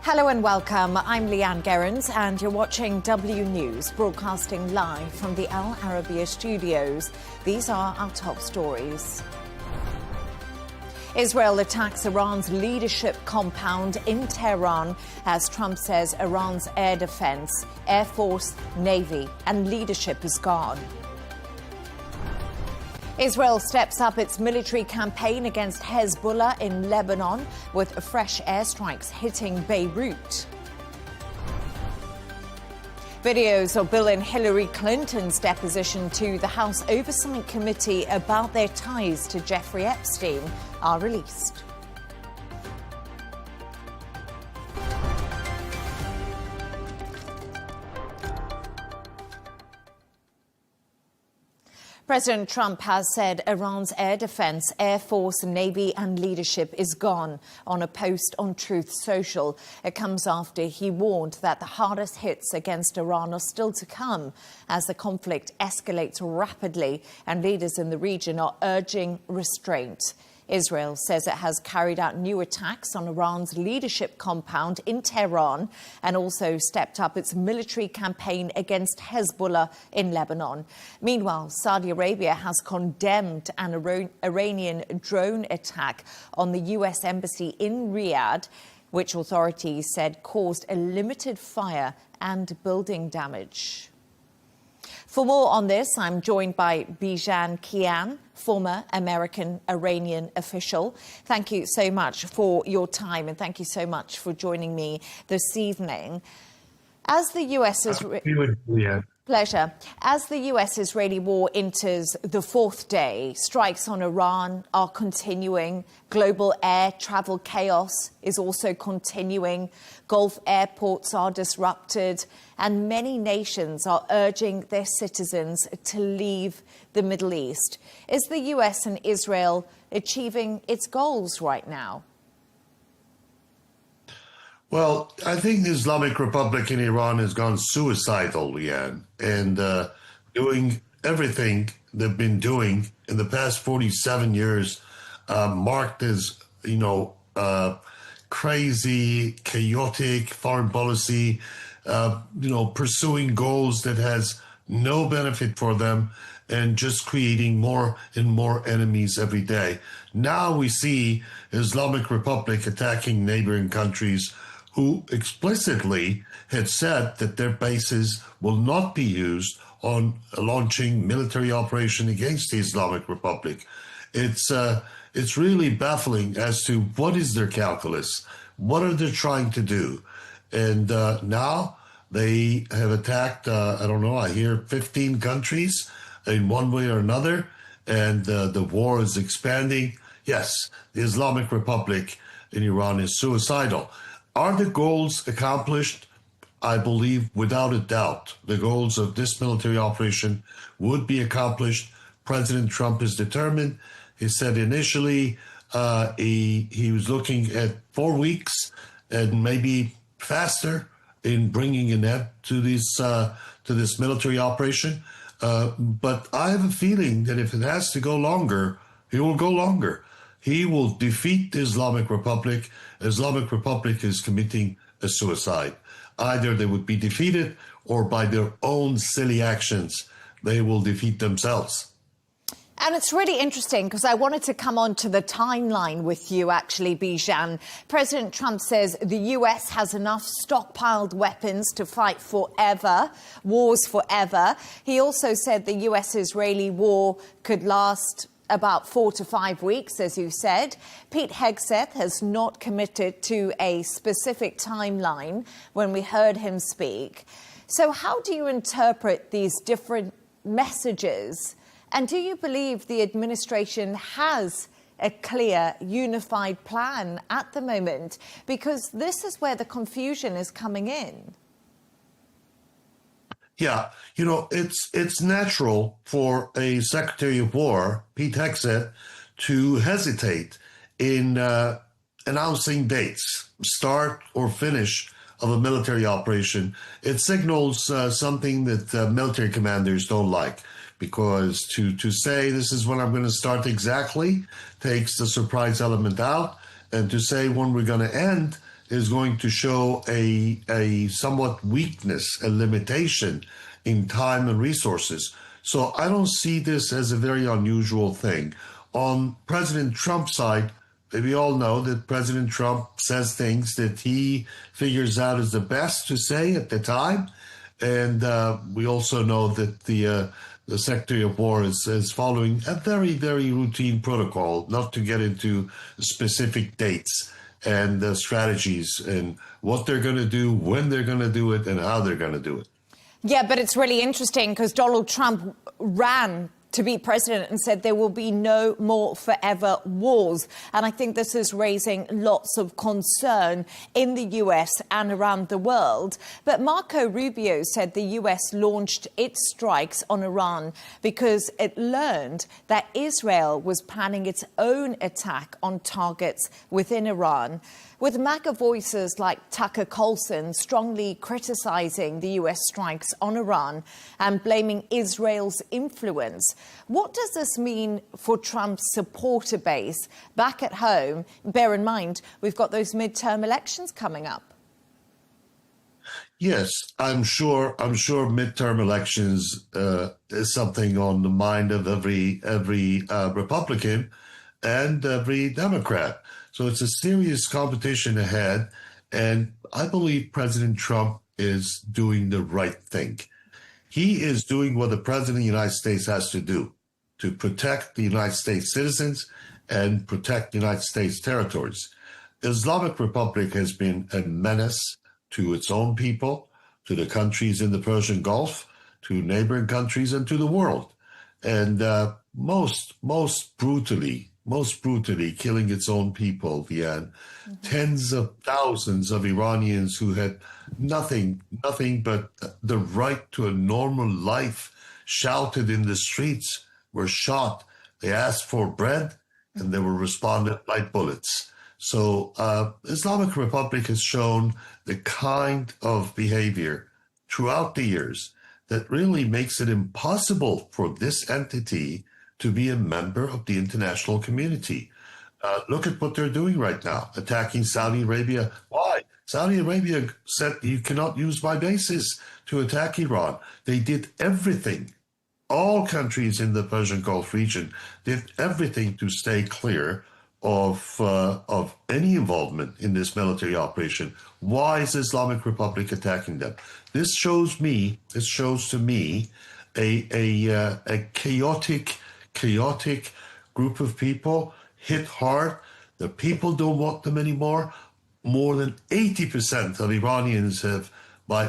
Hello and welcome. I'm Leigh Ann Gerrans and you're watching W News, broadcasting live from the Al Arabiya studios. These are our top stories. Israel attacks Iran's leadership compound in Tehran as Trump says Iran's air defense, air force, navy and leadership is gone. Israel steps up its military campaign against Hezbollah in Lebanon with fresh airstrikes hitting Beirut. Videos of Bill and Hillary Clinton's deposition to the House Oversight Committee about their ties to Jeffrey Epstein are released. President Trump has said Iran's air defense, air force, navy and leadership is gone on a post on Truth Social. It comes after he warned that the hardest hits against Iran are still to come as the conflict escalates rapidly and leaders in the region are urging restraint. Israel says it has carried out new attacks on Iran's leadership compound in Tehran and also stepped up its military campaign against Hezbollah in Lebanon. Meanwhile, Saudi Arabia has condemned an Iranian drone attack on the U.S. embassy in Riyadh, which authorities said caused a limited fire and building damage. For more on this, I'm joined by Bijan Kian, former American Iranian official. Thank you so much for your time and thank you so much for joining me this evening. As the U.S. is... Pleasure. As the US-Israeli war enters the fourth day, strikes on Iran are continuing. Global air travel chaos is also continuing. Gulf airports are disrupted. And many nations are urging their citizens to leave the Middle East. Is the US and Israel achieving its goals right now? Well, I think the Islamic Republic in Iran has gone suicidal, Leanne, and doing everything they've been doing in the past 47 years, marked as, crazy, chaotic foreign policy, pursuing goals that has no benefit for them and just creating more and more enemies every day. Now we see Islamic Republic attacking neighboring countries who explicitly had said that their bases will not be used on launching military operation against the Islamic Republic. It's really baffling as to what is their calculus, what are they trying to do, and now they have attacked. I hear 15 countries in one way or another, and the war is expanding. Yes, the Islamic Republic in Iran is suicidal. Are the goals accomplished? I believe without a doubt the goals of this military operation would be accomplished. President Trump is determined. He said initially he was looking at 4 weeks and maybe faster in bringing an end to this military operation. But I have a feeling that if it has to go longer, he will go longer. He will defeat the Islamic Republic. Islamic Republic is committing a suicide. Either they would be defeated or by their own silly actions, they will defeat themselves. And it's really interesting because I wanted to come on to the timeline with you, actually, Bijan. President Trump says the US has enough stockpiled weapons to fight forever, wars forever. He also said the US-Israeli war could last about 4 to 5 weeks, as you said. Pete Hegseth has not committed to a specific timeline when we heard him speak. So how do you interpret these different messages? And do you believe the administration has a clear, unified plan at the moment? Because this is where the confusion is coming in. Yeah, it's natural for a Secretary of War, Pete Hegseth, to hesitate in announcing dates, start or finish of a military operation. It signals something that military commanders don't like, because to say this is when I'm going to start exactly takes the surprise element out, and to say when we're going to end is going to show a somewhat weakness, a limitation in time and resources. So I don't see this as a very unusual thing. On President Trump's side, we all know that President Trump says things that he figures out is the best to say at the time. And we also know that the Secretary of War is following a very, very routine protocol, not to get into specific dates and strategies and what they're going to do, when they're going to do it, and how they're going to do it. Yeah, but it's really interesting because Donald Trump ran to be president and said there will be no more forever wars. And I think this is raising lots of concern in the US and around the world. But Marco Rubio said the US launched its strikes on Iran because it learned that Israel was planning its own attack on targets within Iran, with MAGA voices like Tucker Carlson strongly criticizing the US strikes on Iran and blaming Israel's influence. What does this mean for Trump's supporter base back at home? Bear in mind, we've got those midterm elections coming up. Yes, I'm sure midterm elections is something on the mind of every Republican and every Democrat. So it's a serious competition ahead, and I believe President Trump is doing the right thing. He is doing what the President of the United States has to do to protect the United States citizens and protect the United States territories. The Islamic Republic has been a menace to its own people, to the countries in the Persian Gulf, to neighboring countries, and to the world. And most brutally killing its own people, Leigh Ann. Tens of thousands of Iranians who had nothing but the right to a normal life shouted in the streets, were shot. They asked for bread, and they were responded by bullets. So Islamic Republic has shown the kind of behavior throughout the years that really makes it impossible for this entity to be a member of the international community. Look at what they're doing right now, attacking Saudi Arabia. Why? Saudi Arabia said you cannot use my bases to attack Iran. They did everything. All countries in the Persian Gulf region did everything to stay clear of any involvement in this military operation. Why is the Islamic Republic attacking them? This shows to me a chaotic group of people hit hard. The people don't want them anymore. More than 80% of Iranians have, by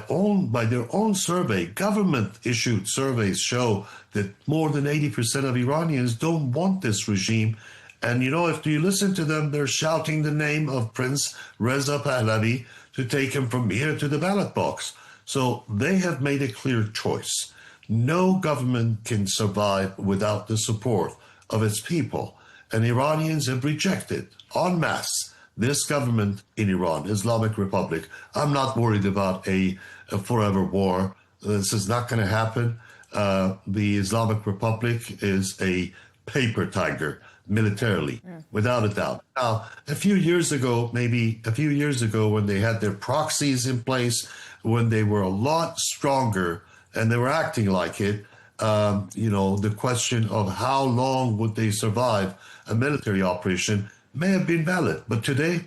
their own survey, government-issued surveys show that more than 80% of Iranians don't want this regime. And, you know, if you listen to them, they're shouting the name of Prince Reza Pahlavi to take him from here to the ballot box. So they have made a clear choice. No government can survive without the support of its people. And Iranians have rejected en masse this government in Iran, Islamic Republic. I'm not worried about a forever war. This is not going to happen. The Islamic Republic is a paper tiger militarily, without a doubt. Now, a few years ago, when they had their proxies in place, when they were a lot stronger and they were acting like it, the question of how long would they survive a military operation may have been valid. But today,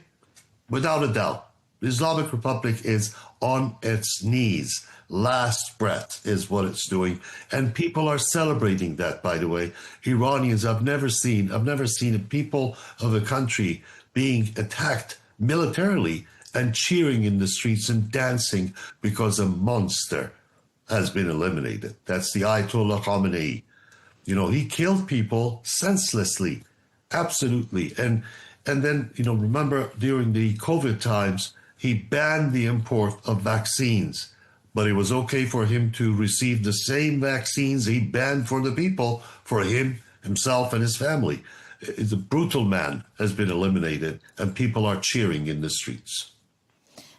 without a doubt, the Islamic Republic is on its knees. Last breath is what it's doing. And people are celebrating that, by the way. Iranians, I've never seen a people of a country being attacked militarily and cheering in the streets and dancing because a monster has been eliminated. That's the Ayatollah Khamenei. You know, he killed people senselessly, absolutely. And then, remember during the COVID times, he banned the import of vaccines, but it was okay for him to receive the same vaccines he banned for the people, for himself and his family. The brutal man has been eliminated and people are cheering in the streets.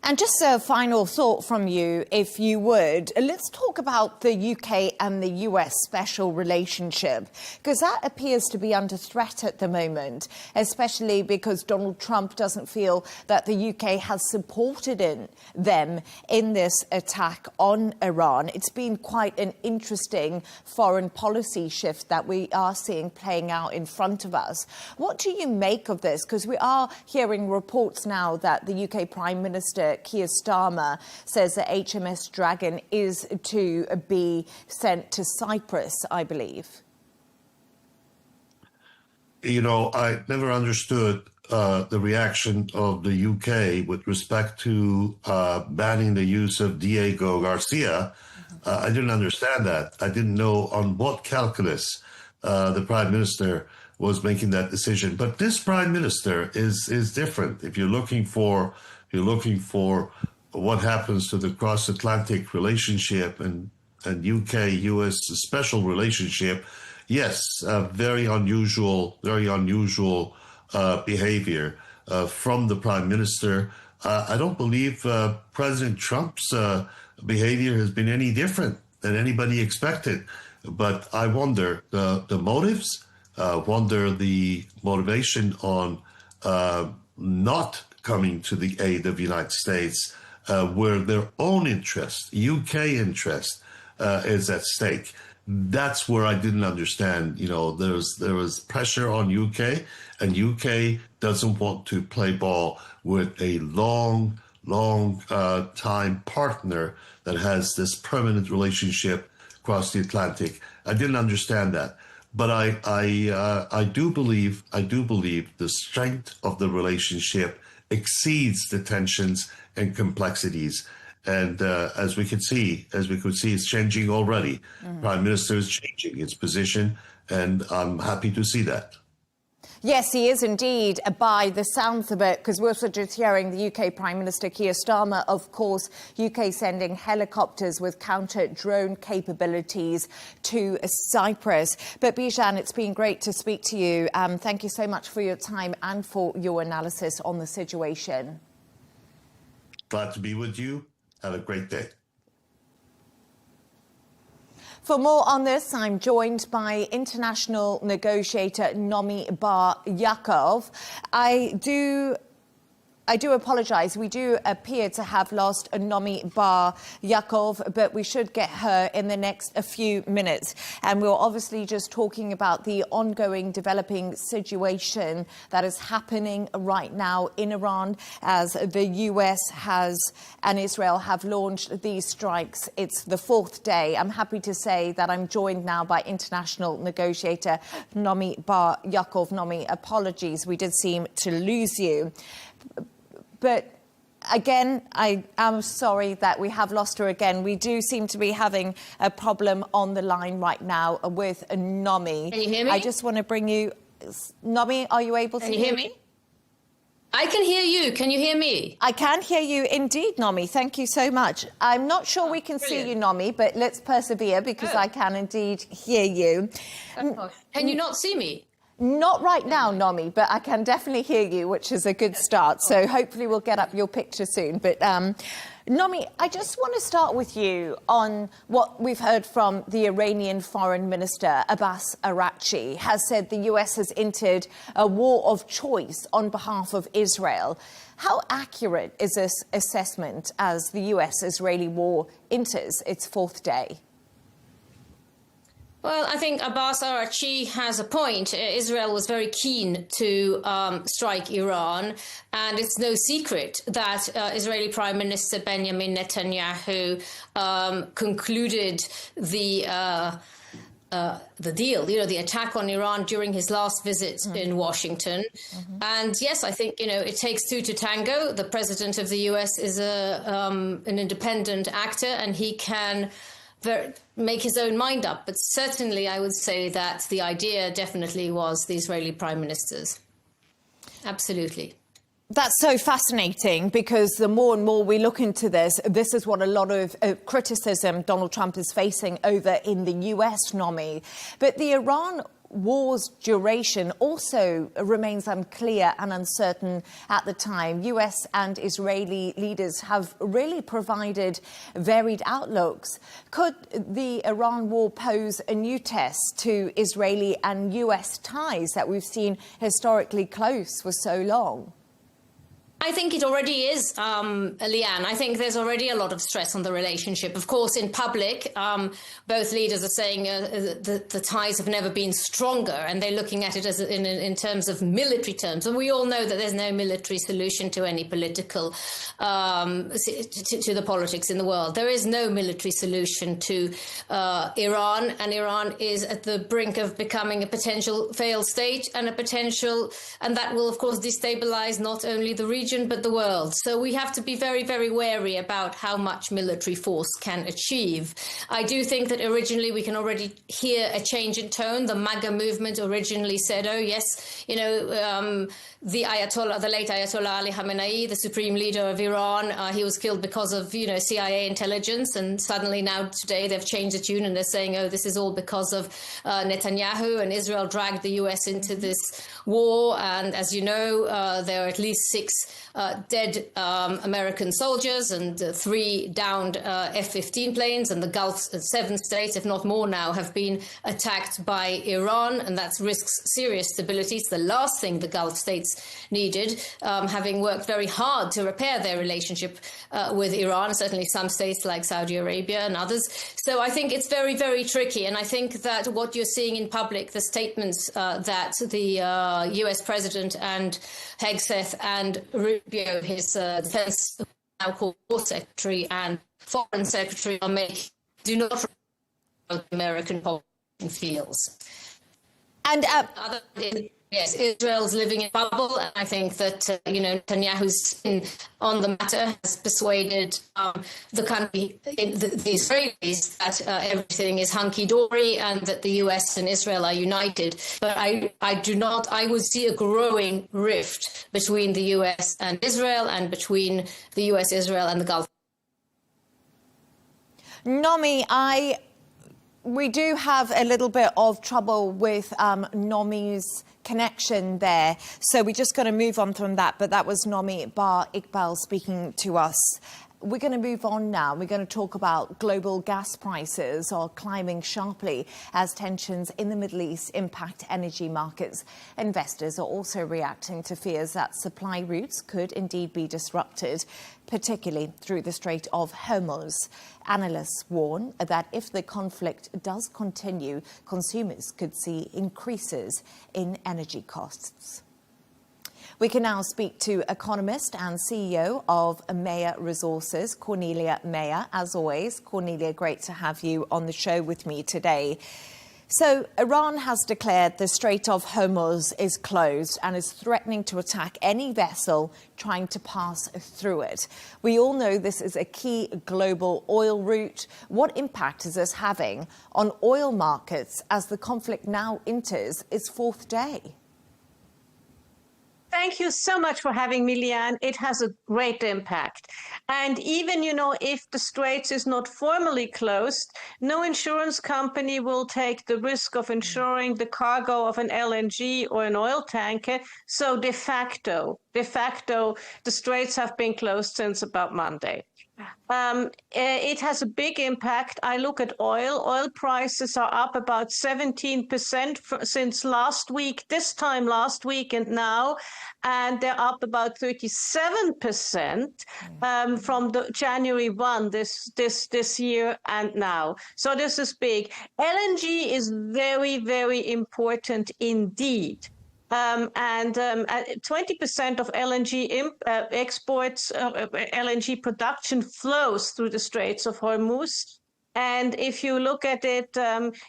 And just a final thought from you, if you would. Let's talk about the UK and the US special relationship, because that appears to be under threat at the moment, especially because Donald Trump doesn't feel that the UK has supported them in this attack on Iran. It's been quite an interesting foreign policy shift that we are seeing playing out in front of us. What do you make of this? Because we are hearing reports now that the UK Prime Minister Keir Starmer says that HMS Dragon is to be sent to Cyprus, I believe. You know, I never understood the reaction of the UK with respect to banning the use of Diego Garcia. I didn't understand that. I didn't know on what calculus the Prime Minister was making that decision. But this Prime Minister is different. If you're looking for what happens to the cross-Atlantic relationship and UK-US special relationship, yes, very unusual behavior from the Prime Minister. I don't believe President Trump's behavior has been any different than anybody expected. But I wonder the motives, wonder the motivation on not coming to the aid of the United States, where their own interest, UK interest, is at stake. That's where I didn't understand. You know, there was pressure on UK, and UK doesn't want to play ball with a long time partner that has this permanent relationship across the Atlantic. I didn't understand that. But I do believe the strength of the relationship exceeds the tensions and complexities. And as we could see, it's changing already. Prime Minister is changing its position, and I'm happy to see that. Yes, he is indeed, by the sounds of it, because we're also just hearing the UK Prime Minister Keir Starmer, of course, UK sending helicopters with counter-drone capabilities to Cyprus. But Bijan, it's been great to speak to you. Thank you so much for your time and for your analysis on the situation. Glad to be with you. Have a great day. For more on this, I'm joined by international negotiator Nomi Bar Yaakov. I do apologise. We do appear to have lost Nomi Bar Yaakov, but we should get her in the next few minutes. And we're obviously just talking about the ongoing developing situation that is happening right now in Iran as the US and Israel have launched these strikes. It's the fourth day. I'm happy to say that I'm joined now by international negotiator Nomi Bar Yaakov. Nomi, apologies. We did seem to lose you. But again, I am sorry that we have lost her again. We do seem to be having a problem on the line right now with Nomi. Can you hear me? I just want to bring you... Nomi, are you able to hear me? I can hear you. Can you hear me? I can hear you indeed, Nomi. Thank you so much. I'm not sure we can see you, Nomi, but let's persevere because I can indeed hear you. Can you not see me? Not right now, Nomi, but I can definitely hear you, which is a good start. So hopefully we'll get up your picture soon. But Nomi, I just want to start with you on what we've heard from the Iranian Foreign Minister, Abbas Araghchi, has said the US has entered a war of choice on behalf of Israel. How accurate is this assessment as the US-Israeli war enters its fourth day? Well, I think Abbas Araghchi has a point. Israel was very keen to strike Iran, and it's no secret that Israeli Prime Minister Benjamin Netanyahu concluded the deal, you know, the attack on Iran during his last visit in Washington. And yes, I think, you know, it takes two to tango. The president of the US is an independent actor, and he can make his own mind up. But certainly I would say that the idea definitely was the Israeli prime ministers. Absolutely. That's so fascinating, because the more and more we look into this, this is what a lot of criticism Donald Trump is facing over in the US, Nomi. But the Iran war's duration also remains unclear and uncertain at the time. US and Israeli leaders have really provided varied outlooks. Could the Iran war pose a new test to Israeli and US ties that we've seen historically close for so long? I think it already is, Leigh Ann. I think there's already a lot of stress on the relationship. Of course, in public, both leaders are saying the ties have never been stronger, and they're looking at it as in terms of military terms. And we all know that there's no military solution to any political, to the politics in the world. There is no military solution to Iran, and Iran is at the brink of becoming a potential failed state and that will, of course, destabilize not only the region, but the world. So we have to be very, very wary about how much military force can achieve. I do think that originally we can already hear a change in tone. The MAGA movement originally said, oh, yes, the Ayatollah, the late Ayatollah Ali Khamenei, the supreme leader of Iran, he was killed because of, CIA intelligence. And suddenly now today they've changed the tune and they're saying, oh, this is all because of Netanyahu, and Israel dragged the US into this war. And as you know, there are at least 6 dead American soldiers and 3 downed F-15 planes, and the Gulf 7 states, if not more now, have been attacked by Iran, and that risks serious stability. It's the last thing the Gulf states needed, having worked very hard to repair their relationship with Iran, certainly some states like Saudi Arabia and others. So I think it's very, very tricky, and I think that what you're seeing in public, the statements that the US President and Hegseth and Rubio, his defense now called War Secretary, and Foreign Secretary are making, do not reflect what the American population feels. And yes, Israel's living in a bubble, and I think that Netanyahu's spin on the matter has persuaded the country, the Israelis, that everything is hunky-dory and that the US and Israel are united. But I would see a growing rift between the US and Israel, and between the US, Israel, and the Gulf. Nomi, we do have a little bit of trouble with Nomi's connection there, so we're just going to move on from that. But that was Nomi Bar Iqbal speaking to us. We're going to move on now. We're going to talk about global gas prices are climbing sharply as tensions in the Middle East impact energy markets. Investors are also reacting to fears that supply routes could indeed be disrupted, particularly through the Strait of Hormuz. Analysts warn that if the conflict does continue, consumers could see increases in energy costs. We can now speak to economist and CEO of Meyer Resources, Cornelia Meyer. As always, Cornelia, great to have you on the show with me today. So Iran has declared the Strait of Hormuz is closed and is threatening to attack any vessel trying to pass through it. We all know this is a key global oil route. What impact is this having on oil markets as the conflict now enters its 4th day? Thank you so much for having me, Leigh Ann. It has a great impact. And even, if the Straits is not formally closed, no insurance company will take the risk of insuring the cargo of an LNG or an oil tanker. So de facto, the Straits have been closed since about Monday. It has a big impact. I look at oil. Oil prices are up about 17% since last week, this time last week and now, and they're up about 37% from the January 1 this year and now. So this is big. LNG is very, very important indeed. 20% of LNG exports, LNG production flows through the Straits of Hormuz. And if you look at it,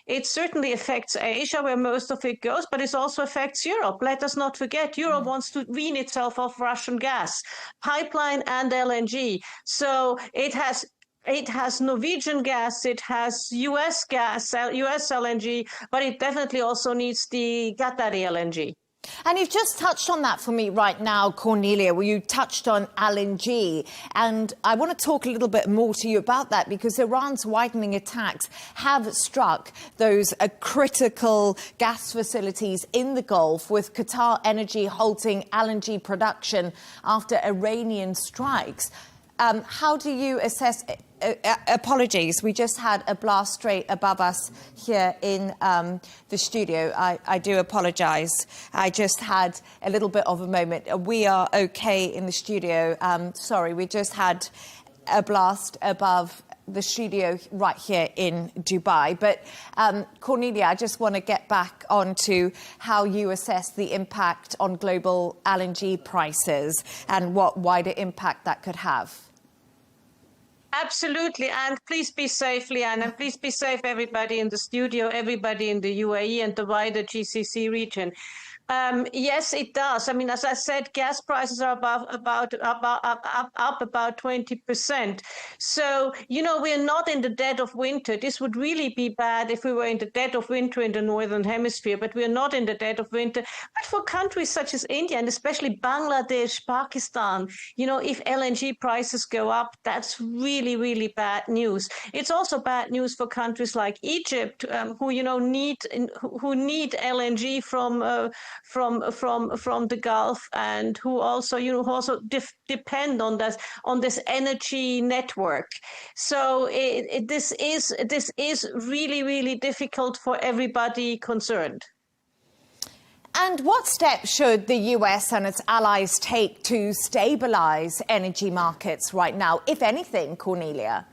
it certainly affects Asia, where most of it goes, but it also affects Europe. Let us not forget, Europe wants to wean itself off Russian gas, pipeline and LNG. So it has Norwegian gas, it has US gas, US LNG, but it definitely also needs the Qatari LNG. And you've just touched on that for me right now, Cornelia, where you touched on LNG. And I want to talk a little bit more to you about that, because Iran's widening attacks have struck those critical gas facilities in the Gulf, with Qatar Energy halting LNG production after Iranian strikes. How do you assess it? Apologies, we just had a blast straight above us here in the studio. I do apologise. I just had a little bit of a moment. We are okay in the studio. Sorry, we just had a blast above the studio right here in Dubai. But Cornelia, I just want to get back onto how you assess the impact on global LNG prices and what wider impact that could have. Absolutely. And please be safe, Leigh Ann, and please be safe, everybody in the studio, everybody in the UAE and the wider GCC region. Yes, it does. I mean, as I said, gas prices are up about 20%. So, you know, we're not in the dead of winter. This would really be bad if we were in the dead of winter in the Northern Hemisphere, but we're not in the dead of winter. But for countries such as India and especially Bangladesh, Pakistan, you know, if LNG prices go up, that's really, really bad news. It's also bad news for countries like Egypt, who, you know, need LNG from the Gulf, and who also, you know, depend on this energy network. So this is really, really difficult for everybody concerned. And what steps should the US and its allies take to stabilize energy markets right now, if anything, Cornelia?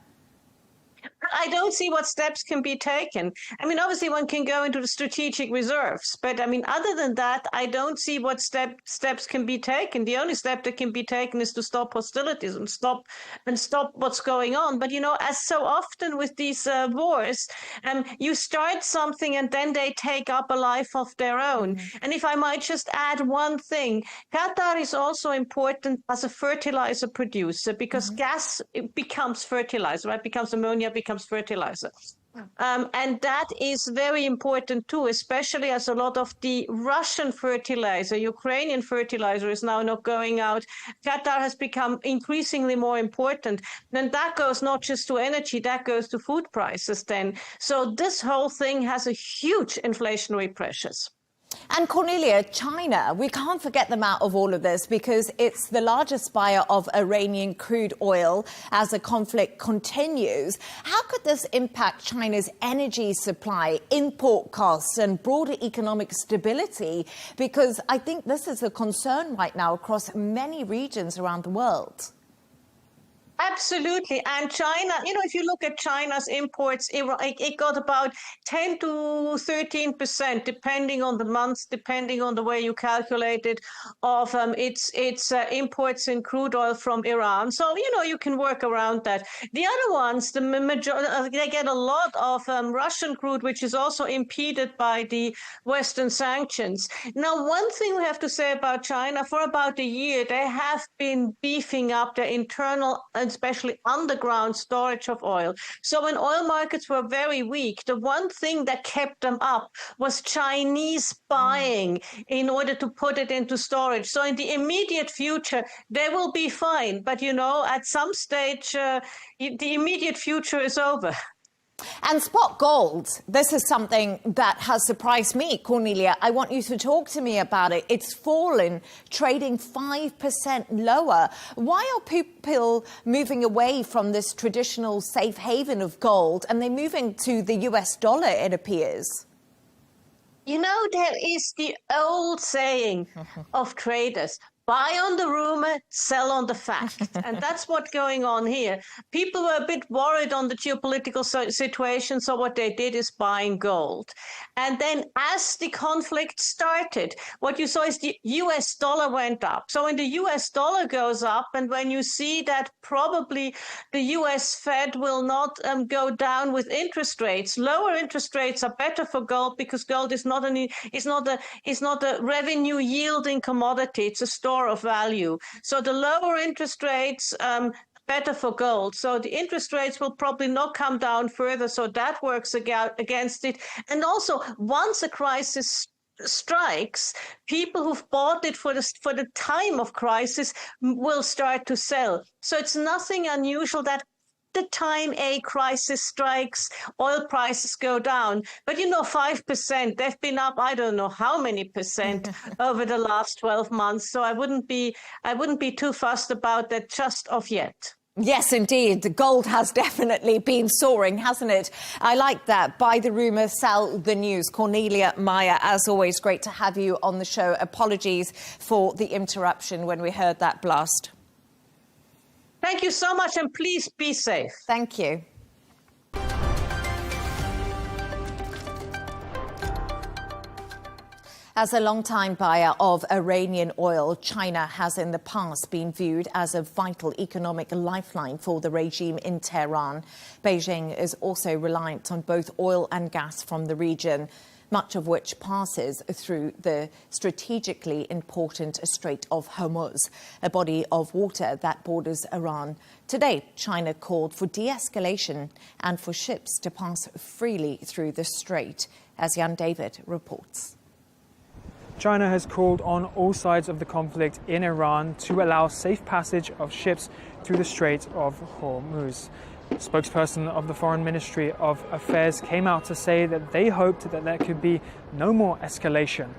I don't see what steps can be taken. I mean, obviously one can go into the strategic reserves, but I mean, other than that, I don't see what steps can be taken. The only step that can be taken is to stop hostilities and stop what's going on. But, you know, as so often with these wars, you start something and then they take up a life of their own. Mm-hmm. And if I might just add one thing, Qatar is also important as a fertilizer producer, because mm-hmm. gas becomes fertilizer, right? Becomes ammonia, becomes fertilizer. And that is very important too, especially as a lot of the Russian fertilizer, Ukrainian fertilizer is now not going out. Qatar has become increasingly more important. And that goes not just to energy, that goes to food prices then. So this whole thing has a huge inflationary pressures. And Cornelia, China, we can't forget them out of all of this, because it's the largest buyer of Iranian crude oil as the conflict continues. How could this impact China's energy supply, import costs and broader economic stability? Because I think this is a concern right now across many regions around the world. Absolutely. And China, you know, if you look at China's imports, it got about 10 to 13%, depending on the months, depending on the way you calculate it, of its imports in crude oil from Iran. So, you know, you can work around that. The other ones, they get a lot of Russian crude, which is also impeded by the Western sanctions. Now, one thing we have to say about China, for about a year, they have been beefing up their internal, especially underground storage of oil. So when oil markets were very weak, the one thing that kept them up was Chinese buying in order to put it into storage. So in the immediate future, they will be fine. But, you know, at some stage, the immediate future is over. And spot gold, this is something that has surprised me, Cornelia. I want you to talk to me about it. It's fallen, trading 5% lower. Why are people moving away from this traditional safe haven of gold, and they're moving to the US dollar, it appears? You know, there is the old saying of traders: buy on the rumor, sell on the fact. And that's what's going on here. People were a bit worried on the geopolitical situation, so what they did is buying gold. And then as the conflict started, what you saw is the US dollar went up. So when the US dollar goes up, and when you see that probably the US Fed will not go down with interest rates, lower interest rates are better for gold, because gold is not a revenue yielding commodity. It's a store of value. So the lower interest rates, better for gold. So the interest rates will probably not come down further. So that works against it. And also, once a crisis strikes, people who've bought it for the time of crisis will start to sell. So it's nothing unusual that the time a crisis strikes, oil prices go down. But 5%, they've been up, I don't know how many percent over the last 12 months. So I wouldn't be too fussed about that just of yet. Yes, indeed. The gold has definitely been soaring, hasn't it? I like that. Buy the rumour, sell the news. Cornelia Meyer, as always, great to have you on the show. Apologies for the interruption when we heard that blast. Thank you so much, and please be safe. Thank you. As a long-time buyer of Iranian oil, China has in the past been viewed as a vital economic lifeline for the regime in Tehran. Beijing is also reliant on both oil and gas from the region, much of which passes through the strategically important Strait of Hormuz, a body of water that borders Iran. Today, China called for de-escalation and for ships to pass freely through the strait, as Jan David reports. China has called on all sides of the conflict in Iran to allow safe passage of ships through the Strait of Hormuz. Spokesperson of the Foreign Ministry of Affairs came out to say that they hoped that there could be no more escalation.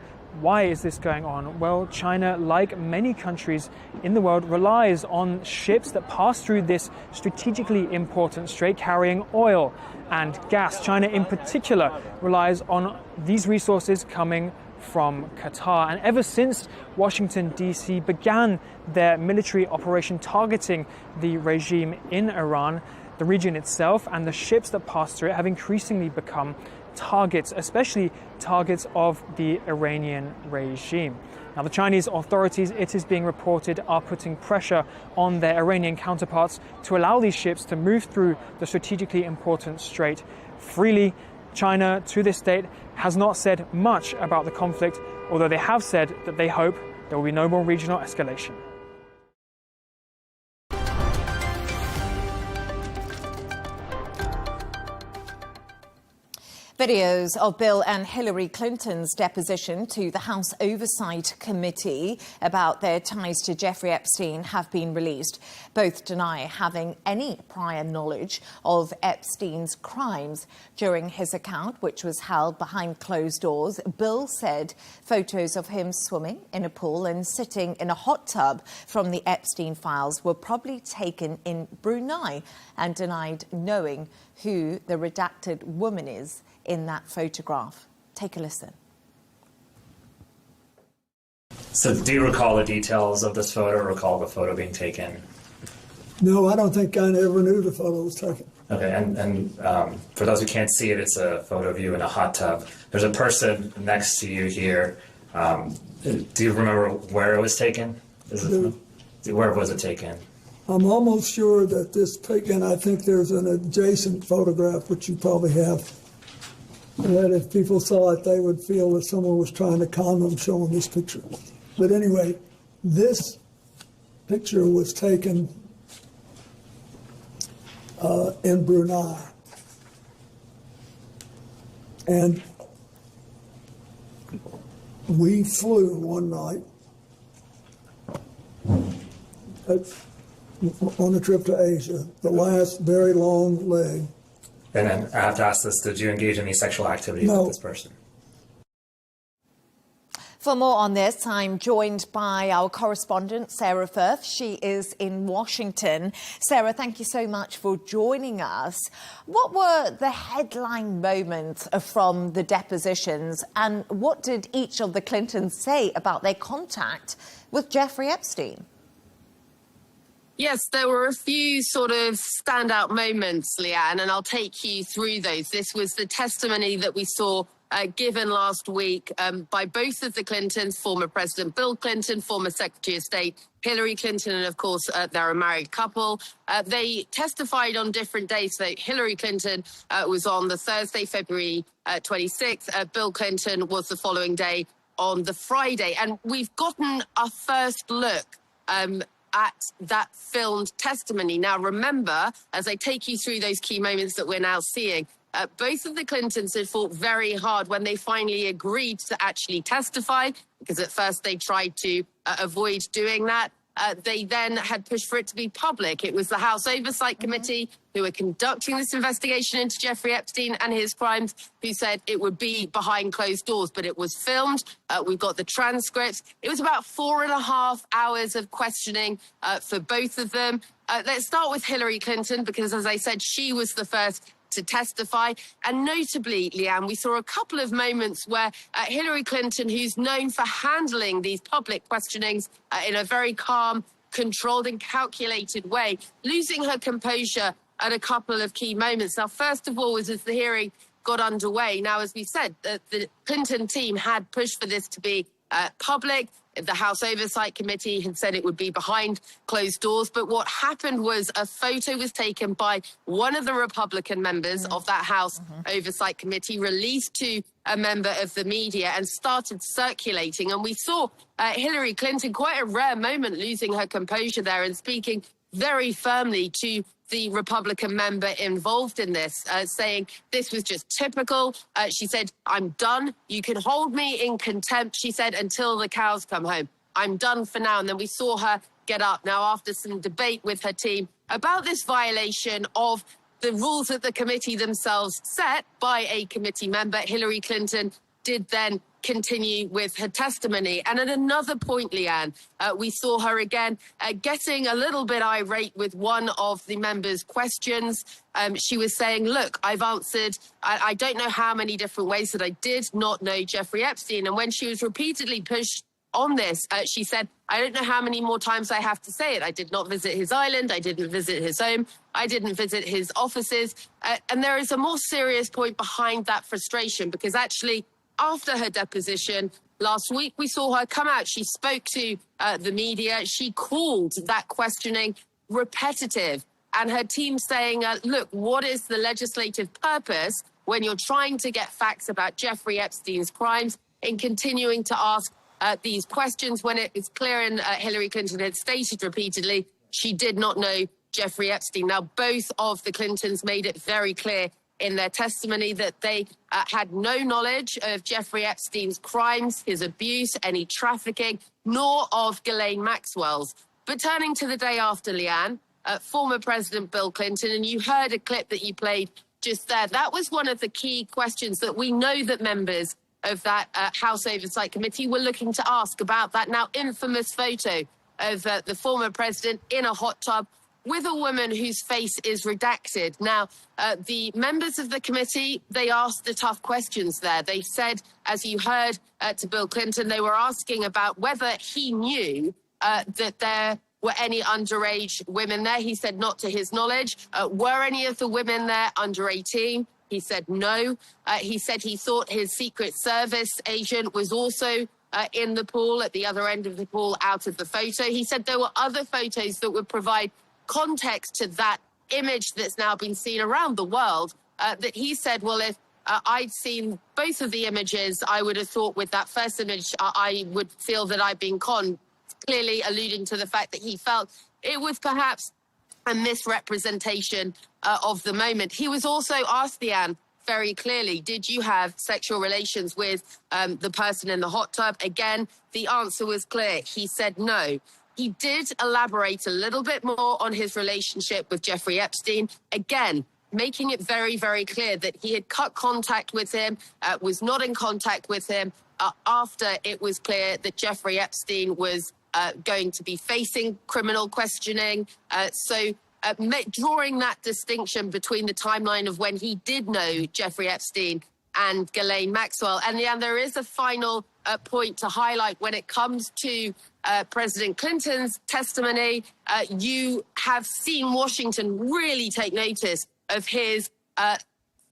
Why is this going on? Well, China, like many countries in the world, relies on ships that pass through this strategically important strait carrying oil and gas. China in particular relies on these resources coming from Qatar. And ever since Washington, D.C. began their military operation targeting the regime in Iran, the region itself and the ships that pass through it have increasingly become targets, especially targets of the Iranian regime. Now, the Chinese authorities, it is being reported, are putting pressure on their Iranian counterparts to allow these ships to move through the strategically important strait freely. China, to this date, has not said much about the conflict, although they have said that they hope there will be no more regional escalation. Videos of Bill and Hillary Clinton's deposition to the House Oversight Committee about their ties to Jeffrey Epstein have been released. Both deny having any prior knowledge of Epstein's crimes. During his account, which was held behind closed doors, Bill said photos of him swimming in a pool and sitting in a hot tub from the Epstein files were probably taken in Brunei, and denied knowing who the redacted woman is in that photograph. Take a listen. So do you recall the details of this photo, recall the photo being taken? No, I don't think I ever knew the photo was taken. Okay, and for those who can't see it, it's a photo of you in a hot tub. There's a person next to you here. Do you remember where it was taken? Where was it taken? I'm almost sure that this taken, I think there's an adjacent photograph, which you probably have, that if people saw it, they would feel that someone was trying to con them showing this picture. But anyway, this picture was taken in Brunei. And we flew one night on a trip to Asia, the last very long leg. And then I have to ask this, did you engage in any sexual activity with this person? For more on this, I'm joined by our correspondent, Sarah Firth. She is in Washington. Sarah, thank you so much for joining us. What were the headline moments from the depositions, and what did each of the Clintons say about their contact with Jeffrey Epstein? Yes, there were a few sort of standout moments, Leigh Ann, and I'll take you through those. This was the testimony that we saw given last week by both of the Clintons, former President Bill Clinton, former Secretary of State Hillary Clinton, and of course, they're a married couple. They testified on different days. So Hillary Clinton was on the Thursday, February 26th. Bill Clinton was the following day on the Friday. And we've gotten a first look at that filmed testimony. Now, remember, as I take you through those key moments that we're now seeing, both of the Clintons had fought very hard when they finally agreed to actually testify, because at first they tried to avoid doing that. They then had pushed for it to be public. It was the House Oversight Committee who were conducting this investigation into Jeffrey Epstein and his crimes, who said it would be behind closed doors, but it was filmed. We've got the transcripts. It was about 4.5 hours of questioning for both of them. Let's start with Hillary Clinton, because as I said, she was the first to testify. And notably, Leigh Ann, we saw a couple of moments where Hillary Clinton, who's known for handling these public questionings in a very calm, controlled and calculated way, losing her composure at a couple of key moments. Now, first of all, was as the hearing got underway. Now, as we said, the Clinton team had pushed for this to be public. The House Oversight Committee had said it would be behind closed doors. But what happened was a photo was taken by one of the Republican members of that House Oversight Committee, released to a member of the media and started circulating. And we saw Hillary Clinton, quite a rare moment, losing her composure there and speaking very firmly to the Republican member involved in this, saying this was just typical. She said, "I'm done. You can hold me in contempt," she said, "until the cows come home. I'm done for now." And then we saw her get up now after some debate with her team about this violation of the rules that the committee themselves set by a committee member. Hillary Clinton did then continue with her testimony. And at another point, Leigh Ann, we saw her again getting a little bit irate with one of the members' questions. She was saying, "Look, I've answered, I don't know how many different ways that I did not know Jeffrey Epstein." And when she was repeatedly pushed on this, she said, "I don't know how many more times I have to say it. I did not visit his island. I didn't visit his home. I didn't visit his offices." And there is a more serious point behind that frustration, because actually, after her deposition last week, we saw her come out. She spoke to the media. She called that questioning repetitive, and her team saying, look, what is the legislative purpose when you're trying to get facts about Jeffrey Epstein's crimes in continuing to ask these questions when it is clear, and Hillary Clinton had stated repeatedly she did not know Jeffrey Epstein. Now, both of the Clintons made it very clear in their testimony that they had no knowledge of Jeffrey Epstein's crimes, his abuse, any trafficking, nor of Ghislaine Maxwell's. But turning to the day after, Leigh Ann, former President Bill Clinton, and you heard a clip that you played just there, that was one of the key questions that we know that members of that House Oversight Committee were looking to ask about that now infamous photo of the former president in a hot tub with a woman whose face is redacted. Now, the members of the committee, they asked the tough questions there. They said, as you heard to Bill Clinton, they were asking about whether he knew that there were any underage women there. He said not to his knowledge. Were any of the women there under 18? He said no. He said he thought his Secret Service agent was also in the pool, at the other end of the pool, out of the photo. He said there were other photos that would provide context to that image that's now been seen around the world, that he said, well, if I'd seen both of the images, I would have thought with that first image, I would feel that I'd been conned, clearly alluding to the fact that he felt it was perhaps a misrepresentation of the moment. He was also asked, Leigh Ann, very clearly, did you have sexual relations with the person in the hot tub? Again, the answer was clear. He said no. He did elaborate a little bit more on his relationship with Jeffrey Epstein, again, making it very, very clear that he had cut contact with him, was not in contact with him after it was clear that Jeffrey Epstein was going to be facing criminal questioning. Drawing that distinction between the timeline of when he did know Jeffrey Epstein and Ghislaine Maxwell. And there is a final point to highlight when it comes to President Clinton's testimony. You have seen Washington really take notice of his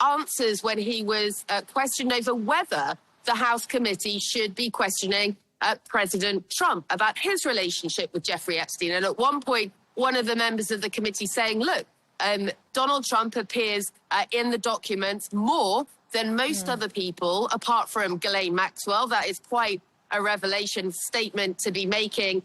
answers when he was questioned over whether the House committee should be questioning President Trump about his relationship with Jeffrey Epstein. And at one point, one of the members of the committee saying, look, Donald Trump appears in the documents more than most other people, apart from Ghislaine Maxwell. That is quite a revelation statement to be making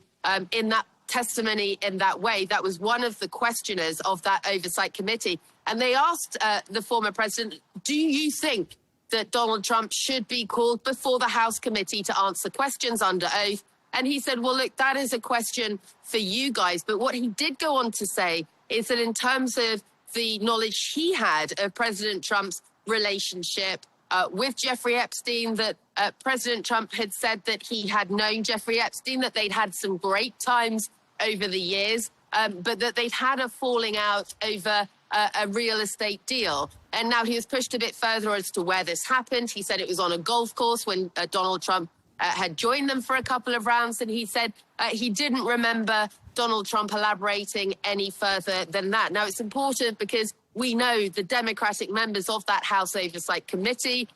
in that testimony in that way. That was one of the questioners of that oversight committee. And they asked the former president, do you think that Donald Trump should be called before the House committee to answer questions under oath? And he said, well, look, that is a question for you guys. But what he did go on to say is that in terms of the knowledge he had of President Trump's relationship with Jeffrey Epstein, that President Trump had said that he had known Jeffrey Epstein, that they'd had some great times over the years, but that they'd had a falling out over a real estate deal. And now he was pushed a bit further as to where this happened. He said it was on a golf course when Donald Trump had joined them for a couple of rounds. And he said he didn't remember Donald Trump elaborating any further than that. Now, it's important because we know the Democratic members of that House Oversight Committee,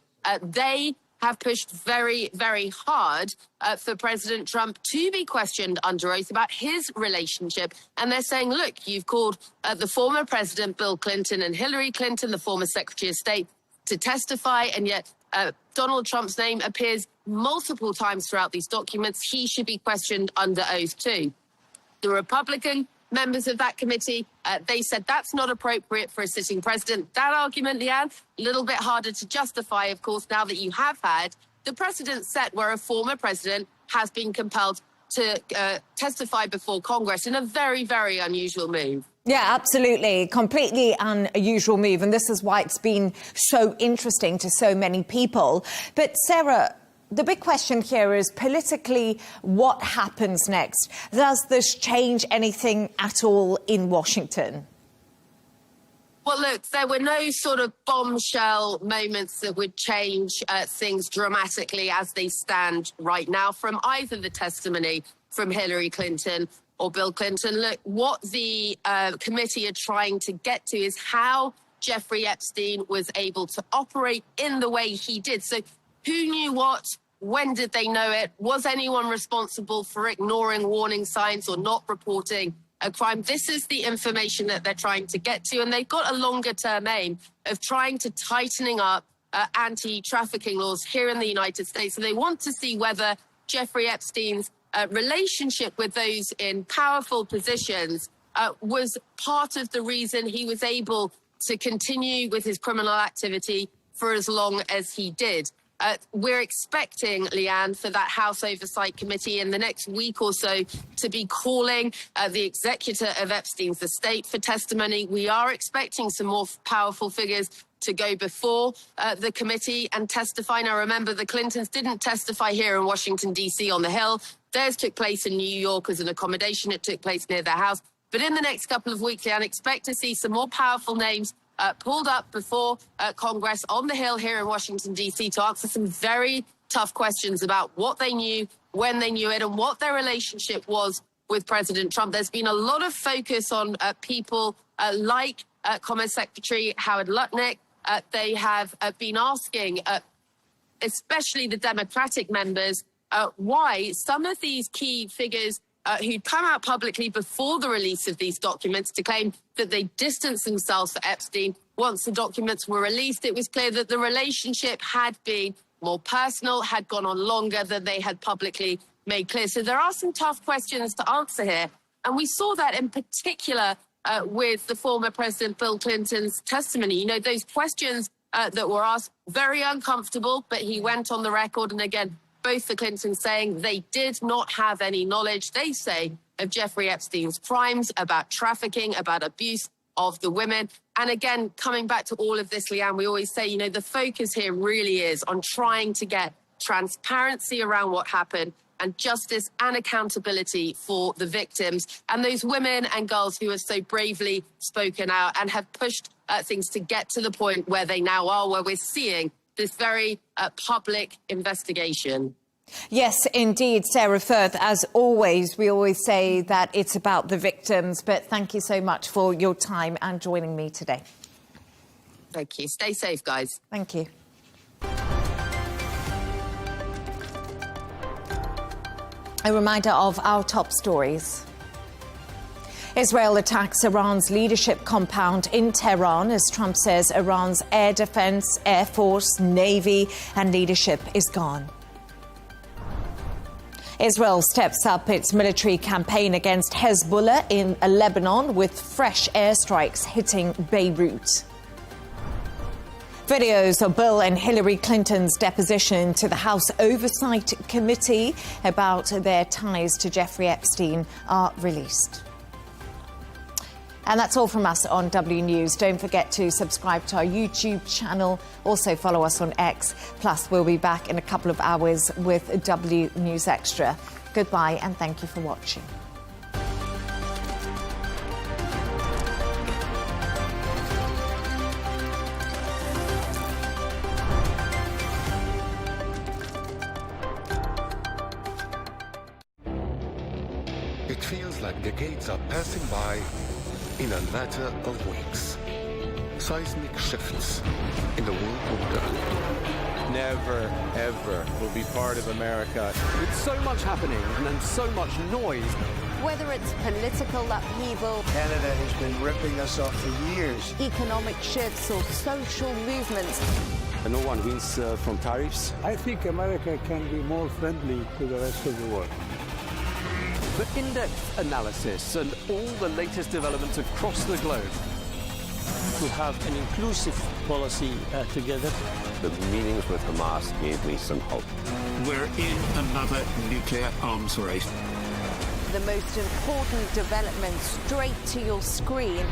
they have pushed very, very hard for President Trump to be questioned under oath about his relationship. And they're saying, look, you've called the former President Bill Clinton and Hillary Clinton, the former Secretary of State, to testify, and yet Donald Trump's name appears multiple times throughout these documents. He should be questioned under oath too. The Republican members of that committee, they said that's not appropriate for a sitting president. That argument, Leigh Ann, a little bit harder to justify, of course, now that you have had the precedent set where a former president has been compelled to testify before Congress in a very, very unusual move. Yeah, absolutely. Completely unusual move. And this is why it's been so interesting to so many people. But Sarah, the big question here is politically, what happens next? Does this change anything at all in Washington? Well, look, there were no sort of bombshell moments that would change things dramatically as they stand right now from either the testimony from Hillary Clinton or Bill Clinton. Look, what the committee are trying to get to is how Jeffrey Epstein was able to operate in the way he did. So who knew what? When did they know it? Was anyone responsible for ignoring warning signs or not reporting a crime? This is the information that they're trying to get to, and they've got a longer-term aim of trying to tightening up anti-trafficking laws here in the United States. So they want to see whether Jeffrey Epstein's relationship with those in powerful positions was part of the reason he was able to continue with his criminal activity for as long as he did. We're expecting, Leigh Ann, for that House Oversight Committee in the next week or so to be calling the executor of Epstein's estate for testimony. We are expecting some more powerful figures to go before the committee and testify. Now, remember, the Clintons didn't testify here in Washington, D.C. on the Hill. Theirs took place in New York as an accommodation. It took place near their house. But in the next couple of weeks, Leigh Ann, expect to see some more powerful names pulled up before Congress on the Hill here in Washington, D.C. to answer some very tough questions about what they knew, when they knew it, and what their relationship was with President Trump. There's been a lot of focus on people like Commerce Secretary Howard Lutnick. They have been asking, especially the Democratic members, why some of these key figures who'd come out publicly before the release of these documents to claim that they distanced themselves from Epstein. Once the documents were released, it was clear that the relationship had been more personal, had gone on longer than they had publicly made clear. So there are some tough questions to answer here. And we saw that in particular with the former President Bill Clinton's testimony. You know, those questions that were asked, very uncomfortable, but he went on the record. And again, both the Clintons saying they did not have any knowledge, they say, of Jeffrey Epstein's crimes, about trafficking, about abuse of the women. And again, coming back to all of this, Leigh Ann, we always say, you know, the focus here really is on trying to get transparency around what happened and justice and accountability for the victims and those women and girls who have so bravely spoken out and have pushed things to get to the point where they now are, where we're seeing this very public investigation. Yes, indeed, Sarah Firth. As always, we always say that it's about the victims, but thank you so much for your time and joining me today. Thank you. Stay safe, guys. Thank you. A reminder of our top stories. Israel attacks Iran's leadership compound in Tehran as Trump says Iran's air defense, air force, navy and leadership is gone. Israel steps up its military campaign against Hezbollah in Lebanon with fresh airstrikes hitting Beirut. Videos of Bill and Hillary Clinton's deposition to the House Oversight Committee about their ties to Jeffrey Epstein are released. And that's all from us on W News. Don't forget to subscribe to our YouTube channel. Also follow us on X. Plus, we'll be back in a couple of hours with W News Extra. Goodbye and thank you for watching. It feels like decades are passing by in a matter of weeks. Seismic shifts in the world order. Never, ever will be part of America. With so much happening and so much noise. Whether it's political upheaval, Canada has been ripping us off for years. Economic shifts or social movements. And no one wins from tariffs. I think America can be more friendly to the rest of the world. The in-depth analysis and all the latest developments across the globe. To have an inclusive policy together. The meetings with Hamas gave me some hope. We're in another nuclear arms race. The most important development straight to your screen.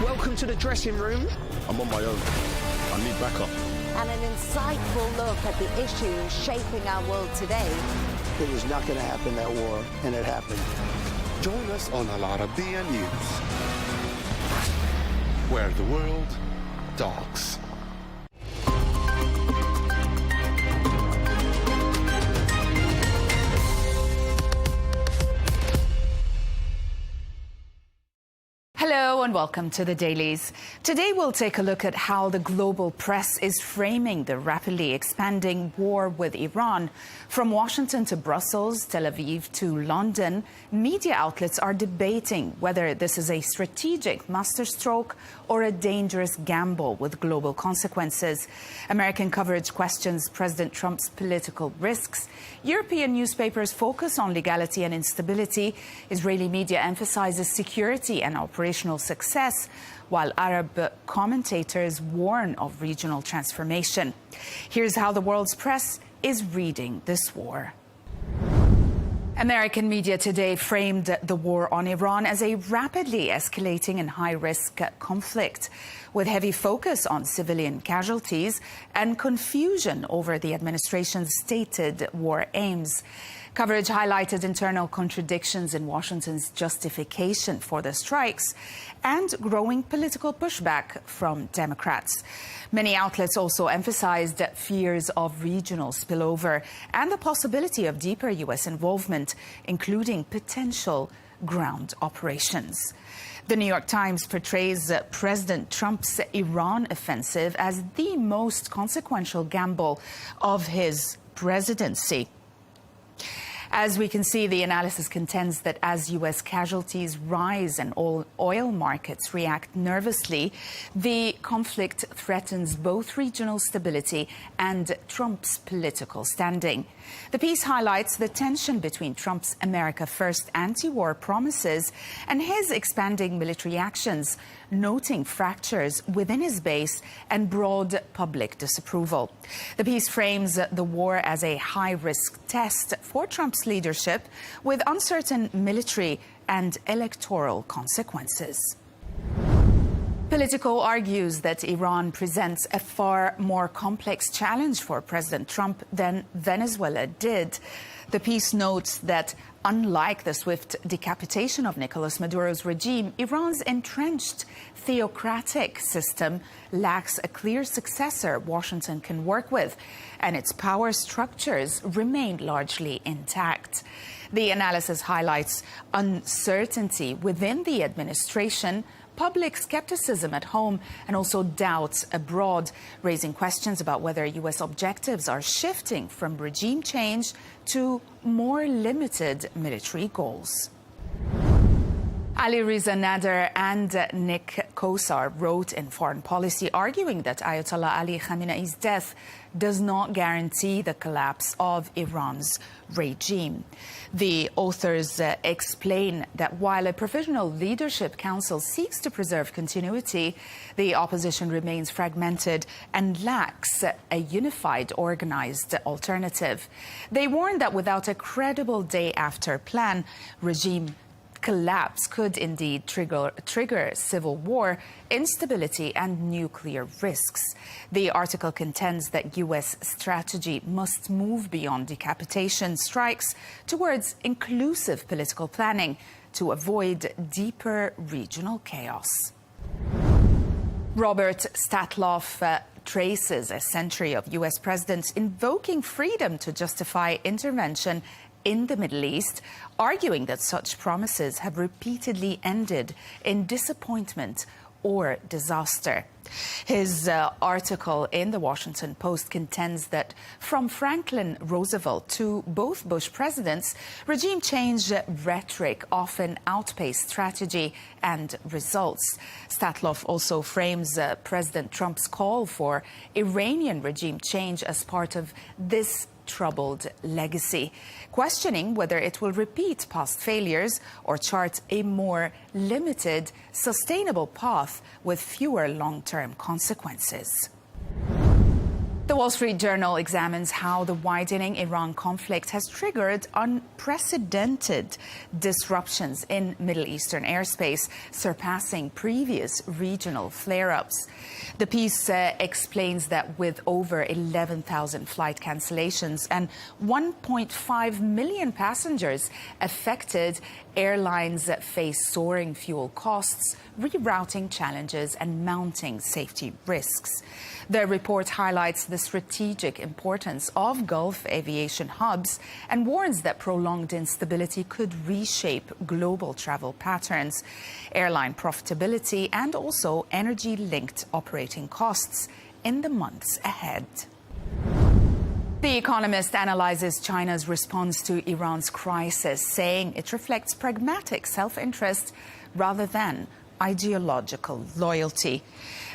Welcome to the dressing room. I'm on my own. I need backup. And an insightful look at the issues shaping our world today. It was not going to happen, that war, and it happened. Join us on Arabiya News, where the world talks. Hello and welcome to the Dailies. Today we'll take a look at how the global press is framing the rapidly expanding war with Iran. From Washington to Brussels, Tel Aviv to London, media outlets are debating whether this is a strategic masterstroke or a dangerous gamble with global consequences. American coverage questions President Trump's political risks. European newspapers focus on legality and instability. Israeli media emphasizes security and operational success, while Arab commentators warn of regional transformation. Here's how the world's press is reading this war. American media today framed the war on Iran as a rapidly escalating and high-risk conflict, with heavy focus on civilian casualties and confusion over the administration's stated war aims. Coverage highlighted internal contradictions in Washington's justification for the strikes and growing political pushback from Democrats. Many outlets also emphasized fears of regional spillover and the possibility of deeper U.S. involvement, including potential ground operations. The New York Times portrays President Trump's Iran offensive as the most consequential gamble of his presidency. As we can see, the analysis contends that as U.S. casualties rise and oil markets react nervously, the conflict threatens both regional stability and Trump's political standing. The piece highlights the tension between Trump's America First anti-war promises and his expanding military actions, noting fractures within his base and broad public disapproval. The piece frames the war as a high-risk test for Trump's leadership, with uncertain military and electoral consequences. Politico argues that Iran presents a far more complex challenge for President Trump than Venezuela did. The piece notes that, unlike the swift decapitation of Nicolas Maduro's regime, Iran's entrenched theocratic system lacks a clear successor Washington can work with, and its power structures remain largely intact. The analysis highlights uncertainty within the administration, public skepticism at home, and also doubts abroad, raising questions about whether U.S. objectives are shifting from regime change to more limited military goals. Ali Riza Nader and Nick Kosar wrote in Foreign Policy, arguing that Ayatollah Ali Khamenei's death does not guarantee the collapse of Iran's regime. The authors explain that while a provisional leadership council seeks to preserve continuity, the opposition remains fragmented and lacks a unified, organized alternative. They warn that without a credible day-after plan, regime collapse could indeed trigger civil war, instability and nuclear risks. The article contends that U.S. strategy must move beyond decapitation strikes towards inclusive political planning to avoid deeper regional chaos. Robert Statloff traces a century of U.S. presidents invoking freedom to justify intervention in the Middle East, arguing that such promises have repeatedly ended in disappointment or disaster. His article in the Washington Post contends that from Franklin Roosevelt to both Bush presidents, regime change rhetoric often outpaced strategy and results. Statloff also frames President Trump's call for Iranian regime change as part of this troubled legacy, questioning whether it will repeat past failures or chart a more limited, sustainable path with fewer long-term consequences. The Wall Street Journal examines how the widening Iran conflict has triggered unprecedented disruptions in Middle Eastern airspace, surpassing previous regional flare-ups. The piece explains that with over 11,000 flight cancellations and 1.5 million passengers affected, airlines face soaring fuel costs, rerouting challenges and mounting safety risks. The report highlights the strategic importance of Gulf aviation hubs and warns that prolonged instability could reshape global travel patterns, airline profitability and also energy-linked operating costs in the months ahead. The Economist analyzes China's response to Iran's crisis, saying it reflects pragmatic self-interest rather than ideological loyalty.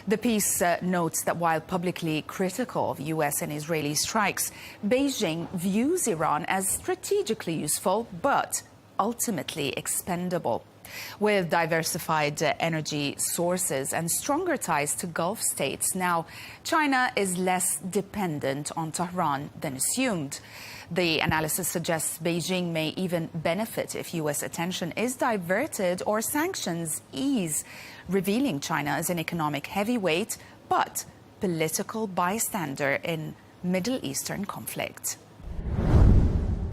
The piece notes that while publicly critical of U.S. and Israeli strikes, Beijing views Iran as strategically useful but ultimately expendable. With diversified energy sources and stronger ties to Gulf states now, China is less dependent on Tehran than assumed. The analysis suggests Beijing may even benefit if U.S. attention is diverted or sanctions ease, revealing China as an economic heavyweight but political bystander in Middle Eastern conflict.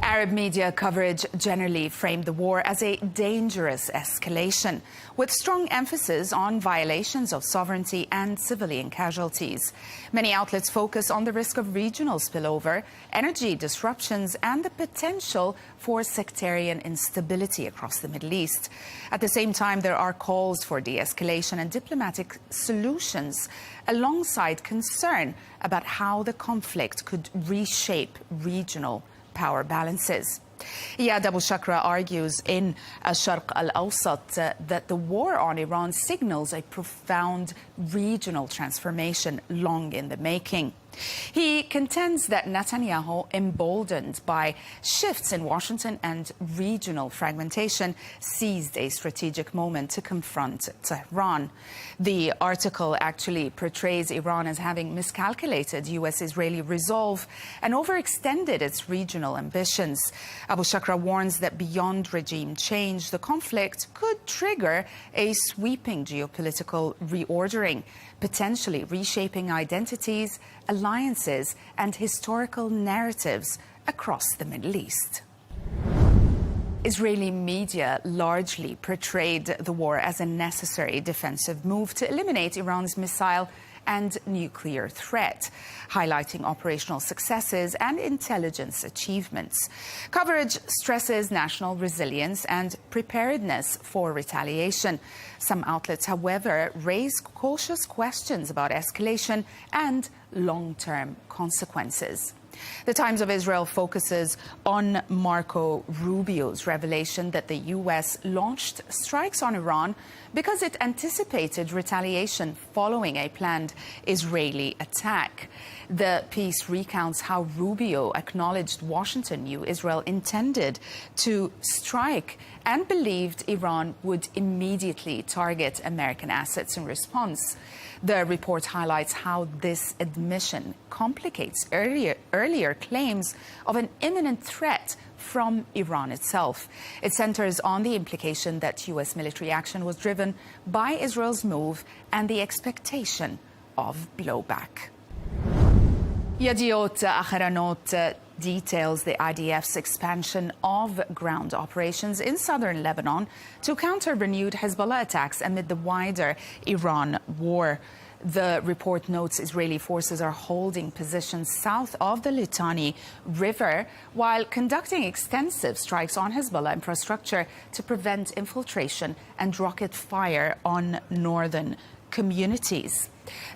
Arab media coverage generally framed the war as a dangerous escalation, with strong emphasis on violations of sovereignty and civilian casualties. Many outlets focus on the risk of regional spillover, energy disruptions, and the potential for sectarian instability across the Middle East. At the same time, there are calls for de-escalation and diplomatic solutions, alongside concern about how the conflict could reshape regional power balances. Iyad Abu Shakra argues in Sharq al-Awsat that the war on Iran signals a profound regional transformation long in the making. He contends that Netanyahu, emboldened by shifts in Washington and regional fragmentation, seized a strategic moment to confront Tehran. The article actually portrays Iran as having miscalculated U.S.-Israeli resolve and overextended its regional ambitions. Abu Shakra warns that beyond regime change, the conflict could trigger a sweeping geopolitical reordering, potentially reshaping identities, alliances and historical narratives across the Middle East. Israeli media largely portrayed the war as a necessary defensive move to eliminate Iran's missile and nuclear threat, highlighting operational successes and intelligence achievements. Coverage stresses national resilience and preparedness for retaliation. Some outlets, however, raise cautious questions about escalation and long-term consequences. The Times of Israel focuses on Marco Rubio's revelation that the U.S. launched strikes on Iran because it anticipated retaliation following a planned Israeli attack. The piece recounts how Rubio acknowledged Washington knew Israel intended to strike and believed Iran would immediately target American assets in response. The report highlights how this admission complicates earlier claims of an imminent threat from Iran itself. It centers on the implication that U.S. military action was driven by Israel's move and the expectation of blowback. Yediot Aharonot details the IDF's expansion of ground operations in southern Lebanon to counter renewed Hezbollah attacks amid the wider Iran war. The report notes Israeli forces are holding positions south of the Litani River while conducting extensive strikes on Hezbollah infrastructure to prevent infiltration and rocket fire on northern communities.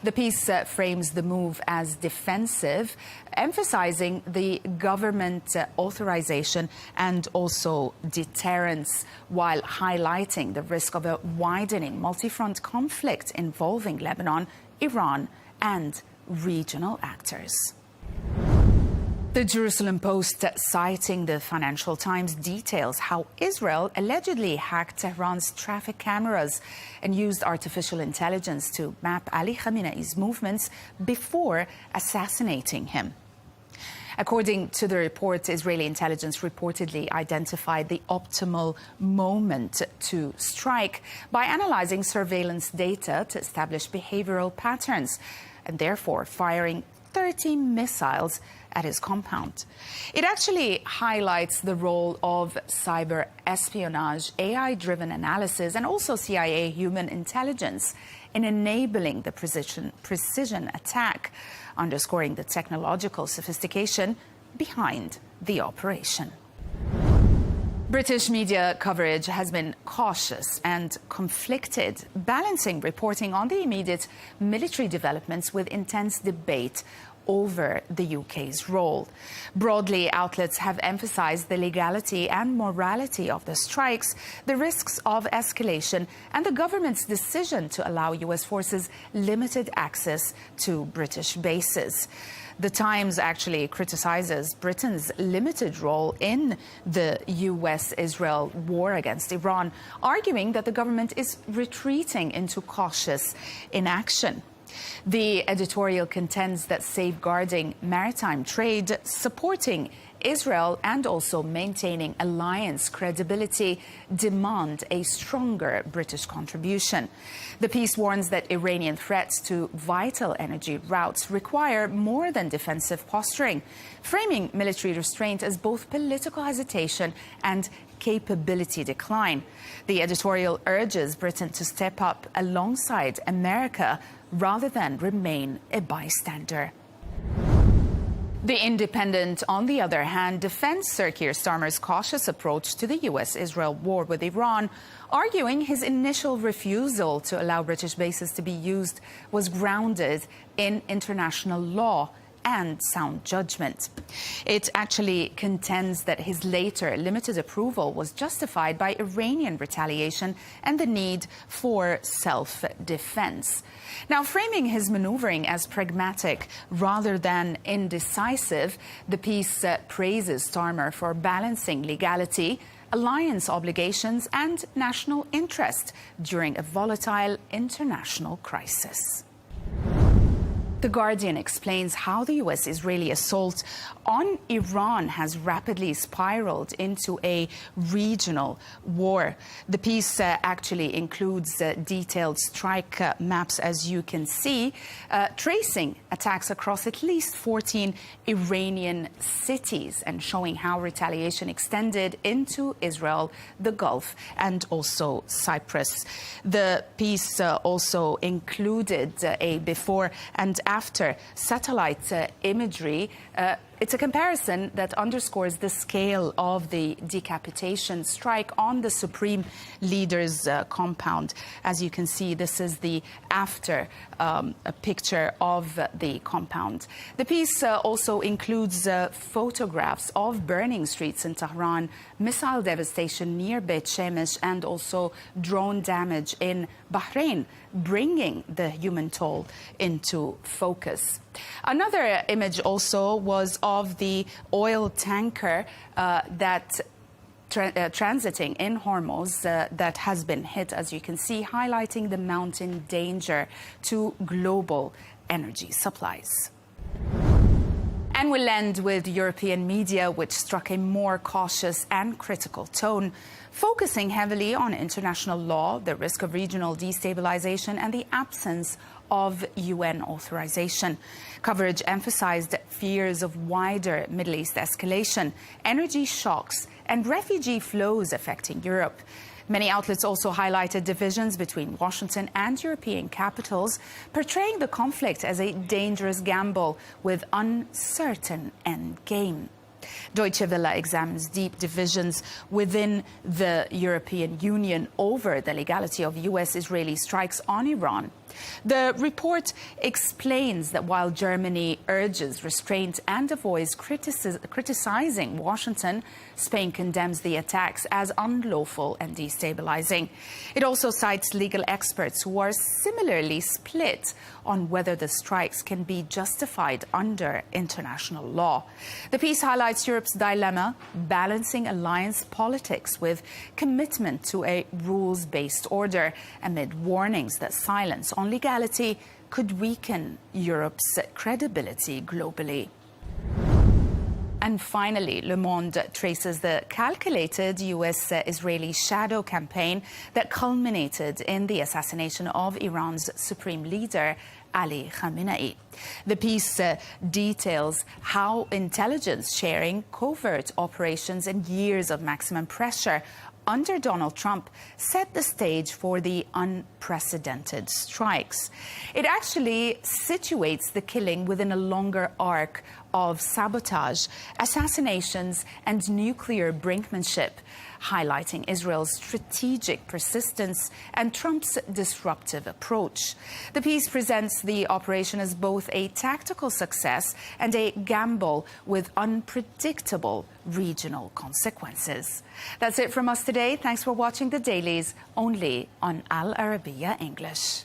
The piece frames the move as defensive, emphasizing the government authorization and also deterrence, while highlighting the risk of a widening multi-front conflict involving Lebanon, Iran, and regional actors. The Jerusalem Post, citing the Financial Times, details how Israel allegedly hacked Tehran's traffic cameras and used artificial intelligence to map Ali Khamenei's movements before assassinating him. According to the report, Israeli intelligence reportedly identified the optimal moment to strike by analyzing surveillance data to establish behavioral patterns and therefore firing 30 missiles at his compound. It actually highlights the role of cyber espionage, AI-driven analysis, and also CIA human intelligence in enabling the precision attack, underscoring the technological sophistication behind the operation. British media coverage has been cautious and conflicted, balancing reporting on the immediate military developments with intense debate over the UK's role. Broadly, outlets have emphasized the legality and morality of the strikes, the risks of escalation, and the government's decision to allow US forces limited access to British bases. The Times actually criticizes Britain's limited role in the US-Israel war against Iran, arguing that the government is retreating into cautious inaction. The editorial contends that safeguarding maritime trade, supporting Israel, and also maintaining alliance credibility demand a stronger British contribution. The piece warns that Iranian threats to vital energy routes require more than defensive posturing, framing military restraint as both political hesitation and capability decline. The editorial urges Britain to step up alongside America rather than remain a bystander. The Independent, on the other hand, defends Sir Keir Starmer's cautious approach to the US-Israel war with Iran, arguing his initial refusal to allow British bases to be used was grounded in international law and sound judgment. It actually contends that his later limited approval was justified by Iranian retaliation and the need for self-defense. Now, framing his maneuvering as pragmatic rather than indecisive, the piece praises Starmer for balancing legality, alliance obligations, and national interest during a volatile international crisis. The Guardian explains how the US-Israeli assault on Iran has rapidly spiraled into a regional war. The piece actually includes detailed strike maps, as you can see, tracing attacks across at least 14 Iranian cities and showing how retaliation extended into Israel, the Gulf, and also Cyprus. The piece also included a before and after satellite imagery It's a comparison that underscores the scale of the decapitation strike on the Supreme Leader's compound. As you can see, this is the after a picture of the compound. The piece also includes photographs of burning streets in Tehran, missile devastation near Beit Shemesh, and also drone damage in Bahrain, bringing the human toll into focus. Another image also was of the oil tanker that transiting in Hormuz that has been hit, as you can see, highlighting the mounting danger to global energy supplies. And we'll end with European media, which struck a more cautious and critical tone, focusing heavily on international law, the risk of regional destabilization, and the absence of UN authorization. Coverage emphasized fears of wider Middle East escalation, energy shocks, and refugee flows affecting Europe. Many outlets also highlighted divisions between Washington and European capitals, portraying the conflict as a dangerous gamble with uncertain endgame. Deutsche Welle examines deep divisions within the European Union over the legality of US-Israeli strikes on Iran. The report explains that while Germany urges restraint and avoids criticizing Washington, Spain condemns the attacks as unlawful and destabilizing. It also cites legal experts who are similarly split on whether the strikes can be justified under international law. The piece highlights Europe's dilemma, balancing alliance politics with commitment to a rules-based order, amid warnings that silence on legality could weaken Europe's credibility globally. And finally, Le Monde traces the calculated US-Israeli shadow campaign that culminated in the assassination of Iran's supreme leader, Ali Khamenei. The piece details how intelligence sharing, covert operations, and years of maximum pressure under Donald Trump set the stage for the unprecedented strikes. It actually situates the killing within a longer arc of sabotage, assassinations, and nuclear brinkmanship, highlighting Israel's strategic persistence and Trump's disruptive approach. The piece presents the operation as both a tactical success and a gamble with unpredictable regional consequences. That's it from us today. Thanks for watching The Dailies, only on Al Arabiya English.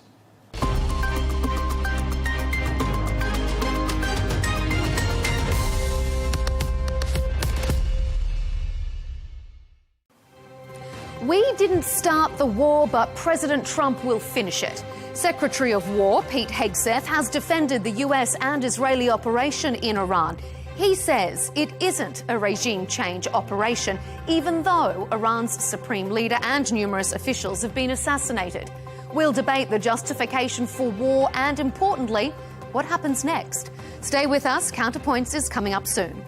We didn't start the war, but President Trump will finish it. Secretary of War Pete Hegseth has defended the US and Israeli operation in Iran. He says it isn't a regime change operation, even though Iran's supreme leader and numerous officials have been assassinated. We'll debate the justification for war and, importantly, what happens next. Stay with us. Counterpoints is coming up soon.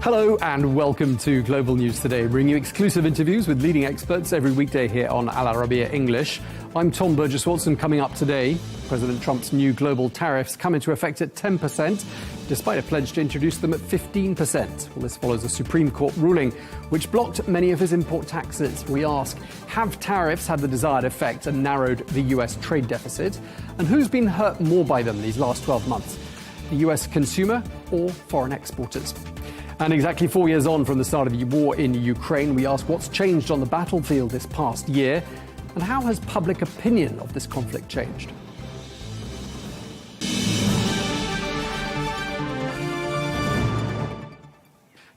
Hello and welcome to Global News Today, bringing you exclusive interviews with leading experts every weekday here on Al Arabiya English. I'm Tom Burges Watson. Coming up today, President Trump's new global tariffs come into effect at 10%, despite a pledge to introduce them at 15%. Well, this follows a Supreme Court ruling which blocked many of his import taxes. We ask, have tariffs had the desired effect and narrowed the US trade deficit? And who's been hurt more by them these last 12 months? The US consumer or foreign exporters? And exactly 4 years on from the start of the war in Ukraine, we ask what's changed on the battlefield this past year, and how has public opinion of this conflict changed?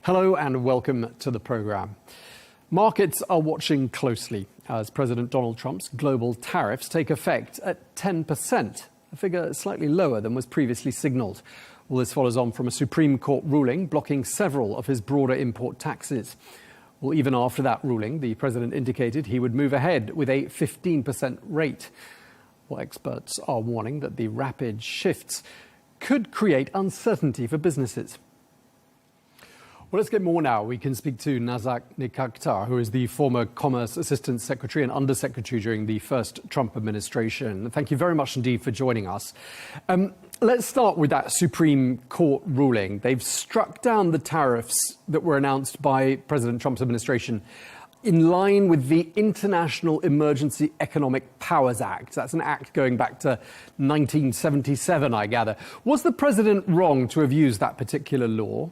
Hello and welcome to the programme. Markets are watching closely as President Donald Trump's global tariffs take effect at 10%, a figure slightly lower than was previously signalled. Well, this follows on from a Supreme Court ruling blocking several of his broader import taxes. Well, even after that ruling, the president indicated he would move ahead with a 15% rate. Well, experts are warning that the rapid shifts could create uncertainty for businesses. Well, let's get more now. We can speak to Nazak Nikaktar, who is the former Commerce Assistant Secretary and Undersecretary during the first Trump administration. Thank you very much indeed for joining us. Let's start with that Supreme Court ruling. They've struck down the tariffs that were announced by President Trump's administration in line with the International Emergency Economic Powers Act. That's an act going back to 1977, I gather. Was the president wrong to have used that particular law?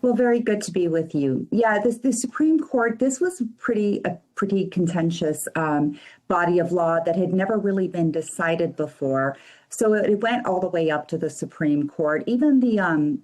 Well, very good to be with you. Yeah, the Supreme Court, this was a pretty contentious body of law that had never really been decided before. So it went all the way up to the Supreme Court. Even the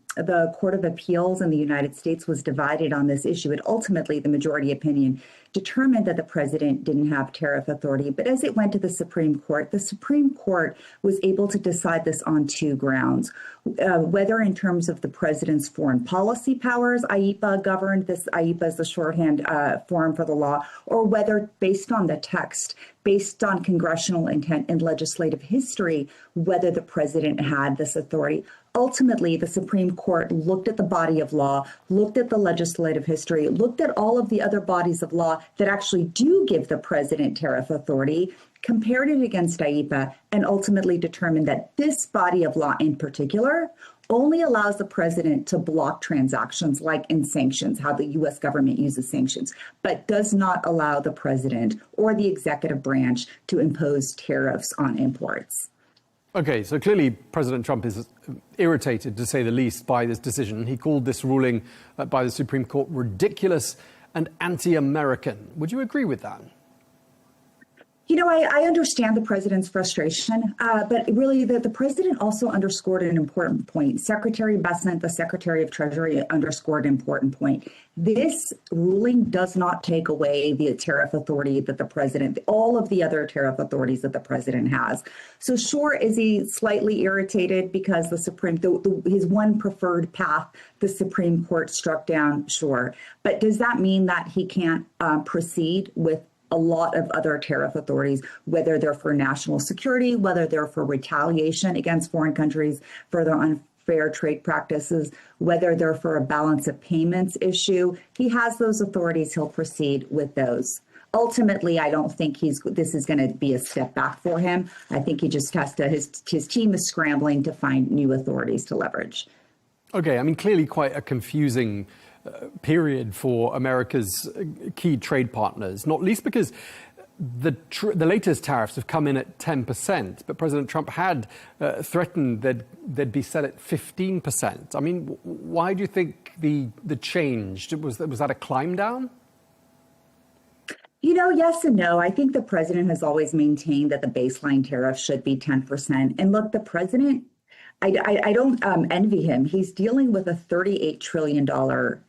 Court of Appeals in the United States was divided on this issue. And ultimately, the majority opinion determined that the president didn't have tariff authority. But as it went to the Supreme Court was able to decide this on two grounds. Whether in terms of the president's foreign policy powers, IEPA governed this. IEPA is the shorthand form for the law, or whether based on the text, based on congressional intent and legislative history, whether the president had this authority. Ultimately, the Supreme Court looked at the body of law, looked at the legislative history, looked at all of the other bodies of law that actually do give the president tariff authority, compared it against IEPA, and ultimately determined that this body of law in particular only allows the president to block transactions like in sanctions, how the U.S. government uses sanctions, but does not allow the president or the executive branch to impose tariffs on imports. OK, so clearly President Trump is irritated, to say the least, by this decision. He called this ruling by the Supreme Court ridiculous and anti-American. Would you agree with that? You know, I understand the president's frustration, but really the president also underscored an important point. Secretary Bessent, the Secretary of Treasury, underscored an important point. This ruling does not take away the tariff authority that the president, all of the other tariff authorities that the president has. So sure, is he slightly irritated because the Supreme, his one preferred path, the Supreme Court struck down? Sure. But does that mean that he can't proceed with a lot of other tariff authorities, whether they're for national security, whether they're for retaliation against foreign countries for their unfair trade practices, whether they're for a balance of payments issue? He has those authorities. He'll proceed with those. Ultimately, I don't think this is going to be a step back for him. I think he just has to, his team is scrambling to find new authorities to leverage. Okay, I mean, clearly quite a confusing period for America's key trade partners, not least because the latest tariffs have come in at 10%, but President Trump had threatened that they'd be set at 15%. I mean, why do you think the change? Was that a climb down? You know, yes and no. I think the president has always maintained that the baseline tariff should be 10%. And look, the president, I don't envy him. He's dealing with a $38 trillion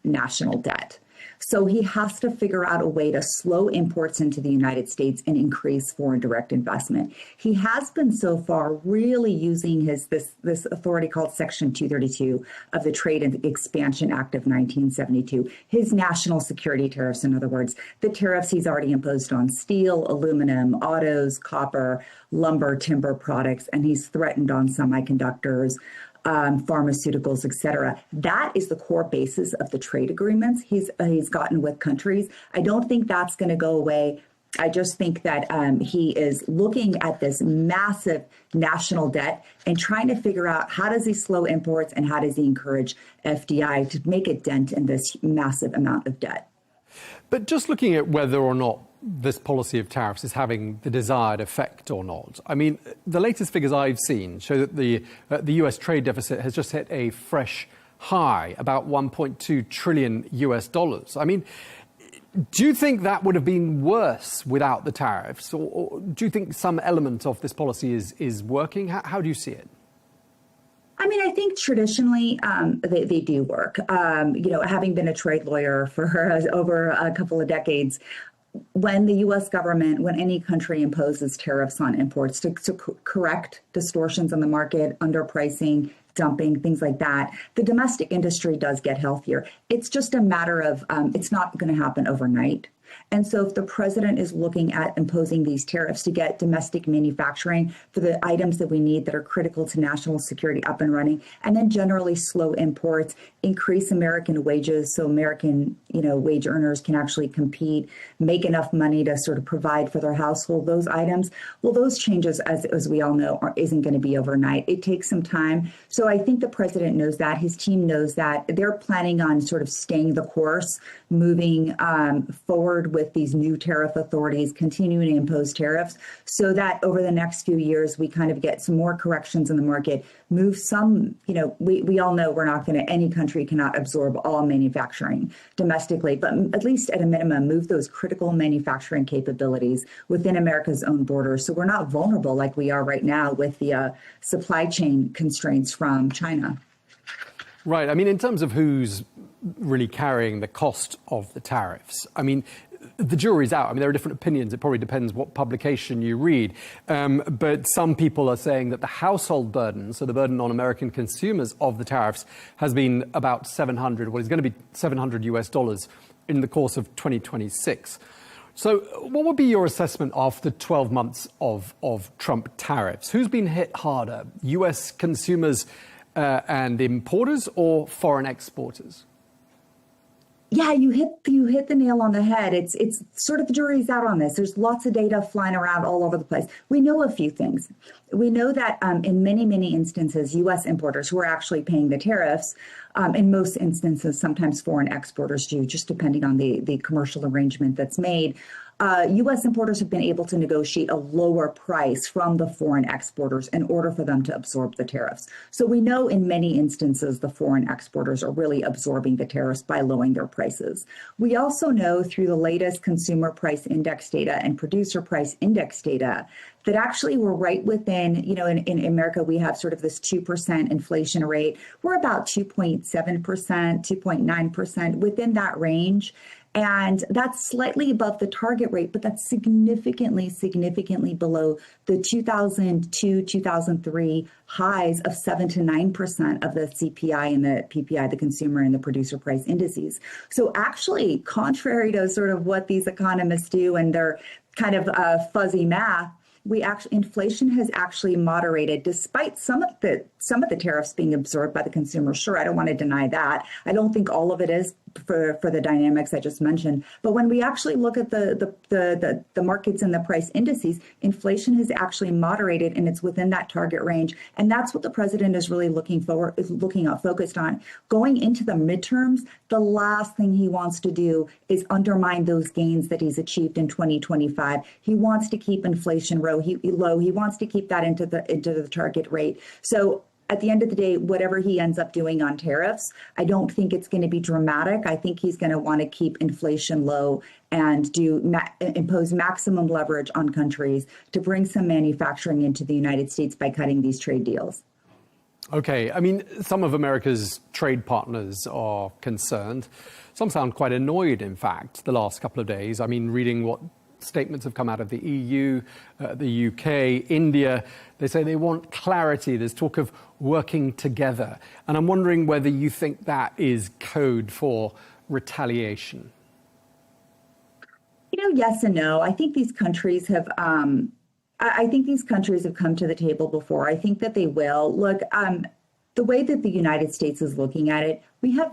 national debt. So he has to figure out a way to slow imports into the United States and increase foreign direct investment. He has been so far really using this authority called Section 232 of the Trade and Expansion Act of 1972, his national security tariffs, in other words, the tariffs he's already imposed on steel, aluminum, autos, copper, lumber, timber products, and he's threatened on semiconductors, pharmaceuticals, et cetera. That is the core basis of the trade agreements he's gotten with countries. I don't think that's going to go away. I just think that he is looking at this massive national debt and trying to figure out how does he slow imports and how does he encourage FDI to make a dent in this massive amount of debt. But just looking at whether or not this policy of tariffs is having the desired effect or not. I mean, the latest figures I've seen show that the US trade deficit has just hit a fresh high, about $1.2 trillion US. I mean, do you think that would have been worse without the tariffs? Or do you think some element of this policy is working? How do you see it? I mean, I think traditionally they do work. You know, having been a trade lawyer for over a couple of decades, when the U.S. government, when any country imposes tariffs on imports to correct distortions in the market, underpricing, dumping, things like that, the domestic industry does get healthier. It's just a matter of it's not going to happen overnight. And so if the president is looking at imposing these tariffs to get domestic manufacturing for the items that we need that are critical to national security up and running, and then generally slow imports, increase American wages so American, wage earners can actually compete, make enough money to sort of provide for their household, those items, well, those changes, as we all know, isn't going to be overnight. It takes some time. So I think the president knows that. His team knows that. They're planning on sort of staying the course, moving forward with these new tariff authorities, continuing to impose tariffs so that over the next few years, we kind of get some more corrections in the market, move some, we all know any country cannot absorb all manufacturing domestically, but at least at a minimum, move those critical manufacturing capabilities within America's own borders. So we're not vulnerable like we are right now with the supply chain constraints from China. Right. I mean, in terms of who's really carrying the cost of the tariffs, I mean, the jury's out. I mean, there are different opinions. It probably depends what publication you read. But some people are saying that the household burden, so the burden on American consumers of the tariffs, has been about what is going to be $700 US in the course of 2026. So what would be your assessment after 12 months of Trump tariffs? Who's been hit harder, US consumers and importers or foreign exporters? Yeah, you hit the nail on the head. It's sort of the jury's out on this. There's lots of data flying around all over the place. We know a few things. We know that in many instances, U.S. importers who are actually paying the tariffs, in most instances, sometimes foreign exporters do, just depending on the commercial arrangement that's made. U.S. importers have been able to negotiate a lower price from the foreign exporters in order for them to absorb the tariffs. So we know in many instances the foreign exporters are really absorbing the tariffs by lowering their prices. We also know through the latest consumer price index data and producer price index data that actually we're right within, in America, we have sort of this 2% inflation rate. We're about 2.7%, 2.9% within that range. And that's slightly above the target rate, but that's significantly below the 2002, 2003 highs of 7 to 9% of the CPI and the PPI, the consumer and the producer price indices. So actually, contrary to sort of what these economists do and their kind of fuzzy math, inflation has actually moderated despite some of the tariffs being absorbed by the consumer. Sure, I don't want to deny that. I don't think all of it is for the dynamics I just mentioned. But when we actually look at the markets and the price indices, inflation has actually moderated and it's within that target range. And that's what the president is really focused on. Going into the midterms, the last thing he wants to do is undermine those gains that he's achieved in 2025. He wants to keep inflation low. He wants to keep that into the target rate. So at the end of the day, whatever he ends up doing on tariffs, I don't think it's going to be dramatic. I think he's going to want to keep inflation low and impose maximum leverage on countries to bring some manufacturing into the United States by cutting these trade deals. Okay. I mean, some of America's trade partners are concerned. Some sound quite annoyed, in fact, the last couple of days. I mean, reading what statements have come out of the EU, the UK, India. They say they want clarity. There's talk of working together. And I'm wondering whether you think that is code for retaliation. Yes and no. I think these countries have come to the table before. I think that they will. Look, the way that the United States is looking at it, we have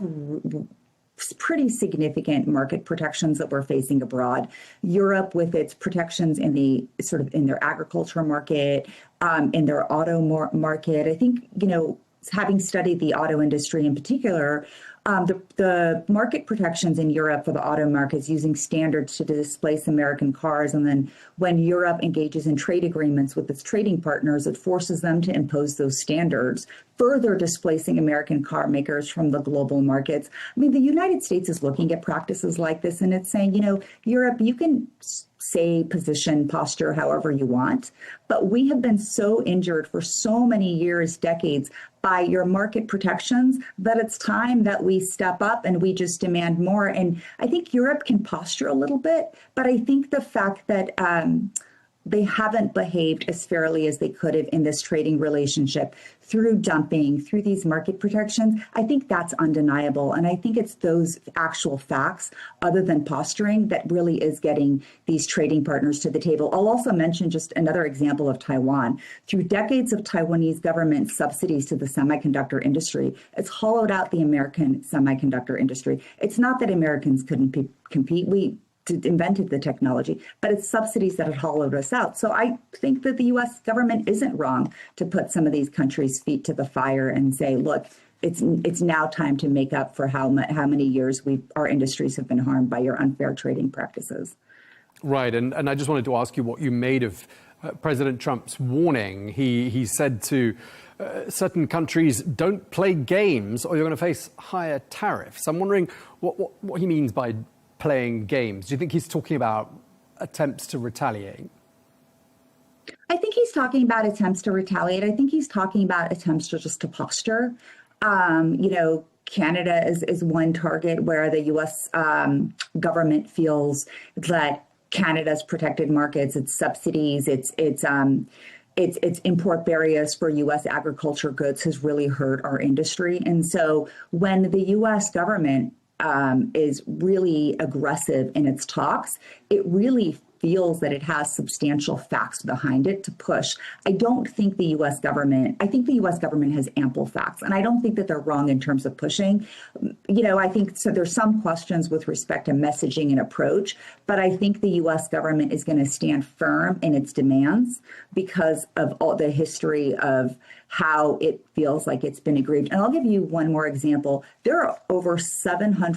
pretty significant market protections that we're facing abroad. Europe with its protections in their agriculture market, in their auto market. I think, having studied the auto industry in particular, the market protections in Europe for the auto markets using standards to displace American cars. And then when Europe engages in trade agreements with its trading partners, it forces them to impose those standards, further displacing American car makers from the global markets. I mean, the United States is looking at practices like this, and it's saying, Europe, you can say, position, posture however you want, but we have been so injured for so many years, decades, by your market protections that it's time that we step up and we just demand more. And I think Europe can posture a little bit, but I think the fact that they haven't behaved as fairly as they could have in this trading relationship through dumping, through these market protections. I think that's undeniable. And I think it's those actual facts, other than posturing, that really is getting these trading partners to the table. I'll also mention just another example of Taiwan. Through decades of Taiwanese government subsidies to the semiconductor industry, it's hollowed out the American semiconductor industry. It's not that Americans couldn't compete. We invented the technology, but it's subsidies that have hollowed us out. So I think that the U.S. government isn't wrong to put some of these countries' feet to the fire and say, look, it's now time to make up for how many years our industries have been harmed by your unfair trading practices. Right, and I just wanted to ask you what you made of President Trump's warning. He said to certain countries, don't play games or you're going to face higher tariffs. I'm wondering what he means by playing games. Do you think he's talking about attempts to retaliate? I think he's talking about attempts to retaliate. I think he's talking about attempts to posture. Canada is one target where the U.S. Government feels that Canada's protected markets, its subsidies, its import barriers for U.S. agriculture goods has really hurt our industry. And so when the U.S. government is really aggressive in its talks, it really feels that it has substantial facts behind it to push. I think the U.S. government has ample facts, and I don't think that they're wrong in terms of pushing. I think so. There's some questions with respect to messaging and approach, but I think the U.S. government is going to stand firm in its demands because of all the history of how it feels like it's been aggrieved. And I'll give you one more example. There are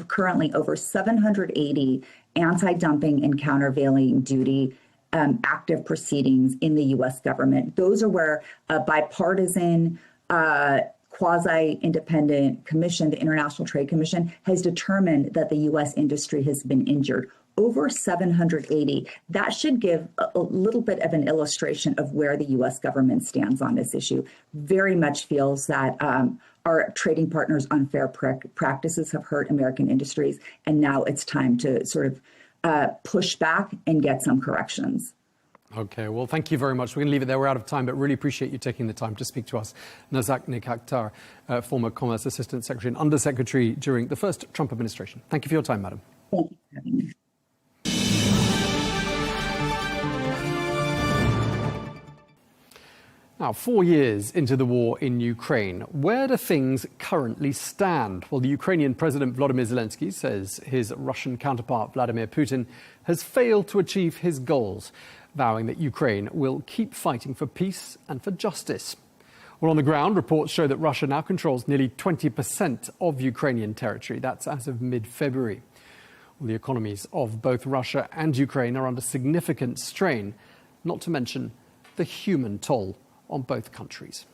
currently over 780 anti-dumping and countervailing duty active proceedings in the U.S. government. Those are where a bipartisan, quasi-independent commission, the International Trade Commission, has determined that the U.S. industry has been injured. Over 780. That should give a little bit of an illustration of where the U.S. government stands on this issue. Very much feels that our trading partners' unfair practices have hurt American industries, and now it's time to sort of push back and get some corrections. Okay, well, thank you very much. We're going to leave it there. We're out of time, but really appreciate you taking the time to speak to us. Nazak Nikhakhtar, former Commerce Assistant Secretary and Undersecretary during the first Trump administration. Thank you for your time, madam. Thank you for having me. Now, 4 years into the war in Ukraine, where do things currently stand? Well, the Ukrainian President Volodymyr Zelensky says his Russian counterpart Vladimir Putin has failed to achieve his goals, vowing that Ukraine will keep fighting for peace and for justice. Well, on the ground, reports show that Russia now controls nearly 20% of Ukrainian territory. That's as of mid-February. Well, the economies of both Russia and Ukraine are under significant strain, not to mention the human toll on both countries.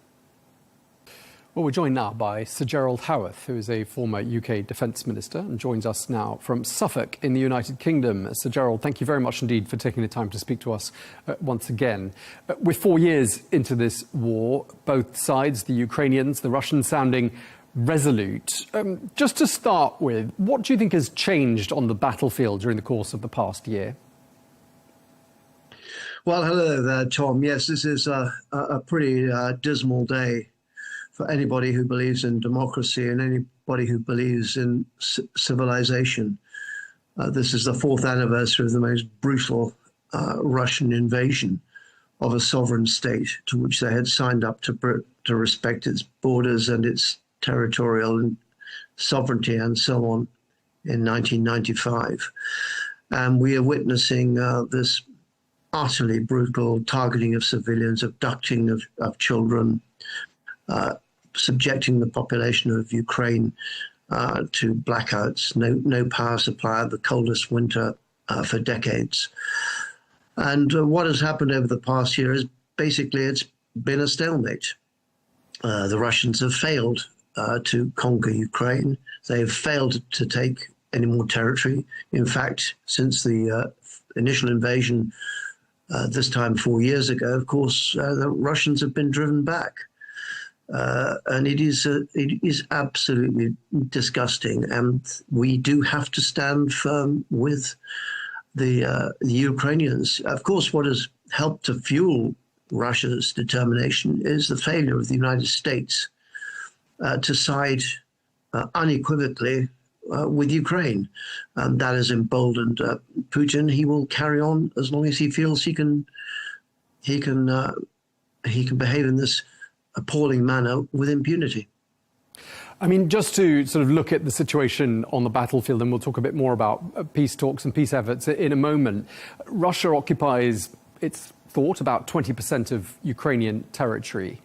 Well, we're joined now by Sir Gerald Howarth, who is a former UK Defence Minister and joins us now from Suffolk in the United Kingdom. Sir Gerald, thank you very much indeed for taking the time to speak to us once again. We're 4 years into this war, both sides, the Ukrainians, the Russians, sounding resolute. Just to start with, what do you think has changed on the battlefield during the course of the past year? Well, hello there, Tom. Yes, this is a pretty dismal day for anybody who believes in democracy and anybody who believes in civilization. This is the 4th anniversary of the most brutal Russian invasion of a sovereign state to which they had signed up to respect its borders and its territorial sovereignty and so on in 1995. And we are witnessing this utterly brutal targeting of civilians, abducting of children, subjecting the population of Ukraine to blackouts, no power supply, the coldest winter for decades. And what has happened over the past year is basically it's been a stalemate. The Russians have failed to conquer Ukraine. They've failed to take any more territory. In fact, since the initial invasion this time 4 years ago, of course, the Russians have been driven back. And it is absolutely disgusting. And we do have to stand firm with the Ukrainians. Of course, what has helped to fuel Russia's determination is the failure of the United States to side unequivocally with Ukraine. And that has emboldened Putin. He will carry on as long as he feels he can behave in this appalling manner with impunity. I mean, just to sort of look at the situation on the battlefield, and we'll talk a bit more about peace talks and peace efforts in a moment. Russia occupies, it's thought, about 20% of Ukrainian territory.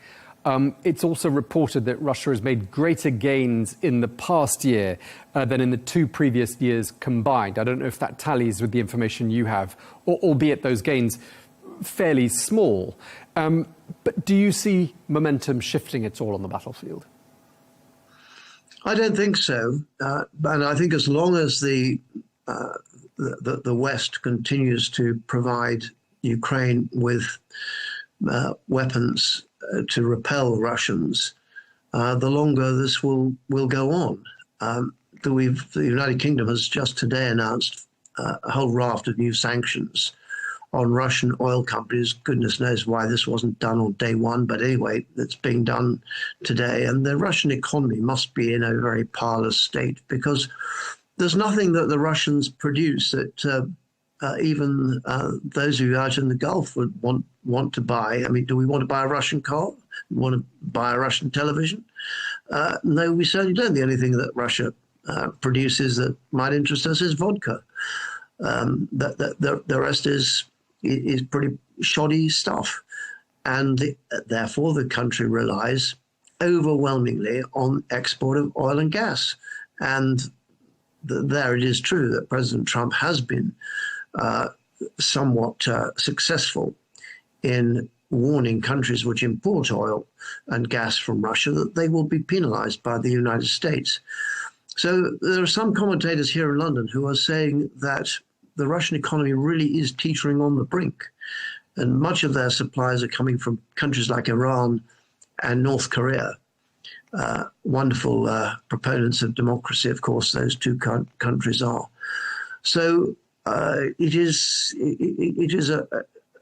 It's also reported that Russia has made greater gains in the past year than in the 2 previous years combined. I don't know if that tallies with the information you have, albeit those gains fairly small. But do you see momentum shifting at all on the battlefield? I don't think so, and I think as long as the West continues to provide Ukraine with weapons to repel Russians, the longer this will go on. The United Kingdom has just today announced a whole raft of new sanctions on Russian oil companies. Goodness knows why this wasn't done on day one, but anyway, it's being done today. And the Russian economy must be in a very parlous state, because there's nothing that the Russians produce that even those who are out in the Gulf would want to buy. I mean, do we want to buy a Russian car? We want to buy a Russian television? No, we certainly don't. The only thing that Russia produces that might interest us is vodka. The rest is pretty shoddy stuff. And therefore, the country relies overwhelmingly on export of oil and gas. And there it is true that President Trump has been somewhat successful in warning countries which import oil and gas from Russia that they will be penalized by the United States. So there are some commentators here in London who are saying that the Russian economy really is teetering on the brink, and much of their supplies are coming from countries like Iran and North Korea. Wonderful proponents of democracy, of course, those two countries are. So it is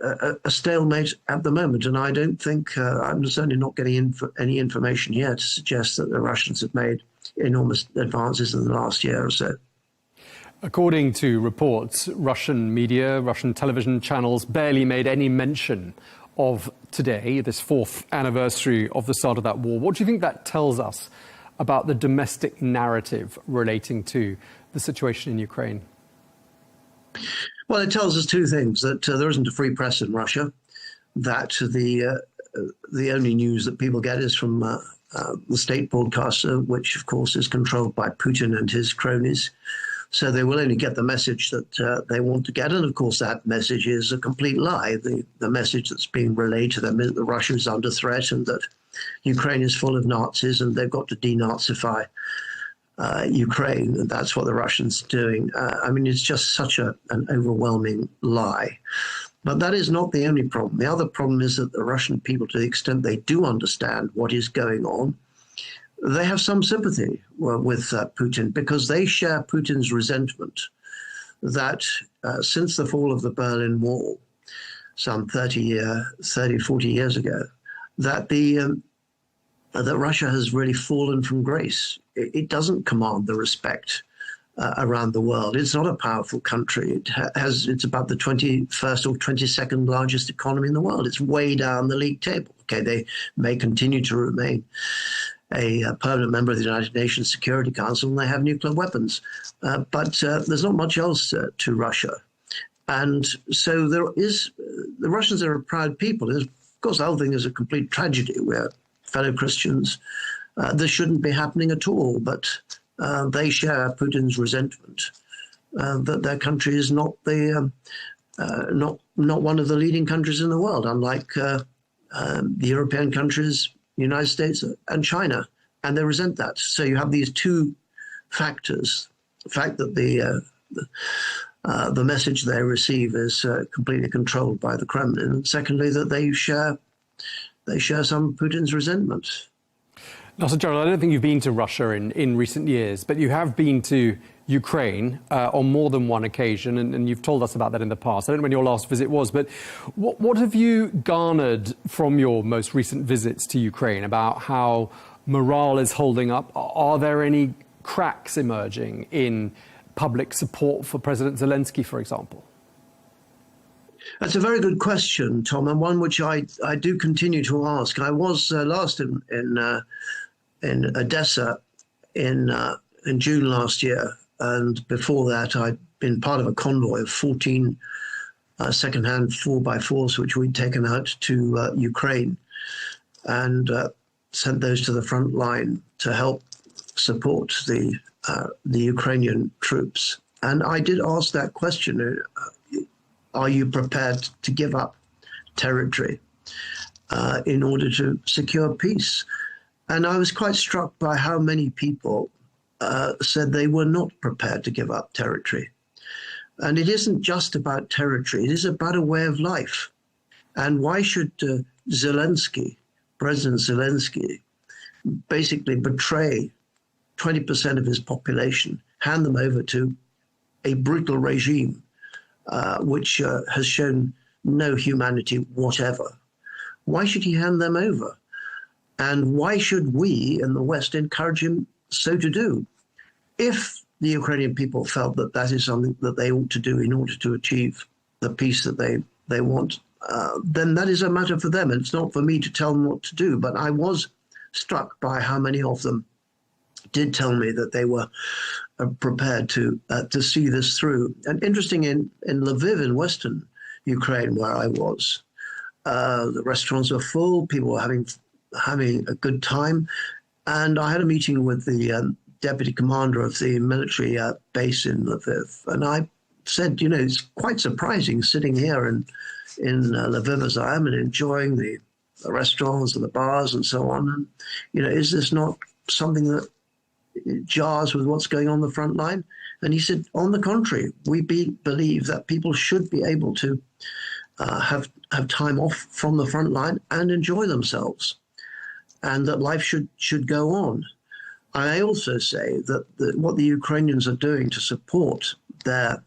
a stalemate at the moment, and I don't think, I'm certainly not getting any information here to suggest that the Russians have made enormous advances in the last year or so. According to reports, Russian media, Russian television channels barely made any mention of today, this 4th anniversary of the start of that war. What do you think that tells us about the domestic narrative relating to the situation in Ukraine? Well, it tells us two things: that there isn't a free press in Russia, that the only news that people get is from the state broadcaster, which of course is controlled by Putin and his cronies. So they will only get the message that they want to get. And of course, that message is a complete lie. The message that's being relayed to them is that Russia is under threat and that Ukraine is full of Nazis and they've got to denazify Ukraine. And that's what the Russians are doing. I mean, it's just such an overwhelming lie. But that is not the only problem. The other problem is that the Russian people, to the extent they do understand what is going on, they have some sympathy with Putin, because they share Putin's resentment that since the fall of the Berlin Wall, some 40 years ago, that that Russia has really fallen from grace. It doesn't command the respect around the world. It's not a powerful country. It's about the 21st or 22nd largest economy in the world. It's way down the league table. Okay, they may continue to remain a permanent member of the United Nations Security Council, and they have nuclear weapons. But there's not much else to Russia. And so the Russians are a proud people. Of course, the whole thing is a complete tragedy. We're fellow Christians. This shouldn't be happening at all, but they share Putin's resentment that their country is not not one of the leading countries in the world, unlike the European countries, United States and China, and they resent that. So you have these two factors: the fact that the message they receive is completely controlled by the Kremlin, and secondly, that they share some of Putin's resentment. Now, so Gerald, I don't think you've been to Russia in recent years, but you have been to Ukraine on more than one occasion, and you've told us about that in the past. I don't know when your last visit was, but what have you garnered from your most recent visits to Ukraine about how morale is holding up? Are there any cracks emerging in public support for President Zelensky, for example? That's a very good question, Tom, and one which I do continue to ask. I was last in Odessa in June last year, and before that I'd been part of a convoy of 14 second-hand 4x4s which we'd taken out to Ukraine and sent those to the front line to help support the Ukrainian troops. And I did ask that question, are you prepared to give up territory in order to secure peace? And I was quite struck by how many people said they were not prepared to give up territory. And it isn't just about territory, it is about a way of life. And why should Zelensky, President Zelensky, basically betray 20% of his population, hand them over to a brutal regime which has shown no humanity whatever? Why should he hand them over? And why should we in the West encourage him so to do? If the Ukrainian people felt that that is something that they ought to do in order to achieve the peace that they want, then that is a matter for them. And it's not for me to tell them what to do. But I was struck by how many of them did tell me that they were prepared to see this through. And interesting, in Lviv in Western Ukraine, where I was, the restaurants were full, people were having a good time. And I had a meeting with the deputy commander of the military base in Lviv. And I said, you know, it's quite surprising sitting here in Lviv as I am and enjoying the restaurants and the bars and so on. And, you know, is this not something that jars with what's going on the front line? And he said, on the contrary, we believe that people should be able to have time off from the front line and enjoy themselves, and that life should go on. I also say that what the Ukrainians are doing to support their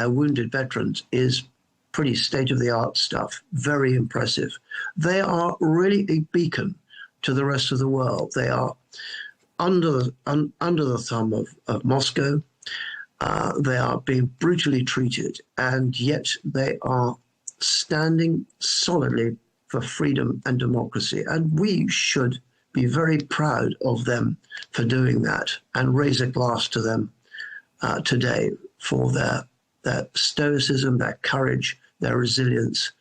wounded veterans is pretty state-of-the-art stuff, very impressive. They are really a beacon to the rest of the world. They are under the thumb of Moscow. They are being brutally treated, and yet they are standing solidly for freedom and democracy. And we should be very proud of them for doing that and raise a glass to them today for their stoicism, their courage, their resilience.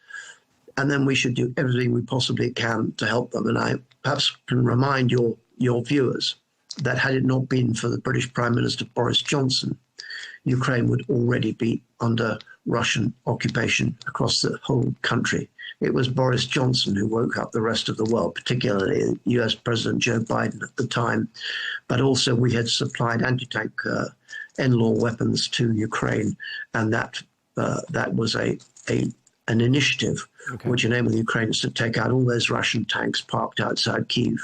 And then we should do everything we possibly can to help them. And I perhaps can remind your viewers that had it not been for the British Prime Minister Boris Johnson, Ukraine would already be under Russian occupation across the whole country. It was Boris Johnson who woke up the rest of the world, particularly US President Joe Biden at the time. But also we had supplied anti-tank N-law weapons to Ukraine, and that was an initiative which enabled the Ukrainians to take out all those Russian tanks parked outside Kyiv.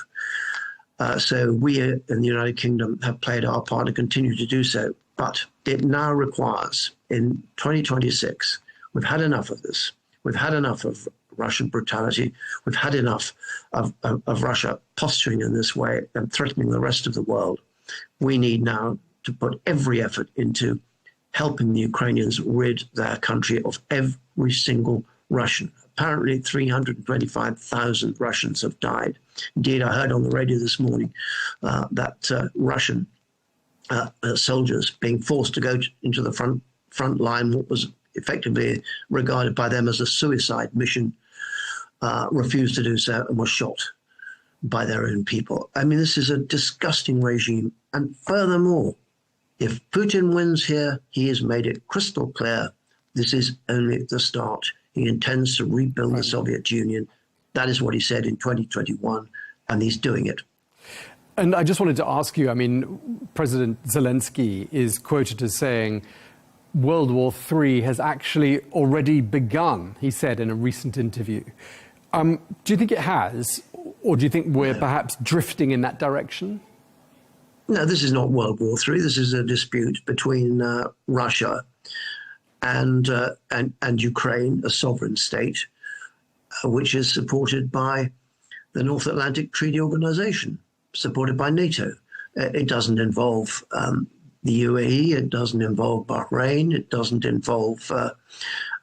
So we in the United Kingdom have played our part and continue to do so. But it now requires, in 2026, we've had enough of this. We've had enough of Russian brutality. We've had enough of Russia posturing in this way and threatening the rest of the world. We need now to put every effort into helping the Ukrainians rid their country of every single Russian. Apparently 325,000 Russians have died. Indeed, I heard on the radio this morning that Russian soldiers being forced to go into the front line, what was effectively regarded by them as a suicide mission, refused to do so and were shot by their own people. I mean, this is a disgusting regime. And furthermore, if Putin wins here, he has made it crystal clear this is only the start. He intends to rebuild the Soviet Union. That is what he said in 2021, and he's doing it. And I just wanted to ask you, I mean, President Zelensky is quoted as saying World War III has actually already begun, he said in a recent interview. Do you think it has? Or do you think we're perhaps drifting in that direction? No, this is not World War III. This is a dispute between Russia and Ukraine, a sovereign state, which is supported by the North Atlantic Treaty Organization, supported by NATO. It doesn't involve the UAE, it doesn't involve Bahrain, it doesn't involve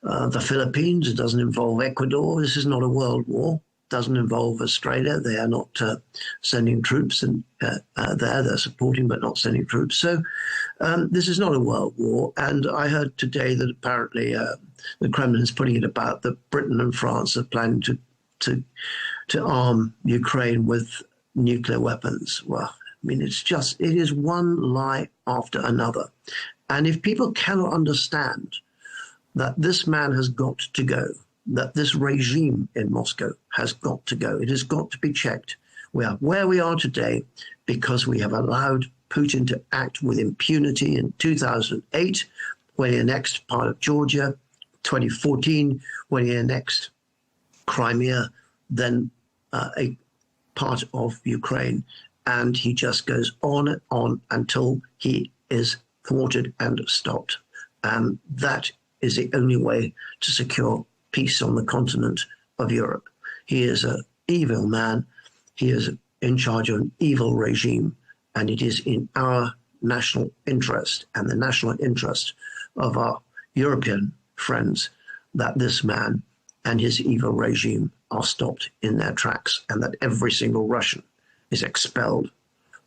the Philippines, it doesn't involve Ecuador. This is not a world war. It doesn't involve Australia. They are not sending troops there. They're supporting but not sending troops. So this is not a world war. And I heard today that apparently the Kremlin is putting it about that Britain and France are planning to arm Ukraine with nuclear weapons. Well, I mean, it is one lie after another. And if people cannot understand that this man has got to go, that this regime in Moscow has got to go, it has got to be checked. We are where we are today because we have allowed Putin to act with impunity in 2008, when he annexed part of Georgia, 2014, when he annexed Crimea, then a part of Ukraine. And he just goes on and on until he is thwarted and stopped. And that is the only way to secure peace on the continent of Europe. He is an evil man. He is in charge of an evil regime. And it is in our national interest and the national interest of our European friends that this man and his evil regime are stopped in their tracks, and that every single Russian is expelled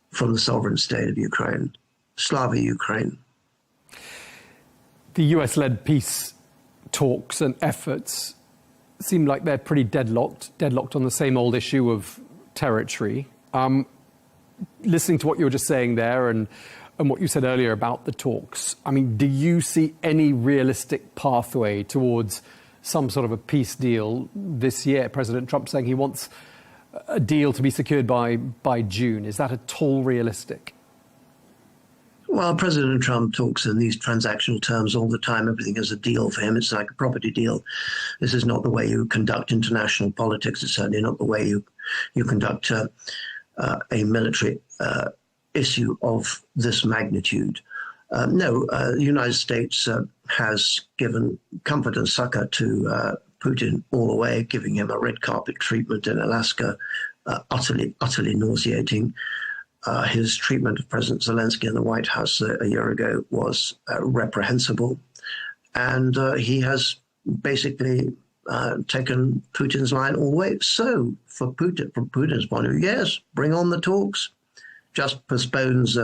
from the sovereign state of Ukraine, Slava Ukraine. The US-led peace talks and efforts seem like they're pretty deadlocked on the same old issue of territory. Listening to what you were just saying there and what you said earlier about the talks, I mean, do you see any realistic pathway towards some sort of a peace deal this year? President Trump saying he wants a deal to be secured by June. Is that at all realistic? Well, President Trump talks in these transactional terms all the time. Everything is a deal for him. It's like a property deal. This is not the way you conduct international politics. It's certainly not the way you conduct a military issue of this magnitude. No, the United States has given comfort and succor to Putin all the way, giving him a red carpet treatment in Alaska, utterly nauseating. His treatment of President Zelensky in the White House a year ago was reprehensible. And he has basically taken Putin's line all the way. So from Putin's point of view, yes, bring on the talks. Just postpones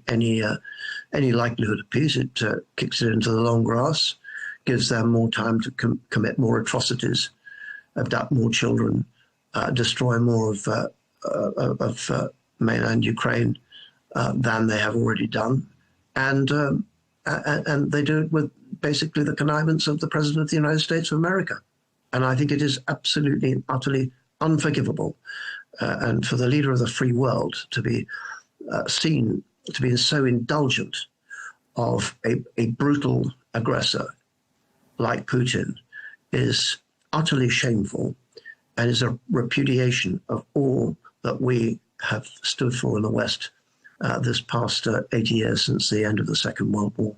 any likelihood of peace. It kicks it into the long grass, gives them more time to commit more atrocities, abduct more children, destroy more of mainland Ukraine than they have already done, and they do it with basically the connivance of the President of the United States of America. And I think it is absolutely and utterly unforgivable, and for the leader of the free world to be seen to be so indulgent of a brutal aggressor like Putin is utterly shameful, and is a repudiation of all that we have stood for in the West this past 80 years since the end of the Second World War.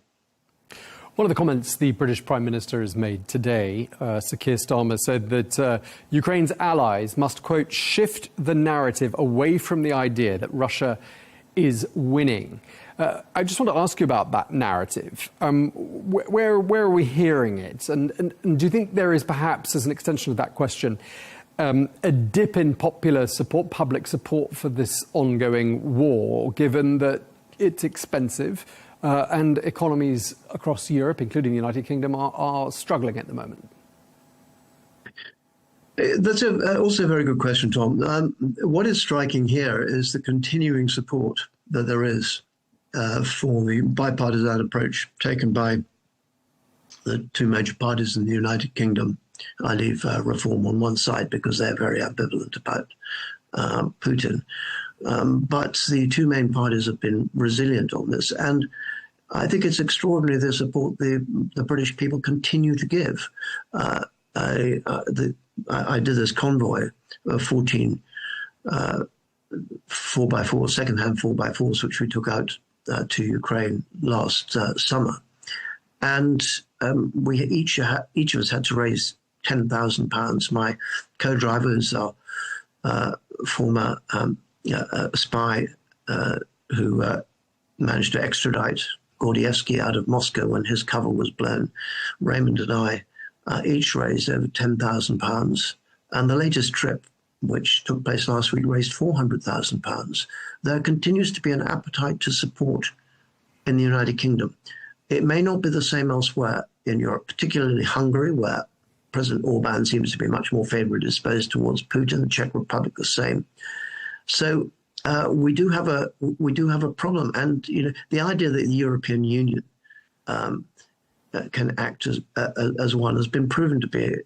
One of the comments the British Prime Minister has made today, Sir Keir Starmer, said that Ukraine's allies must, quote, shift the narrative away from the idea that Russia is winning. I just want to ask you about that narrative. Where are we hearing it? And do you think there is perhaps, as an extension of that question, a dip in popular support, public support for this ongoing war, given that it's expensive and economies across Europe, including the United Kingdom, are struggling at the moment? That's also a very good question, Tom. What is striking here is the continuing support that there is for the bipartisan approach taken by the two major parties in the United Kingdom. I leave Reform on one side because they're very ambivalent about Putin. But the two main parties have been resilient on this. And I think it's extraordinary the support the British people continue to give. The I did this convoy of 14 4x4, second-hand 4x4s, which we took out to Ukraine last summer. And we each of us had to raise £10,000. My co-driver is our former spy who managed to extradite Gordievsky out of Moscow when his cover was blown. Raymond and I each raised over £10,000. And the latest trip, which took place last week, raised £400,000. There continues to be an appetite to support in the United Kingdom. It may not be the same elsewhere in Europe, particularly Hungary, where President Orban seems to be much more favorably disposed towards Putin, the Czech Republic the same. So we do have a problem, and the idea that the European Union can act as one has been proven to be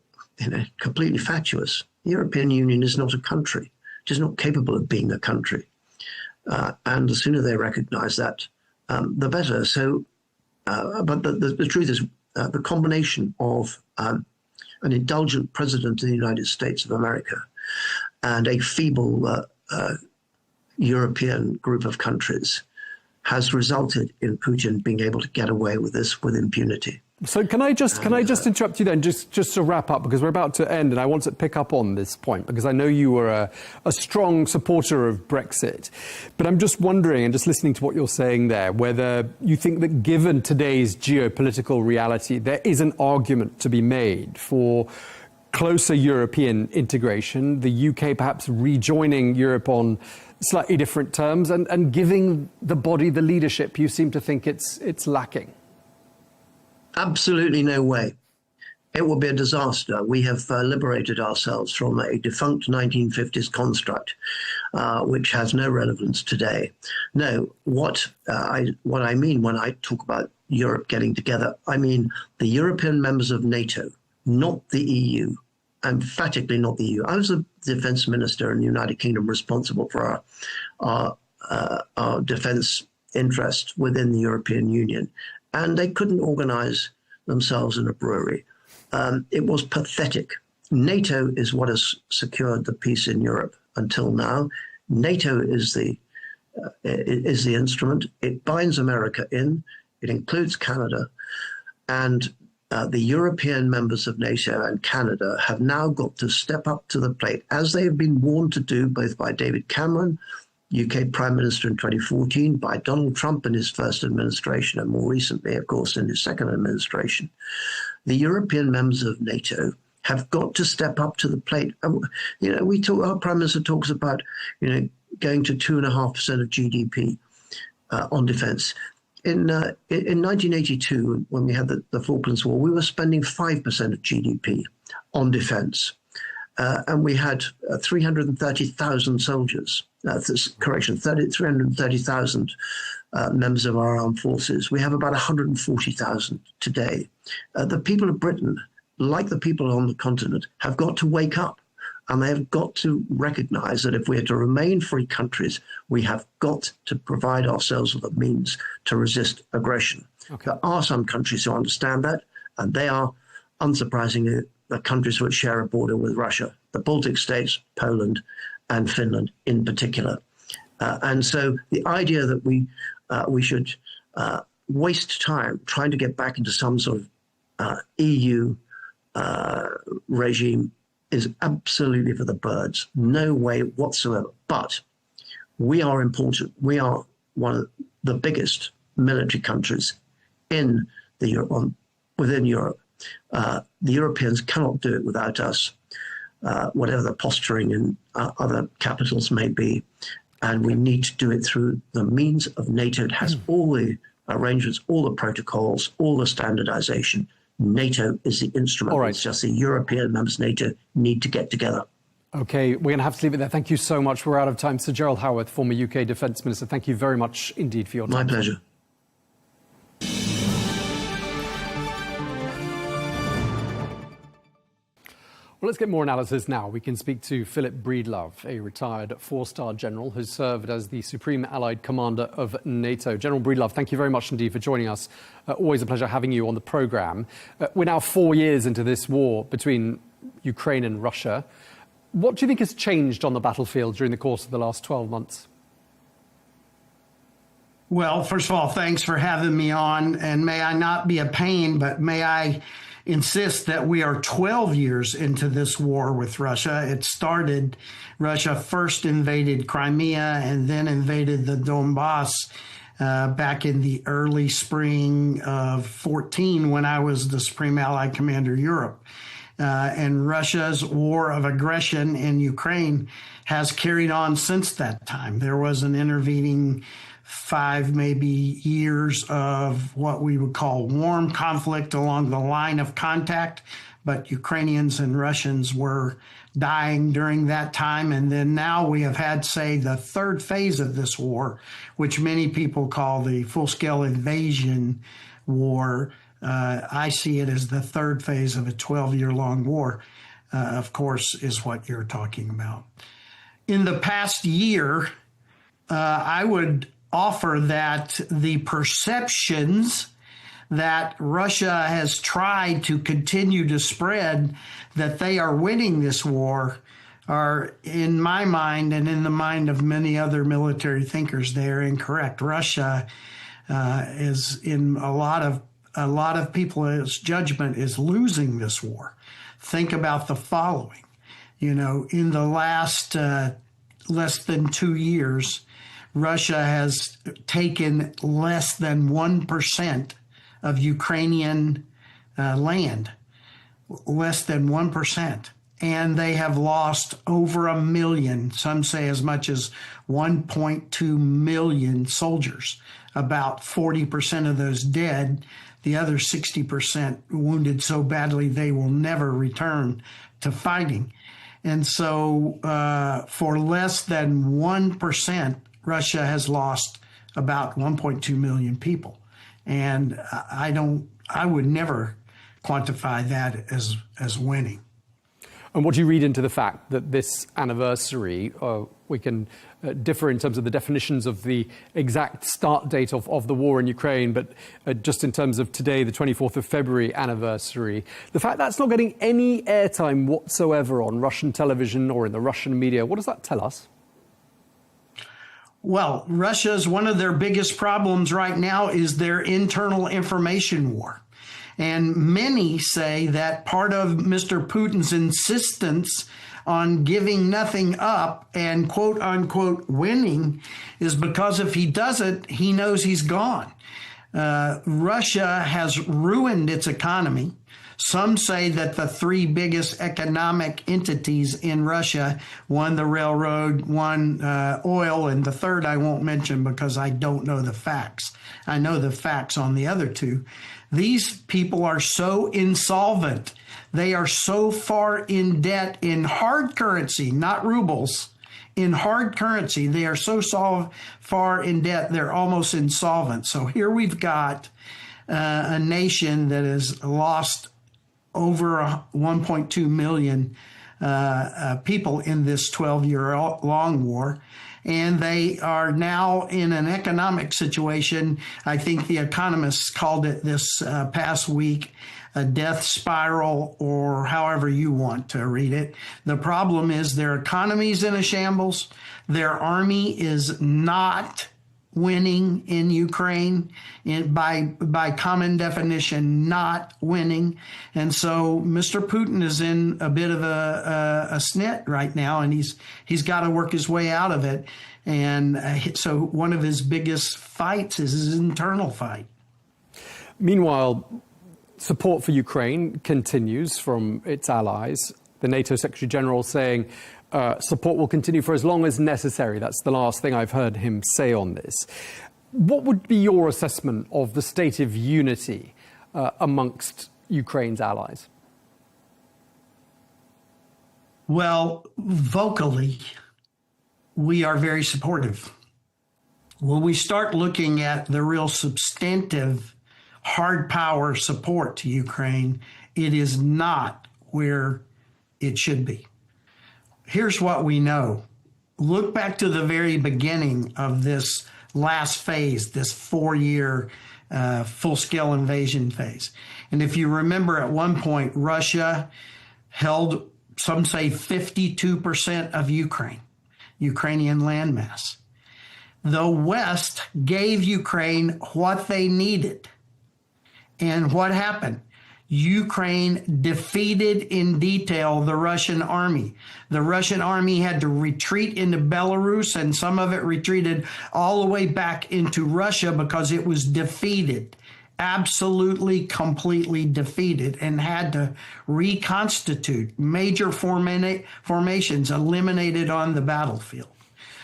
completely fatuous. The European Union is not a country; it is not capable of being a country, and the sooner they recognise that, the better. So, but the truth is, the combination of an indulgent president of the United States of America and a feeble European group of countries has resulted in Putin being able to get away with this with impunity. So can I just interrupt you then, just to wrap up, because we're about to end, and I want to pick up on this point, because I know you were a strong supporter of Brexit. But I'm just wondering, and just listening to what you're saying there, whether you think that given today's geopolitical reality, there is an argument to be made for closer European integration, the UK perhaps rejoining Europe on slightly different terms, and giving the body the leadership you seem to think it's lacking. Absolutely no way. It will be a disaster. We have liberated ourselves from a defunct 1950s construct, which has no relevance today. No, what I mean when I talk about Europe getting together, I mean the European members of NATO, not the EU, emphatically not the EU. I was the defense minister in the United Kingdom responsible for our defense interest within the European Union, and they couldn't organize themselves in a brewery. It was pathetic. NATO is what has secured the peace in Europe until now. NATO is the instrument. It binds America in. It includes Canada, and the European members of NATO and Canada have now got to step up to the plate, as they have been warned to do both by David Cameron, UK Prime Minister in 2014, by Donald Trump in his first administration, and more recently, of course, in his second administration. The European members of NATO have got to step up to the plate. Our Prime Minister talks about, going to 2.5% of GDP on defence. In 1982, when we had the Falklands War, we were spending 5% of GDP on defence. And we had 330,000 soldiers. 330,000 members of our armed forces. We have about 140,000 today. The people of Britain, like the people on the continent, have got to wake up, and they have got to recognise that if we are to remain free countries, we have got to provide ourselves with the means to resist aggression. Okay. There are some countries who understand that, and they are, unsurprisingly, the countries which share a border with Russia, the Baltic states, Poland, and Finland in particular. And so the idea that we should waste time trying to get back into some sort of EU regime is absolutely for the birds. No way whatsoever. But we are important. We are one of the biggest military countries in within Europe. The Europeans cannot do it without us, whatever the posturing in other capitals may be. And we need to do it through the means of NATO. It has all the arrangements, all the protocols, all the standardization. NATO is the instrument. All right. It's just the European members of NATO need to get together. OK, we're going to have to leave it there. Thank you so much. We're out of time. Sir Gerald Howarth, former UK Defence Minister, thank you very much indeed for your time. My pleasure. Well, let's get more analysis now. We can speak to Philip Breedlove, a retired four-star general who served as the Supreme Allied Commander of NATO. General Breedlove, thank you very much indeed for joining us. Always a pleasure having you on the programme. We're now 4 years into this war between Ukraine and Russia. What do you think has changed on the battlefield during the course of the last 12 months? Well, first of all, thanks for having me on. And may I not be a pain, but may I insist that we are 12 years into this war with Russia. It started, Russia first invaded Crimea and then invaded the Donbass back in the early spring of 14 when I was the Supreme Allied Commander Europe. And Russia's war of aggression in Ukraine has carried on since that time. There was an intervening 5 maybe years of what we would call warm conflict along the line of contact, but Ukrainians and Russians were dying during that time. And then now we have had, say, the third phase of this war, which many people call the full-scale invasion war. I see it as the third phase of a 12-year-long war, of course, is what you're talking about. In the past year, I would offer that the perceptions that Russia has tried to continue to spread that they are winning this war are, in my mind and in the mind of many other military thinkers, they are incorrect. Russia is, in a lot of people's judgment, is losing this war. Think about the following. You know, in the last less than 2 years, Russia has taken less than 1% of Ukrainian land, less than 1%. And they have lost over 1 million, some say as much as 1.2 million soldiers, about 40% of those dead, the other 60% wounded so badly they will never return to fighting. And so for less than 1%, Russia has lost about 1.2 million people. And I would never quantify that as winning. And what do you read into the fact that this anniversary, we can differ in terms of the definitions of the exact start date of the war in Ukraine, but just in terms of today, the 24th of February anniversary, the fact that's not getting any airtime whatsoever on Russian television or in the Russian media, what does that tell us? Well, Russia's one of their biggest problems right now is their internal information war. And many say that part of Mr. Putin's insistence on giving nothing up and quote unquote winning is because if he doesn't, he knows he's gone. Russia has ruined its economy. Some say that the 3 biggest economic entities in Russia, one the railroad, one oil, and the third I won't mention because I don't know the facts. I know the facts on the other 2. These people are so insolvent. They are so far in debt in hard currency, not rubles. In hard currency, they are so far in debt, they're almost insolvent. So here we've got a nation that has lost over 1.2 million people in this 12-year-long war. And they are now in an economic situation. I think the economists called it this past week a death spiral, or however you want to read it. The problem is their economy's in a shambles. Their army is not winning in Ukraine, by common definition, not winning. And so Mr. Putin is in a bit of a snit right now, and he's got to work his way out of it. And so one of his biggest fights is his internal fight. Meanwhile, support for Ukraine continues from its allies. The NATO Secretary General saying support will continue for as long as necessary. That's the last thing I've heard him say on this. What would be your assessment of the state of unity amongst Ukraine's allies? Well, vocally, we are very supportive. When we start looking at the real substantive hard power support to Ukraine, it is not where it should be. Here's what we know. Look back to the very beginning of this last phase, this 4-year full-scale invasion phase. And if you remember, at one point, Russia held, some say 52% of Ukrainian landmass. The West gave Ukraine what they needed. And what happened? Ukraine defeated in detail the Russian army. The Russian army had to retreat into Belarus, and some of it retreated all the way back into Russia because it was defeated, absolutely, completely defeated, and had to reconstitute, major formations eliminated on the battlefield.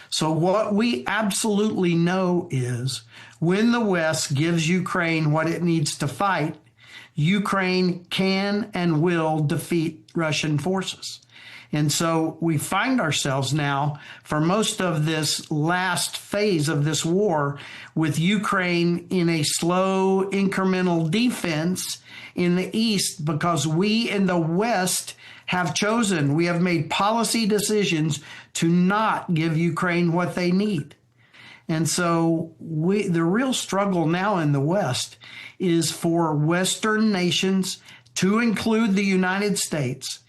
So what we absolutely know is when the West gives Ukraine what it needs to fight, Ukraine can and will defeat Russian forces. And so we find ourselves now, for most of this last phase of this war, with Ukraine in a slow, incremental defense in the East, because we in the West have chosen, we have made policy decisions to not give Ukraine what they need. And so the real struggle now in the West is for Western nations, to include the United States,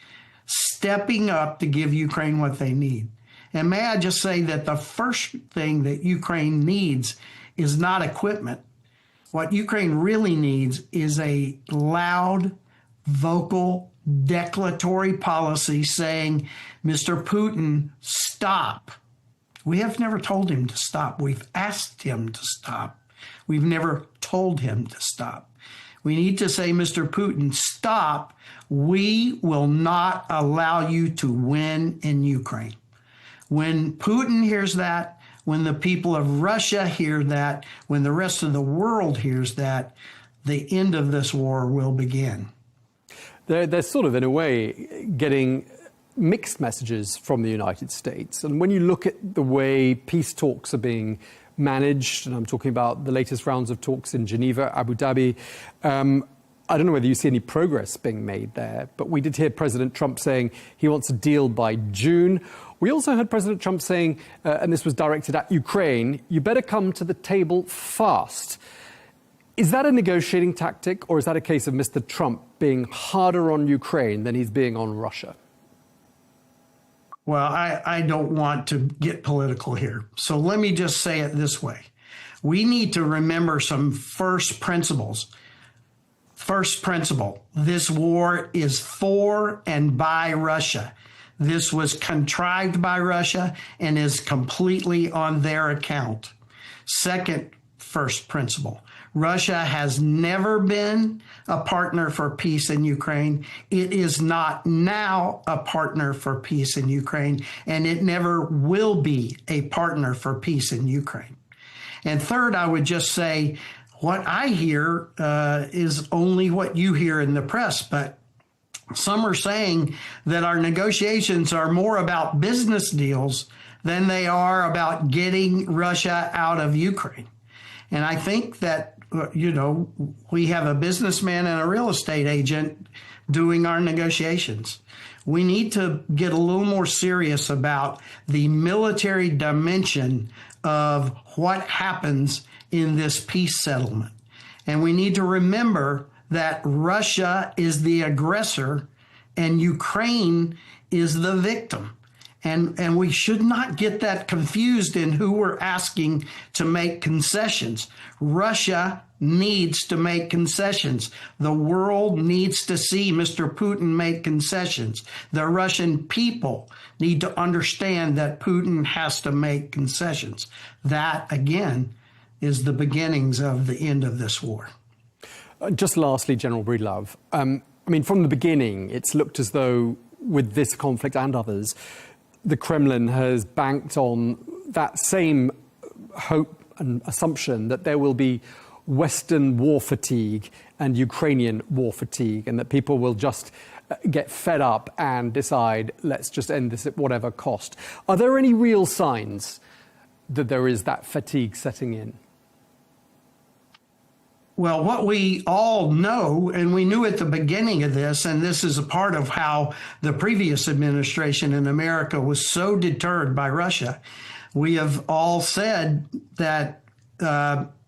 stepping up to give Ukraine what they need. And may I just say that the first thing that Ukraine needs is not equipment. What Ukraine really needs is a loud, vocal, declaratory policy saying, Mr. Putin, stop. We have never told him to stop. We've asked him to stop. We've never told him to stop. We need to say, Mr. Putin, stop. We will not allow you to win in Ukraine. When Putin hears that, when the people of Russia hear that, when the rest of the world hears that, the end of this war will begin. They're sort of, in a way, getting mixed messages from the United States. And when you look at the way peace talks are being managed, and I'm talking about the latest rounds of talks in Geneva, Abu Dhabi, I don't know whether you see any progress being made there, but we did hear President Trump saying he wants a deal by June. We also heard President Trump saying, and this was directed at Ukraine, you better come to the table fast. Is that a negotiating tactic, or is that a case of Mr. Trump being harder on Ukraine than he's being on Russia? Well, I don't want to get political here. So let me just say it this way. We need to remember some first principles. First principle, this war is for and by Russia. This was contrived by Russia and is completely on their account. Second first principle, Russia has never been a partner for peace in Ukraine. It is not now a partner for peace in Ukraine, and it never will be a partner for peace in Ukraine. And third, I would just say what I hear is only what you hear in the press, but some are saying that our negotiations are more about business deals than they are about getting Russia out of Ukraine. And I think that we have a businessman and a real estate agent doing our negotiations. We need to get a little more serious about the military dimension of what happens in this peace settlement. And we need to remember that Russia is the aggressor and Ukraine is the victim. And we should not get that confused in who we're asking to make concessions. Russia needs to make concessions. The world needs to see Mr. Putin make concessions. The Russian people need to understand that Putin has to make concessions. That, again, is the beginnings of the end of this war. Just lastly, General Breedlove, from the beginning, it's looked as though with this conflict and others, the Kremlin has banked on that same hope and assumption that there will be Western war fatigue and Ukrainian war fatigue, and that people will just get fed up and decide, let's just end this at whatever cost. Are there any real signs that there is that fatigue setting in? Well, what we all know, and we knew at the beginning of this, and this is a part of how the previous administration in America was so deterred by Russia, we have all said that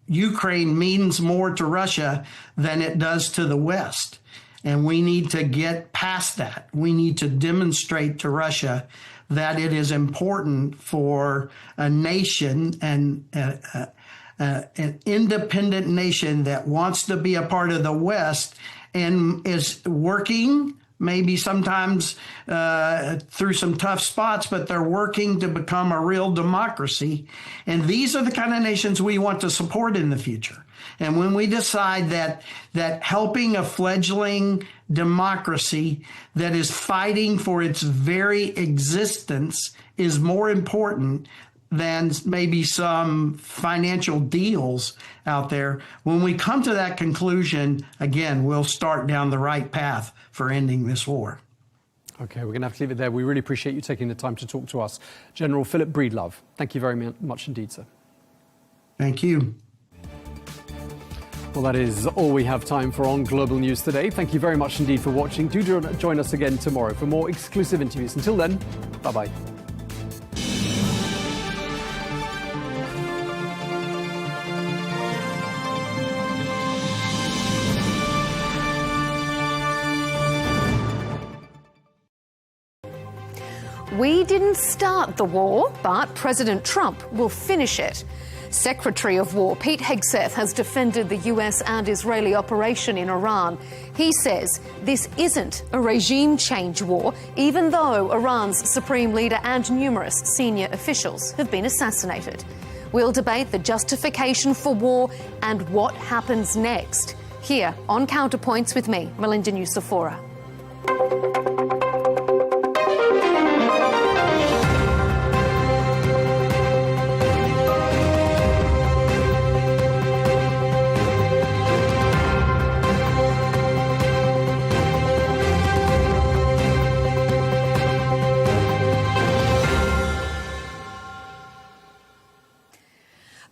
Ukraine means more to Russia than it does to the West. And we need to get past that. We need to demonstrate to Russia that it is important for a nation and an independent nation that wants to be a part of the West and is working maybe sometimes through some tough spots, but they're working to become a real democracy. And these are the kind of nations we want to support in the future. And when we decide that helping a fledgling democracy that is fighting for its very existence is more important than maybe some financial deals out there, when we come to that conclusion, again, we'll start down the right path for ending this war. Okay, we're going to have to leave it there. We really appreciate you taking the time to talk to us. General Philip Breedlove, thank you very much indeed, sir. Thank you. Well, that is all we have time for on Global News today. Thank you very much indeed for watching. Do join us again tomorrow for more exclusive interviews. Until then, bye-bye. We didn't start the war, but President Trump will finish it. Secretary of War Pete Hegseth has defended the US and Israeli operation in Iran. He says this isn't a regime change war, even though Iran's supreme leader and numerous senior officials have been assassinated. We'll debate the justification for war and what happens next. Here on Counterpoints with me, Melinda Nucifora.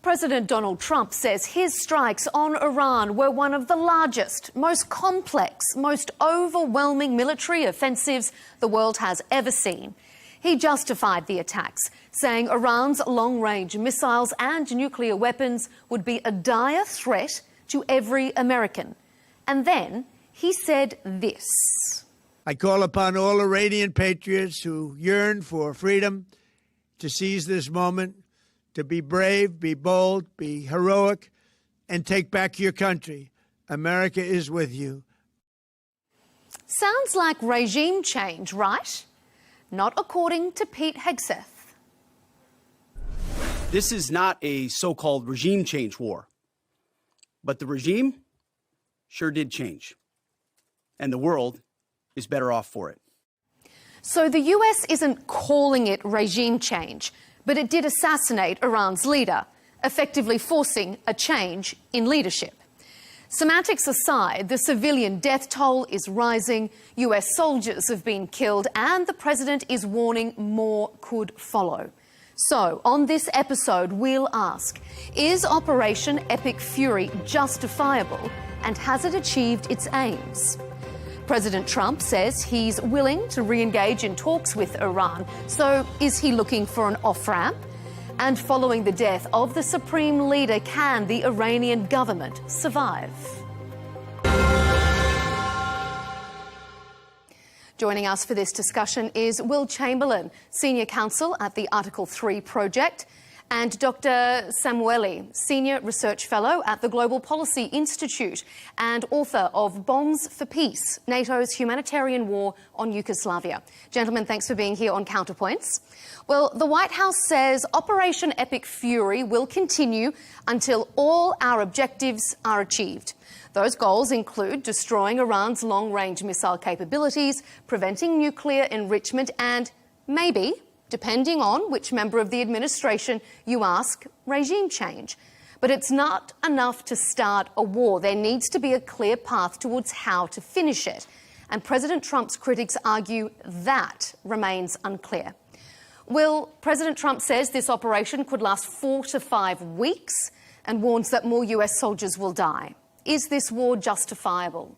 President Donald Trump says his strikes on Iran were one of the largest, most complex, most overwhelming military offensives the world has ever seen. He justified the attacks, saying Iran's long-range missiles and nuclear weapons would be a dire threat to every American. And then he said this. I call upon all Iranian patriots who yearn for freedom to seize this moment, to be brave, be bold, be heroic, and take back your country. America is with you. Sounds like regime change, right? Not according to Pete Hegseth. This is not a so-called regime change war, but the regime sure did change, and the world is better off for it. So the US isn't calling it regime change, but it did assassinate Iran's leader, effectively forcing a change in leadership. Semantics aside, the civilian death toll is rising, US soldiers have been killed, and the president is warning more could follow. So, on this episode, we'll ask, is Operation Epic Fury justifiable, and has it achieved its aims? President Trump says he's willing to re-engage in talks with Iran. So is he looking for an off-ramp? And following the death of the supreme leader, can the Iranian government survive? Joining us for this discussion is Will Chamberlain, Senior Counsel at the Article 3 Project, and Dr. Samueli, Senior Research Fellow at the Global Policy Institute and author of Bombs for Peace, NATO's Humanitarian War on Yugoslavia. Gentlemen, thanks for being here on Counterpoints. Well, the White House says Operation Epic Fury will continue until all our objectives are achieved. Those goals include destroying Iran's long-range missile capabilities, preventing nuclear enrichment and maybe, depending on which member of the administration you ask, regime change. But it's not enough to start a war. There needs to be a clear path towards how to finish it. And President Trump's critics argue that remains unclear. Will, President Trump says this operation could last 4 to 5 weeks and warns that more US soldiers will die. Is this war justifiable?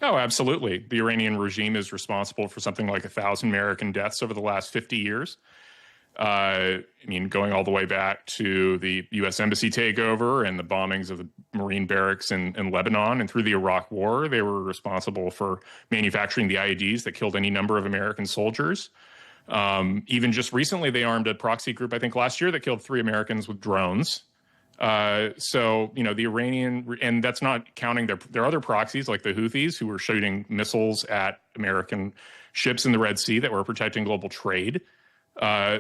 Oh, absolutely. The Iranian regime is responsible for something like 1,000 American deaths over the last 50 years. I mean, going all the way back to the U.S. Embassy takeover and the bombings of the Marine barracks in Lebanon and through the Iraq War, they were responsible for manufacturing the IEDs that killed any number of American soldiers. Even just recently, they armed a proxy group, I think last year, that killed 3 Americans with drones. So, you know, the Iranian, and that's not counting their other proxies like the Houthis, who were shooting missiles at American ships in the Red Sea that were protecting global trade.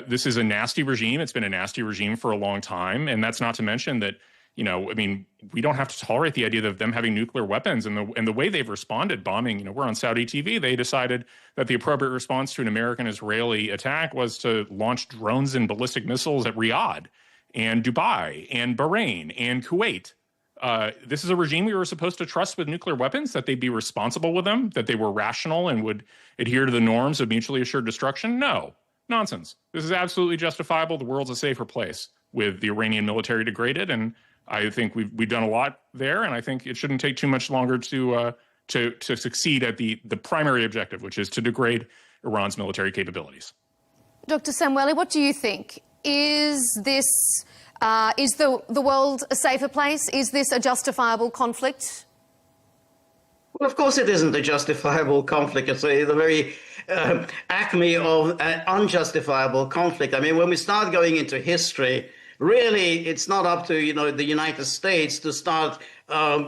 This is a nasty regime. It's been a nasty regime for a long time. And that's not to mention that, you know, I mean, we don't have to tolerate the idea of them having nuclear weapons. And the way they've responded, bombing, you know, we're on Saudi TV. They decided that the appropriate response to an American-Israeli attack was to launch drones and ballistic missiles at Riyadh and Dubai and Bahrain and Kuwait. This is a regime we were supposed to trust with nuclear weapons, that they'd be responsible with them, that they were rational and would adhere to the norms of mutually assured destruction. No. Nonsense. This is absolutely justifiable. The world's a safer place with the Iranian military degraded, and I think we've done a lot there, and I think it shouldn't take too much longer to succeed at the primary objective, which is to degrade Iran's military capabilities. Dr. Samueli, what do you think? Is this is the world a safer place? Is this a justifiable conflict? Well, of course it isn't a justifiable conflict. It's the very acme of an unjustifiable conflict. I mean, when we start going into history, really, it's not up to, you know, the United States to start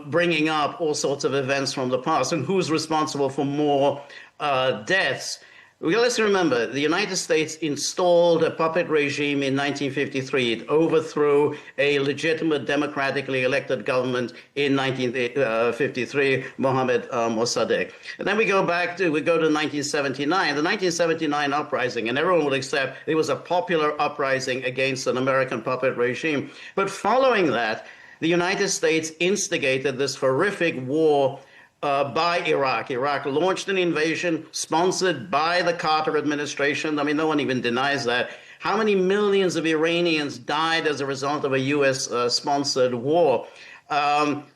bringing up all sorts of events from the past and who's responsible for more deaths. Well, let's remember, the United States installed a puppet regime in 1953. It overthrew a legitimate, democratically elected government in 1953, Mohammad Mossadegh. And then we go to 1979, the 1979 uprising, and everyone will accept it was a popular uprising against an American puppet regime. But following that, the United States instigated this horrific war by Iraq. Iraq launched an invasion sponsored by the Carter administration. I mean, no one even denies that. How many millions of Iranians died as a result of a U.S.-sponsored war?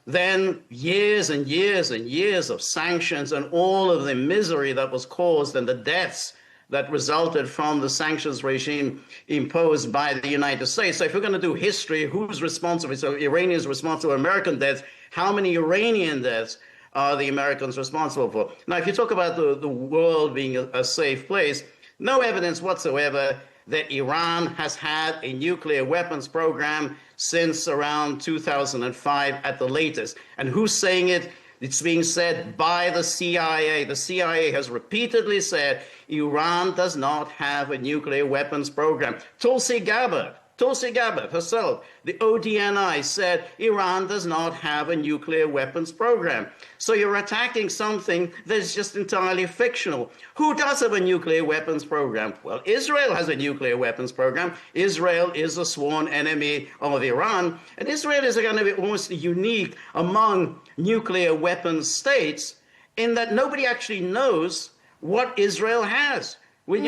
Then years and years and years of sanctions and all of the misery that was caused and the deaths that resulted from the sanctions regime imposed by the United States. So if we're going to do history, who's responsible? So Iranians responsible for American deaths. How many Iranian deaths are the Americans responsible for? Now, if you talk about the world being a safe place, no evidence whatsoever that Iran has had a nuclear weapons program since around 2005 at the latest. And who's saying it? It's being said by the CIA. The CIA has repeatedly said Iran does not have a nuclear weapons program. Tulsi Gabbard herself, the ODNI, said Iran does not have a nuclear weapons program. So you're attacking something that's just entirely fictional. Who does have a nuclear weapons program? Well, Israel has a nuclear weapons program. Israel is a sworn enemy of Iran, and Israel is going to be almost unique among nuclear weapons states in that nobody actually knows what Israel has. We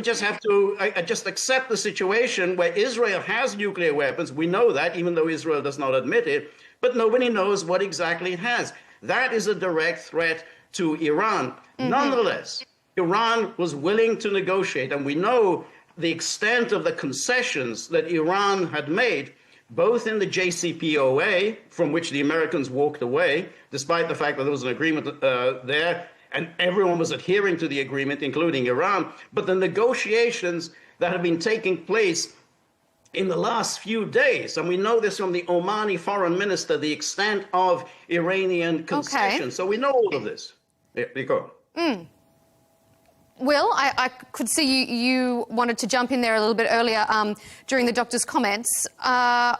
just have to just accept the situation where Israel has nuclear weapons. We know that, even though Israel does not admit it, but nobody knows what exactly it has. That is a direct threat to Iran. Nonetheless, Iran was willing to negotiate, and we know the extent of the concessions that Iran had made, both in the JCPOA, from which the Americans walked away, despite the fact that there was an agreement there, and everyone was adhering to the agreement, including Iran. But the negotiations that have been taking place in the last few days, and we know this from the Omani foreign minister, the extent of Iranian concessions. Okay. So we know all of this. Yeah, go. Will, I could see you wanted to jump in there a little bit earlier during the doctor's comments. I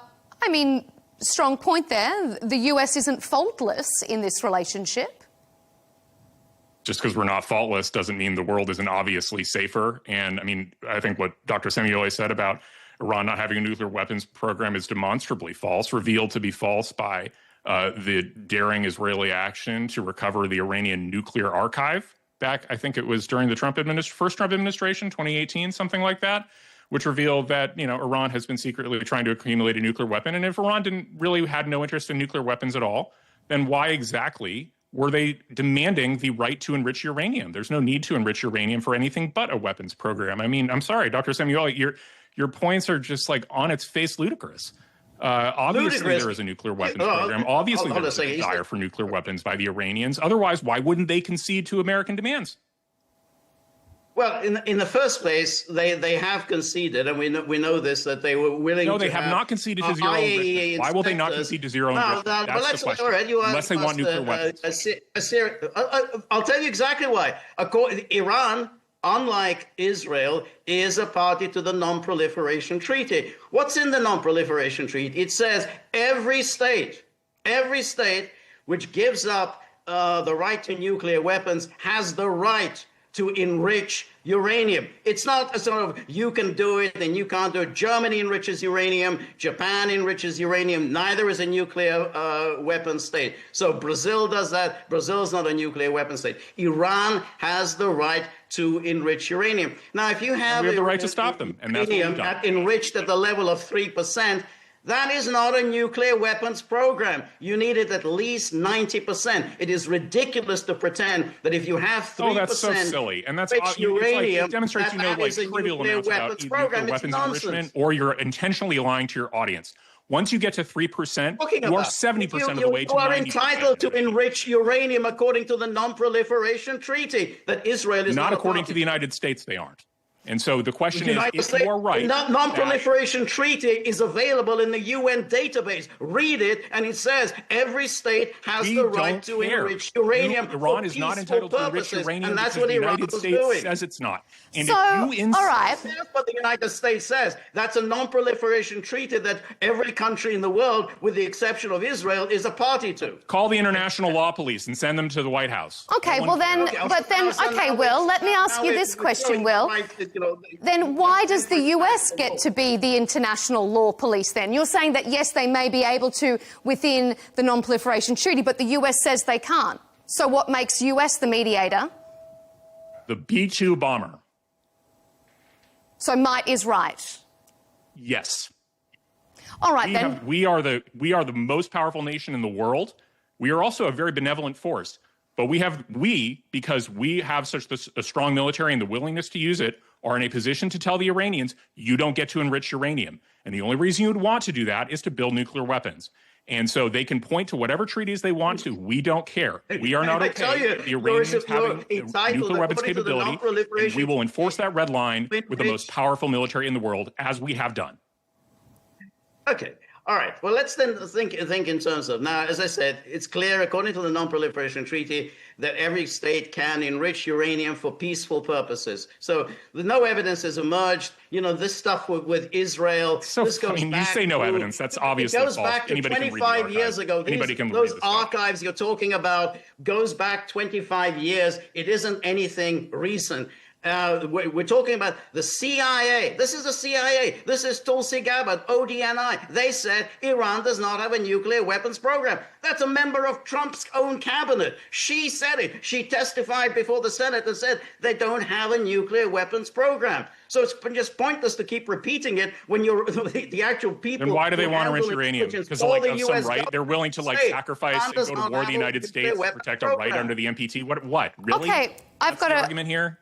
mean, strong point there. The US isn't faultless in this relationship. Just because we're not faultless doesn't mean the world isn't obviously safer. And I mean, I think what Dr. Samueli said about Iran not having a nuclear weapons program is demonstrably false, revealed to be false by the daring Israeli action to recover the Iranian nuclear archive back, I think it was during the first Trump administration, 2018, something like that, which revealed that, you know, Iran has been secretly trying to accumulate a nuclear weapon. And if Iran had no interest in nuclear weapons at all, then why exactly were they demanding the right to enrich uranium? There's no need to enrich uranium for anything but a weapons program. I mean, I'm sorry, Dr. Samueli, your points are just like on its face ludicrous. Obviously, there is a nuclear weapons program. Obviously, there's a desire for nuclear weapons by the Iranians. Otherwise, why wouldn't they concede to American demands? Well, in the first place, they have conceded, and we know this, that they were willing to. No, they have not conceded to zero enrichment. Why will they not concede to zero enrichment? That's the question. All right, unless they want nuclear weapons. I'll tell you exactly why. Iran, unlike Israel, is a party to the Non-Proliferation Treaty. What's in the Non-Proliferation Treaty? It says every state which gives up the right to nuclear weapons has the right to enrich uranium. It's not a sort of you can do it and you can't do it. Germany enriches uranium, Japan enriches uranium, neither is a nuclear weapon state. So Brazil does that. Brazil's not a nuclear weapon state. Iran has the right to enrich uranium. Now, if you have the right to stop them, and that's what we've done. Enriched at the level of 3%, that is not a nuclear weapons program. You need it at least 90%. It is ridiculous to pretend that if you have 3%, that's so silly, and that's uranium, it demonstrates trivial amounts about nuclear weapons enrichment, or you're intentionally lying to your audience. Once you get to 3%, you are 70% of the way to 90%. You are entitled to enrich uranium according to the Non-Proliferation Treaty that Israel is not according to the United States. They aren't. And so the question is, if you are right, the Non-Proliferation Treaty is available in the UN database. Read it, and it says every state has the right to enrich uranium. Iran is not entitled to enrich uranium, and that's because what the Iran United was States doing. says it's not. And So, if you all right. That's what the United States says. That's a non-proliferation treaty that every country in the world, with the exception of Israel, is a party to. Call the International Law Police and send them to the White House. Okay, well then, Will, let me ask you this question, Will. Then why does the US get to be the international law police then? You're saying that, yes, they may be able to within the Non-Proliferation Treaty, but the US says they can't. So what makes US the mediator? The B-2 bomber. So might is right. Yes. All right, then. We are the most powerful nation in the world. We are also a very benevolent force. But because we have such a strong military and the willingness to use it, are in a position to tell the Iranians, you don't get to enrich uranium. And the only reason you would want to do that is to build nuclear weapons. And so they can point to whatever treaties they want to. We don't care. We are not okay. The Iranians having nuclear weapons capability, and we will enforce that red line with the most powerful military in the world, as we have done. Okay. All right. Well, let's then think in terms of, now, as I said, it's clear, according to the Non-Proliferation Treaty, that every state can enrich uranium for peaceful purposes. So no evidence has emerged. You know, this stuff with Israel. So, this goes you say no evidence. That's obviously false. It goes back to Anybody 25 years ago. Those archives you're talking about goes back 25 years. It isn't anything recent. We're talking about the CIA. This is the CIA. This is Tulsi Gabbard, ODNI. They said Iran does not have a nuclear weapons program. That's a member of Trump's own cabinet. She said it. She testified before the Senate and said they don't have a nuclear weapons program. So it's just pointless to keep repeating it when you're the actual people. Then why do they want to enrich uranium? Because of some right, they're willing to sacrifice and go to war the United States to protect a right under the NPT. What? Really? Okay, I've got an argument here.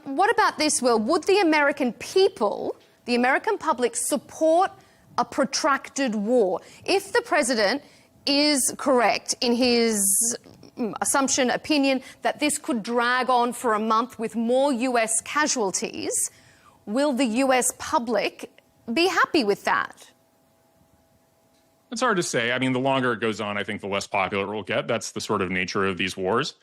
What about this, Will? Would the American people, the American public, support a protracted war? If the president is correct in his opinion, that this could drag on for a month with more US casualties, will the US public be happy with that? It's hard to say. I mean, the longer it goes on, I think the less popular it will get. That's the sort of nature of these wars.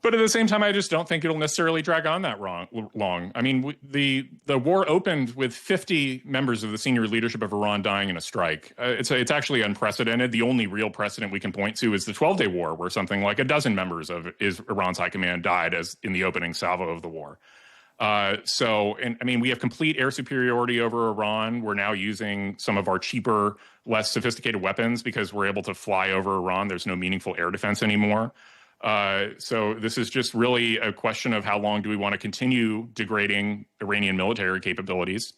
But at the same time, I just don't think it'll necessarily drag on that long. I mean, the war opened with 50 members of the senior leadership of Iran dying in a strike. It's actually unprecedented. The only real precedent we can point to is the 12-day war, where something like a dozen members of Iran's high command died as in the opening salvo of the war. We have complete air superiority over Iran. We're now using some of our cheaper, less sophisticated weapons because we're able to fly over Iran. There's no meaningful air defense anymore. So this is just really a question of how long do we want to continue degrading Iranian military capabilities.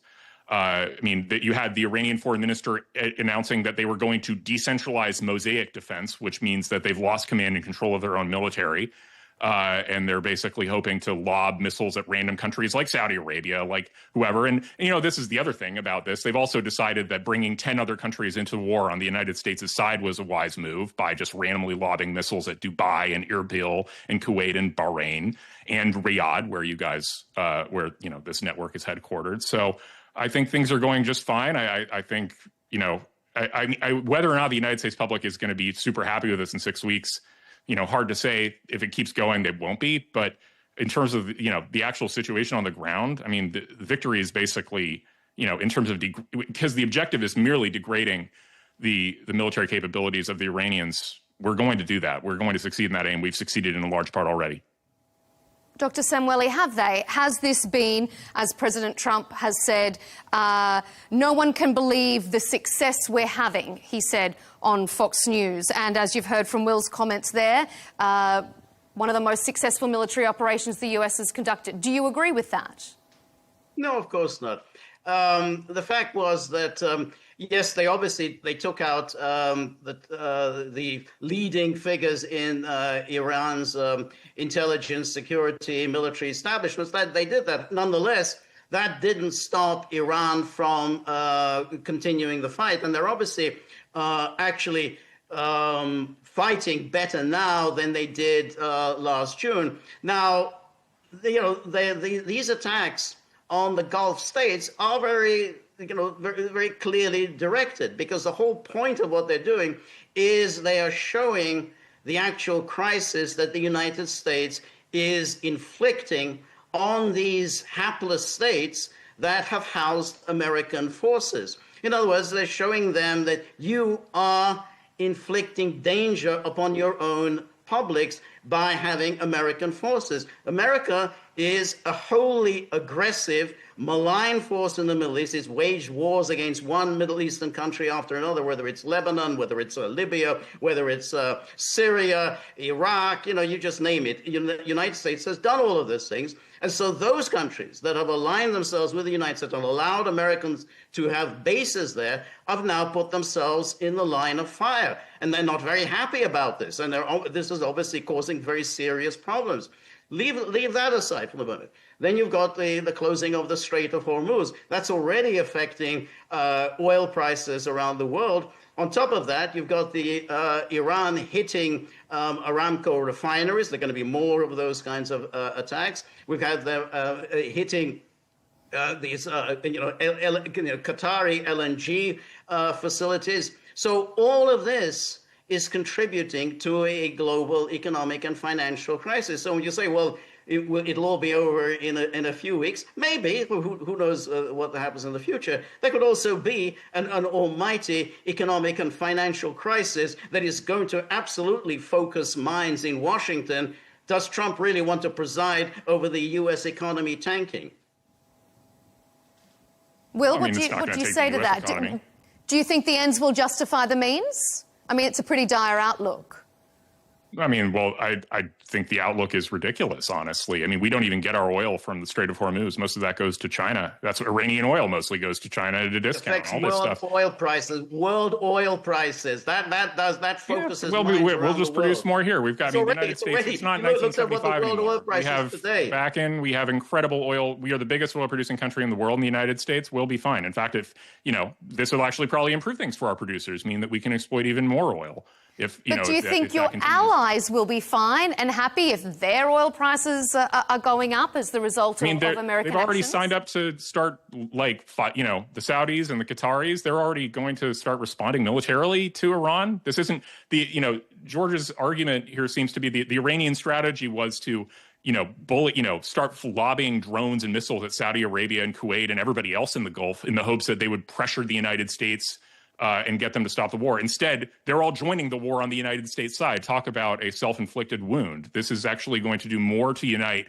You had the Iranian foreign minister announcing that they were going to decentralize mosaic defense, which means that they've lost command and control of their own military. And they're basically hoping to lob missiles at random countries like Saudi Arabia, like whoever. And, you know, this is the other thing about this. They've also decided that bringing 10 other countries into war on the United States' side was a wise move by just randomly lobbing missiles at Dubai and Erbil and Kuwait and Bahrain and Riyadh, where you guys, where, you know, this network is headquartered. So I think things are going just fine. I think, you know, whether or not the United States public is going to be super happy with this in 6 weeks, you know, hard to say. If it keeps going, they won't be. But in terms of, you know, the actual situation on the ground, I mean, the victory is basically, you know, in terms of, because the objective is merely degrading the military capabilities of the Iranians. We're going to do that. We're going to succeed in that aim. We've succeeded in a large part already. Dr. Samueli, have they? Has this been, as President Trump has said, no one can believe the success we're having, he said on Fox News. And as you've heard from Will's comments there, one of the most successful military operations the US has conducted. Do you agree with that? No, of course not. The fact was that, yes, they took out the leading figures in Iran's intelligence, security, military establishments. That they did that. Nonetheless, that didn't stop Iran from continuing the fight. And they're obviously actually fighting better now than they did last June. Now, you know, these attacks on the Gulf states are very clearly directed, because the whole point of what they're doing is they are showing the actual crisis that the United States is inflicting on these hapless states that have housed American forces. In other words, they're showing them that you are inflicting danger upon your own publics by having American forces. America is a wholly aggressive, malign force in the Middle East. It's waged wars against one Middle Eastern country after another, whether it's Lebanon, whether it's Libya, whether it's Syria, Iraq, you know, you just name it. The United States has done all of those things. And so those countries that have aligned themselves with the United States and allowed Americans to have bases there have now put themselves in the line of fire. And they're not very happy about this. And this is obviously causing very serious problems. Leave that aside for the moment. Then you've got the closing of the Strait of Hormuz. That's already affecting oil prices around the world. On top of that, you've got the Iran hitting Aramco refineries. There are going to be more of those kinds of attacks. We've had them hitting these Qatari LNG facilities. So all of this is contributing to a global economic and financial crisis. So when you say, well, it'll all be over in a few weeks, maybe, who knows what happens in the future. There could also be an almighty economic and financial crisis that is going to absolutely focus minds in Washington. Does Trump really want to preside over the U.S. economy tanking? Will, what do you say to that? Do you think the ends will justify the means? I mean, it's a pretty dire outlook. I mean, well, I think the outlook is ridiculous, honestly. I mean, we don't even get our oil from the Strait of Hormuz. Most of that goes to China. That's what Iranian oil mostly goes to China at a discount. All this stuff. World oil prices. That focuses. Yeah, well, we'll just produce more here. We've got the United States. It's not 1975 anymore. We have incredible oil. We are the biggest oil producing country in the world, and the United States will be fine. In fact, if this will actually probably improve things for our producers, mean that we can exploit even more oil. But do you think your allies will be fine and happy if their oil prices are going up as the result of American actions? They've already signed up to start, the Saudis and the Qataris. They're already going to start responding militarily to Iran. This isn't George's argument here seems to be the Iranian strategy was to start lobbying drones and missiles at Saudi Arabia and Kuwait and everybody else in the Gulf in the hopes that they would pressure the United States and get them to stop the war. Instead, they're all joining the war on the United States side. Talk about a self-inflicted wound. This is actually going to do more to unite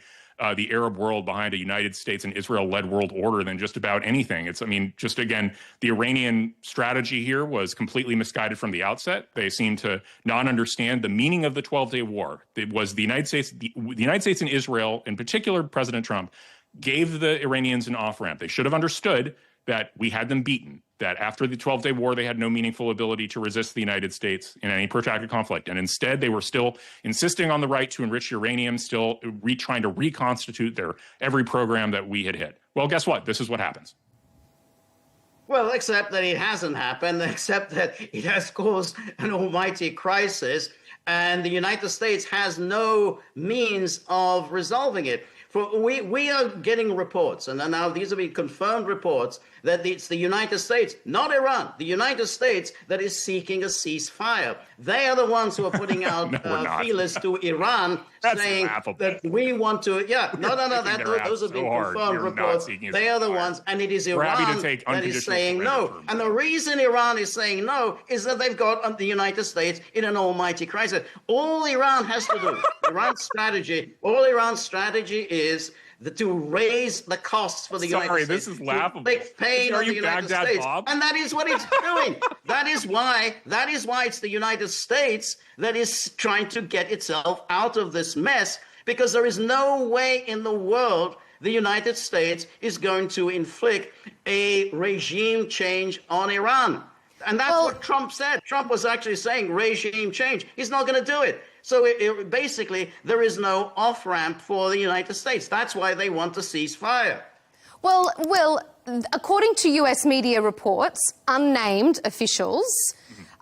the Arab world behind a United States and Israel-led world order than just about anything. The Iranian strategy here was completely misguided from the outset. They seem to not understand the meaning of the 12-day war. It was the United States and Israel, in particular President Trump, gave the Iranians an off-ramp. They should have understood that we had them beaten, that after the 12-day war, they had no meaningful ability to resist the United States in any protracted conflict. And instead, they were still insisting on the right to enrich uranium, still trying to reconstitute their every program that we had hit. Well, guess what? This is what happens. Well, except that it hasn't happened, except that it has caused an almighty crisis, and the United States has no means of resolving it. We are getting reports, and now these have been confirmed reports, that it's the United States, not Iran, the United States that is seeking a ceasefire. They are the ones who are putting out feelers to Iran saying that we want to, those have been confirmed reports. They are the ones, and it is Iran that is saying no. And the reason Iran is saying no is that they've got the United States in an almighty crisis. All Iran has to do, Iran's strategy is to raise the costs for the United States. This is laughable. Big pain on the United States. And that is what it's doing. That is why it's the United States that is trying to get itself out of this mess, because there is no way in the world the United States is going to inflict a regime change on Iran. And that's what Trump said. Trump was actually saying regime change. He's not going to do it. So basically, there is no off-ramp for the United States. That's why they want to cease fire. Well, Will, according to US media reports, unnamed officials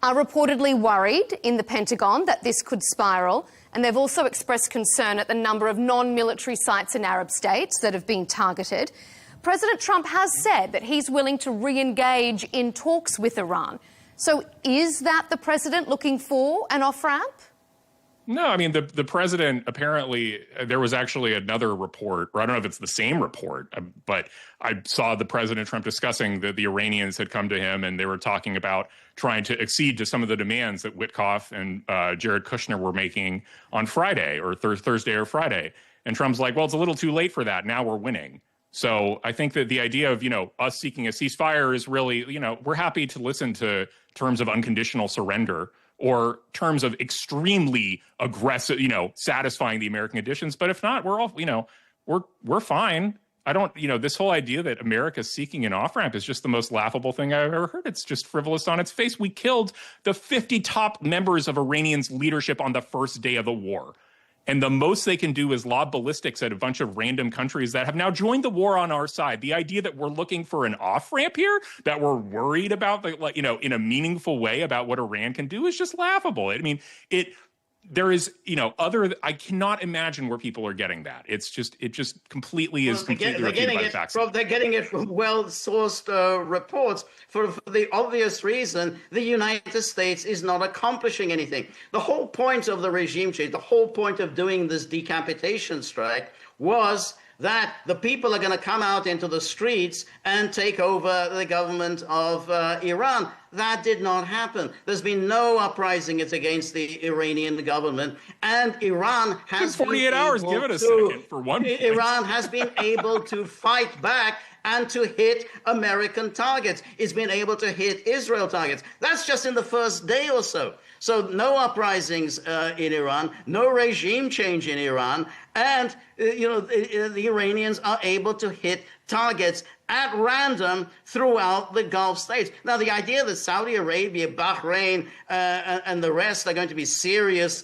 are reportedly worried in the Pentagon that this could spiral, and they've also expressed concern at the number of non-military sites in Arab states that have been targeted. President Trump has said that he's willing to re-engage in talks with Iran. So is that the president looking for an off-ramp? No, I mean, the president, apparently, there was actually another report, or I don't know if it's the same report, but I saw the President Trump discussing that the Iranians had come to him and they were talking about trying to accede to some of the demands that Witkoff and Jared Kushner were making on Friday or Thursday or Friday. And Trump's like, well, it's a little too late for that. Now we're winning. So I think that the idea of, us seeking a ceasefire is really, we're happy to listen to terms of unconditional surrender or terms of extremely aggressive, satisfying the American conditions. But if not, we're all, we're fine. I don't, this whole idea that America is seeking an off-ramp is just the most laughable thing I've ever heard. It's just frivolous on its face. We killed the 50 top members of Iranian's leadership on the first day of the war. And the most they can do is lob ballistics at a bunch of random countries that have now joined the war on our side. The idea that we're looking for an off-ramp here, that we're worried about, in a meaningful way about what Iran can do is just laughable. I mean, there is, I cannot imagine where people are getting that. It just completely is completely refuted by the facts. They're getting it from well-sourced reports for the obvious reason the United States is not accomplishing anything. The whole point of the regime change, the whole point of doing this decapitation strike was that the people are going to come out into the streets and take over the government of Iran. That did not happen. There's been no uprising against the Iranian government, and Iran has 48 hours. Give it a second for one point. Iran has been able to fight back and to hit American targets. It's been able to hit Israel targets. That's just in the first day or so. So no uprisings in Iran, no regime change in Iran, and the Iranians are able to hit targets at random throughout the Gulf states. Now, the idea that Saudi Arabia, Bahrain, and the rest are going to be serious,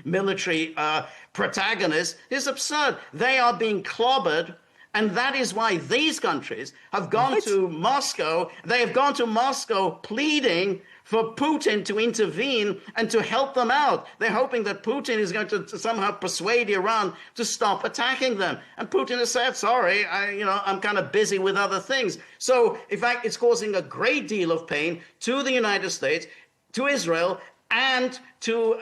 military protagonists is absurd. They are being clobbered. And that is why these countries have gone to Moscow. They have gone to Moscow pleading for Putin to intervene and to help them out. They're hoping that Putin is going to somehow persuade Iran to stop attacking them. And Putin has said, sorry, I'm kind of busy with other things. So, in fact, it's causing a great deal of pain to the United States, to Israel, and to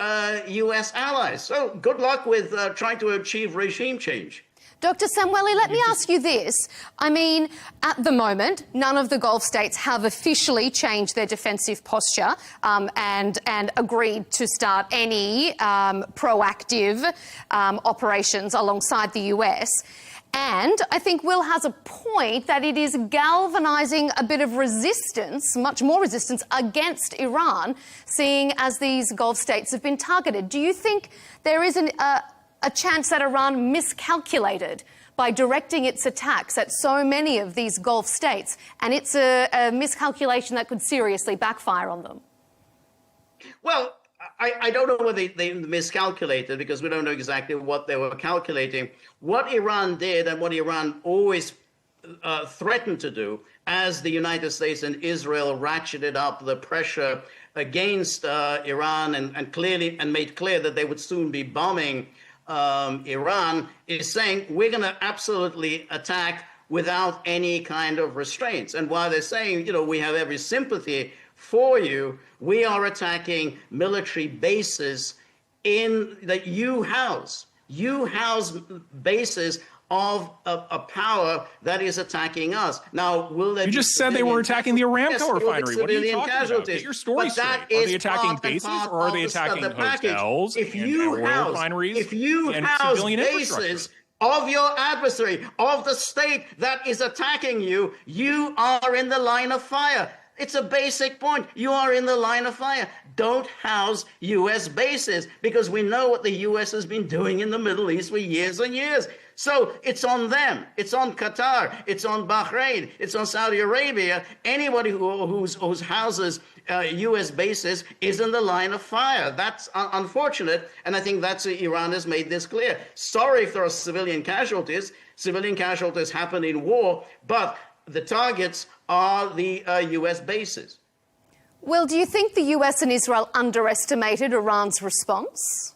U.S. allies. So good luck with trying to achieve regime change. Dr. Samueli, let me ask you this. I mean, at the moment, none of the Gulf states have officially changed their defensive posture and agreed to start any proactive operations alongside the US. And I think Will has a point that it is galvanizing a bit of resistance, much more resistance, against Iran, seeing as these Gulf states have been targeted. Do you think there is a chance that Iran miscalculated by directing its attacks at so many of these Gulf states, and it's a miscalculation that could seriously backfire on them? Well, I don't know whether they miscalculated, because we don't know exactly what they were calculating. What Iran did, and what Iran always threatened to do, as the United States and Israel ratcheted up the pressure against Iran and made clear that they would soon be bombing Iran, is saying we're going to absolutely attack without any kind of restraints. And while they're saying, we have every sympathy for you, we are attacking military bases that you house. You house bases of a power that is attacking us. Now, will they? You just said they were attacking the Aramco refinery. What are you talking about? Get your story straight. Are they attacking bases, or are they attacking hotels and oil refineries and civilian bases of your adversary, of the state that is attacking you, you are in the line of fire. It's a basic point. You are in the line of fire. Don't house U.S. bases, because we know what the U.S. has been doing in the Middle East for years and years. So it's on them. It's on Qatar. It's on Bahrain. It's on Saudi Arabia. Anybody whose houses U.S. bases is in the line of fire. That's unfortunate, and I think that's Iran has made this clear. Sorry if there are civilian casualties. Civilian casualties happen in war, but the targets are the U.S. bases. Well, do you think the U.S. and Israel underestimated Iran's response?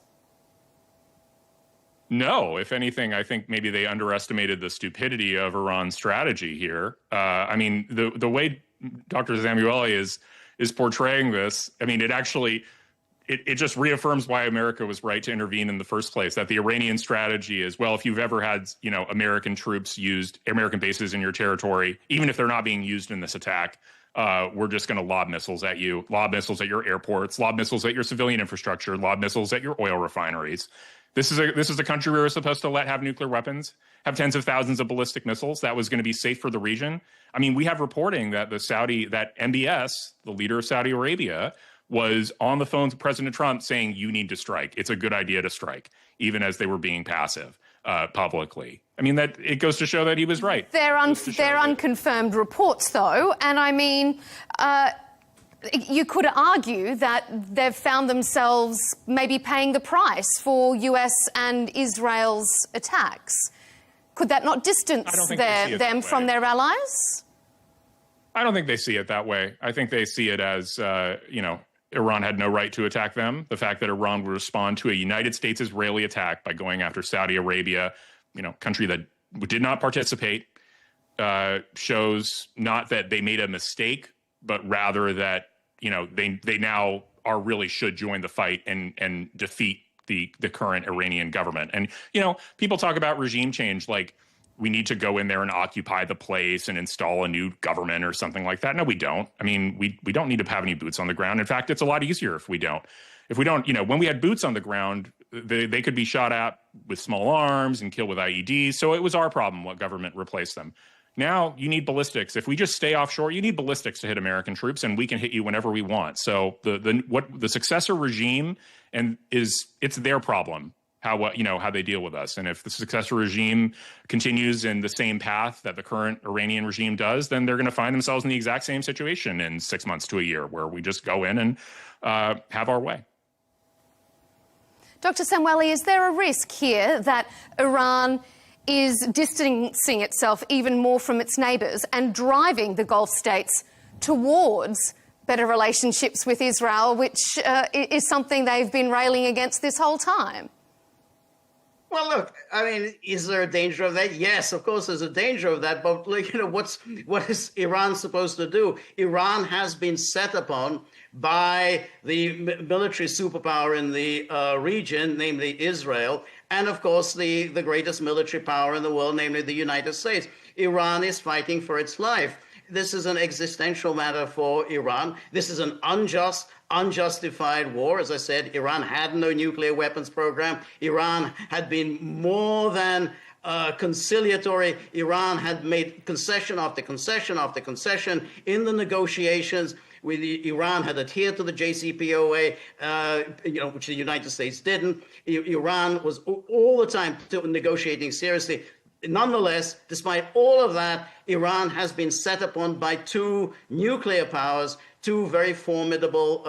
No, if anything, I think maybe they underestimated the stupidity of Iran's strategy here. I mean, the way Dr. Samueli is portraying this, I mean, it just reaffirms why America was right to intervene in the first place. That the Iranian strategy is, well, if you've ever had, American troops used, American bases in your territory, even if they're not being used in this attack, we're just going to lob missiles at you, lob missiles at your airports, lob missiles at your civilian infrastructure, lob missiles at your oil refineries. This is a country we were supposed to let have nuclear weapons, have tens of thousands of ballistic missiles. That was going to be safe for the region. I mean, we have reporting that that MBS, the leader of Saudi Arabia, was on the phone to President Trump saying, you need to strike. It's a good idea to strike, even as they were being passive publicly. I mean, that it goes to show that he was right. They're unconfirmed reports, though, and I mean, you could argue that they've found themselves maybe paying the price for US and Israel's attacks. Could that not distance them from their allies? I don't think they see it that way. I think they see it as, Iran had no right to attack them. The fact that Iran would respond to a United States-Israeli attack by going after Saudi Arabia, country that did not participate, shows not that they made a mistake, but rather that, they now really should join the fight and defeat the current Iranian government. And, people talk about regime change like we need to go in there and occupy the place and install a new government or something like that. No, we don't. I mean, we don't need to have any boots on the ground. In fact, it's a lot easier if we don't. If we don't, when we had boots on the ground, they could be shot at with small arms and killed with IEDs. So it was our problem what government replaced them. Now you need ballistics. If we just stay offshore, you need ballistics to hit American troops, and we can hit you whenever we want. So the successor regime it's their problem how they deal with us. And if the successor regime continues in the same path that the current Iranian regime does, then they're going to find themselves in the exact same situation in 6 months to a year, where we just go in and have our way. Dr. Samueli, is there a risk here that Iran is distancing itself even more from its neighbours and driving the Gulf states towards better relationships with Israel, which is something they've been railing against this whole time? Well, look, I mean, is there a danger of that? Yes, of course there's a danger of that. But, what is Iran supposed to do? Iran has been set upon by the military superpower in the region, namely Israel, and, of course, the greatest military power in the world, namely the United States. Iran is fighting for its life. This is an existential matter for Iran. This is an unjustified war. As I said, Iran had no nuclear weapons program. Iran had been more than conciliatory. Iran had made concession after concession after concession in the negotiations. Iran had adhered to the JCPOA, which the United States didn't. Iran was all the time negotiating seriously. nonetheless, despite all of that, Iran has been set upon by two nuclear powers, two very formidable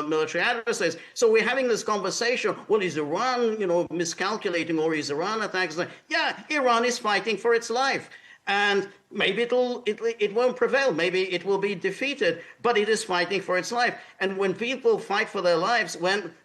military adversaries. So we're having this conversation. Well, is Iran, miscalculating, or is Iran attacking? Yeah, Iran is fighting for its life. And maybe it won't prevail. Maybe it will be defeated, but it is fighting for its life. And when people fight for their lives,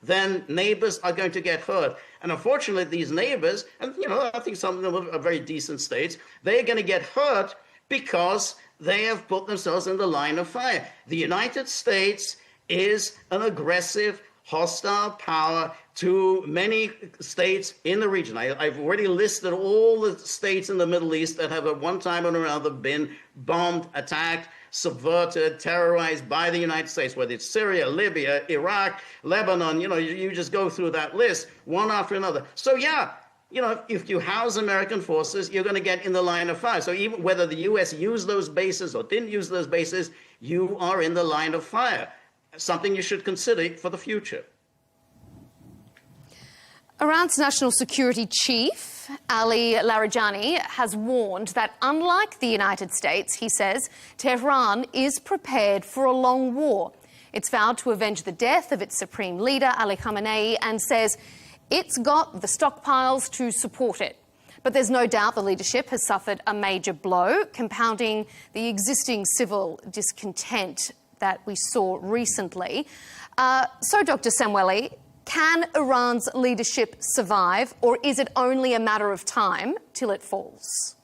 then neighbors are going to get hurt. And unfortunately, these neighbors, and I think some of them are very decent states, they're going to get hurt because they have put themselves in the line of fire. The United States is an aggressive, hostile power to many states in the region. I've already listed all the states in the Middle East that have at one time or another been bombed, attacked, subverted, terrorized by the United States, whether it's Syria, Libya, Iraq, Lebanon, you just go through that list one after another. So yeah, if you house American forces, you're going to get in the line of fire. So even whether the U.S. used those bases or didn't use those bases, you are in the line of fire. Something you should consider for the future. Iran's national security chief, Ali Larijani, has warned that unlike the United States, he says, Tehran is prepared for a long war. It's vowed to avenge the death of its supreme leader, Ali Khamenei, and says it's got the stockpiles to support it. But there's no doubt the leadership has suffered a major blow, compounding the existing civil discontent that we saw recently. So, Dr. Samueli, can Iran's leadership survive, or is it only a matter of time till it falls?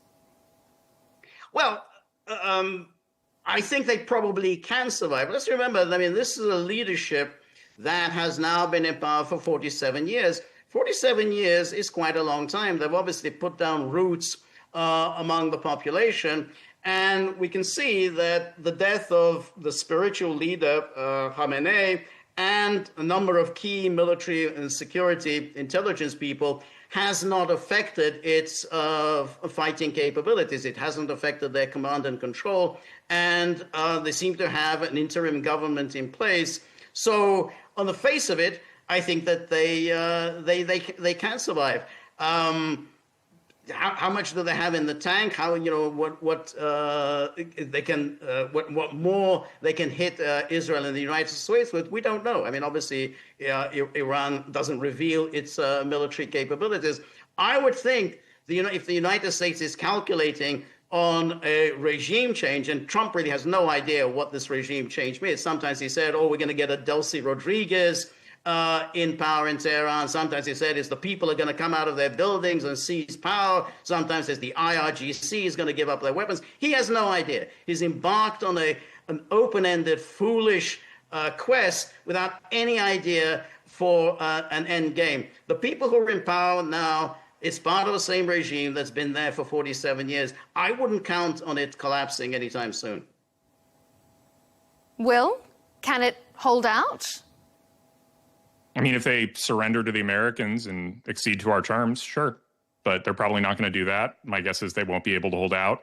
Well, I think they probably can survive. Let's remember, this is a leadership that has now been in power for 47 years. 47 years is quite a long time. They've obviously put down roots among the population. And we can see that the death of the spiritual leader, Khamenei, and a number of key military and security intelligence people has not affected its fighting capabilities. It hasn't affected their command and control. And they seem to have an interim government in place. So on the face of it, I think that they can survive. How much do they have in the tank? How what more they can hit Israel and the United States with? We don't know. Obviously, Iran doesn't reveal its military capabilities. I would think if the United States is calculating on a regime change, and Trump really has no idea what this regime change means. Sometimes he said, "Oh, we're going to get a Delcy Rodriguez in power in Tehran." Sometimes he said the people are going to come out of their buildings and seize power. Sometimes the IRGC is going to give up their weapons. He has no idea. He's embarked on an open-ended, foolish quest without any idea for an end game. The people who are in power now, it's part of the same regime that's been there for 47 years. I wouldn't count on it collapsing anytime soon. Will, can it hold out? If they surrender to the Americans and accede to our terms, sure. But they're probably not going to do that. My guess is they won't be able to hold out.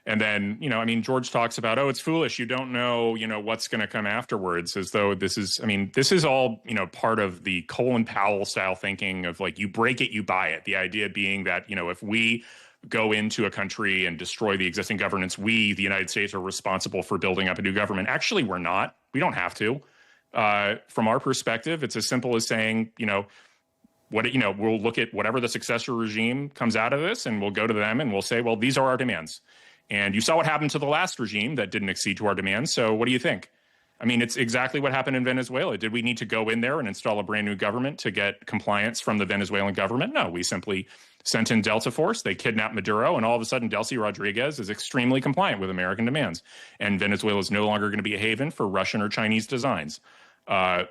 And then, George talks about, it's foolish. You don't know, what's going to come afterwards, as though this is all, part of the Colin Powell style thinking of you break it, you buy it. The idea being that, if we go into a country and destroy the existing governance, we, the United States, are responsible for building up a new government. Actually, we're not. We don't have to. From our perspective, it's as simple as saying, we'll look at whatever the successor regime comes out of this, and we'll go to them and we'll say, well, these are our demands. And you saw what happened to the last regime that didn't accede to our demands. So what do you think? It's exactly what happened in Venezuela. Did we need to go in there and install a brand new government to get compliance from the Venezuelan government? No, we simply sent in Delta Force. They kidnapped Maduro, and all of a sudden, Delcy Rodriguez is extremely compliant with American demands. And Venezuela is no longer going to be a haven for Russian or Chinese designs.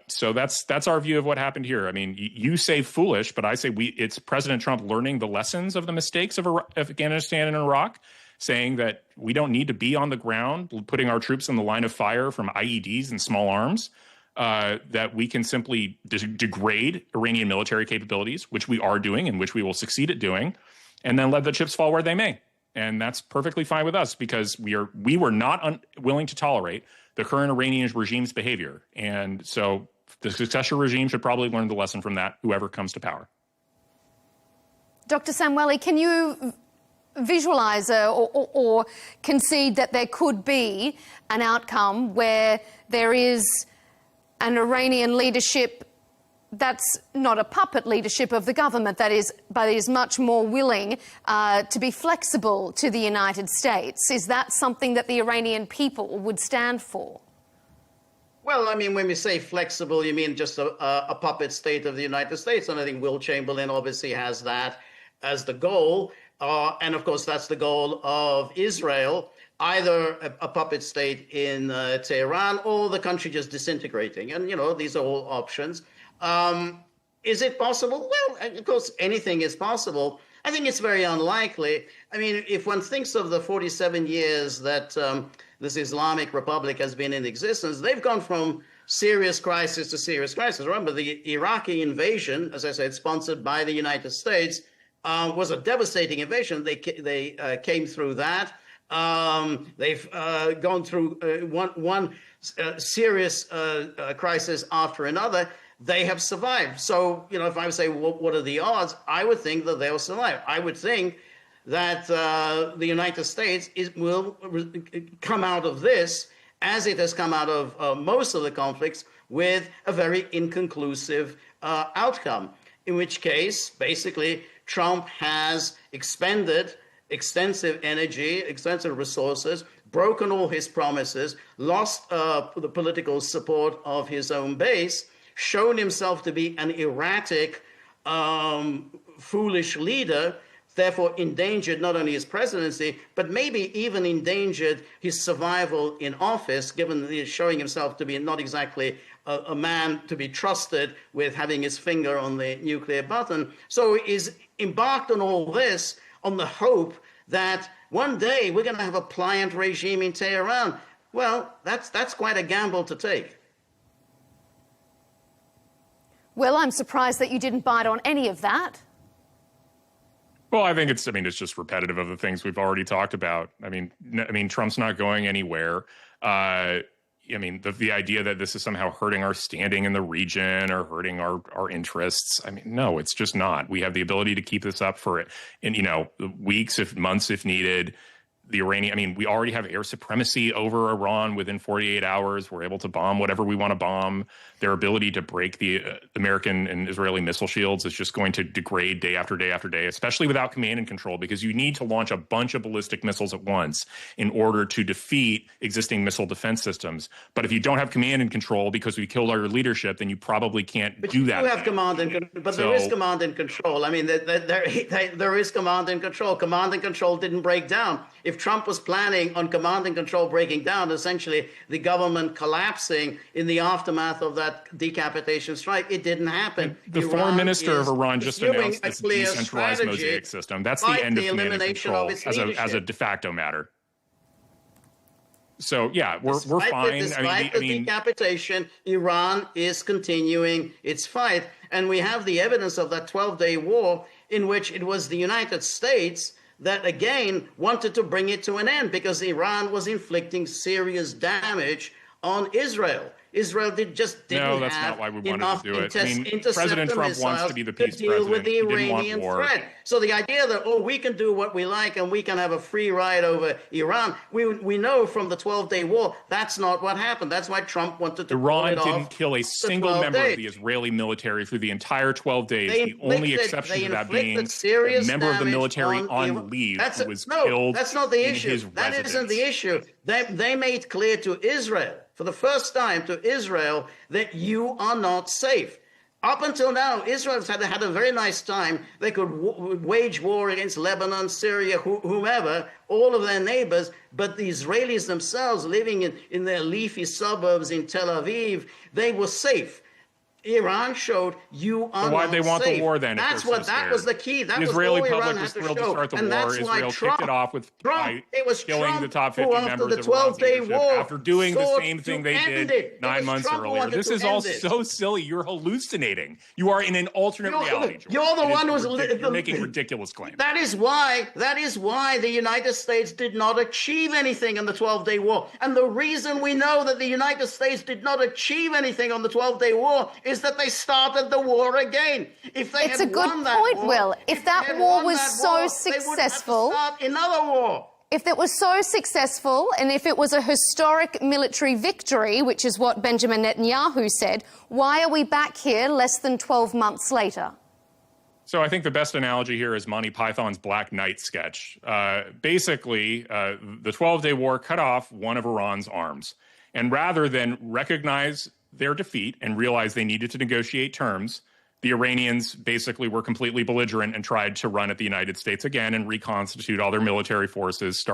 So that's our view of what happened here. You say foolish, but I say it's President Trump learning the lessons of the mistakes of Afghanistan and Iraq, saying that we don't need to be on the ground, putting our troops in the line of fire from IEDs and small arms, that we can simply degrade Iranian military capabilities, which we are doing and which we will succeed at doing, and then let the chips fall where they may. And that's perfectly fine with us, because we were not willing to tolerate the current Iranian regime's behavior. And so the successor regime should probably learn the lesson from that, whoever comes to power. Dr. Samueli, can you visualize or concede that there could be an outcome where there is an Iranian leadership that's not a puppet leadership of the government, but is much more willing to be flexible to the United States? Is that something that the Iranian people would stand for? Well, I mean, when we say flexible, you mean just a puppet state of the United States. And I think Will Chamberlain obviously has that as the goal. And of course, that's the goal of Israel, either a puppet state in Tehran or the country just disintegrating. And, you know, these are all options. Is it possible? Well, of course, anything is possible. I think it's very unlikely. I mean, if one thinks of the 47 years that this Islamic Republic has been in existence, they've gone from serious crisis to serious crisis. Remember, the Iraqi invasion, as I said, sponsored by the United States, was a devastating invasion. They came through that. They've gone through one serious crisis after another. They have survived. So, you know, if I would say, what are the odds? I would think that they'll survive. I would think that the United States will come out of this, as it has come out of most of the conflicts, with a very inconclusive outcome, in which case, basically, Trump has expended extensive energy, extensive resources, broken all his promises, lost the political support of his own base, shown himself to be an erratic, foolish leader, therefore endangered not only his presidency, but maybe even endangered his survival in office, given he is showing himself to be not exactly a man to be trusted with having his finger on the nuclear button. So he's embarked on all this on the hope that one day we're going to have a pliant regime in Tehran. Well, that's quite a gamble to take. Well, I'm surprised that you didn't bite on any of that. Well, I think it's just repetitive of the things we've already talked about. I mean, Trump's not going anywhere. The idea that this is somehow hurting our standing in the region or hurting our interests. I mean, no, it's just not. We have the ability to keep this up for weeks, if months, if needed. The Iranian, we already have air supremacy over Iran within 48 hours. We're able to bomb whatever we want to bomb. Their ability to break the American and Israeli missile shields is just going to degrade day after day after day, especially without command and control, because you need to launch a bunch of ballistic missiles at once in order to defeat existing missile defense systems. But if you don't have command and control because we killed our leadership, then you probably can't do that. You have command and control, but there is command and control. I mean, there is command and control. Command and control didn't break down. If Trump was planning on command and control breaking down, essentially the government collapsing in the aftermath of that decapitation strike, it didn't happen. The foreign minister of Iran just announced this decentralized mosaic system. That's the end of command and control as a de facto matter. So, yeah, we're fine. Despite the decapitation, Iran is continuing its fight. And we have the evidence of that 12-day war in which it was the United States that, again, wanted to bring it to an end because Iran was inflicting serious damage on Israel. Israel didn't No, that's have not why we wanted enough to do it. I mean, President Trump wants to be the peace deal president. with the He didn't want Iranian war. threat. So the idea that, we can do what we like and we can have a free ride over Iran, we know from the 12-day war, that's not what happened. That's why Trump wanted to Iran pull it didn't off kill a single member of the Israeli military through the entire 12 days. The only exception to that being a member of the military on leave who was killed that's not the in issue. his That residence. isn't the issue. They made clear to Israel, for the first time to Israel, that you are not safe. Up until now, Israel has had a very nice time. They could wage war against Lebanon, Syria, whomever, all of their neighbors. But the Israelis themselves, living in their leafy suburbs in Tel Aviv, they were safe. Iran showed you are why'd not they want safe. the war then? That's what that was the key. That the was Israeli all public Iran was had to thrilled to show. start the And war. that's why Israel Trump, kicked it off with it was killing Trump the top who, 50 after members the of Iran's 12-day leadership war, after doing the sought same to thing they end did it. 9 months Trump who earlier. wanted This to is all end it. so silly. You're hallucinating. You are in an alternate reality, George. You're the one who's You're making ridiculous claims. That is why the United States did not achieve anything in the 12-day war. And the reason we know that the United States did not achieve anything on the 12-day war is is that they started the war again. If they it's had a good won that point, war, Will. If that war was so successful, they would have to start another war. If it was so successful and if it was a historic military victory, which is what Benjamin Netanyahu said, why are we back here less than 12 months later? So I think the best analogy here is Monty Python's Black Knight sketch. Basically, the 12-day war cut off one of Iran's arms. And rather than recognize their defeat and realize they needed to negotiate terms, the Iranians basically were completely belligerent and tried to run at the United States again and reconstitute all their military forces,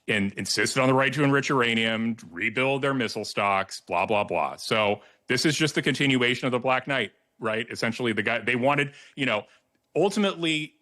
and insisted on the right to enrich uranium, rebuild their missile stocks, blah, blah, blah. So this is just the continuation of the Black Knight, right? Essentially, they wanted, ultimately,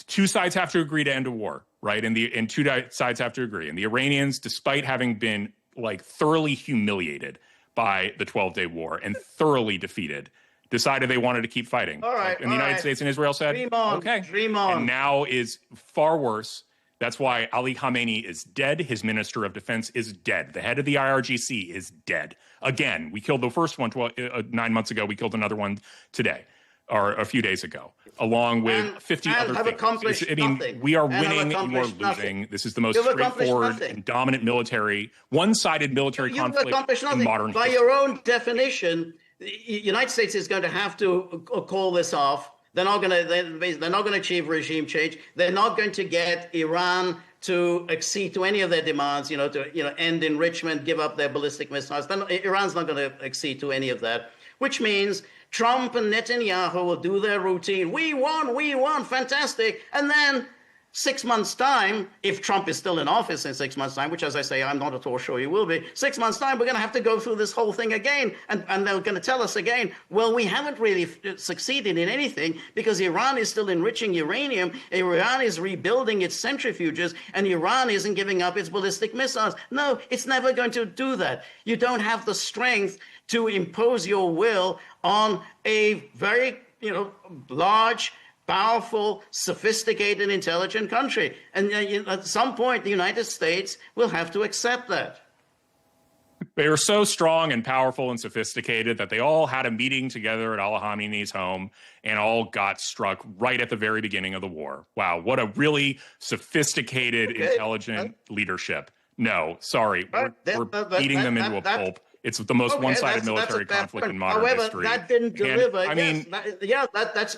two sides have to agree to end a war, right? And two sides have to agree. And the Iranians, despite having been thoroughly humiliated by the 12-day war and thoroughly defeated, decided they wanted to keep fighting. All right, and the United States and Israel said, dream on. And now is far worse. That's why Ali Khamenei is dead. His Minister of Defense is dead. The head of the IRGC is dead. Again, we killed the first one 9 months ago. We killed another one today, or a few days ago, along with 50 other have things. Accomplished nothing. We are And have winning, you are accomplished losing. nothing. This is the most You've accomplished straightforward nothing. and dominant military, one-sided military You've conflict accomplished in nothing. modern By history. your own definition, the United States is going to have to call this off. They're not going to achieve regime change. They're not going to get Iran to accede to any of their demands, to end enrichment, give up their ballistic missiles. Iran's not going to accede to any of that, which means Trump and Netanyahu will do their routine. We won, fantastic. And then 6 months' time, if Trump is still in office in 6 months' time, which, as I say, I'm not at all sure he will be, 6 months' time, we're going to have to go through this whole thing again. And they're going to tell us again, well, we haven't really succeeded in anything because Iran is still enriching uranium, Iran is rebuilding its centrifuges, and Iran isn't giving up its ballistic missiles. No, it's never going to do that. You don't have the strength to impose your will on a very, large, powerful, sophisticated, intelligent country. And at some point, the United States will have to accept that. They were so strong and powerful and sophisticated that they all had a meeting together at Ali Khamenei's home and all got struck right at the very beginning of the war. Wow, what a really sophisticated, intelligent leadership. No, sorry, we're beating them into a pulp. It's the most one-sided military conflict in modern history. However, that didn't deliver. And,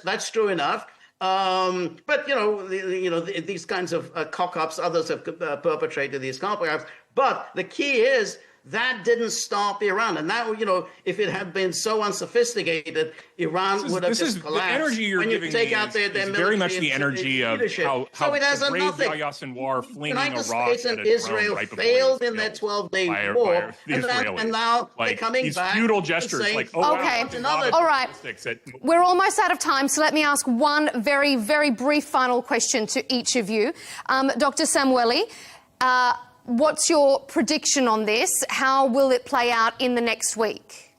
that's true enough. But these kinds of cock-ups, others have perpetrated these cock-ups. But the key is that didn't stop Iran. And now, if it had been so unsophisticated, Iran would have just collapsed. The energy you're giving me is very much the energy of how so it has the brave nothing. Yahya Sinwar flinging United a rock States at and a drone Israel right before failed he was in their killed 12-day war, and now they're coming these back. futile gestures, saying, like, Okay, wow, all right. We're almost out of time, so let me ask one very, very brief final question to each of you. Dr. Samueli, what's your prediction on this? How will it play out in the next week?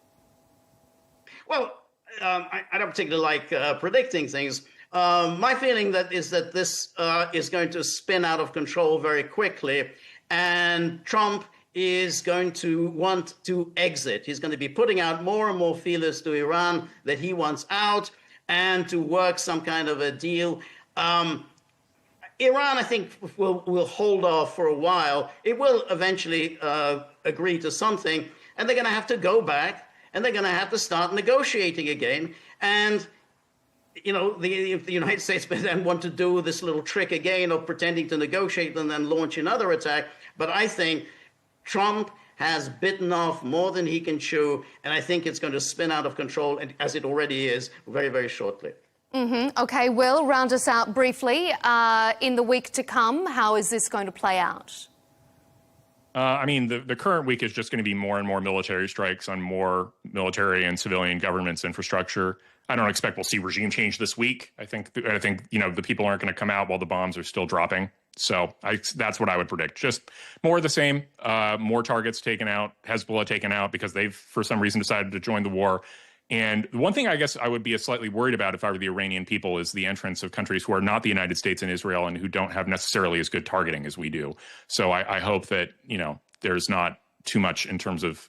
Well, I don't particularly like predicting things. My feeling is that this is going to spin out of control very quickly, and Trump is going to want to exit. He's going to be putting out more and more feelers to Iran that he wants out and to work some kind of a deal. Iran, I think, will hold off for a while. It will eventually agree to something, and they're going to have to go back, and they're going to have to start negotiating again. And, if the United States may then want to do this little trick again of pretending to negotiate and then launch another attack. But I think Trump has bitten off more than he can chew, and I think it's going to spin out of control, as it already is, very, very shortly. Okay, Will, round us out briefly. In the week to come, how is this going to play out? The current week is just going to be more and more military strikes on more military and civilian government's infrastructure. I don't expect we'll see regime change this week. I think the people aren't going to come out while the bombs are still dropping. So that's what I would predict. Just more of the same, more targets taken out, Hezbollah taken out because they've, for some reason, decided to join the war. And the one thing I guess I would be slightly worried about if I were the Iranian people is the entrance of countries who are not the United States and Israel and who don't have necessarily as good targeting as we do. So I hope that, there's not too much in terms of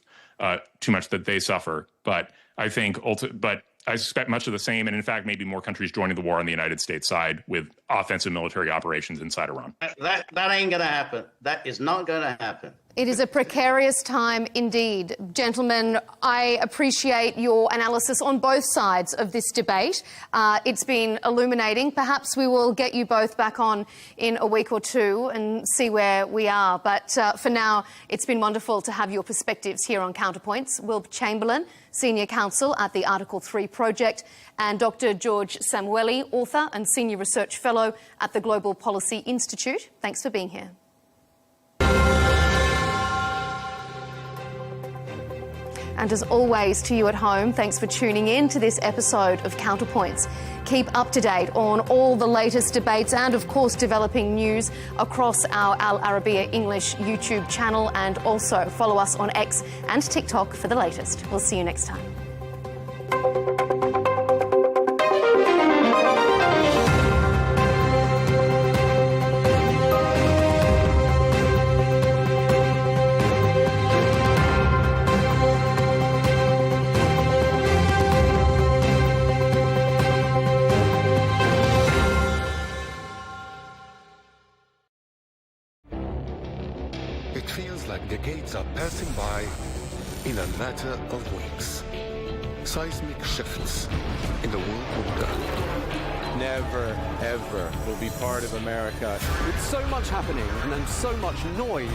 too much that they suffer. But I think, but I suspect much of the same, and in fact, maybe more countries joining the war on the United States side with offensive military operations inside Iran. That ain't going to happen. That is not going to happen. It is a precarious time indeed. Gentlemen, I appreciate your analysis on both sides of this debate. It's been illuminating. Perhaps we will get you both back on in a week or two and see where we are. But for now, it's been wonderful to have your perspectives here on Counterpoints. Will Chamberlain, Senior Counsel at the Article 3 Project, and Dr. George Samueli, Author and Senior Research Fellow at the Global Policy Institute. Thanks for being here. And as always, to you at home, thanks for tuning in to this episode of Counterpoints. Keep up to date on all the latest debates and, of course, developing news across our Al Arabiya English YouTube channel, and also follow us on X and TikTok for the latest. We'll see you next time. It feels like decades are passing by in a matter of weeks. Seismic shifts in the world order. Never, ever will be part of America. With so much happening and so much noise.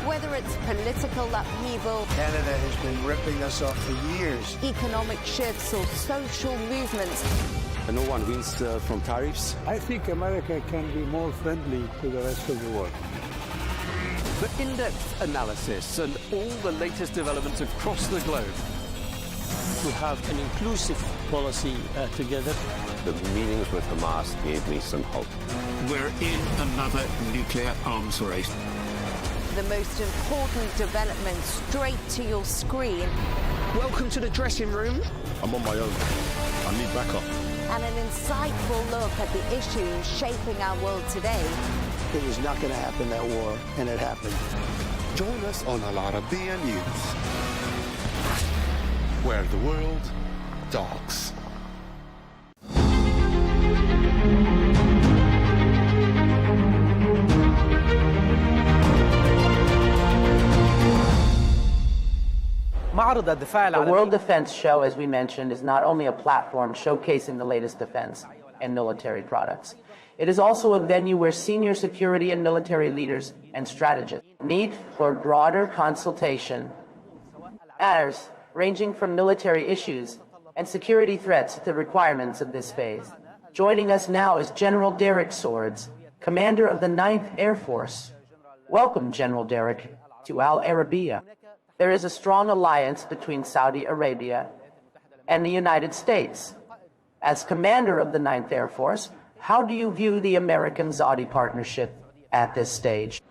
Whether it's political upheaval, Canada has been ripping us off for years. economic shifts or social movements. And no one wins from tariffs. I think America can be more friendly to the rest of the world. The in-depth analysis and all the latest developments across the globe. To have an inclusive policy together. The meetings with Hamas gave me some hope. We're in another nuclear arms race. The most important development straight to your screen. Welcome to the dressing room. I'm on my own. I need backup. And an insightful look at the issues shaping our world today. It was not going to happen, that war, and it happened. Join us on Al Arabiya News, where the world talks. The World Defense Show, as we mentioned, is not only a platform showcasing the latest defense and military products. It is also a venue where senior security and military leaders and strategists meet for broader consultation. Matters ranging from military issues and security threats to requirements of this phase. Joining us now is General Derek Swords, Commander of the 9th Air Force. Welcome, General Derek, to Al Arabiya. There is a strong alliance between Saudi Arabia and the United States. As Commander of the 9th Air Force, how do you view the American-Saudi partnership at this stage?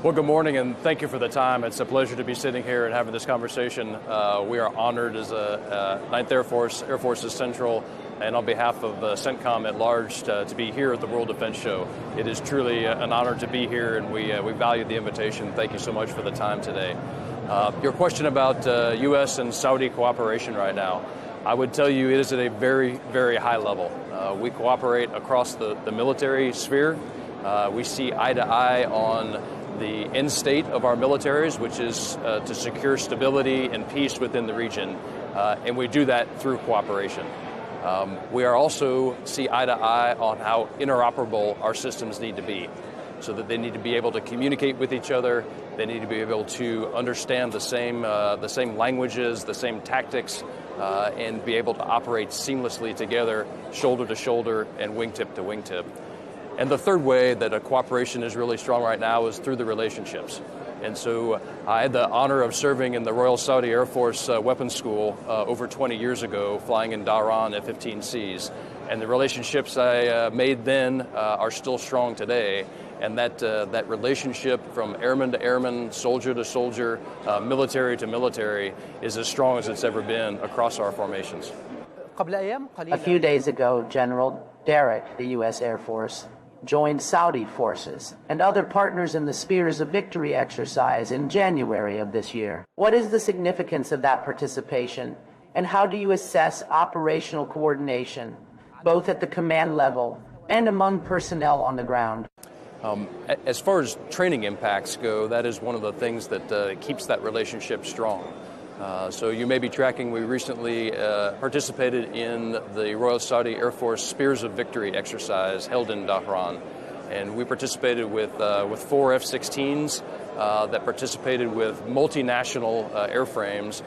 Well, good morning, and thank you for the time. It's a pleasure to be sitting here and having this conversation. We are honored as a 9th Air Force's Central, and on behalf of CENTCOM at large, to be here at the World Defense Show. It is truly an honor to be here, and we value the invitation. Thank you so much for the time today. Your question about U.S. and Saudi cooperation right now, I would tell you it is at a very, very high level. We cooperate across the military sphere. We see eye to eye on the end state of our militaries, which is to secure stability and peace within the region, and we do that through cooperation. We are also see eye to eye on how interoperable our systems need to be, so that they need to be able to communicate with each other. They need to be able to understand the same languages, the same tactics, and be able to operate seamlessly together, shoulder to shoulder and wingtip to wingtip. And the third way that a cooperation is really strong right now is through the relationships. And so I had the honor of serving in the Royal Saudi Air Force Weapons School over 20 years ago, flying in Dhahran F-15Cs. And the relationships I made then are still strong today. And that relationship from airman to airman, soldier to soldier, military to military is as strong as it's ever been across our formations. A few days ago, General Derek, the U.S. Air Force, joined Saudi forces and other partners in the Spears of Victory exercise in January of this year. What is the significance of that participation, And how do you assess operational coordination, both at the command level and among personnel on the ground? As far as training impacts go, that is one of the things that keeps that relationship strong. So you may be tracking, we recently participated in the Royal Saudi Air Force Spears of Victory exercise held in Dhahran. And we participated with 4 F-16s that participated with multinational airframes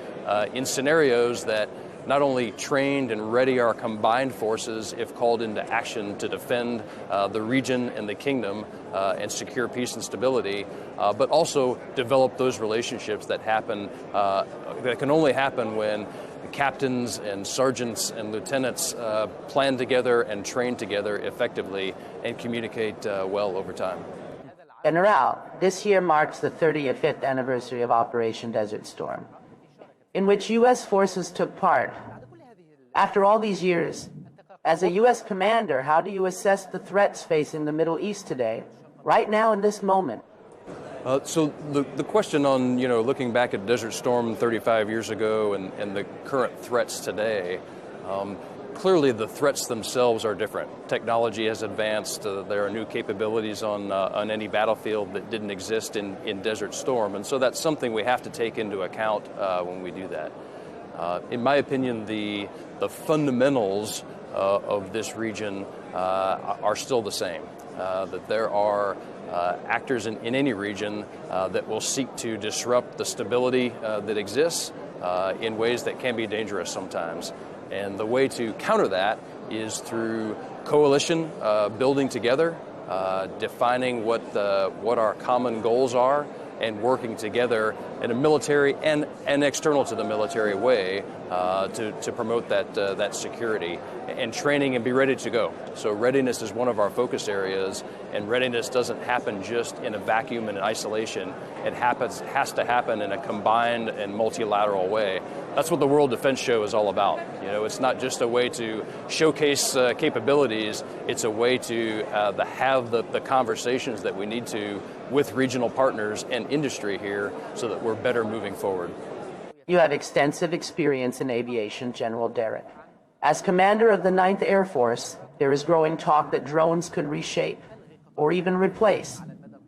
in scenarios that not only trained and ready our combined forces if called into action to defend the region and the kingdom and secure peace and stability, but also develop those relationships that happen, that can only happen when captains and sergeants and lieutenants plan together and train together effectively and communicate well over time. General, this year marks the 35th anniversary of Operation Desert Storm, in which U.S. forces took part. After all these years, as a U.S. commander, how do you assess the threats facing the Middle East today, right now in this moment? So the question on, looking back at Desert Storm 35 years ago and the current threats today, clearly the threats themselves are different. Technology has advanced. There are new capabilities on any battlefield that didn't exist in Desert Storm. And so that's something we have to take into account when we do that. In my opinion, the fundamentals of this region are still the same. That there are actors in any region that will seek to disrupt the stability that exists in ways that can be dangerous sometimes. And the way to counter that is through coalition, building together, defining what our common goals are, and working together in a military and external to the military way to promote that security, and training and be ready to go. So readiness is one of our focus areas, and readiness doesn't happen just in a vacuum and in isolation. It has to happen in a combined and multilateral way. That's what the World Defense Show is all about. It's not just a way to showcase capabilities. It's a way to have the conversations that we need to with regional partners and industry here so that we're better moving forward. You have extensive experience in aviation, General Derek. As commander of the 9th Air Force, there is growing talk that drones could reshape or even replace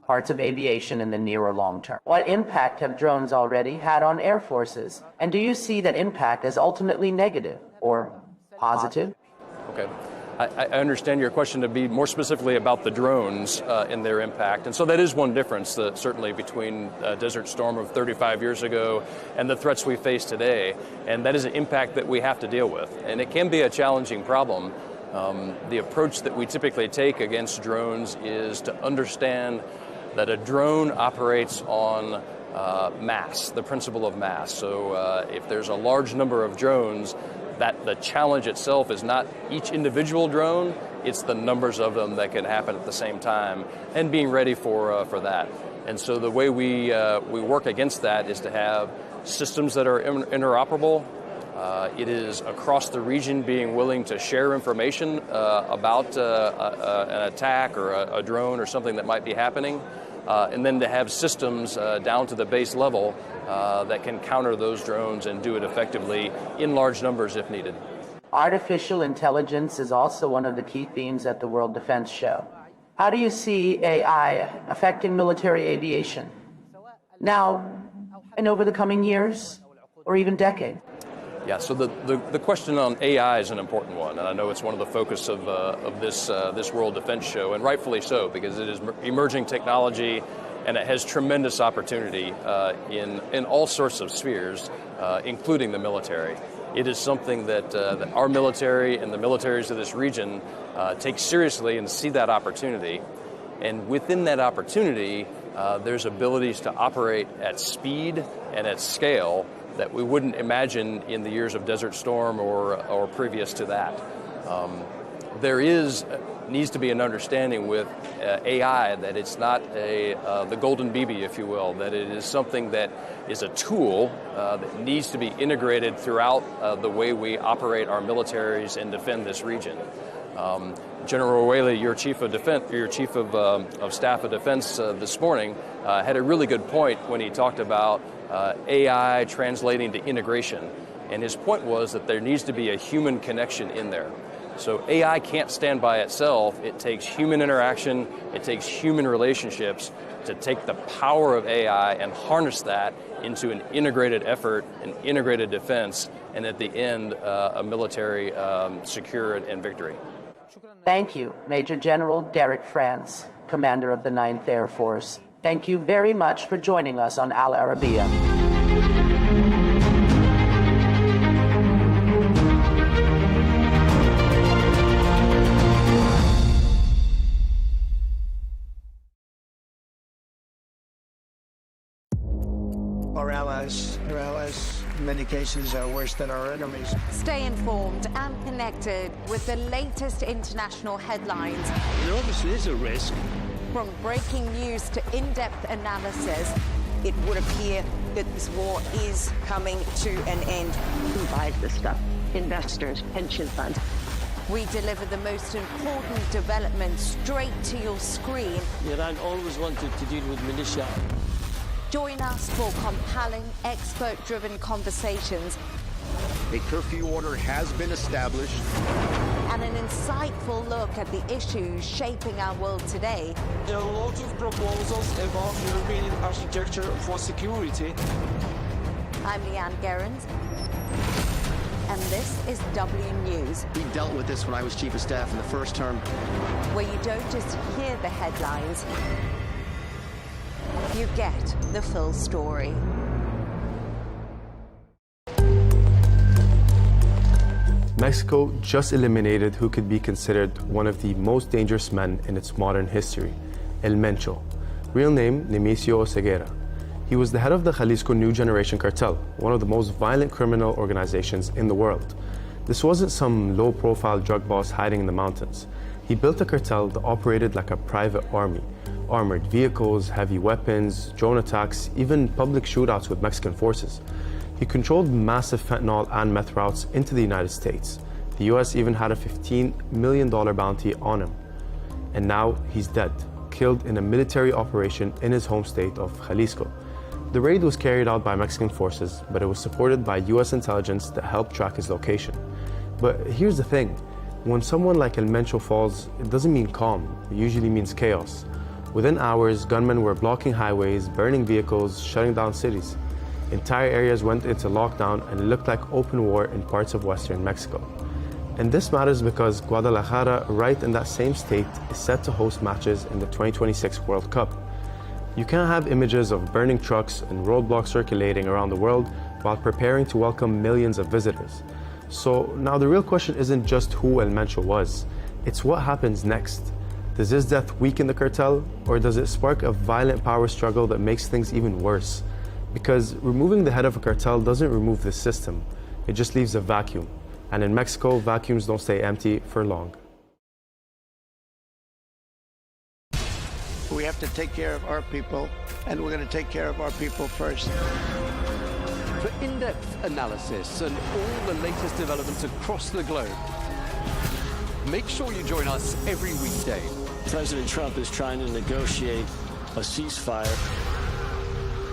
parts of aviation in the near or long term. What impact have drones already had on air forces? And do you see that impact as ultimately negative or positive? Okay. I understand your question to be more specifically about the drones and their impact. And so that is one difference, certainly, between Desert Storm of 35 years ago and the threats we face today. And that is an impact that we have to deal with. And it can be a challenging problem. The approach that we typically take against drones is to understand that a drone operates on mass, the principle of mass. So if there's a large number of drones, that the challenge itself is not each individual drone, it's the numbers of them that can happen at the same time, and being ready for that. And so the way we work against that is to have systems that are interoperable. It is across the region being willing to share information about an attack or a drone or something that might be happening, and then to have systems down to the base level that can counter those drones and do it effectively in large numbers if needed. Artificial intelligence is also one of the key themes at the World Defense Show. How do you see AI affecting military aviation now and over the coming years or even decade? Yeah, so the question on AI is an important one, and I know it's one of the focus of this World Defense Show, and rightfully so, because it is emerging technology, and it has tremendous opportunity in all sorts of spheres, including the military. It is something that our military and the militaries of this region take seriously and see that opportunity. And within that opportunity, there's abilities to operate at speed and at scale that we wouldn't imagine in the years of Desert Storm or previous to that. There needs to be an understanding with AI that it's not the golden BB, if you will, that it is something that is a tool that needs to be integrated throughout the way we operate our militaries and defend this region. General Whaley, your chief of staff of defense this morning, had a really good point when he talked about AI translating to integration. And his point was that there needs to be a human connection in there. So AI can't stand by itself. It takes human interaction, it takes human relationships to take the power of AI and harness that into an integrated effort, an integrated defense, and at the end, a military secure and victory. Thank you, Major General Derek France, Commander of the 9th Air Force. Thank you very much for joining us on Al Arabiya. Our allies, in many cases, are worse than our enemies. Stay informed and connected with the latest international headlines. There obviously is a risk. From breaking news to in-depth analysis, it would appear that this war is coming to an end. Who buys this stuff? Investors, pension funds. We deliver the most important developments straight to your screen. Iran always wanted to deal with militia. Join us for compelling, expert-driven conversations. A curfew order has been established. And an insightful look at the issues shaping our world today. There are a lot of proposals about European architecture for security. I'm Leigh Ann Gerrans, and this is W News. We dealt with this when I was Chief of Staff in the first term. Where you don't just hear the headlines, you get the full story. Mexico just eliminated who could be considered one of the most dangerous men in its modern history, El Mencho, real name Nemesio Oseguera. He was the head of the Jalisco New Generation Cartel, one of the most violent criminal organizations in the world. This wasn't some low-profile drug boss hiding in the mountains. He built a cartel that operated like a private army, armored vehicles, heavy weapons, drone attacks, even public shootouts with Mexican forces. He controlled massive fentanyl and meth routes into the United States. The US even had a $15 million bounty on him. And now he's dead, killed in a military operation in his home state of Jalisco. The raid was carried out by Mexican forces, but it was supported by US intelligence that helped track his location. But here's the thing, when someone like El Mencho falls, it doesn't mean calm, it usually means chaos. Within hours, gunmen were blocking highways, burning vehicles, shutting down cities. Entire areas went into lockdown and it looked like open war in parts of western Mexico. And this matters because Guadalajara, right in that same state, is set to host matches in the 2026 World Cup. You can't have images of burning trucks and roadblocks circulating around the world while preparing to welcome millions of visitors. So now the real question isn't just who El Mencho was, it's what happens next. Does his death weaken the cartel, or does it spark a violent power struggle that makes things even worse? Because removing the head of a cartel doesn't remove the system, it just leaves a vacuum. And in Mexico, vacuums don't stay empty for long. We have to take care of our people, and we're going to take care of our people first. For in-depth analysis and all the latest developments across the globe, make sure you join us every weekday. President Trump is trying to negotiate a ceasefire.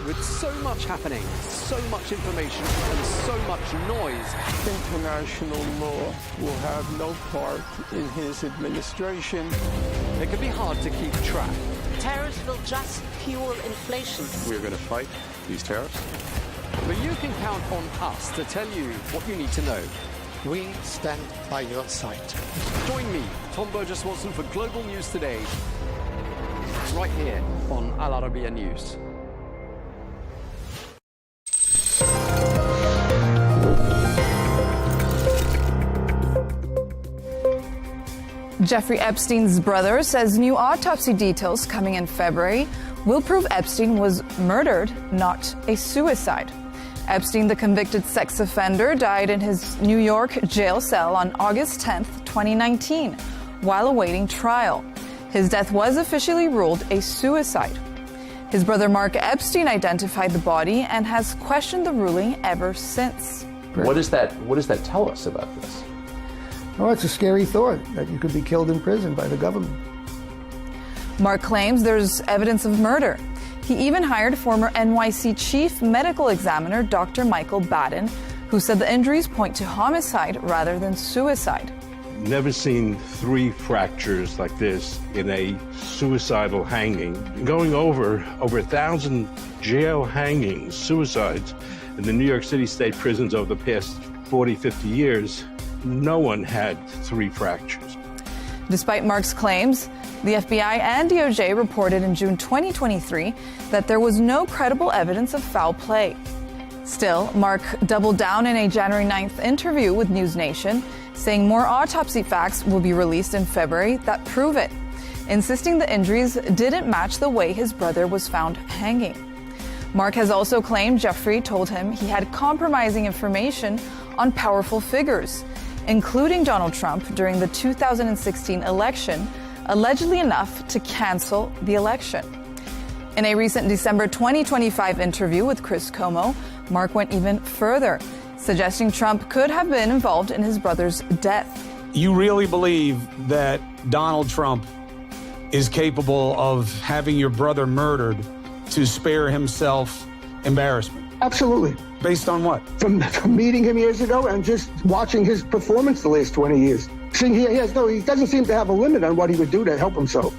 With so much happening, so much information, and so much noise, international law will have no part in his administration. It can be hard to keep track. Tariffs will just fuel inflation. We're going to fight these tariffs. But you can count on us to tell you what you need to know. We stand by your side. Join me, Tom Burges Watson, for Global News Today, right here on Al Arabiya News. Jeffrey Epstein's brother says new autopsy details coming in February will prove Epstein was murdered, not a suicide. Epstein, the convicted sex offender, died in his New York jail cell on August 10, 2019, while awaiting trial. His death was officially ruled a suicide. His brother Mark Epstein identified the body and has questioned the ruling ever since. What does that tell us about this? Oh, it's a scary thought that you could be killed in prison by the government. Mark claims there's evidence of murder. He even hired former NYC chief medical examiner Dr. Michael Baden who said the injuries point to homicide rather than suicide. Never seen 3 fractures like this in a suicidal hanging. Going over 1,000 jail hangings, suicides, in the New York City state prisons over the past 40, 50 years, no one had 3 fractures. Despite Mark's claims, the FBI and DOJ reported in June 2023 that there was no credible evidence of foul play. Still, Mark doubled down in a January 9th interview with News Nation, saying more autopsy facts will be released in February that prove it, insisting the injuries didn't match the way his brother was found hanging. Mark has also claimed Jeffrey told him he had compromising information on powerful figures, including Donald Trump during the 2016 election, allegedly enough to cancel the election. In a recent December 2025 interview with Chris Como, Mark went even further, suggesting Trump could have been involved in his brother's death. You really believe that Donald Trump is capable of having your brother murdered to spare himself embarrassment? Absolutely. Based on what? From meeting him years ago and just watching his performance the last 20 years. Seeing he doesn't seem to have a limit on what he would do to help himself.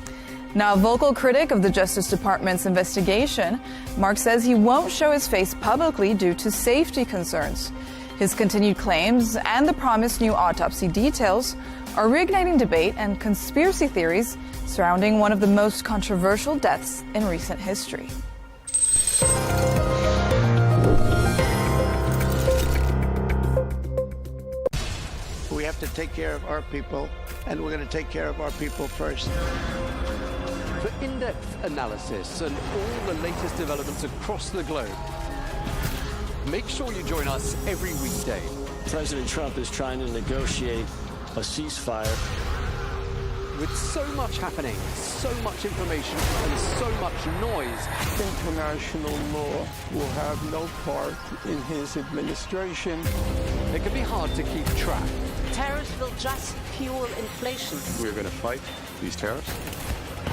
Now, a vocal critic of the Justice Department's investigation, Mark says he won't show his face publicly due to safety concerns. His continued claims and the promised new autopsy details are reigniting debate and conspiracy theories surrounding one of the most controversial deaths in recent history. We have to take care of our people, and we're going to take care of our people first. For in-depth analysis and all the latest developments across the globe, make sure you join us every weekday. President Trump is trying to negotiate a ceasefire. With so much happening, so much information, and so much noise, International law will have no part in his administration. It can be hard to keep track. Tariffs will just fuel inflation. We're going to fight these tariffs.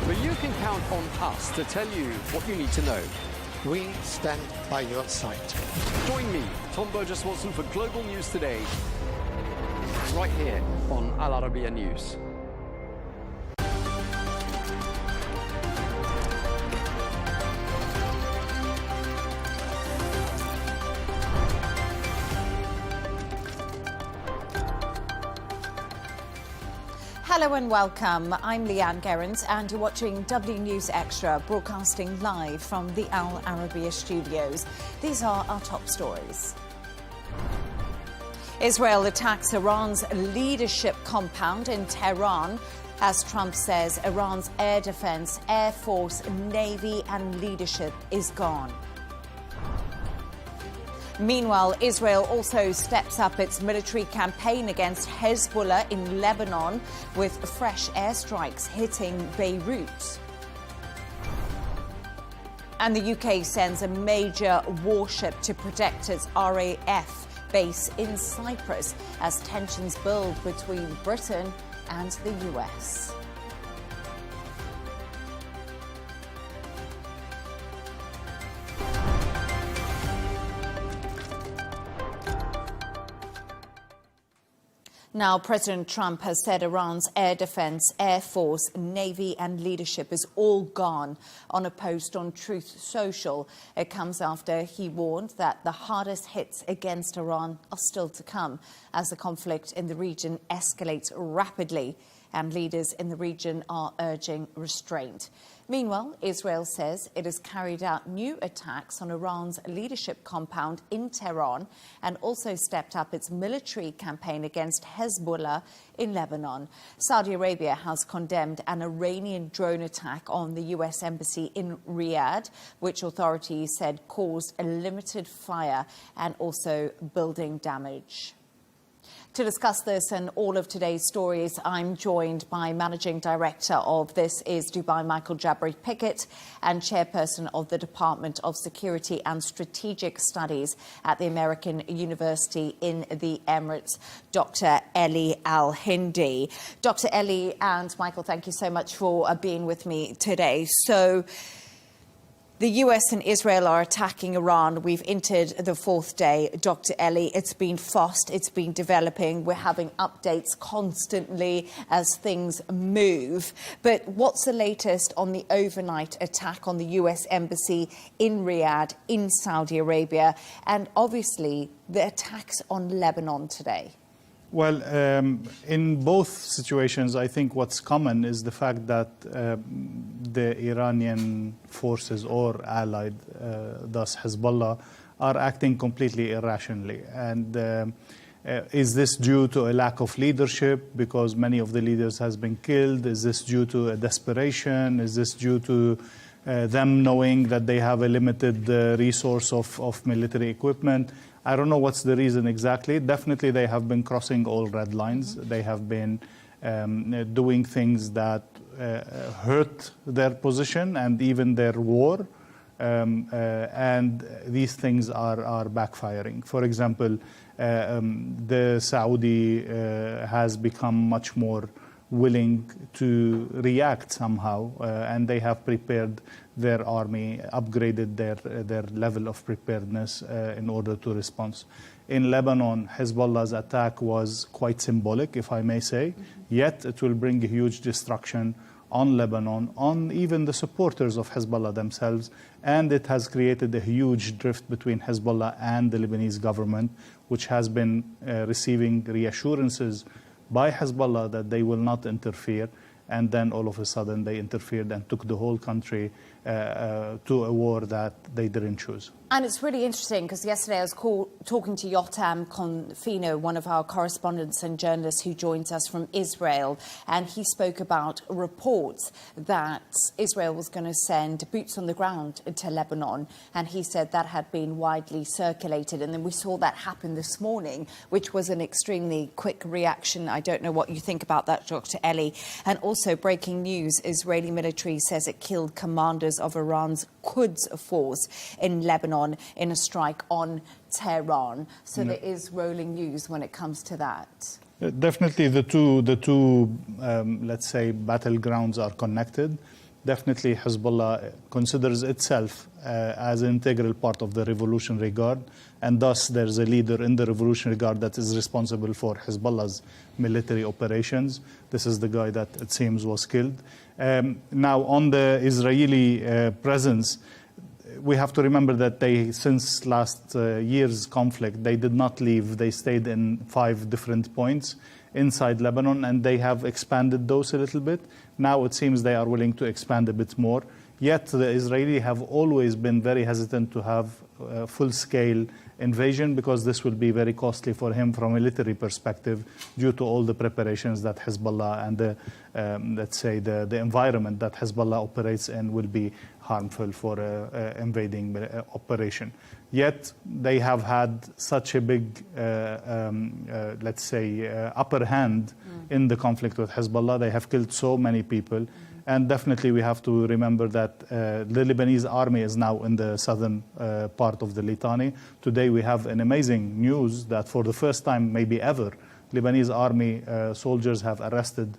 But you can count on us to tell you what you need to know. We stand by your side. Join me, Tom Burges Watson, for Global News Today, right here on Al Arabiya News. Hello and welcome. I'm Leigh Ann Gerrans and you're watching W News Extra, broadcasting live from the Al Arabiya studios. These are our top stories. Israel attacks Iran's leadership compound in Tehran as Trump says Iran's air defense, air force, navy and leadership is gone. Meanwhile, Israel also steps up its military campaign against Hezbollah in Lebanon with fresh airstrikes hitting Beirut. And the UK sends a major warship to protect its RAF base in Cyprus as tensions build between Britain and the US. Now, President Trump has said Iran's air defense, air force, navy and leadership is all gone on a post on Truth Social. It comes after he warned that the hardest hits against Iran are still to come as the conflict in the region escalates rapidly and leaders in the region are urging restraint. Meanwhile, Israel says it has carried out new attacks on Iran's leadership compound in Tehran and also stepped up its military campaign against Hezbollah in Lebanon. Saudi Arabia has condemned an Iranian drone attack on the US embassy in Riyadh, which authorities said caused a limited fire and also building damage. To discuss this and all of today's stories, I'm joined by Managing Director of This Is Dubai, Michael Jabri-Pickett, and Chairperson of the Department of Security and Strategic Studies at the American University in the Emirates, Dr. Ellie Al-Hindi. Dr. Ellie and Michael, thank you so much for being with me today. So, The US and Israel are attacking Iran. We've entered the fourth day. Dr. Ellie, it's been fast, it's been developing. We're having updates constantly as things move. But what's the latest on the overnight attack on the US embassy in Riyadh, in Saudi Arabia, and obviously the attacks on Lebanon today? Well, in both situations, I think what's common is the fact that the Iranian forces or allied, thus Hezbollah, are acting completely irrationally. And is this due to a lack of leadership because many of the leaders has been killed? Is this due to a desperation? Is this due to them knowing that they have a limited resource of military equipment? I don't know what's the reason exactly. Definitely they have been crossing all red lines. They have been doing things that hurt their position and even their war. And these things are backfiring. For example, the Saudi has become much more willing to react somehow, and they have prepared their army, upgraded their level of preparedness in order to respond. In Lebanon, Hezbollah's attack was quite symbolic, if I may say, yet it will bring a huge destruction on Lebanon, on even the supporters of Hezbollah themselves, and it has created a huge drift between Hezbollah and the Lebanese government, which has been receiving reassurances by Hezbollah that they will not interfere, and then all of a sudden they interfered and took the whole country to a war that they didn't choose. And it's really interesting because yesterday I was talking to Yotam Confino, one of our correspondents and journalists who joins us from Israel, and he spoke about reports that Israel was going to send boots on the ground to Lebanon, and he said that had been widely circulated. And then we saw that happen this morning, which was an extremely quick reaction. I don't know what you think about that, Dr. Ellie. And also breaking news, Israeli military says it killed commanders of Iran's Quds force in Lebanon in a strike on Tehran. So there is rolling news when it comes to that. Definitely the two let's say, battlegrounds are connected. Definitely Hezbollah considers itself as an integral part of the Revolutionary Guard, and thus there's a leader in the Revolutionary Guard that is responsible for Hezbollah's military operations. This is the guy that it seems was killed. Now, on the Israeli presence, we have to remember that they, since last year's conflict, they did not leave. They stayed in 5 different points inside Lebanon, and they have expanded those a little bit. Now it seems they are willing to expand a bit more. Yet the Israelis have always been very hesitant to have full-scale invasion because this will be very costly for him from a military perspective due to all the preparations that Hezbollah and the, let's say, the environment that Hezbollah operates in will be harmful for invading operation. Yet they have had such a big, let's say, upper hand in the conflict with Hezbollah. They have killed so many people. And definitely we have to remember that the Lebanese army is now in the southern part of the Litani. Today we have an amazing news that for the first time, maybe ever, Lebanese army soldiers have arrested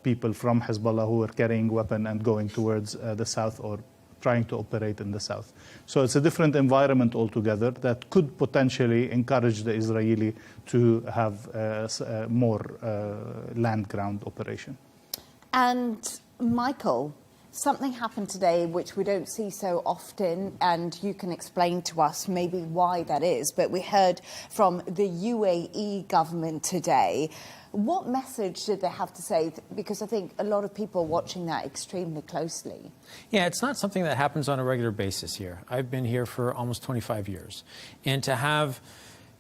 people from Hezbollah who were carrying weapons and going towards the south or trying to operate in the south. So it's a different environment altogether that could potentially encourage the Israeli to have more land-ground operation. And Michael, something happened today which we don't see so often, and you can explain to us maybe why that is, but we heard from the UAE government today. What message did they have to say? Because I think a lot of people are watching that extremely closely. Yeah, it's not something that happens on a regular basis here. I've been here for almost 25 years. And to have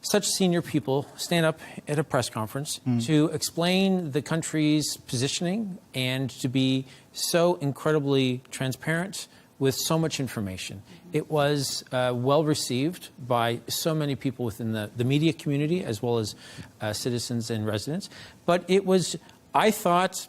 such senior people stand up at a press conference to explain the country's positioning and to be so incredibly transparent with so much information. It was well received by so many people within the media community as well as citizens and residents. But it was, I thought,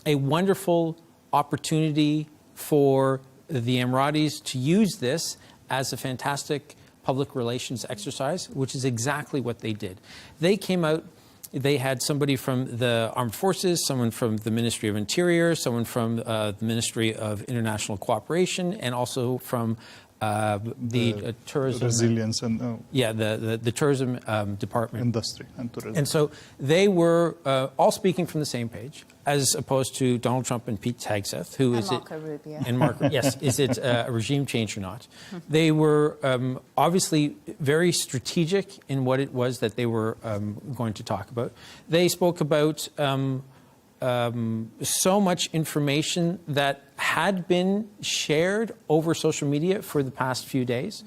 a wonderful opportunity for the Emiratis to use this as a fantastic public relations exercise, which is exactly what they did. They came out They had somebody from the Armed Forces, someone from the Ministry of Interior, someone from the Ministry of International Cooperation, and also from the tourism, resilience, and the tourism department, industry and tourism. And so they were all speaking from the same page, as opposed to Donald Trump and Pete Hegseth, who and is Marco it? Rubio. And Marco, yes, is it a regime change or not? They were obviously very strategic in what it was that they were going to talk about. They spoke about so much information that had been shared over social media for the past few days.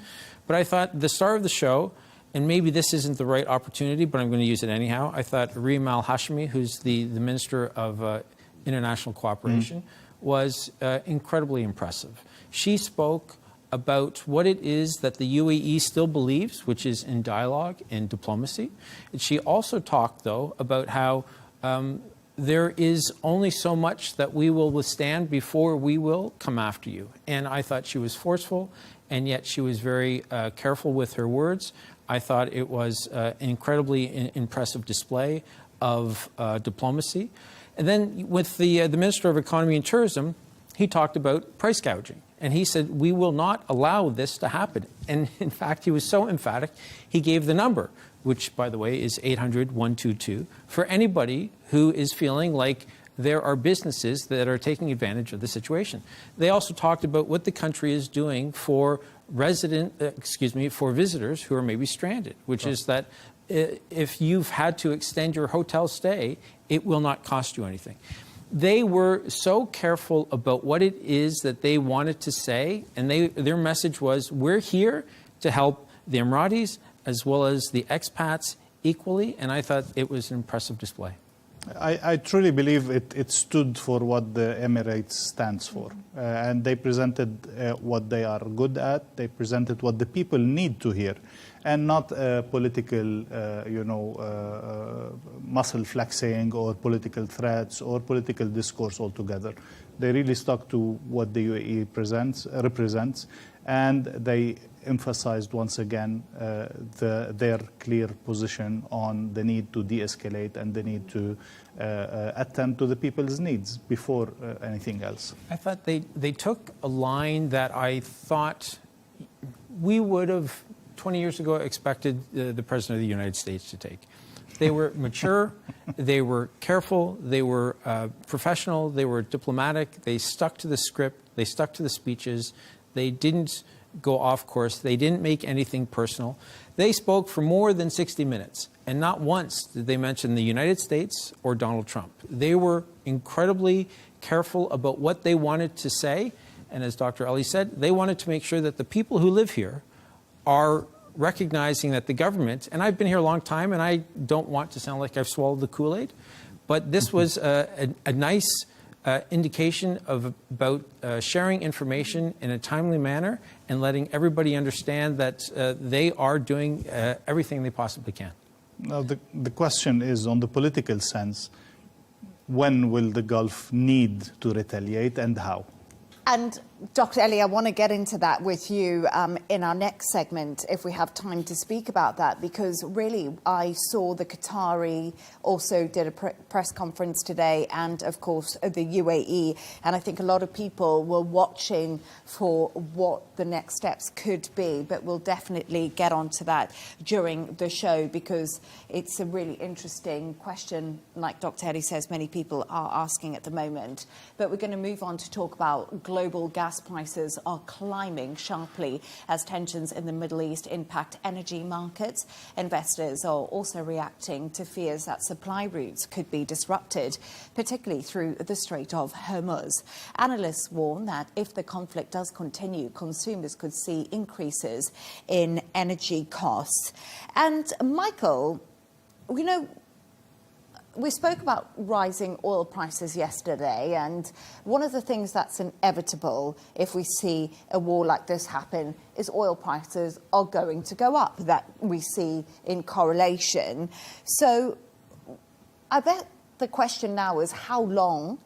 But I thought the star of the show, and maybe this isn't the right opportunity, but I'm going to use it anyhow, I thought Riyam al-Hashimi, who's the Minister of International Cooperation, was incredibly impressive. She spoke about what it is that the UAE still believes, which is in dialogue and diplomacy. And she also talked, though, about how there is only so much that we will withstand before we will come after you. And I thought she was forceful, and yet she was very careful with her words. I thought it was an incredibly impressive display of diplomacy. And then with the Minister of Economy and Tourism, he talked about price gouging. And he said, we will not allow this to happen. And in fact, he was so emphatic, he gave the number, which, by the way, is 800-122, for anybody who is feeling like there are businesses that are taking advantage of the situation. They also talked about what the country is doing for for visitors who are maybe stranded, which is that if you've had to extend your hotel stay, it will not cost you anything. They were so careful about what it is that they wanted to say, and their message was, we're here to help the Emiratis as well as the expats equally, and I thought it was an impressive display. I truly believe it stood for what the Emirates stands for. And they presented what they are good at. They presented what the people need to hear, and not political, muscle flexing or political threats or political discourse altogether. They really stuck to what the UAE represents, and they emphasized once again their clear position on the need to de-escalate and the need to attend to the people's needs before anything else. I thought they took a line that I thought we would have 20 years ago expected the President of the United States to take. They were mature, they were careful, they were professional, they were diplomatic, they stuck to the script, they stuck to the speeches, they didn't go off course, they didn't make anything personal. They spoke for more than 60 minutes, and not once did they mention the United States or Donald Trump. They were incredibly careful about what they wanted to say, and as Dr. Ellie said, they wanted to make sure that the people who live here are recognizing that the government, and I've been here a long time, and I don't want to sound like I've swallowed the Kool-Aid, but this was a nice indication about sharing information in a timely manner and letting everybody understand that they are doing everything they possibly can. Now, the question is, on the political sense, when will the Gulf need to retaliate and how? And Dr. Ellie, I want to get into that with you in our next segment, if we have time to speak about that, because really I saw the Qatari also did a press conference today, and of course the UAE, and I think a lot of people were watching for what the next steps could be, but we'll definitely get onto that during the show, because it's a really interesting question, like Dr. Ellie says, many people are asking at the moment. But we're going to move on to talk about global gas prices are climbing sharply as tensions in the Middle East impact energy markets. Investors are also reacting to fears that supply routes could be disrupted, particularly through the Strait of Hormuz. Analysts warn that if the conflict does continue, consumers could see increases in energy costs. And Michael, we spoke about rising oil prices yesterday, and one of the things that's inevitable if we see a war like this happen is oil prices are going to go up. That we see in correlation. So I bet the question now is, how long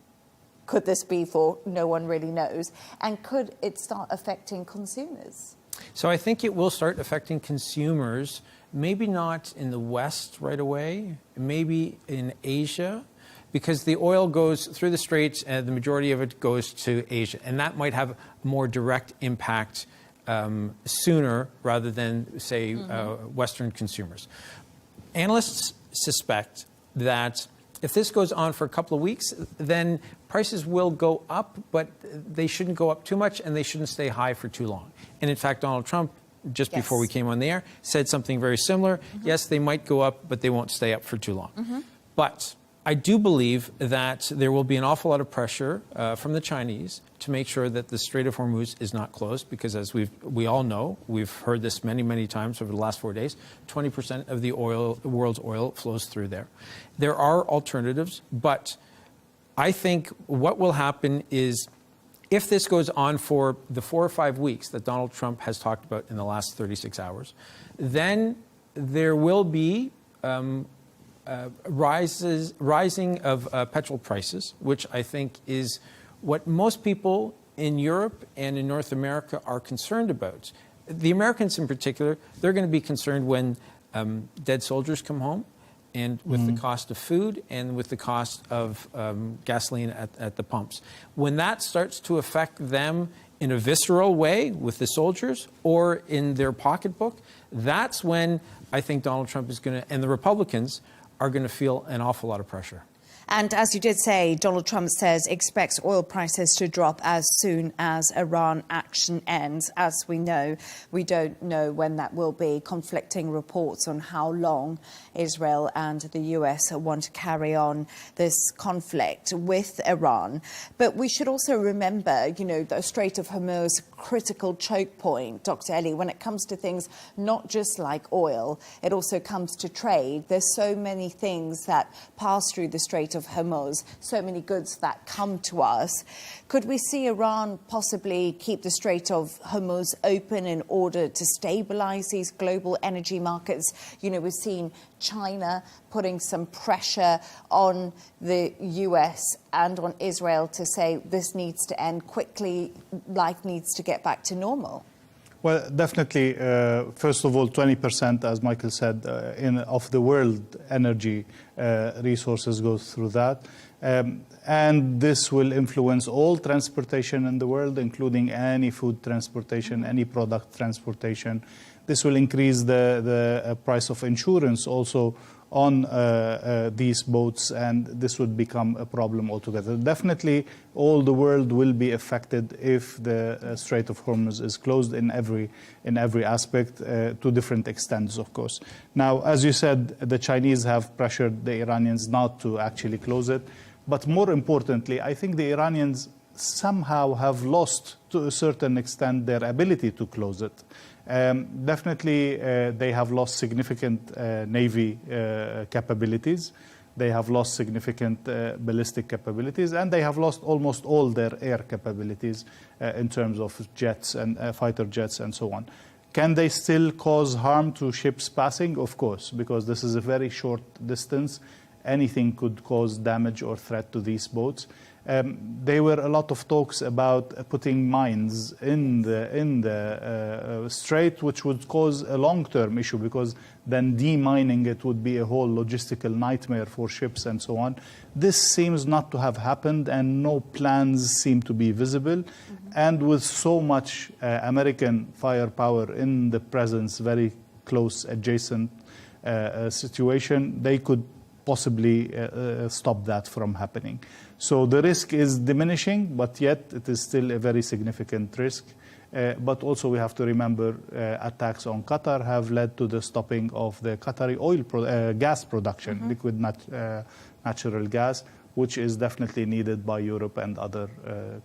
could this be for? No one really knows. And could it start affecting consumers? So I think it will start affecting consumers, maybe not in the West right away, maybe in Asia, because the oil goes through the Straits and the majority of it goes to Asia. And that might have a more direct impact sooner rather than, say, Western consumers. Analysts suspect that if this goes on for a couple of weeks, then prices will go up, but they shouldn't go up too much and they shouldn't stay high for too long. And in fact, Donald Trump, just before we came on the air, said something very similar. Yes, they might go up, but they won't stay up for too long. But I do believe that there will be an awful lot of pressure from the Chinese to make sure that the Strait of Hormuz is not closed, because as we all know, we've heard this many, many times over the last 4 days, 20% of the world's oil flows through there. There are alternatives, but I think what will happen is, if this goes on for the 4 or 5 weeks that Donald Trump has talked about in the last 36 hours, then there will be rising of petrol prices, which I think is what most people in Europe and in North America are concerned about. The Americans in particular, they're going to be concerned when dead soldiers come home, and with the cost of food and with the cost of gasoline at the pumps. When that starts to affect them in a visceral way with the soldiers or in their pocketbook, that's when I think Donald Trump is going to, and the Republicans, are going to feel an awful lot of pressure. And as you did say, Donald Trump says expects oil prices to drop as soon as Iran action ends. As we know, we don't know when that will be. Conflicting reports on how long Israel and the US want to carry on this conflict with Iran. But we should also remember, you know, the Strait of Hormuz, critical choke point, Dr. Ellie, when it comes to things not just like oil, it also comes to trade. There's so many things that pass through the Strait of Hormuz, so many goods that come to us. Could we see Iran possibly keep the Strait of Hormuz open in order to stabilize these global energy markets? You know, we've seen China putting some pressure on the US and on Israel to say this needs to end quickly, life needs to get back to normal. Well, definitely, first of all, 20%, as Michael said, of the world energy resources goes through that. And this will influence all transportation in the world, including any food transportation, any product transportation. This will increase the price of insurance also on these boats, and this would become a problem altogether. Definitely, all the world will be affected if the Strait of Hormuz is closed in every aspect, to different extents, of course. Now, as you said, the Chinese have pressured the Iranians not to actually close it. But more importantly, I think the Iranians somehow have lost, to a certain extent, their ability to close it. Definitely, they have lost significant Navy capabilities. They have lost significant ballistic capabilities, and they have lost almost all their air capabilities in terms of jets and fighter jets and so on. Can they still cause harm to ships passing? Of course, because this is a very short distance. Anything could cause damage or threat to these boats. There were a lot of talks about putting mines in the strait, which would cause a long-term issue, because then demining it would be a whole logistical nightmare for ships and so on. This seems not to have happened, and no plans seem to be visible. And with so much American firepower in the presence, very close, adjacent situation, they could possibly stop that from happening. So the risk is diminishing, but yet it is still a very significant risk. But also we have to remember attacks on Qatar have led to the stopping of the Qatari gas production, liquid natural gas, which is definitely needed by Europe and other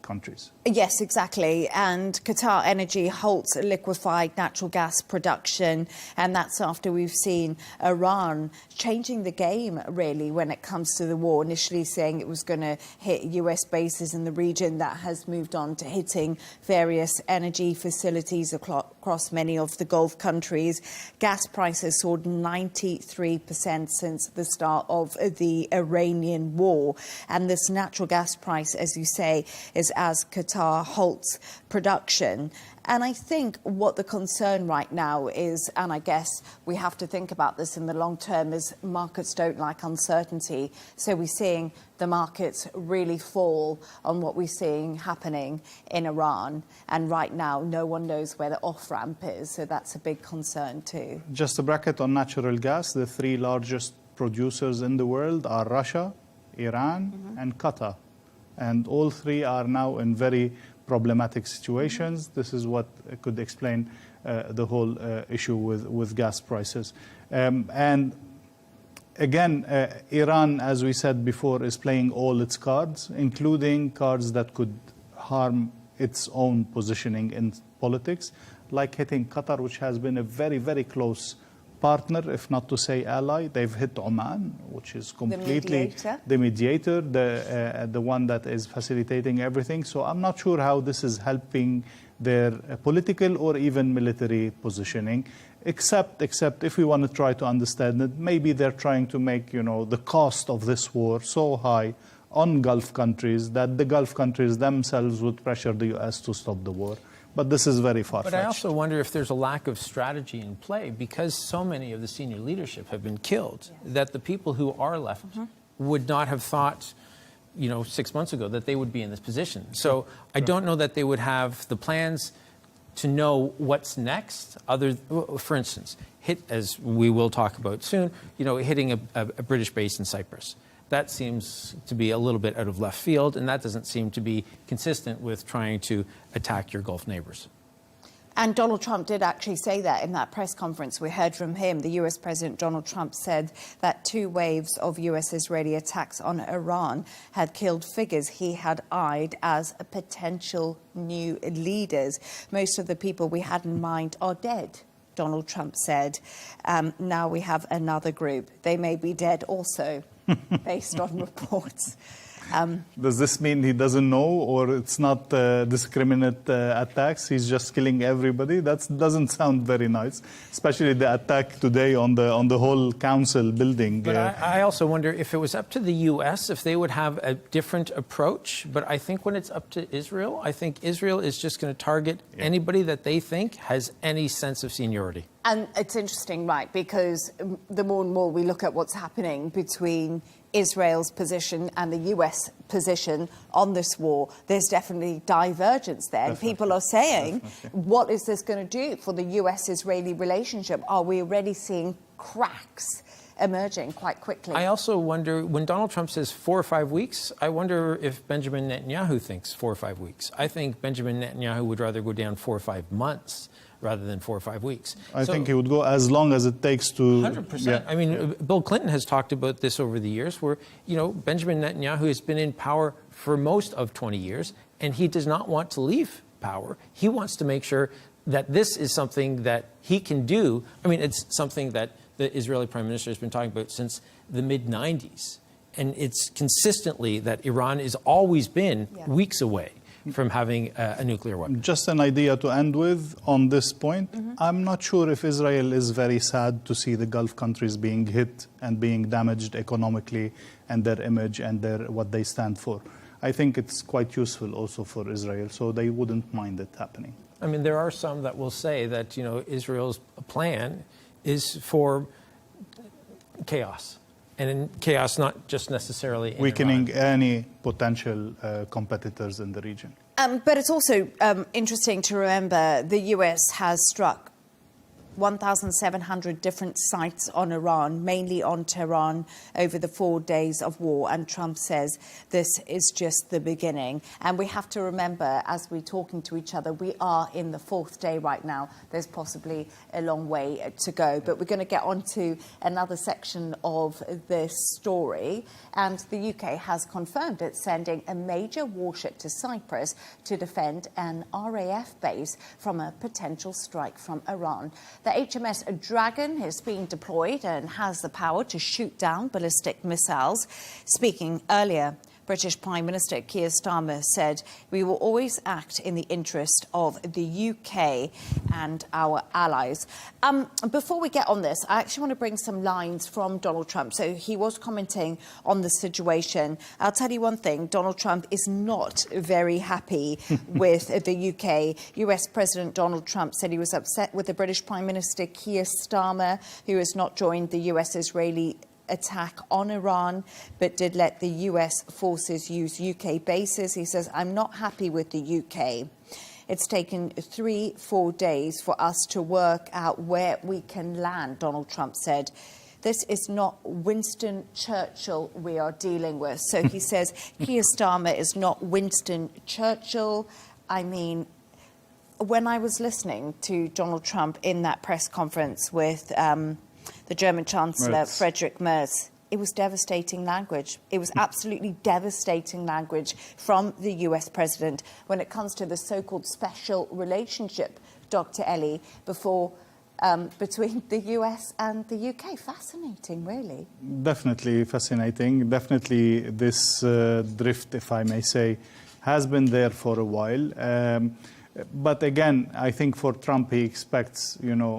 countries. Yes, exactly. And Qatar Energy halts liquefied natural gas production. And that's after we've seen Iran changing the game, really, when it comes to the war. Initially saying it was going to hit US bases in the region, that has moved on to hitting various energy facilities across many of the Gulf countries. Gas prices soared 93% since the start of the Iranian war. And this natural gas price, as you say, is as Qatar halts production. And I think what the concern right now is, and I guess we have to think about this in the long term, is markets don't like uncertainty. So we're seeing the markets really fall on what we're seeing happening in Iran. And right now, no one knows where the off-ramp is. So that's a big concern too. Just a bracket on natural gas. The three largest producers in the world are Russia, Iran, and Qatar. And all three are now in very problematic situations. This is what could explain the whole issue with gas prices. And again, Iran, as we said before, is playing all its cards, including cards that could harm its own positioning in politics, like hitting Qatar, which has been a very, very close partner, if not to say ally. They've hit Oman, which is completely the mediator, the one that is facilitating everything. So I'm not sure how this is helping their political or even military positioning, except if we want to try to understand it, maybe they're trying to make, the cost of this war so high on Gulf countries that the Gulf countries themselves would pressure the U.S. to stop the war. But this is very far-fetched. But I also wonder if there's a lack of strategy in play, because so many of the senior leadership have been killed, that the people who are left would not have thought, 6 months ago that they would be in this position. So I don't know that they would have the plans to know what's next. For instance, as we will talk about soon, hitting a British base in Cyprus. That seems to be a little bit out of left field, and that doesn't seem to be consistent with trying to attack your Gulf neighbors. And Donald Trump did actually say that in that press conference. We heard from him. The US President Donald Trump said that 2 waves of US-Israeli attacks on Iran had killed figures he had eyed as potential new leaders. Most of the people we had in mind are dead, Donald Trump said. Now we have another group. They may be dead also, based on reports. Does this mean he doesn't know, or it's not discriminate attacks? He's just killing everybody? That doesn't sound very nice, especially the attack today on the whole council building. But I also wonder if it was up to the U.S., if they would have a different approach. But I think when it's up to Israel, I think Israel is just going to target anybody that they think has any sense of seniority. And it's interesting, right, because the more and more we look at what's happening between Israel's position and the US position on this war, there's definitely divergence there. And people are saying, what is this going to do for the US-Israeli relationship? Are we already seeing cracks emerging quite quickly? I also wonder, when Donald Trump says 4 or 5 weeks, I wonder if Benjamin Netanyahu thinks 4 or 5 weeks. I think Benjamin Netanyahu would rather go down 4 or 5 months rather than 4 or 5 weeks. I think he would go as long as it takes to... 100%. Yeah. I mean, Bill Clinton has talked about this over the years, where, Benjamin Netanyahu has been in power for most of 20 years, and he does not want to leave power. He wants to make sure that this is something that he can do. I mean, it's something that the Israeli Prime Minister has been talking about since the mid-90s. And it's consistently that Iran has always been weeks away from having a nuclear weapon. Just an idea to end with on this point. I'm not sure if Israel is very sad to see the Gulf countries being hit and being damaged economically and their image and what they stand for. I think it's quite useful also for Israel, so they wouldn't mind it happening. I mean, there are some that will say that, Israel's plan is for chaos. And in chaos, not just necessarily in weakening Iran. any potential competitors in the region. But it's also interesting to remember the US has struck 1,700 different sites on Iran, mainly on Tehran, over the 4 days of war. And Trump says this is just the beginning. And we have to remember, as we're talking to each other, we are in the 4th day right now. There's possibly a long way to go. But we're going to get on to another section of this story. And the UK has confirmed it's sending a major warship to Cyprus to defend an RAF base from a potential strike from Iran. The HMS Dragon is being deployed and has the power to shoot down ballistic missiles. Speaking earlier, British Prime Minister Keir Starmer said, "We will always act in the interest of the UK and our allies." Before we get on this, I actually want to bring some lines from Donald Trump. So he was commenting on the situation. I'll tell you one thing, Donald Trump is not very happy with the UK. US President Donald Trump said he was upset with the British Prime Minister Keir Starmer, who has not joined the US-Israeli attack on Iran, but did let the US forces use UK bases. He says, "I'm not happy with the UK. It's taken 3-4 days for us to work out where we can land," Donald Trump said. "This is not Winston Churchill we are dealing with." So he says Keir Starmer is not Winston Churchill. I mean, when I was listening to Donald Trump in that press conference with the German Chancellor, Friedrich Merz, it was devastating language. It was absolutely devastating language from the US president when it comes to the so-called special relationship, Dr. Ellie, between the US and the UK. Fascinating, really. Definitely fascinating. Definitely this drift, if I may say, has been there for a while. But again, I think for Trump, he expects,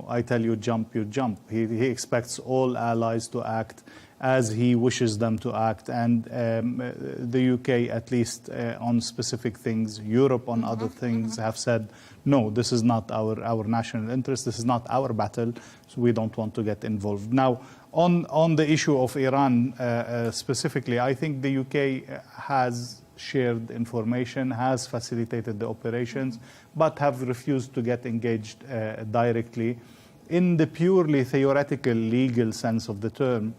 I tell you jump, you jump. He expects all allies to act as he wishes them to act. And the UK, at least on specific things, Europe on other things, have said, no, this is not our national interest. This is not our battle. So we don't want to get involved. Now, on the issue of Iran specifically, I think the UK has shared information, has facilitated the operations, but have refused to get engaged directly. In the purely theoretical legal sense of the term,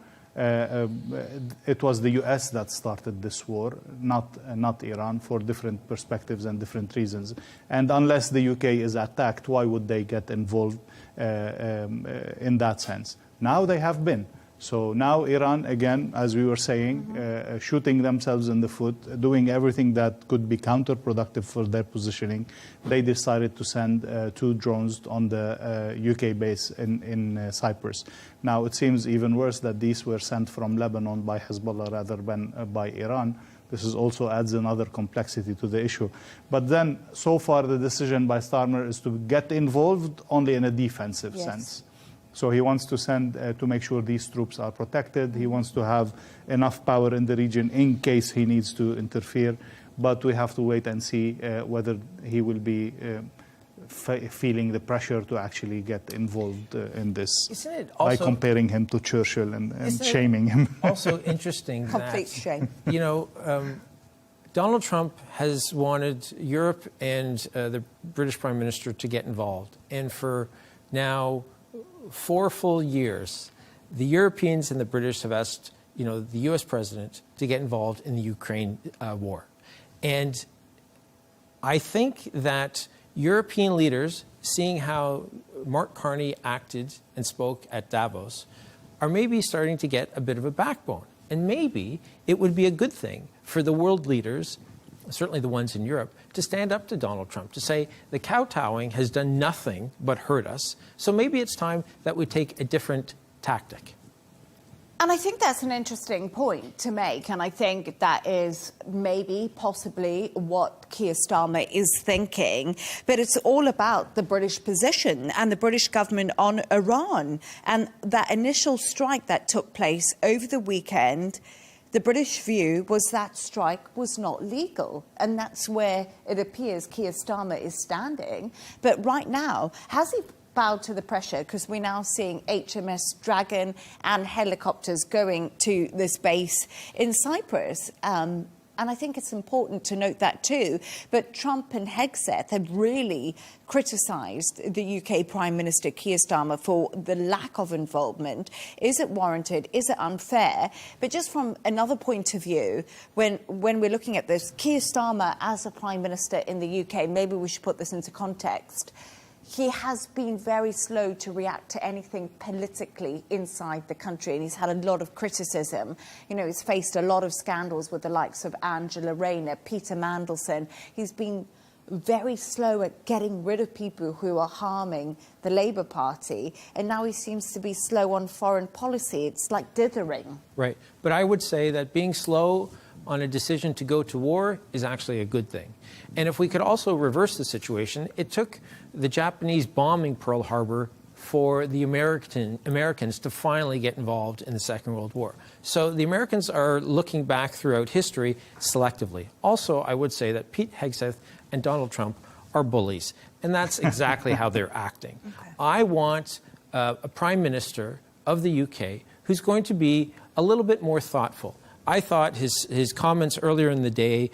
it was the US that started this war, not Iran, for different perspectives and different reasons. And unless the UK is attacked, why would they get involved in that sense? Now they have been. So now Iran, again, as we were saying, shooting themselves in the foot, doing everything that could be counterproductive for their positioning. They decided to send 2 drones on the UK base in Cyprus. Now, it seems even worse that these were sent from Lebanon by Hezbollah rather than by Iran. This also adds another complexity to the issue. But then, so far, the decision by Starmer is to get involved only in a defensive sense. So he wants to send to make sure these troops are protected. He wants to have enough power in the region in case he needs to interfere. But we have to wait and see whether he will be feeling the pressure to actually get involved in this. Isn't it also, by comparing him to Churchill and shaming him. Also interesting Complete shame. Donald Trump has wanted Europe and the British Prime Minister to get involved. And for now 4 full years, the Europeans and the British have asked, the U.S. president to get involved in the Ukraine war. And I think that European leaders, seeing how Mark Carney acted and spoke at Davos, are maybe starting to get a bit of a backbone. And maybe it would be a good thing for the world leaders, certainly the ones in Europe, to stand up to Donald Trump, to say the kowtowing has done nothing but hurt us. So maybe it's time that we take a different tactic. And I think that's an interesting point to make. And I think that is maybe, possibly, what Keir Starmer is thinking. But it's all about the British position and the British government on Iran. And that initial strike that took place over the weekend, the British view was that strike was not legal. And that's where it appears Keir Starmer is standing. But right now, has he bowed to the pressure? Because we're now seeing HMS Dragon and helicopters going to this base in Cyprus. And I think it's important to note that too. But Trump and Hegseth have really criticised the UK Prime Minister Keir Starmer for the lack of involvement. Is it warranted? Is it unfair? But just from another point of view, when we're looking at this, Keir Starmer as a Prime Minister in the UK, maybe we should put this into context, he has been very slow to react to anything politically inside the country, and he's had a lot of criticism. He's faced a lot of scandals with the likes of Angela Rayner, Peter Mandelson. He's been very slow at getting rid of people who are harming the Labour Party, and now he seems to be slow on foreign policy. It's like dithering. Right. But I would say that being slow on a decision to go to war is actually a good thing. And if we could also reverse the situation, it took the Japanese bombing Pearl Harbor for the Americans to finally get involved in the Second World War. So the Americans are looking back throughout history selectively. Also, I would say that Pete Hegseth and Donald Trump are bullies, and that's exactly how they're acting. Okay. I want a prime minister of the UK who's going to be a little bit more thoughtful. I thought his comments earlier in the day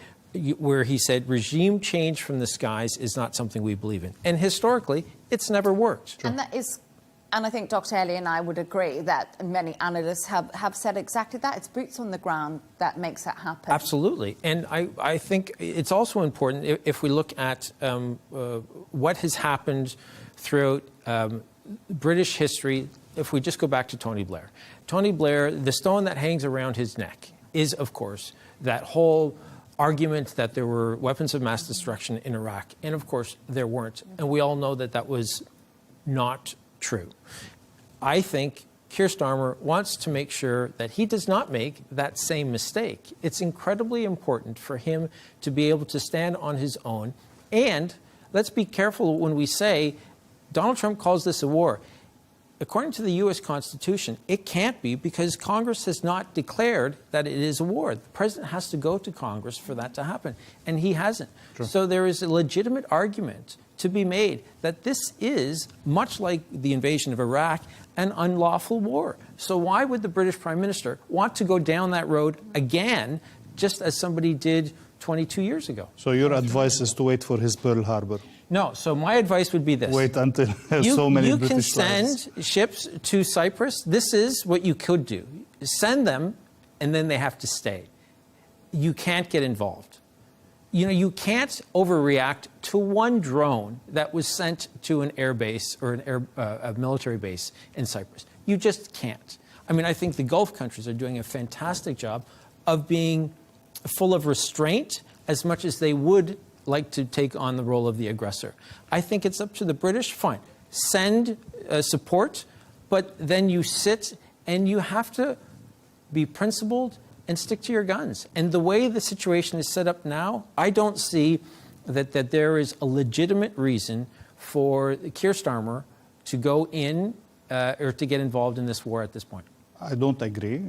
where he said regime change from the skies is not something we believe in. And historically, it's never worked. And that is, and I think Dr. Ellie and I would agree that many analysts have said exactly that. It's boots on the ground that makes that happen. Absolutely. And I think it's also important if we look at what has happened throughout British history, if we just go back to Tony Blair. Tony Blair, the stone that hangs around his neck is, of course, that whole argument that there were weapons of mass destruction in Iraq. And of course, there weren't. And we all know that that was not true. I think Keir Starmer wants to make sure that he does not make that same mistake. It's incredibly important for him to be able to stand on his own. And let's be careful when we say Donald Trump calls this a war. According to the U.S. Constitution, it can't be because Congress has not declared that it is a war. The president has to go to Congress for that to happen, and he hasn't. Sure. So there is a legitimate argument to be made that this is, much like the invasion of Iraq, an unlawful war. So why would the British Prime Minister want to go down that road again, just as somebody did 22 years ago? So your advice is to wait for his Pearl Harbor? No, so my advice would be this. Wait until so many British You can send ships to Cyprus. This is what you could do. Send them, and then they have to stay. You can't get involved. You know, you can't overreact to one drone that was sent to an air base or a military base in Cyprus. You just can't. I mean, I think the Gulf countries are doing a fantastic job of being full of restraint as much as they would like to take on the role of the aggressor. I think it's up to the British. Fine, send support, but then you sit and you have to be principled and stick to your guns. And the way the situation is set up now, I don't see that there is a legitimate reason for Keir Starmer to go in or to get involved in this war at this point. I don't agree,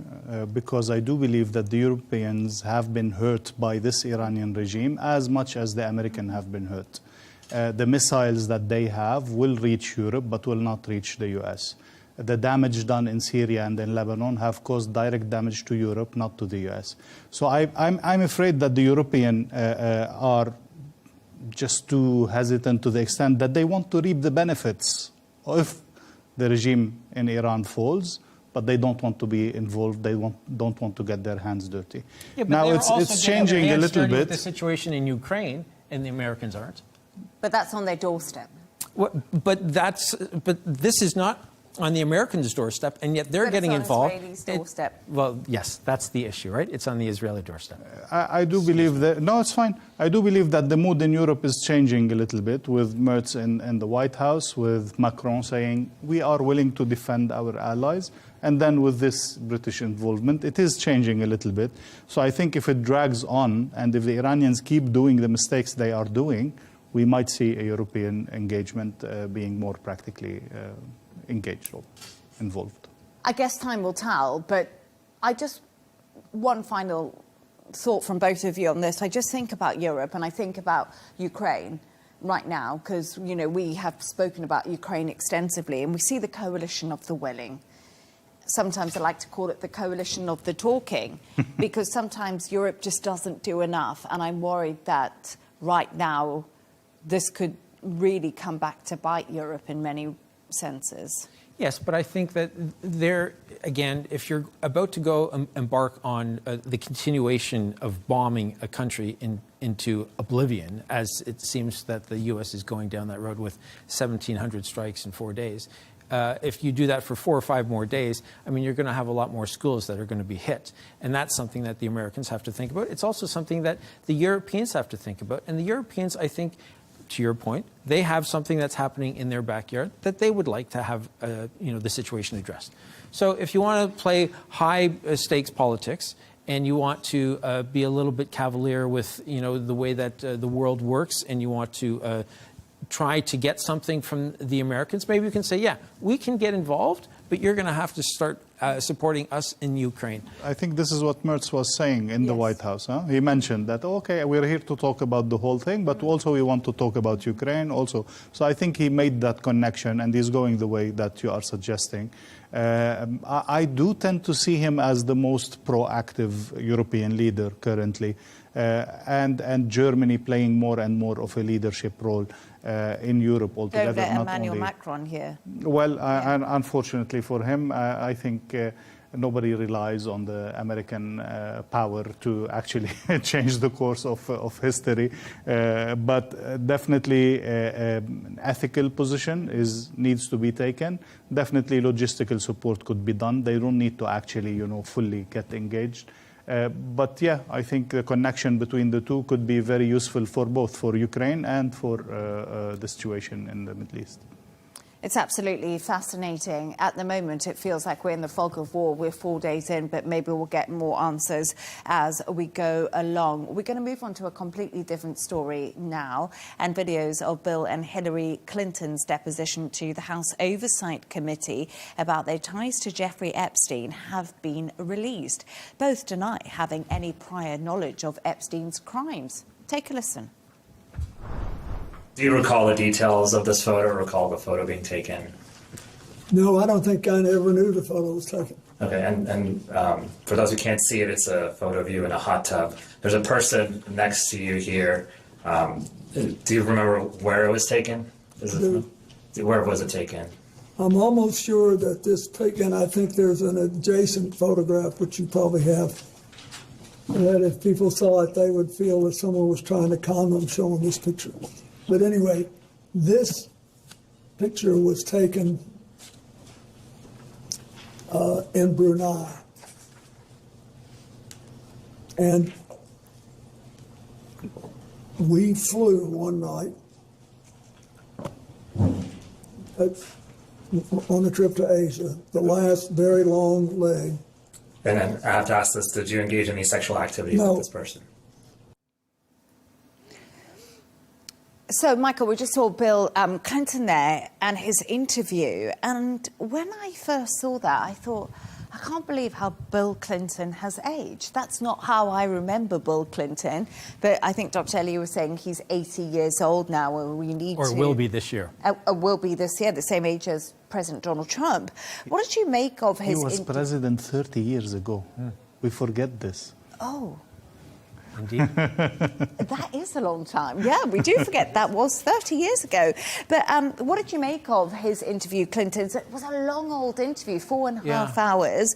because I do believe that the Europeans have been hurt by this Iranian regime as much as the Americans have been hurt. The missiles that they have will reach Europe, but will not reach the US. The damage done in Syria and in Lebanon have caused direct damage to Europe, not to the US. So I'm afraid that the Europeans are just too hesitant to the extent that they want to reap the benefits if the regime in Iran falls, but they don't want to be involved. They don't want to get their hands dirty. Yeah, but now it's changing a little bit. With the situation in Ukraine, and the Americans aren't. But that's on their doorstep. But this is not on the Americans' doorstep, and yet they're getting involved. Israelis' doorstep. Well, yes, that's the issue, right? It's on the Israeli doorstep. I do believe that. No, it's fine. I do believe that the mood in Europe is changing a little bit, with Merz in the White House, with Macron saying we are willing to defend our allies. And then with this British involvement, it is changing a little bit. So I think if it drags on, and if the Iranians keep doing the mistakes they are doing, we might see a European engagement being more practically engaged or involved. I guess time will tell, but one final thought from both of you on this. I just think about Europe, and I think about Ukraine right now, because, you know, we have spoken about Ukraine extensively, and we see the coalition of the willing. Sometimes I like to call it the coalition of the talking, because sometimes Europe just doesn't do enough. And I'm worried that right now this could really come back to bite Europe in many senses. Yes, but I think that there, again, if you're about to go embark on the continuation of bombing a country into oblivion, as it seems that the U.S. is going down that road with 1,700 strikes in 4 days, if you do that for 4 or 5 more days, I mean, you're going to have a lot more schools that are going to be hit. And that's something that the Americans have to think about. It's also something that the Europeans have to think about. And the Europeans, I think, to your point, they have something that's happening in their backyard that they would like to have, the situation addressed. So if you want to play high-stakes politics and you want to be a little bit cavalier with, the way that the world works, and you want to try to get something from the Americans, maybe you can say, yeah, we can get involved, but you're going to have to start supporting us in Ukraine. I think this is what Merz was saying in the White House. He mentioned that, okay, we're here to talk about the whole thing, but also we want to talk about Ukraine also. So I think he made that connection, and he's going the way that you are suggesting. I do tend to see him as the most proactive European leader currently, and Germany playing more and more of a leadership role in Europe altogether. Don't let not Emmanuel only... Macron here. Well, and unfortunately for him, I think nobody relies on the American power to actually change the course of history. But definitely an ethical position needs to be taken. Definitely logistical support could be done. They don't need to actually, fully get engaged. But yeah, I think the connection between the two could be very useful for both, for Ukraine and for the situation in the Middle East. It's absolutely fascinating. At the moment, it feels like we're in the fog of war. We're 4 days in, but maybe we'll get more answers as we go along. We're going to move on to a completely different story now, and videos of Bill and Hillary Clinton's deposition to the House Oversight Committee about their ties to Jeffrey Epstein have been released. Both deny having any prior knowledge of Epstein's crimes. Take a listen. Do you recall the details of this photo, or recall the photo being taken? No, I don't think I ever knew the photo was taken. Okay, and for those who can't see it, it's a photo of you in a hot tub. There's a person next to you here. Do you remember where it was taken? Where was it taken? I'm almost sure that this taken, I think there's an adjacent photograph, which you probably have, that if people saw it, they would feel that someone was trying to con them showing this picture. But anyway, this picture was taken in Brunei. And we flew one night on a trip to Asia, the last very long leg. And then I have to ask this, did you engage in any sexual activity with this person? So, Michael, we just saw Bill Clinton there and his interview. And when I first saw that, I thought, I can't believe how Bill Clinton has aged. That's not how I remember Bill Clinton. But I think Dr. Ellie was saying he's 80 years old now, and we need to... Or will be this year. Will be this year, the same age as President Donald Trump. What did you make of his... He was president 30 years ago. We forget this. Oh. Indeed. That is a long time. Yeah, we do forget that was 30 years ago. But what did you make of his interview, Clinton's? It was a long old interview, 4.5 hours.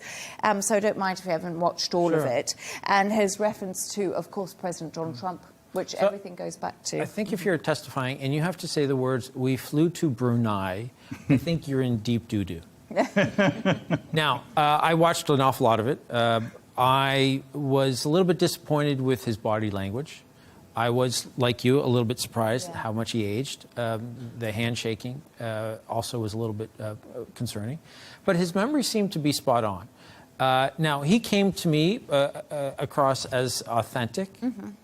So don't mind if you haven't watched all of it. And his reference to, of course, President Donald Trump, which everything goes back to. I think if you're testifying and you have to say the words, we flew to Brunei, I think you're in deep doo-doo. Now, I watched an awful lot of it. I was a little bit disappointed with his body language. I was, like you, a little bit surprised at how much he aged. The handshaking also was a little bit concerning. But his memory seemed to be spot on. Now, he came to me across as authentic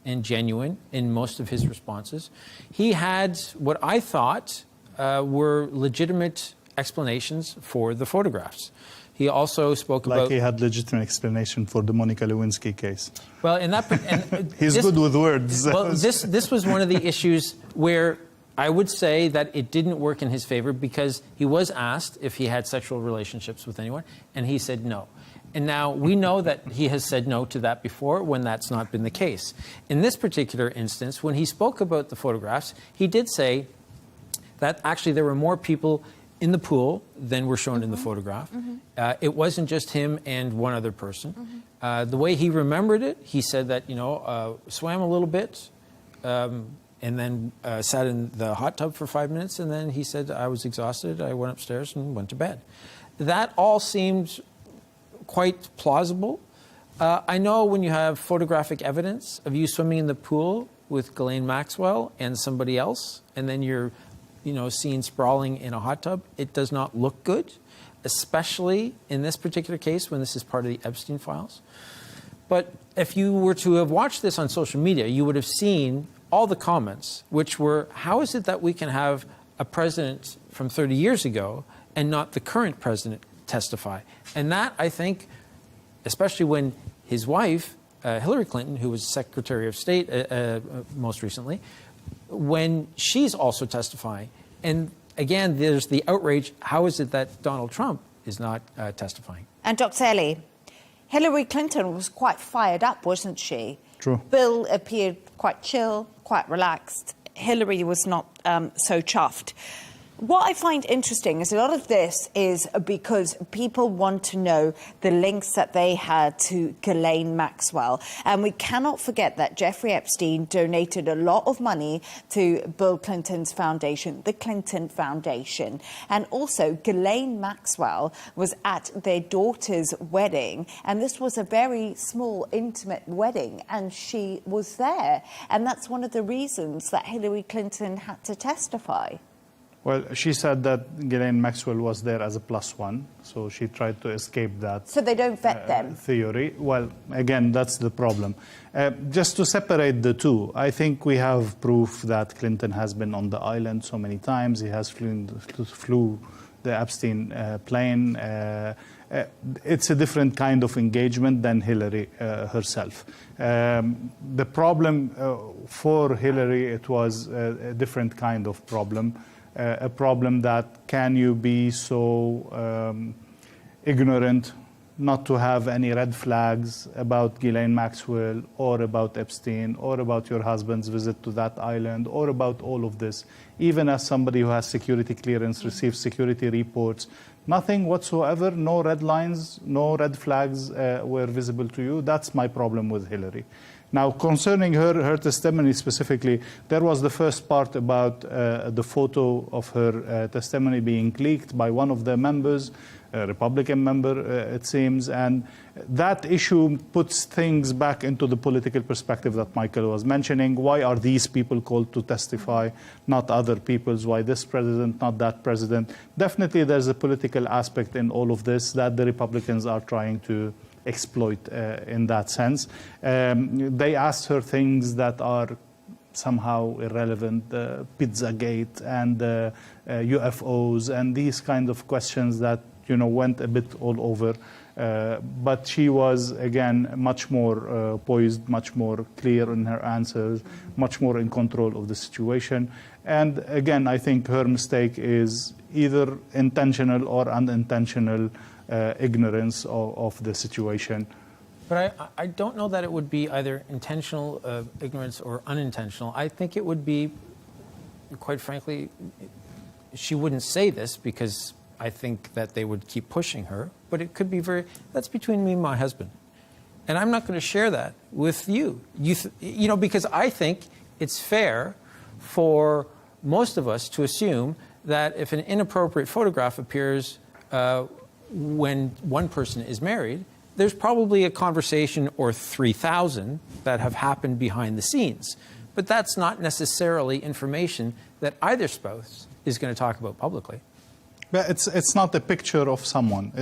and genuine in most of his responses. He had what I thought were legitimate explanations for the photographs. He also spoke about... Like he had legitimate explanation for the Monica Lewinsky case. Well, in that... And He's good with words. Well, this was one of the issues where I would say that it didn't work in his favor, because he was asked if he had sexual relationships with anyone, and he said no. And now we know that he has said no to that before when that's not been the case. In this particular instance, when he spoke about the photographs, he did say that actually there were more people in the pool than were shown in the photograph. It wasn't just him and one other person. The way he remembered it, he said that, swam a little bit and then sat in the hot tub for 5 minutes, and then he said, I was exhausted, I went upstairs and went to bed. That all seemed quite plausible. I know when you have photographic evidence of you swimming in the pool with Ghislaine Maxwell and somebody else, and then you're seen sprawling in a hot tub, it does not look good, especially in this particular case when this is part of the Epstein files. But if you were to have watched this on social media, you would have seen all the comments, which were, how is it that we can have a president from 30 years ago and not the current president testify? And that, I think, especially when his wife, Hillary Clinton, who was Secretary of State most recently, when she's also testifying. And again, there's the outrage, how is it that Donald Trump is not testifying? And Dr. Ellie, Hillary Clinton was quite fired up, wasn't she? True. Bill appeared quite chill, quite relaxed. Hillary was not so chuffed. What I find interesting is a lot of this is because people want to know the links that they had to Ghislaine Maxwell. And we cannot forget that Jeffrey Epstein donated a lot of money to Bill Clinton's foundation, the Clinton Foundation. And also, Ghislaine Maxwell was at their daughter's wedding. And this was a very small, intimate wedding. And she was there. And that's one of the reasons that Hillary Clinton had to testify. Well, she said that Ghislaine Maxwell was there as a +1, so she tried to escape that. So they don't vet them? Theory. Well, again, that's the problem. Just to separate the two, I think we have proof that Clinton has been on the island so many times. He has flew the Epstein plane. It's a different kind of engagement than Hillary herself. The problem for Hillary, it was a different kind of problem. A problem that can you be so ignorant not to have any red flags about Ghislaine Maxwell or about Epstein or about your husband's visit to that island or about all of this, even as somebody who has security clearance, receives security reports, nothing whatsoever, no red lines, no red flags were visible to you. That's my problem with Hillary. Now, concerning her testimony specifically, there was the first part about the photo of her testimony being leaked by one of the members, a Republican member, it seems, and that issue puts things back into the political perspective that Michael was mentioning. Why are these people called to testify, not other people's? Why this president, not that president? Definitely there's a political aspect in all of this that the Republicans are trying to exploit in that sense. They asked her things that are somehow irrelevant, Pizzagate and UFOs and these kind of questions that went a bit all over. But she was, again, much more poised, much more clear in her answers, much more in control of the situation. And again, I think her mistake is either intentional or unintentional ignorance of the situation. But I don't know that it would be either intentional ignorance or unintentional. I think it would be, quite frankly, she wouldn't say this because I think that they would keep pushing her, but it could be that's between me and my husband. And I'm not going to share that with you. Because I think it's fair for most of us to assume that if an inappropriate photograph appears when one person is married, there's probably a conversation or 3,000 that have happened behind the scenes. But that's not necessarily information that either spouse is going to talk about publicly. But it's not a picture of someone.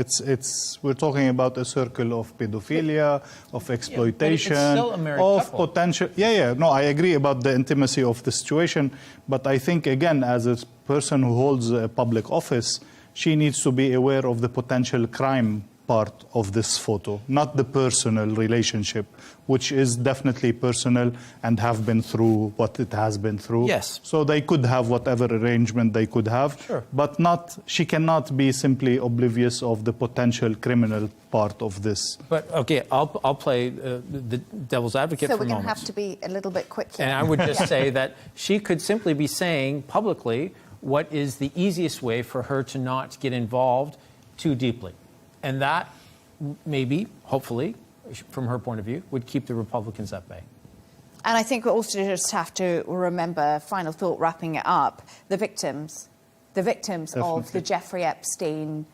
We're talking about a circle of pedophilia, of exploitation, it's still a married of couple. potential. No, I agree about the intimacy of the situation. But I think, again, as a person who holds a public office, she needs to be aware of the potential crime part of this photo, not the personal relationship, which is definitely personal and have been through what it has been through. Yes. So they could have whatever arrangement they could have, sure. But she cannot be simply oblivious of the potential criminal part of this. But, okay, I'll play the devil's advocate for a moment. So we're going to have to be a little bit quick here. And I would just say that she could simply be saying publicly what is the easiest way for her to not get involved too deeply. And that maybe, hopefully, from her point of view, would keep the Republicans at bay. And I think we also just have to remember, final thought, wrapping it up, the victims of the Jeffrey Epstein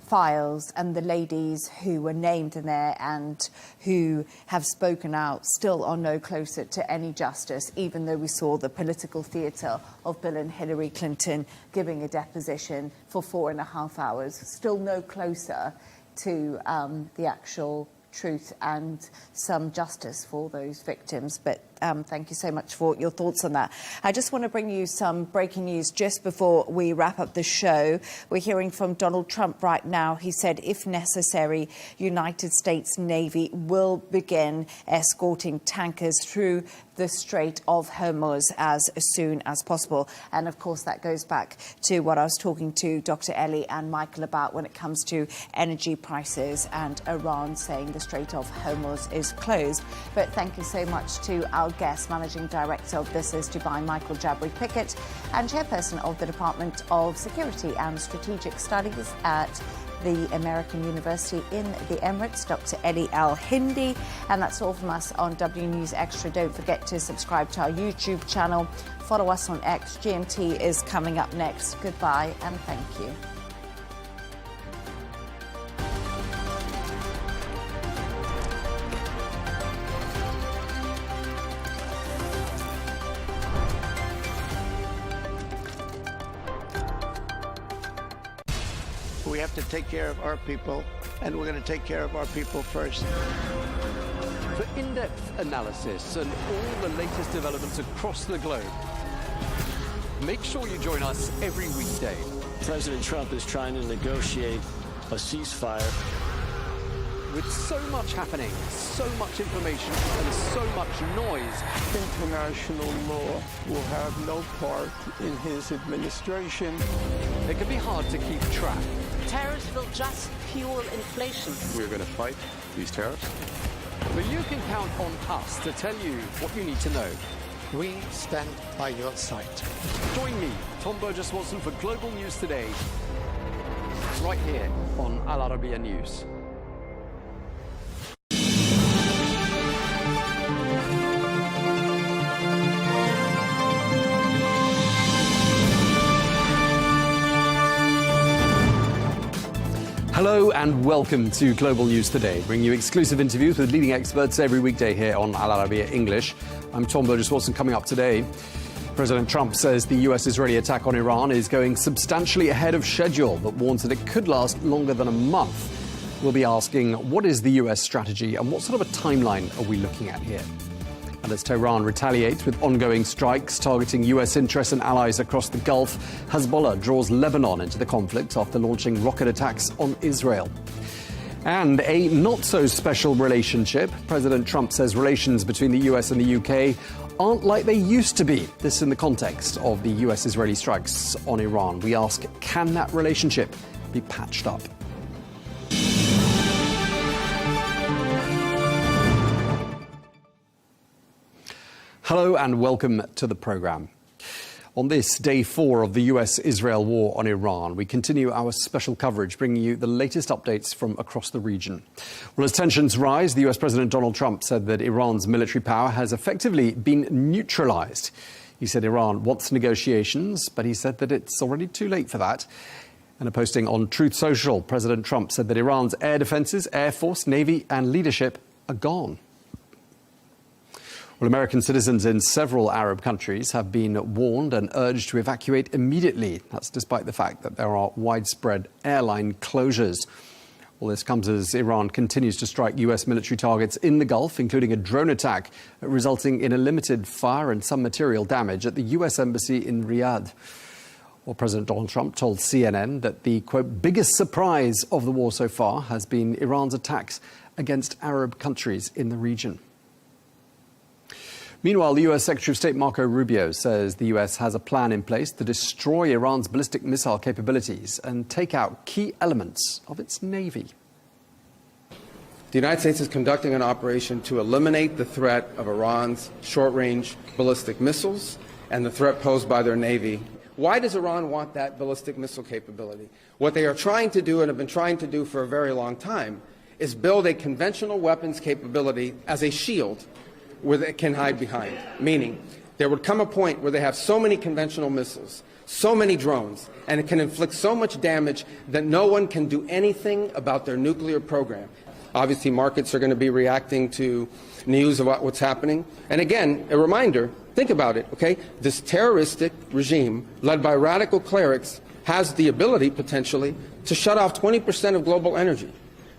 files and the ladies who were named in there and who have spoken out still are no closer to any justice, even though we saw the political theatre of Bill and Hillary Clinton giving a deposition for 4.5 hours, still no closer to the actual truth and some justice for those victims. But thank you so much for your thoughts on that. I just want to bring you some breaking news just before we wrap up the show. We're hearing from Donald Trump right now. He said, if necessary, United States Navy will begin escorting tankers through the Strait of Hormuz as soon as possible. And of course, that goes back to what I was talking to Dr. Ellie and Michael about when it comes to energy prices and Iran saying the Strait of Hormuz is closed. But thank you so much to our guest, Managing Director of This Is Dubai, Michael Jabri Pickett, and Chairperson of the Department of Security and Strategic Studies at the American University in the Emirates, Dr. Ellie Al-Hindi. And that's all from us on W News Extra. Don't forget to subscribe to our YouTube channel. Follow us on X. GMT is coming up next. Goodbye and thank you. We have to take care of our people, and we're going to take care of our people first. For in-depth analysis and all the latest developments across the globe, make sure you join us every weekday. President Trump is trying to negotiate a ceasefire. With so much happening, so much information, and so much noise, International law will have no part in his administration. It can be hard to keep track. Tariffs will just fuel inflation. We're going to fight these tariffs. But you can count on us to tell you what you need to know. We stand by your side. Join me, Tom Burges Watson, for Global News Today, right here on Al Arabiya News. Hello and welcome to Global News Today, bringing you exclusive interviews with leading experts every weekday here on Al Arabiya English. I'm Tom Burges Watson. Coming up today, President Trump says the US-Israeli attack on Iran is going substantially ahead of schedule, but warns that it could last longer than a month. We'll be asking, what is the US strategy and what sort of a timeline are we looking at here? And as Tehran retaliates with ongoing strikes targeting US interests and allies across the Gulf, Hezbollah draws Lebanon into the conflict after launching rocket attacks on Israel. And a not-so-special relationship. President Trump says relations between the US and the UK aren't like they used to be. This in the context of the US-Israeli strikes on Iran. We ask, can that relationship be patched up? Hello and welcome to the programme. On this day 4 of the US-Israel war on Iran, we continue our special coverage, bringing you the latest updates from across the region. Well, as tensions rise, the US President Donald Trump said that Iran's military power has effectively been neutralised. He said Iran wants negotiations, but he said that it's already too late for that. In a posting on Truth Social, President Trump said that Iran's air defences, air force, navy and leadership are gone. Well, American citizens in several Arab countries have been warned and urged to evacuate immediately. That's despite the fact that there are widespread airline closures. Well, this comes as Iran continues to strike US military targets in the Gulf, including a drone attack resulting in a limited fire and some material damage at the US embassy in Riyadh. Well, President Donald Trump told CNN that the, quote, biggest surprise of the war so far has been Iran's attacks against Arab countries in the region. Meanwhile, the US Secretary of State Marco Rubio says the US has a plan in place to destroy Iran's ballistic missile capabilities and take out key elements of its navy. The United States is conducting an operation to eliminate the threat of Iran's short-range ballistic missiles and the threat posed by their navy. Why does Iran want that ballistic missile capability? What they are trying to do and have been trying to do for a very long time is build a conventional weapons capability as a shield where they can hide behind, meaning there would come a point where they have so many conventional missiles, so many drones, and it can inflict so much damage that no one can do anything about their nuclear program. Obviously, markets are going to be reacting to news about what's happening. And again, a reminder, think about it, okay? This terroristic regime, led by radical clerics, has the ability, potentially, to shut off 20% of global energy.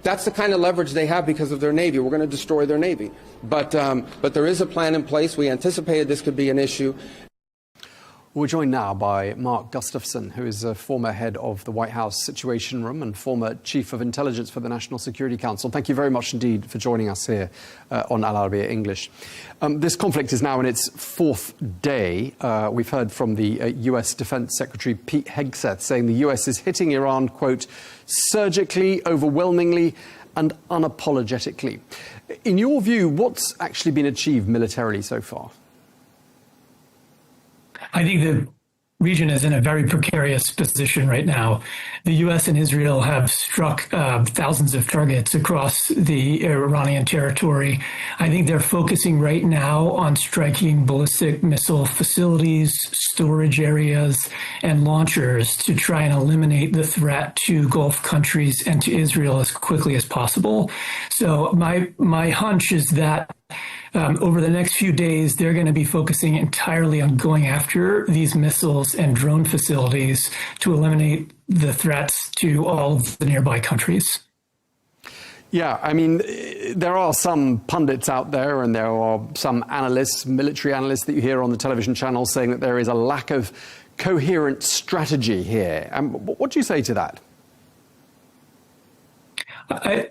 That's the kind of leverage they have because of their Navy. We're going to destroy their Navy. But there is a plan in place. We anticipated this could be an issue. We're joined now by Mark Gustafson, who is a former head of the White House Situation Room and former Chief of Intelligence for the National Security Council. Thank you very much indeed for joining us here on Arabiya English. This conflict is now in its fourth day. We've heard from the US Defense Secretary Pete Hegseth saying the US is hitting Iran, quote, surgically, overwhelmingly, and unapologetically. In your view, what's actually been achieved militarily so far? I think the region is in a very precarious position right now. The U.S. and Israel have struck thousands of targets across the Iranian territory. I think they're focusing right now on striking ballistic missile facilities, storage areas, and launchers to try and eliminate the threat to Gulf countries and to Israel as quickly as possible. So my hunch is that over the next few days, they're going to be focusing entirely on going after these missiles and drone facilities to eliminate the threats to all of the nearby countries. Yeah, I mean, there are some pundits out there and there are some analysts, military analysts that you hear on the television channels saying that there is a lack of coherent strategy here. What do you say to that?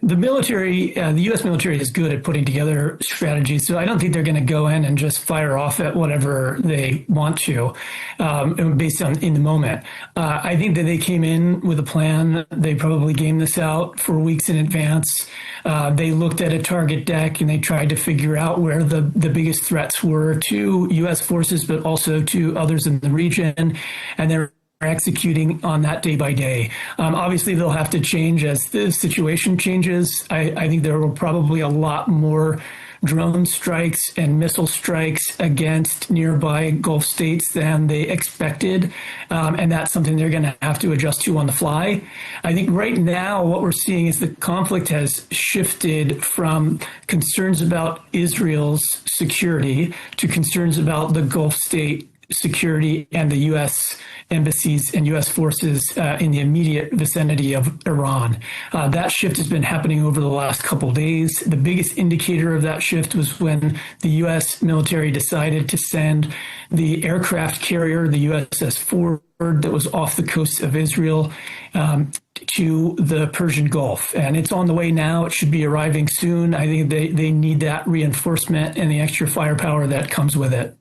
The military, the U.S. military is good at putting together strategies, so I don't think they're going to go in and just fire off at whatever they want to, based on in the moment. I think that they came in with a plan. They probably gamed this out for weeks in advance. They looked at a target deck and they tried to figure out where the biggest threats were to U.S. forces, but also to others in the region, and they're executing on that day by day. Obviously, they'll have to change as the situation changes. I think there will probably a lot more drone strikes and missile strikes against nearby Gulf states than they expected. And that's something they're going to have to adjust to on the fly. I think right now what we're seeing is the conflict has shifted from concerns about Israel's security to concerns about the Gulf state security and the U.S. embassies and U.S. forces in the immediate vicinity of Iran. That shift has been happening over the last couple of days. The biggest indicator of that shift was when the U.S. military decided to send the aircraft carrier, the USS Ford, that was off the coast of Israel to the Persian Gulf. And it's on the way now. It should be arriving soon. I think they need that reinforcement and the extra firepower that comes with it.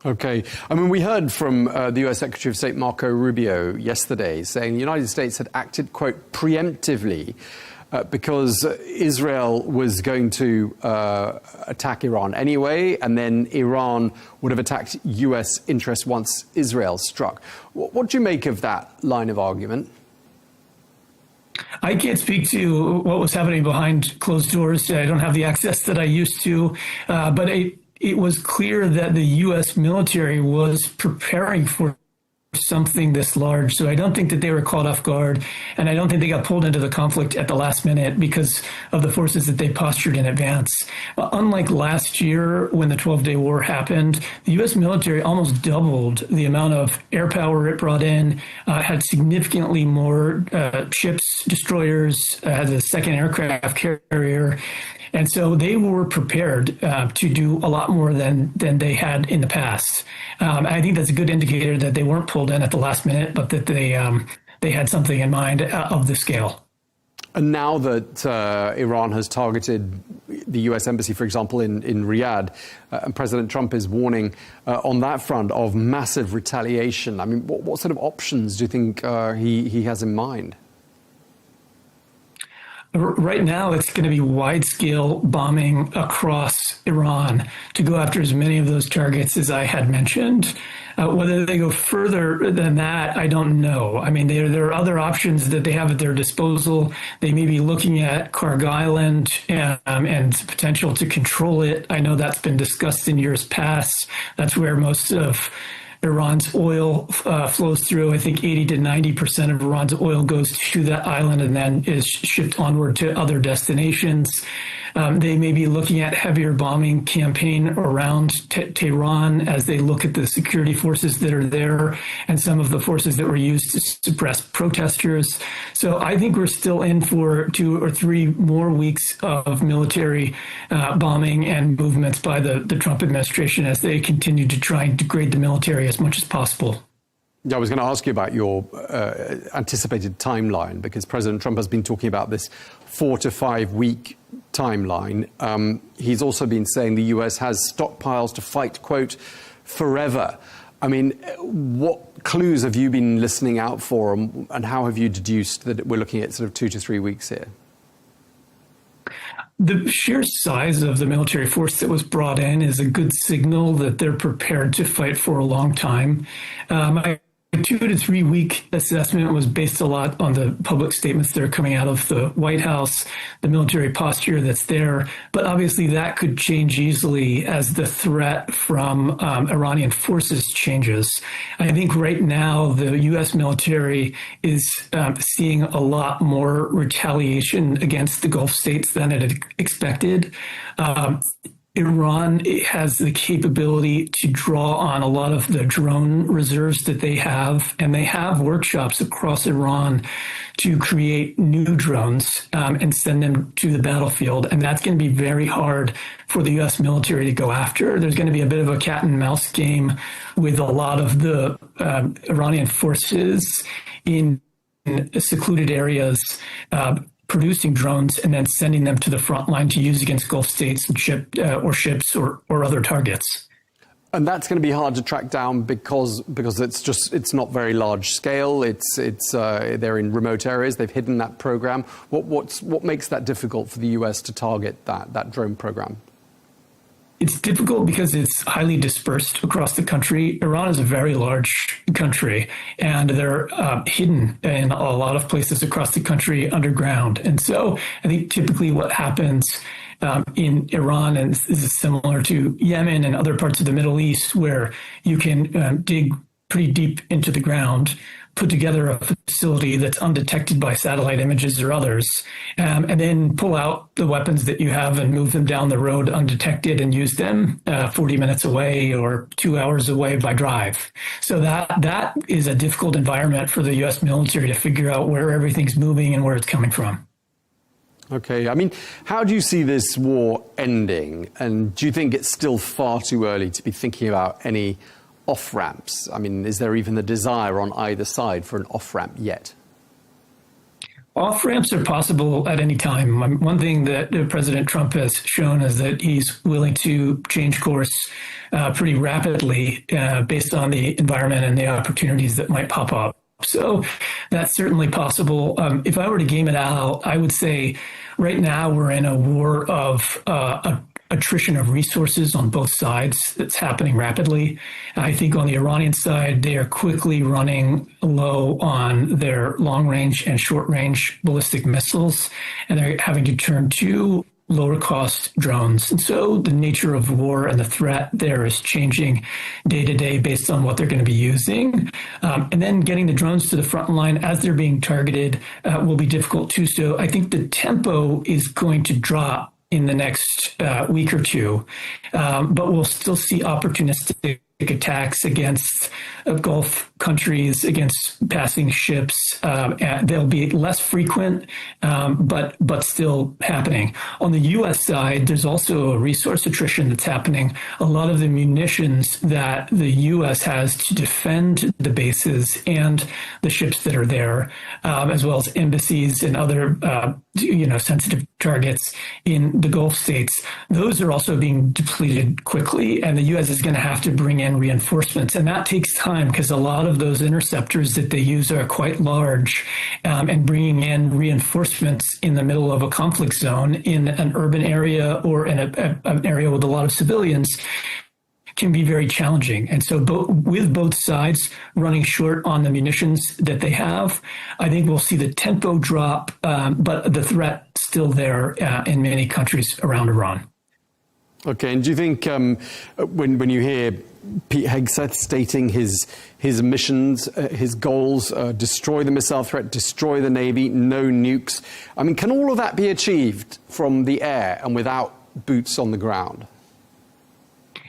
Okay. I mean, we heard from the U.S. Secretary of State Marco Rubio yesterday saying the United States had acted, quote, preemptively because Israel was going to attack Iran anyway, and then Iran would have attacked U.S. interests once Israel struck. What do you make of that line of argument? I can't speak to what was happening behind closed doors. I don't have the access that I used to, but it was clear that the U.S. military was preparing for something this large. So I don't think that they were caught off guard, and I don't think they got pulled into the conflict at the last minute because of the forces that they postured in advance. Unlike last year when the 12-day war happened, the U.S. military almost doubled the amount of air power it brought in, had significantly more ships, destroyers, had a second aircraft carrier. And so they were prepared to do a lot more than they had in the past. I think that's a good indicator that they weren't pulled in at the last minute, but that they had something in mind of the scale. And now that Iran has targeted the U.S. embassy, for example, in Riyadh, and President Trump is warning on that front of massive retaliation, I mean, what sort of options do you think he has in mind? Right now, it's going to be wide-scale bombing across Iran to go after as many of those targets as I had mentioned. Whether they go further than that, I don't know. I mean, there are other options that they have at their disposal. They may be looking at Karg Island and potential to control it. I know that's been discussed in years past. That's where most of Iran's oil flows through. I think 80 to 90% of Iran's oil goes to that island and then is shipped onward to other destinations. They may be looking at heavier bombing campaign around Tehran as they look at the security forces that are there and some of the forces that were used to suppress protesters. So I think we're still in for 2 or 3 more weeks of military bombing and movements by the Trump administration as they continue to try and degrade the military as much as possible. Yeah, I was going to ask you about your anticipated timeline, because President Trump has been talking about this 4 to 5 week timeline. He's also been saying the US has stockpiles to fight, quote, forever. I mean, what clues have you been listening out for, and how have you deduced that we're looking at sort of 2 to 3 weeks here? The sheer size of the military force that was brought in is a good signal that they're prepared to fight for a long time. My 2 to 3 week assessment was based a lot on the public statements that are coming out of the White House, the military posture that's there. But obviously that could change easily as the threat from Iranian forces changes. I think right now the U.S. military is seeing a lot more retaliation against the Gulf states than it had expected. Iran has the capability to draw on a lot of the drone reserves that they have, and they have workshops across Iran to create new drones and send them to the battlefield. And that's going to be very hard for the U.S. military to go after. There's going to be a bit of a cat and mouse game with a lot of the Iranian forces in secluded areas producing drones and then sending them to the front line to use against Gulf states and ships or other targets. And that's going to be hard to track down because it's not very large scale. They're in remote areas. They've hidden that program. What makes that difficult for the US to target that drone program? It's difficult because it's highly dispersed across the country. Iran is a very large country, and they're hidden in a lot of places across the country underground. And so I think typically what happens in Iran, and this is similar to Yemen and other parts of the Middle East, where you can dig pretty deep into the ground, put together a facility that's undetected by satellite images or others, and then pull out the weapons that you have and move them down the road undetected and use them 40 minutes away or 2 hours away by drive. So that is a difficult environment for the U.S. military to figure out where everything's moving and where it's coming from. Okay. I mean, how do you see this war ending? And do you think it's still far too early to be thinking about any off-ramps? I mean, is there even the desire on either side for an off-ramp yet? Off-ramps are possible at any time. One thing that President Trump has shown is that he's willing to change course pretty rapidly based on the environment and the opportunities that might pop up. So that's certainly possible. If I were to game it out, I would say right now we're in a war of attrition of resources on both sides that's happening rapidly. I think on the Iranian side, they are quickly running low on their long-range and short-range ballistic missiles, and they're having to turn to lower-cost drones. And so the nature of war and the threat there is changing day to day based on what they're going to be using. And then getting the drones to the front line as they're being targeted will be difficult too. So I think the tempo is going to drop in the next week or two, but we'll still see opportunistic attacks against Gulf countries, against passing ships. They'll be less frequent, but still happening. On the U.S. side, there's also a resource attrition that's happening. A lot of the munitions that the U.S. has to defend the bases and the ships that are there, as well as embassies and other sensitive targets in the Gulf states, those are also being depleted quickly, and the U.S. is going to have to bring in reinforcements. And that takes time because a lot of those interceptors that they use are quite large, and bringing in reinforcements in the middle of a conflict zone in an urban area or in an area with a lot of civilians can be very challenging. And so with both sides running short on the munitions that they have, I think we'll see the tempo drop, but the threat still there in many countries around Iran. Okay, and do you think when you hear Pete Hegseth stating his missions, his goals, destroy the missile threat, destroy the Navy, no nukes, I mean, can all of that be achieved from the air and without boots on the ground?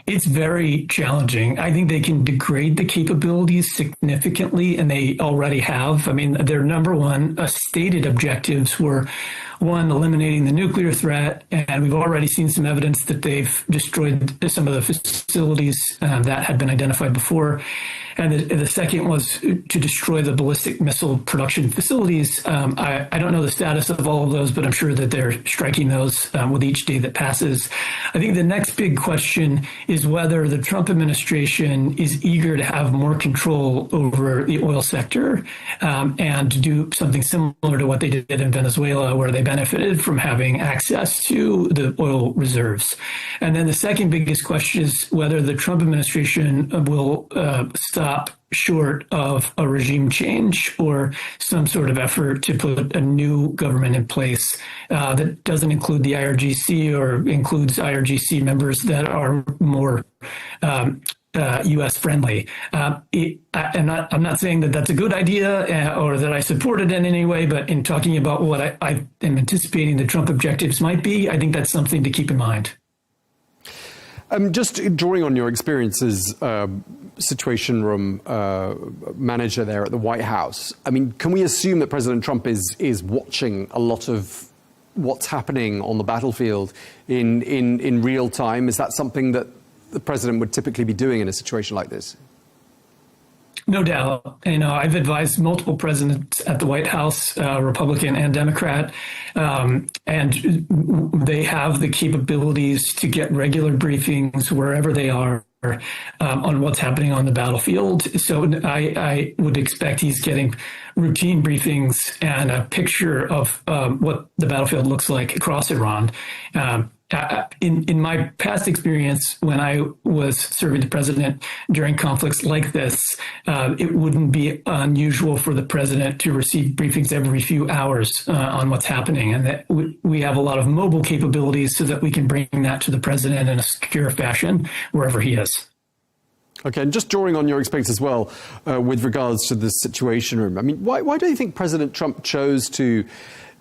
It's very challenging. I think they can degrade the capabilities significantly, and they already have. I mean, their number one stated objectives were, one, eliminating the nuclear threat, and we've already seen some evidence that they've destroyed some of the facilities that had been identified before. And the second was to destroy the ballistic missile production facilities. I don't know the status of all of those, but I'm sure that they're striking those with each day that passes. I think the next big question is whether the Trump administration is eager to have more control over the oil sector and to do something similar to what they did in Venezuela, where they benefited from having access to the oil reserves. And then the second biggest question is whether the Trump administration will stop short of a regime change or some sort of effort to put a new government in place that doesn't include the IRGC or includes IRGC members that are more U.S. friendly. I'm not saying that that's a good idea or that I support it in any way, but in talking about what I am anticipating the Trump objectives might be, I think that's something to keep in mind. Just drawing on your experience as Situation Room manager there at the White House, I mean, can we assume that President Trump is watching a lot of what's happening on the battlefield in real time? Is that something that the president would typically be doing in a situation like this? No doubt. You know, I've advised multiple presidents at the White House, Republican and Democrat, and they have the capabilities to get regular briefings wherever they are on what's happening on the battlefield. So I would expect he's getting routine briefings and a picture of what the battlefield looks like across Iran. In my past experience, when I was serving the president during conflicts like this, it wouldn't be unusual for the president to receive briefings every few hours on what's happening. And that we have a lot of mobile capabilities so that we can bring that to the president in a secure fashion wherever he is. Okay, and just drawing on your experience as well with regards to the Situation Room, I mean, why do you think President Trump chose to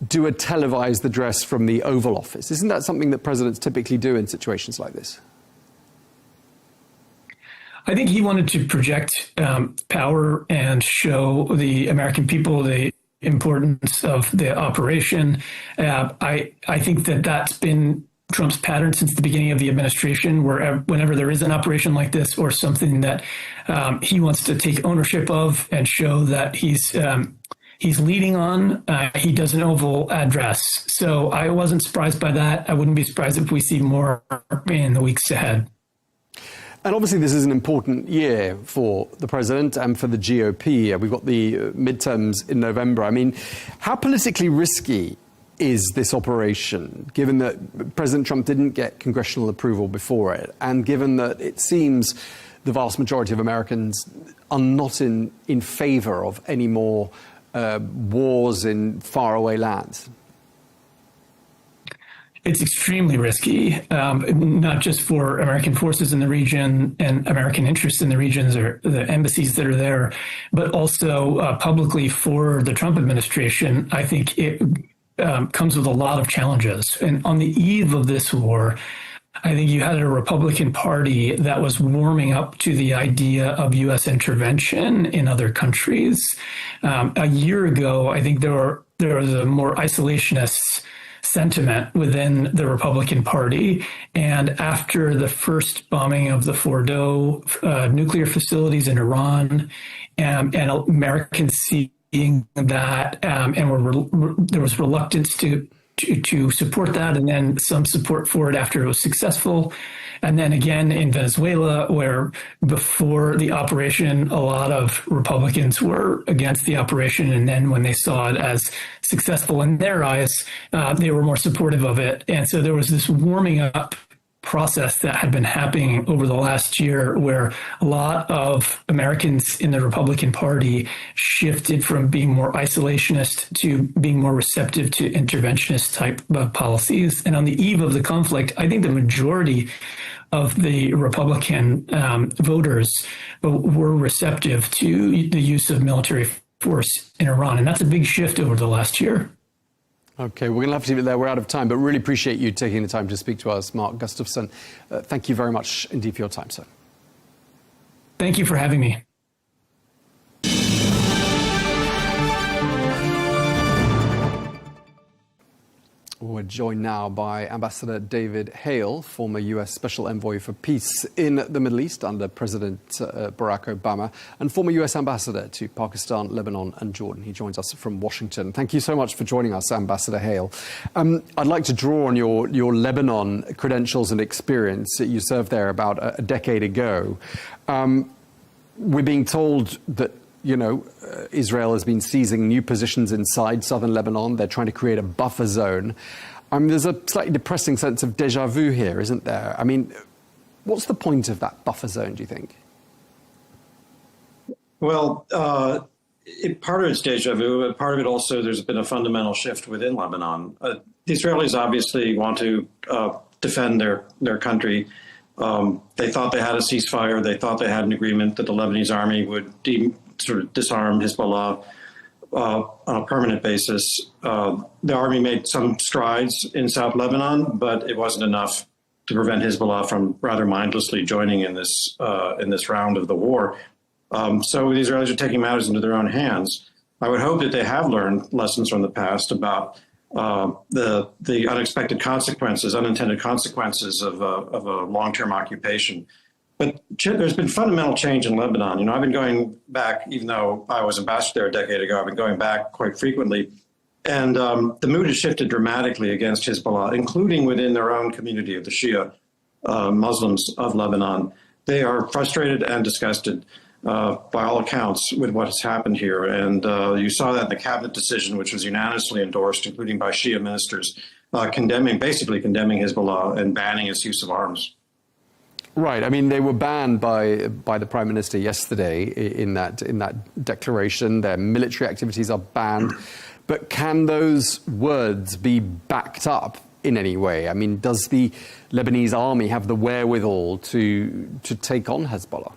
do a televised address from the Oval Office? Isn't that something that presidents typically do in situations like this? I think he wanted to project power and show the American people the importance of the operation. I think that that's been Trump's pattern since the beginning of the administration, where whenever there is an operation like this or something that he wants to take ownership of and show that he's leading on, he does an Oval address. So I wasn't surprised by that. I wouldn't be surprised if we see more in the weeks ahead. And obviously this is an important year for the president and for the GOP. We've got the midterms in November. I mean, how politically risky is this operation, given that President Trump didn't get congressional approval before it, and given that it seems the vast majority of Americans are not in favor of any more wars in faraway lands? It's extremely risky, not just for American forces in the region and American interests in the regions or the embassies that are there, but also publicly for the Trump administration. I think it comes with a lot of challenges. And on the eve of this war, I think you had a Republican Party that was warming up to the idea of U.S. intervention in other countries. A year ago, I think there was a more isolationist sentiment within the Republican Party. And after the first bombing of the Fordo nuclear facilities in Iran, and Americans seeing that, and there was reluctance to support that, and then some support for it after it was successful. And then again in Venezuela, where before the operation, a lot of Republicans were against the operation. And then when they saw it as successful in their eyes, they were more supportive of it. And so there was this warming up process that had been happening over the last year, where a lot of Americans in the Republican Party shifted from being more isolationist to being more receptive to interventionist type of policies. And on the eve of the conflict, I think the majority of the Republican voters were receptive to the use of military force in Iran. And that's a big shift over the last year. Okay, we're going to have to leave it there. We're out of time, but really appreciate you taking the time to speak to us, Mark Gustafson. Thank you very much indeed for your time, sir. Thank you for having me. We're joined now by Ambassador David Hale, former U.S. Special Envoy for Peace in the Middle East under President Barack Obama, and former U.S. Ambassador to Pakistan, Lebanon and Jordan. He joins us from Washington. Thank you so much for joining us, Ambassador Hale. I'd like to draw on your Lebanon credentials and experience. You served there about a decade ago. We're being told that Israel has been seizing new positions inside southern Lebanon. They're trying to create a buffer zone. There's a slightly depressing sense of déjà vu here, isn't there? I mean, what's the point of that buffer zone, do you think? Well, part of it's déjà vu, but part of it also, there's been a fundamental shift within Lebanon. The Israelis obviously want to defend their country. They thought they had a ceasefire. They thought they had an agreement that the Lebanese army would sort of disarm Hezbollah on a permanent basis. The army made some strides in South Lebanon, but it wasn't enough to prevent Hezbollah from rather mindlessly joining in this round of the war. So the Israelis are taking matters into their own hands. I would hope that they have learned lessons from the past about the unexpected consequences, unintended consequences of a long-term occupation. But there's been fundamental change in Lebanon. I've been going back, even though I was ambassador there a decade ago, I've been going back quite frequently. And the mood has shifted dramatically against Hezbollah, including within their own community of the Shia Muslims of Lebanon. They are frustrated and disgusted, by all accounts, with what has happened here. And you saw that in the cabinet decision, which was unanimously endorsed, including by Shia ministers, basically condemning Hezbollah and banning its use of arms. Right. I mean, they were banned by the Prime Minister yesterday in that declaration. Their military activities are banned. But can those words be backed up in any way? I mean, does the Lebanese army have the wherewithal to take on Hezbollah?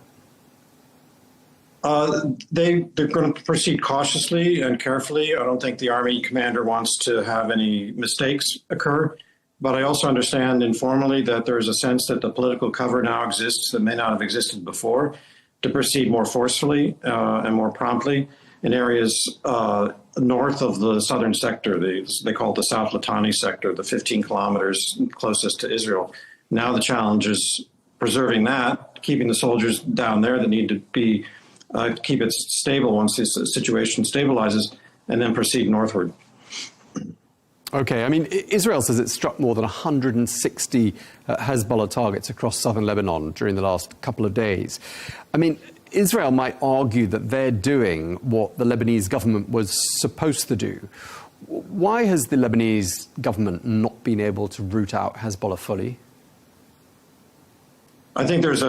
They're going to proceed cautiously and carefully. I don't think the army commander wants to have any mistakes occur. But I also understand informally that there is a sense that the political cover now exists that may not have existed before to proceed more forcefully and more promptly in areas north of the southern sector. They call it the South Litani sector, the 15 kilometers closest to Israel. Now the challenge is preserving that, keeping the soldiers down there that need to be keep it stable once this situation stabilizes, and then proceed northward. Okay, I mean, Israel says it struck more than 160 Hezbollah targets across southern Lebanon during the last couple of days. I mean, Israel might argue that they're doing what the Lebanese government was supposed to do. Why has the Lebanese government not been able to root out Hezbollah fully? I think there's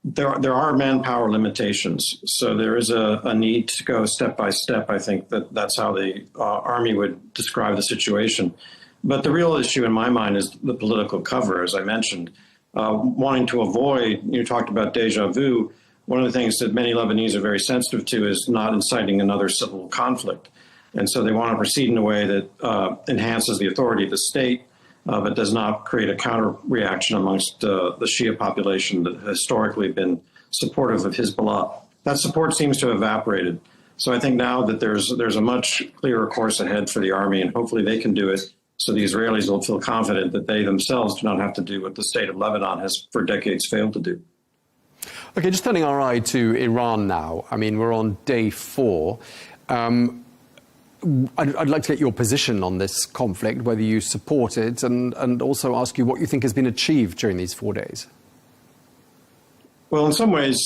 there are manpower limitations, so there is a need to go step by step. I think that's how the army would describe the situation. But the real issue in my mind is the political cover, as I mentioned. Wanting to avoid, you talked about déjà vu, one of the things that many Lebanese are very sensitive to is not inciting another civil conflict. And so they want to proceed in a way that enhances the authority of the state, but does not create a counter reaction amongst the Shia population that has historically been supportive of Hezbollah. That support seems to have evaporated. So I think now that there's a much clearer course ahead for the army, and hopefully they can do it so the Israelis will feel confident that they themselves do not have to do what the state of Lebanon has for decades failed to do. Okay, just turning our eye to Iran now. I mean, we're on day 4. I'd like to get your position on this conflict, whether you support it, and also ask you what you think has been achieved during these 4 days. Well, in some ways,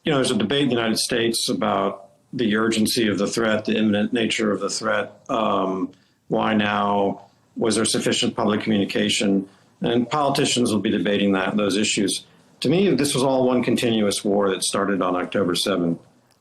there's a debate in the United States about the urgency of the threat, the imminent nature of the threat. Why now? Was there sufficient public communication? And politicians will be debating those issues. To me, this was all one continuous war that started on October 7th,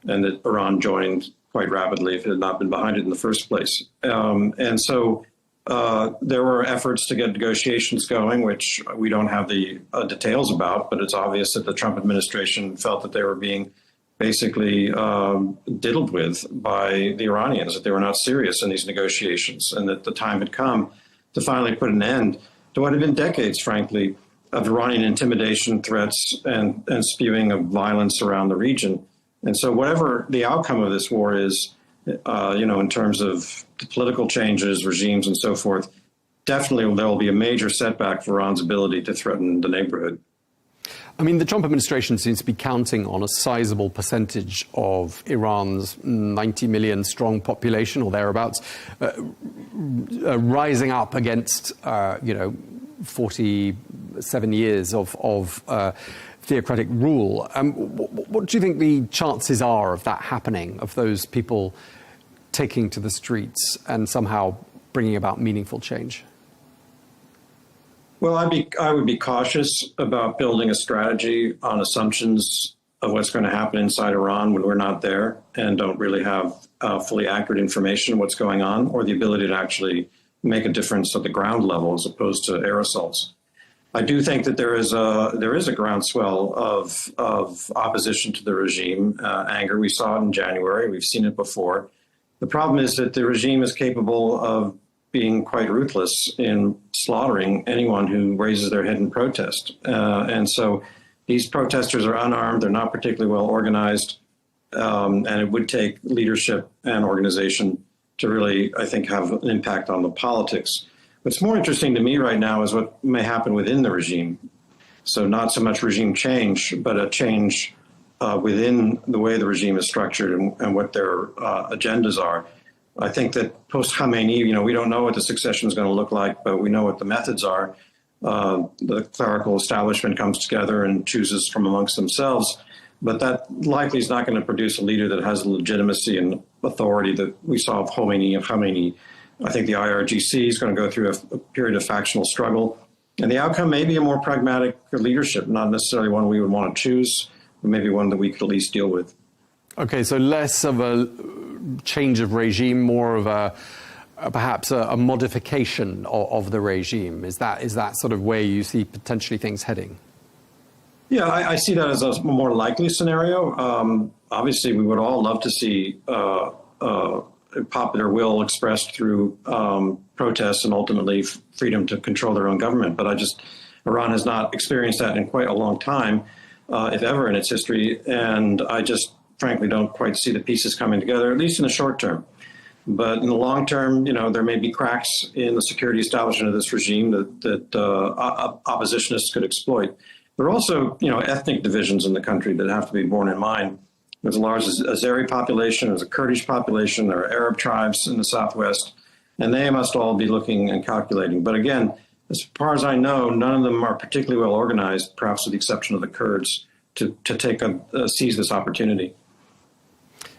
and that Iran joined quite rapidly if it had not been behind it in the first place. And so there were efforts to get negotiations going, which we don't have the details about, but it's obvious that the Trump administration felt that they were being basically diddled with by the Iranians, that they were not serious in these negotiations, and that the time had come to finally put an end to what had been decades, frankly, of Iranian intimidation, threats, and spewing of violence around the region. And so whatever the outcome of this war is, in terms of the political changes, regimes, and so forth, definitely there will be a major setback for Iran's ability to threaten the neighborhood. I mean, the Trump administration seems to be counting on a sizable percentage of Iran's 90 million strong population or thereabouts rising up against, 47 years of theocratic rule. What do you think the chances are of that happening, of those people taking to the streets and somehow bringing about meaningful change? Well, I would be cautious about building a strategy on assumptions of what's going to happen inside Iran when we're not there and don't really have fully accurate information of what's going on, or the ability to actually make a difference at the ground level as opposed to air assaults. I do think that there is a groundswell of opposition to the regime, anger. We saw it in January. We've seen it before. The problem is that the regime is capable of being quite ruthless in slaughtering anyone who raises their head in protest. And so these protesters are unarmed. They're not particularly well organized. And it would take leadership and organization to really, I think, have an impact on the politics. What's more interesting to me right now is what may happen within the regime. So not so much regime change, but a change within the way the regime is structured and what their agendas are. I think that post-Khamenei, we don't know what the succession is going to look like, but we know what the methods are. The clerical establishment comes together and chooses from amongst themselves, but that likely is not going to produce a leader that has the legitimacy and authority that we saw of Khamenei. I think the IRGC is going to go through a period of factional struggle, and the outcome may be a more pragmatic leadership, not necessarily one we would want to choose, but maybe one that we could at least deal with. Okay, so less of a change of regime, more of perhaps a modification of the regime. Is that sort of where you see potentially things heading? Yeah, I see that as a more likely scenario. Obviously, we would all love to see popular will expressed through protests and ultimately freedom to control their own government. But Iran has not experienced that in quite a long time, if ever in its history. And I just frankly don't quite see the pieces coming together, at least in the short term. But in the long term, there may be cracks in the security establishment of this regime that oppositionists could exploit. There are also, ethnic divisions in the country that have to be borne in mind. There's a large Azeri population, there's a Kurdish population, there are Arab tribes in the southwest, and they must all be looking and calculating. But again, as far as I know, none of them are particularly well organized, perhaps with the exception of the Kurds, to seize this opportunity.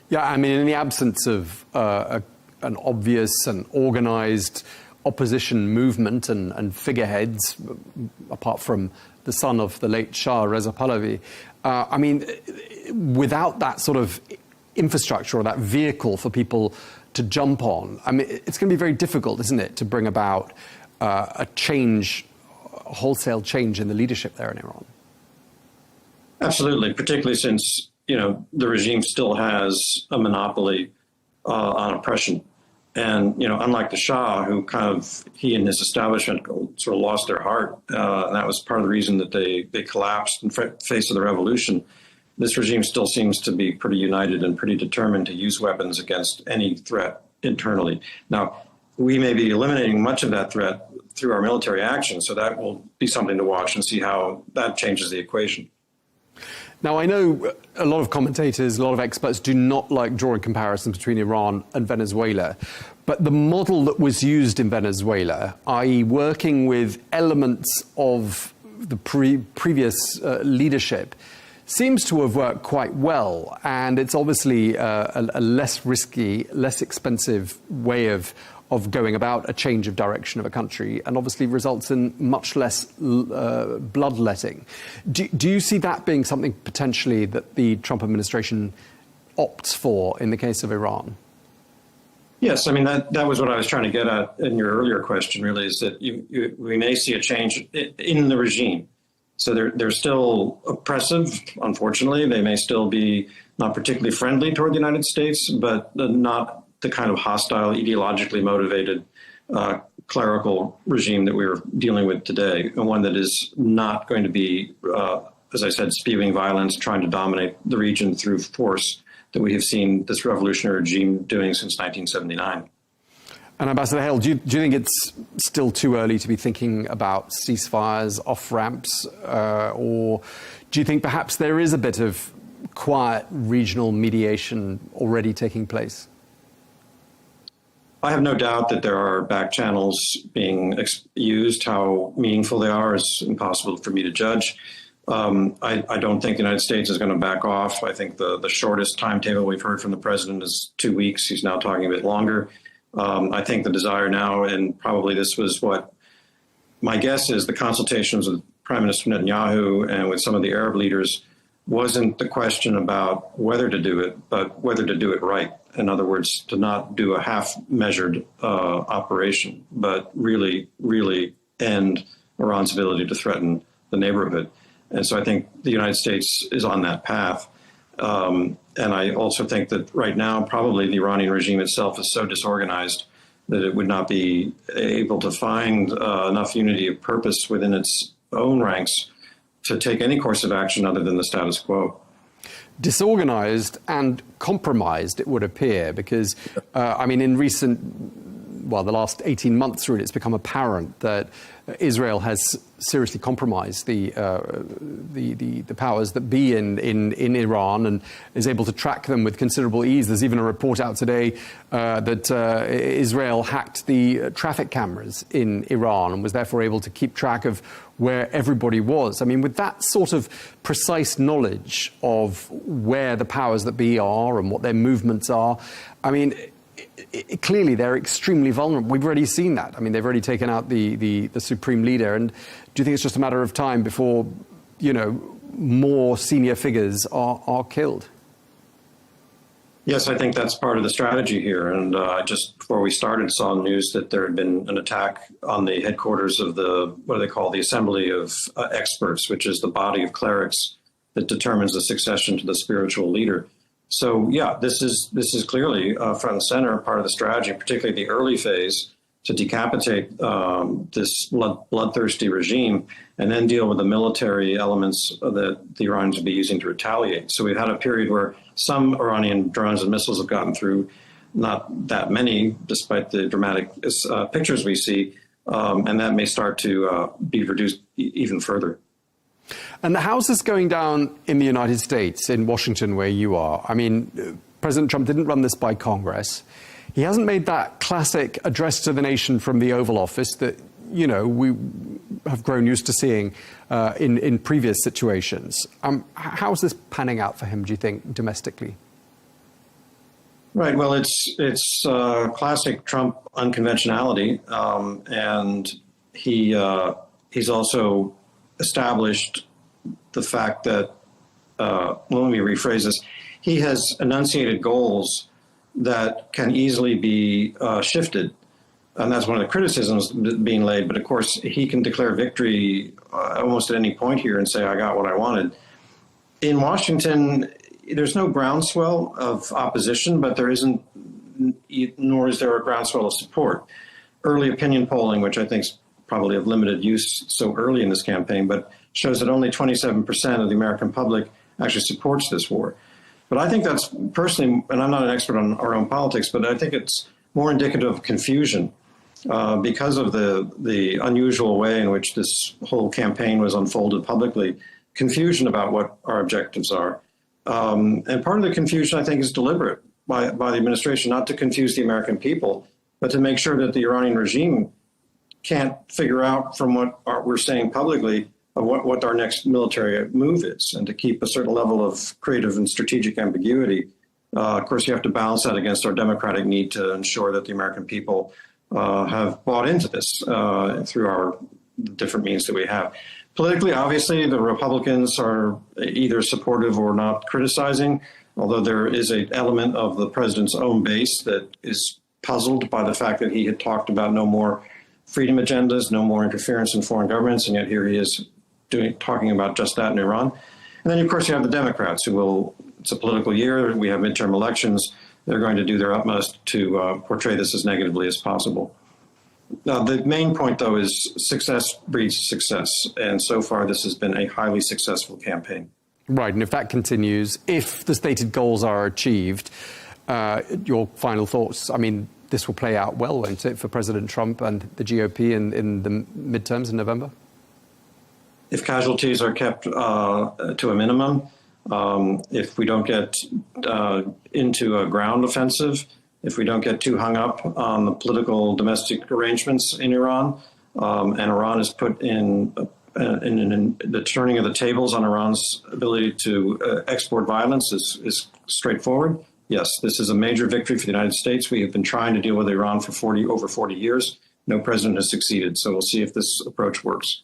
Yeah, I mean, in the absence of an obvious and organized opposition movement and figureheads, apart from the son of the late Shah, Reza Pahlavi, I mean, without that sort of infrastructure or that vehicle for people to jump on, I mean, it's going to be very difficult, isn't it, to bring about a wholesale change in the leadership there in Iran? Absolutely, particularly since the regime still has a monopoly on oppression. And, unlike the Shah, who he and his establishment sort of lost their heart, and that was part of the reason that they collapsed in face of the revolution, this regime still seems to be pretty united and pretty determined to use weapons against any threat internally. Now, we may be eliminating much of that threat through our military action, so that will be something to watch and see how that changes the equation. Now, I know a lot of commentators, a lot of experts do not like drawing comparisons between Iran and Venezuela. But the model that was used in Venezuela, i.e. working with elements of the previous leadership, seems to have worked quite well. And it's obviously a less risky, less expensive way of of going about a change of direction of a country, and obviously results in much less bloodletting. Do you see that being something potentially that the Trump administration opts for in the case of Iran? Yes, I mean, that was what I was trying to get at in your earlier question, really, is that we may see a change in the regime. So they're still oppressive, unfortunately. They may still be not particularly friendly toward the United States, but not the kind of hostile, ideologically motivated clerical regime that we're dealing with today, and one that is not going to be, as I said, spewing violence, trying to dominate the region through force that we have seen this revolutionary regime doing since 1979. And Ambassador Hale, do you think it's still too early to be thinking about ceasefires, off-ramps, or do you think perhaps there is a bit of quiet regional mediation already taking place? I have no doubt that there are back channels being used. How meaningful they are is impossible for me to judge. I don't think the United States is going to back off. I think the shortest timetable we've heard from the president is 2 weeks. He's now talking a bit longer. I think the desire now, and probably this was what my guess is, the consultations with Prime Minister Netanyahu and with some of the Arab leaders wasn't the question about whether to do it, but whether to do it right. In other words, to not do a half-measured operation, but really, really end Iran's ability to threaten the neighborhood. And so I think the United States is on that path. And I also think that right now, probably the Iranian regime itself is so disorganized that it would not be able to find enough unity of purpose within its own ranks to take any course of action other than the status quo. Disorganized and compromised, it would appear, because, I mean, in the last 18 months, really, it's become apparent that Israel has seriously compromised the powers that be in Iran and is able to track them with considerable ease. There's even a report out today that Israel hacked the traffic cameras in Iran and was therefore able to keep track of where everybody was. I mean, with that sort of precise knowledge of where the powers that be are and what their movements are, I mean, clearly they're extremely vulnerable. We've already seen that. I mean, they've already taken out the supreme leader. And do you think it's just a matter of time before, more senior figures are killed? Yes, I think that's part of the strategy here. And just before we started, saw news that there had been an attack on the headquarters of what do they call the Assembly of Experts, which is the body of clerics that determines the succession to the spiritual leader. So, yeah, this is clearly front and center, part of the strategy, particularly the early phase, to decapitate this bloodthirsty regime and then deal with the military elements that the Iranians would be using to retaliate. So we've had a period where some Iranian drones and missiles have gotten through, not that many, despite the dramatic pictures we see, and that may start to be reduced even further. And how's this going down in the United States, in Washington, where you are? I mean, President Trump didn't run this by Congress. He hasn't made that classic address to the nation from the Oval Office that, we have grown used to seeing in previous situations. How's this panning out for him, do you think, domestically? Right. Well, it's classic Trump unconventionality, and he's also established the fact that, let me rephrase this, he has enunciated goals that can easily be shifted. And that's one of the criticisms being laid. But of course, he can declare victory almost at any point here and say, I got what I wanted. In Washington, there's no groundswell of opposition, but there isn't, nor is there a groundswell of support. Early opinion polling, which I think is probably of limited use so early in this campaign, but shows that only 27% of the American public actually supports this war. But I think that's personally, and I'm not an expert on our own politics, but I think it's more indicative of confusion because of the unusual way in which this whole campaign was unfolded publicly, confusion about what our objectives are. And part of the confusion, I think, is deliberate by the administration, not to confuse the American people, but to make sure that the Iranian regime can't figure out from what we're saying publicly of what our next military move is, and to keep a certain level of creative and strategic ambiguity. Of course, you have to balance that against our democratic need to ensure that the American people have bought into this through our different means that we have. Politically, obviously, the Republicans are either supportive or not criticizing, although there is an element of the president's own base that is puzzled by the fact that he had talked about no more freedom agendas, no more interference in foreign governments, and yet here he is talking about just that in Iran. And then, of course, you have the Democrats who will, it's a political year, we have midterm elections, they're going to do their utmost to portray this as negatively as possible. The main point, though, is success breeds success, and so far this has been a highly successful campaign. Right, and if that continues, if the stated goals are achieved, your final thoughts? I mean, this will play out well, won't it, for President Trump and the GOP in the midterms in November? If casualties are kept to a minimum, if we don't get into a ground offensive, if we don't get too hung up on the political domestic arrangements in Iran, and Iran is put in the turning of the tables on Iran's ability to export violence is straightforward. Yes, this is a major victory for the United States. We have been trying to deal with Iran for over 40 years. No president has succeeded, so we'll see if this approach works.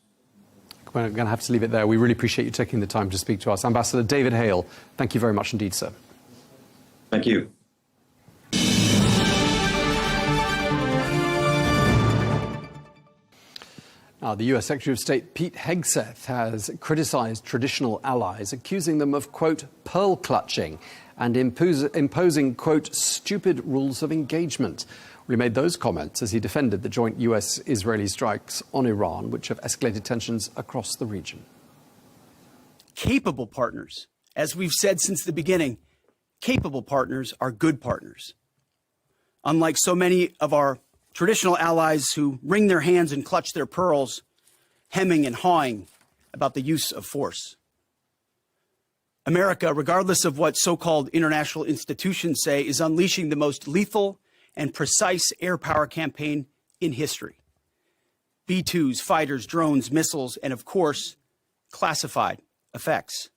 We're going to have to leave it there. We really appreciate you taking the time to speak to us. Ambassador David Hale, thank you very much indeed, sir. Thank you. Now, the US Secretary of State Pete Hegseth has criticized traditional allies, accusing them of, quote, pearl clutching and imposing, quote, stupid rules of engagement. We made those comments as he defended the joint US-Israeli strikes on Iran, which have escalated tensions across the region. Capable partners, as we've said since the beginning, capable partners are good partners. Unlike so many of our traditional allies who wring their hands and clutch their pearls, hemming and hawing about the use of force. America, regardless of what so-called international institutions say, is unleashing the most lethal and precise air power campaign in history. B-2s, fighters, drones, missiles, and of course, classified effects.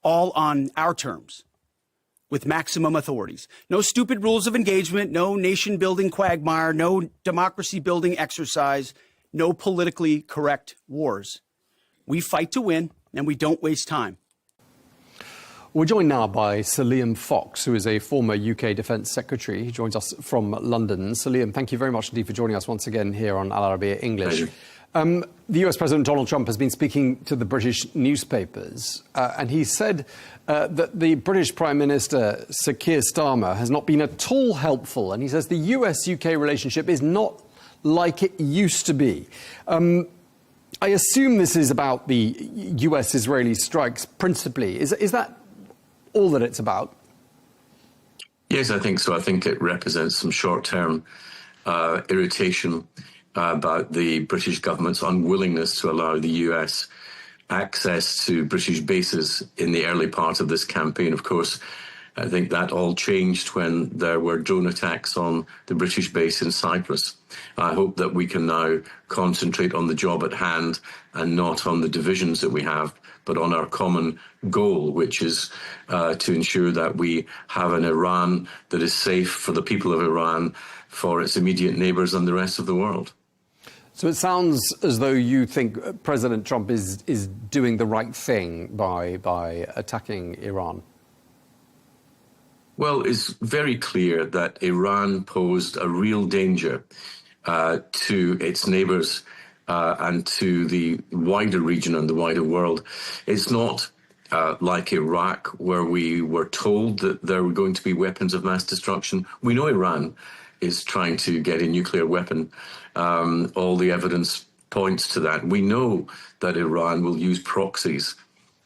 All on our terms, with maximum authorities. No stupid rules of engagement, no nation-building quagmire, no democracy-building exercise, no politically correct wars. We fight to win, and we don't waste time. We're joined now by Sir Liam Fox, who is a former UK Defence Secretary. He joins us from London. Sir Liam, thank you very much indeed for joining us once again here on Al Arabiya English. The US President Donald Trump has been speaking to the British newspapers, and he said that the British Prime Minister, Sir Keir Starmer, has not been at all helpful. And he says the US-UK relationship is not like it used to be. I assume this is about the US-Israeli strikes principally. Is that all that it's about? Yes, I think so. I think it represents some short-term irritation about the British government's unwillingness to allow the US access to British bases in the early part of this campaign. Of course, I think that all changed when there were drone attacks on the British base in Cyprus. I hope that we can now concentrate on the job at hand and not on the divisions that we have, but on our common goal, which is to ensure that we have an Iran that is safe for the people of Iran, for its immediate neighbours and the rest of the world. So it sounds as though you think President Trump is doing the right thing by attacking Iran. Well, it's very clear that Iran posed a real danger to its neighbours and to the wider region and the wider world. It's not like Iraq, where we were told that there were going to be weapons of mass destruction. We know Iran is trying to get a nuclear weapon. All the evidence points to that. We know that Iran will use proxies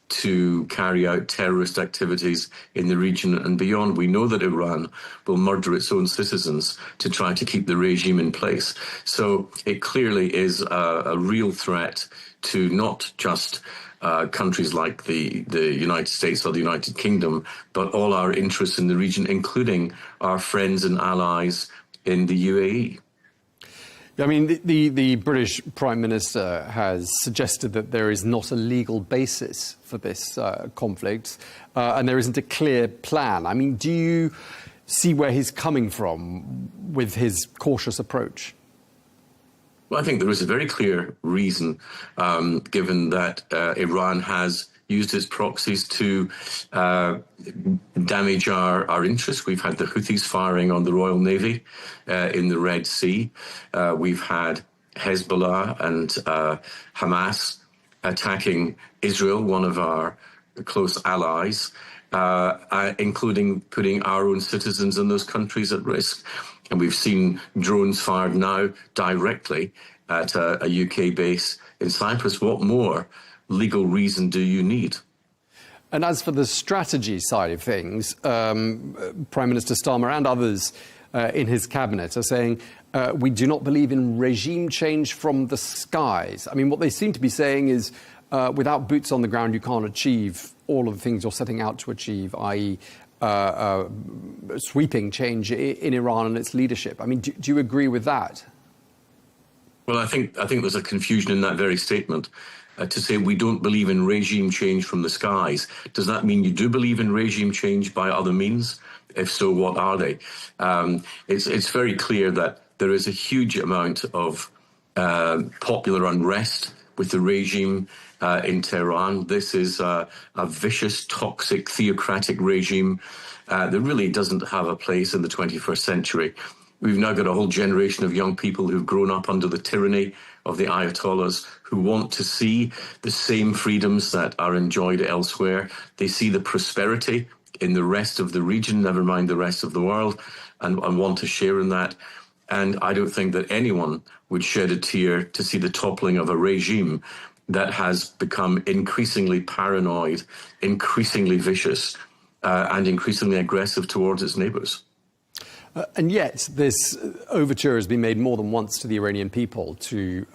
to carry out terrorist activities in the region and beyond. We know that Iran will murder its own citizens to try to keep the regime in place. So it clearly is a real threat to not just countries like the United States or the United Kingdom, but all our interests in the region, including our friends and allies in the UAE. I mean, the British Prime Minister has suggested that there is not a legal basis for this conflict, and there isn't a clear plan. I mean, do you see where he's coming from with his cautious approach? Well, I think there is a very clear reason, given that Iran has used its proxies to damage our interests. We've had the Houthis firing on the Royal Navy in the Red Sea. We've had Hezbollah and Hamas attacking Israel, one of our close allies, including putting our own citizens in those countries at risk. And we've seen drones fired now directly at a UK base in Cyprus. What more legal reason do you need? And as for the strategy side of things, Prime Minister Starmer and others in his cabinet are saying, we do not believe in regime change from the skies. I mean, what they seem to be saying is, without boots on the ground, you can't achieve all of the things you're setting out to achieve, i.e., sweeping change in Iran and its leadership. I mean, do you agree with that? Well, I think there's a confusion in that very statement. To say we don't believe in regime change from the skies, does that mean you do believe in regime change by other means? If so, what are they? It's very clear that there is a huge amount of popular unrest with the regime in Tehran. This is a vicious, toxic, theocratic regime that really doesn't have a place in the 21st century. We've now got a whole generation of young people who've grown up under the tyranny of the Ayatollahs, who want to see the same freedoms that are enjoyed elsewhere. They see the prosperity in the rest of the region, never mind the rest of the world, and want to share in that. And I don't think that anyone would shed a tear to see the toppling of a regime that has become increasingly paranoid, increasingly vicious, and increasingly aggressive towards its neighbours. And yet, this overture has been made more than once to the Iranian people to,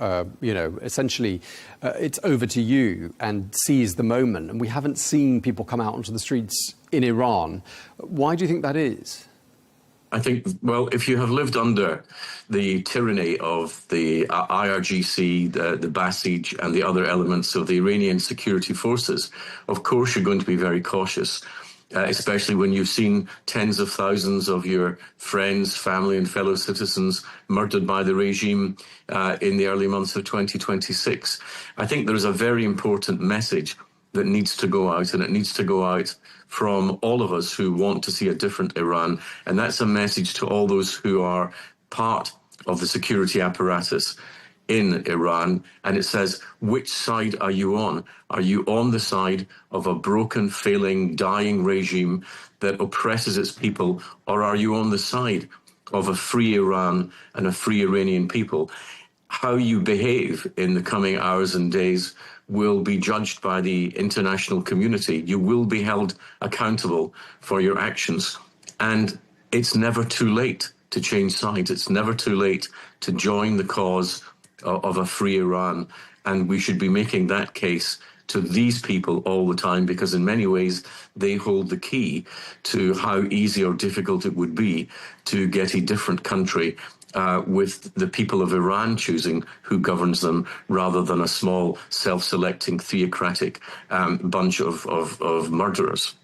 essentially, it's over to you and seize the moment. And we haven't seen people come out onto the streets in Iran. Why do you think that is? I think, well, if you have lived under the tyranny of the IRGC, the Basij, and the other elements of the Iranian security forces, of course you're going to be very cautious. Especially when you've seen tens of thousands of your friends, family and fellow citizens murdered by the regime in the early months of 2026. I think there is a very important message that needs to go out, and it needs to go out from all of us who want to see a different Iran. And that's a message to all those who are part of the security apparatus in Iran, and it says, which side are you on? Are you on the side of a broken, failing, dying regime that oppresses its people, or are you on the side of a free Iran and a free Iranian people? How you behave in the coming hours and days will be judged by the international community. You will be held accountable for your actions, and it's never too late to change sides. It's never too late to join the cause of a free Iran, and we should be making that case to these people all the time, because in many ways they hold the key to how easy or difficult it would be to get a different country with the people of Iran choosing who governs them, rather than a small self-selecting theocratic bunch of murderers.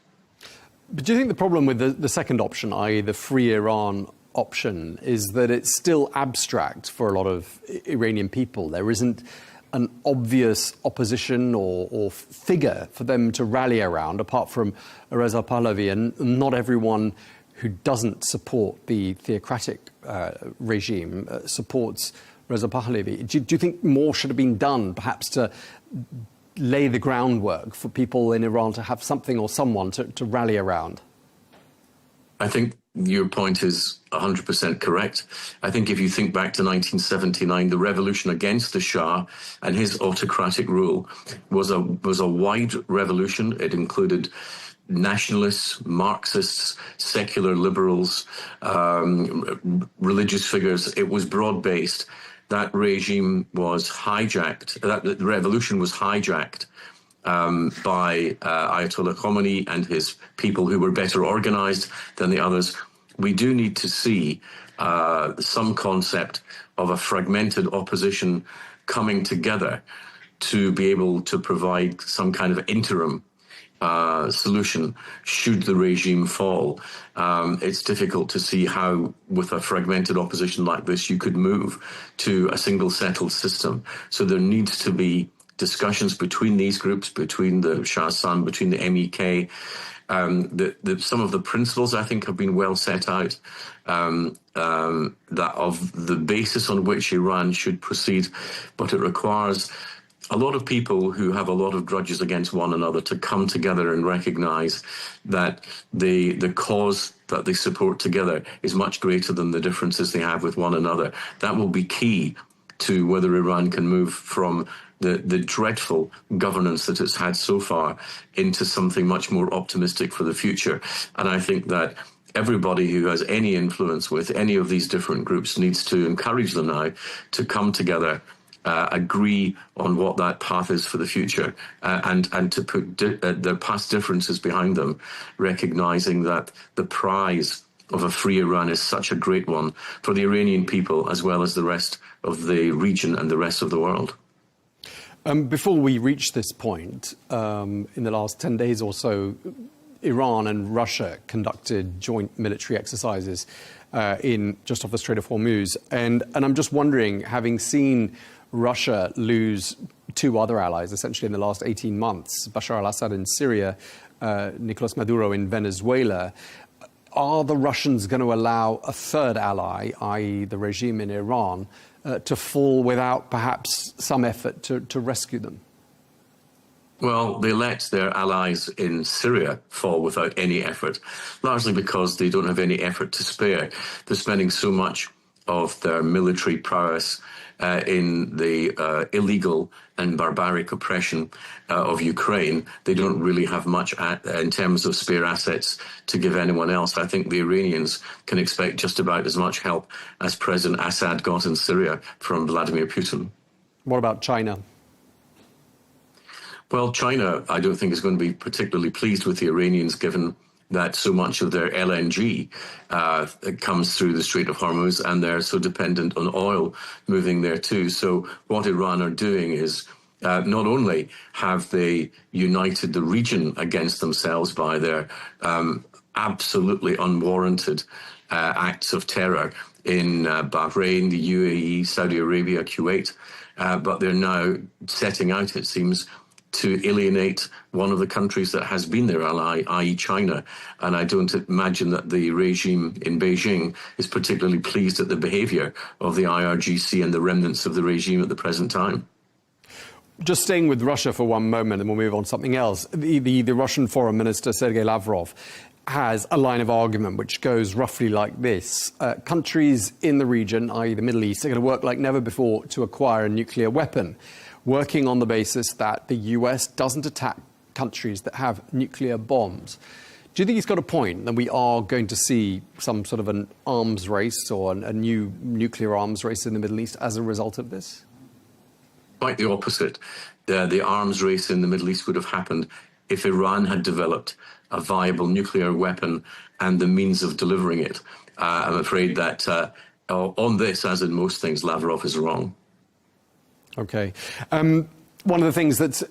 But do you think the problem with the second option, i.e. the free Iran option, is that it's still abstract for a lot of Iranian people? There isn't an obvious opposition or figure for them to rally around, apart from Reza Pahlavi, and not everyone who doesn't support the theocratic regime supports Reza Pahlavi. Do you think more should have been done, perhaps to lay the groundwork for people in Iran to have something or someone to rally around? I think your point is 100% correct. I think if you think back to 1979, the revolution against the Shah and his autocratic rule was a wide revolution. It included nationalists, Marxists, secular liberals, religious figures. It was broad-based. That regime was hijacked. The revolution was hijacked by Ayatollah Khomeini and his people, who were better organized than the others. We do need to see some concept of a fragmented opposition coming together to be able to provide some kind of interim solution should the regime fall. It's difficult to see how, with a fragmented opposition like this, you could move to a single settled system. So there needs to be discussions between these groups, between the Shah's son, between the MEK. Some of the principles, I think, have been well set out, that of the basis on which Iran should proceed, but it requires a lot of people who have a lot of grudges against one another to come together and recognize that the cause that they support together is much greater than the differences they have with one another. That will be key to whether Iran can move from the dreadful governance that it's had so far into something much more optimistic for the future. And I think that everybody who has any influence with any of these different groups needs to encourage them now to come together, agree on what that path is for the future, and to put their past differences behind them, recognizing that the prize of a free Iran is such a great one for the Iranian people as well as the rest of the region and the rest of the world. Before we reach this point, in the last 10 days or so, Iran and Russia conducted joint military exercises in just off the Strait of Hormuz. And I'm just wondering, having seen Russia lose two other allies, essentially in the last 18 months, Bashar al-Assad in Syria, Nicolas Maduro in Venezuela, are the Russians going to allow a third ally, i.e. the regime in Iran, to fall without perhaps some effort to rescue them? Well, they let their allies in Syria fall without any effort, largely because they don't have any effort to spare. They're spending so much of their military prowess in the illegal and barbaric oppression of Ukraine. They don't really have much in terms of spare assets to give anyone else. I think the Iranians can expect just about as much help as President Assad got in Syria from Vladimir Putin. What about China? Well, China, I don't think, is going to be particularly pleased with the Iranians, given that so much of their LNG comes through the Strait of Hormuz, and they're so dependent on oil moving there too. So what Iran are doing is not only have they united the region against themselves by their absolutely unwarranted acts of terror in Bahrain, the UAE, Saudi Arabia, Kuwait, but they're now setting out, it seems, to alienate one of the countries that has been their ally, i.e. China. And I don't imagine that the regime in Beijing is particularly pleased at the behavior of the IRGC and the remnants of the regime at the present time. Just staying with Russia for one moment, and we'll move on to something else. The Russian Foreign Minister, Sergei Lavrov, has a line of argument which goes roughly like this. Countries in the region, i.e. the Middle East, are going to work like never before to acquire a nuclear weapon, working on the basis that the US doesn't attack countries that have nuclear bombs. Do you think he's got a point that we are going to see some sort of an arms race or a new nuclear arms race in the Middle East as a result of this? Quite the opposite. The arms race in the Middle East would have happened if Iran had developed a viable nuclear weapon and the means of delivering it. I'm afraid that on this, as in most things, Lavrov is wrong. Okay. One of the things that's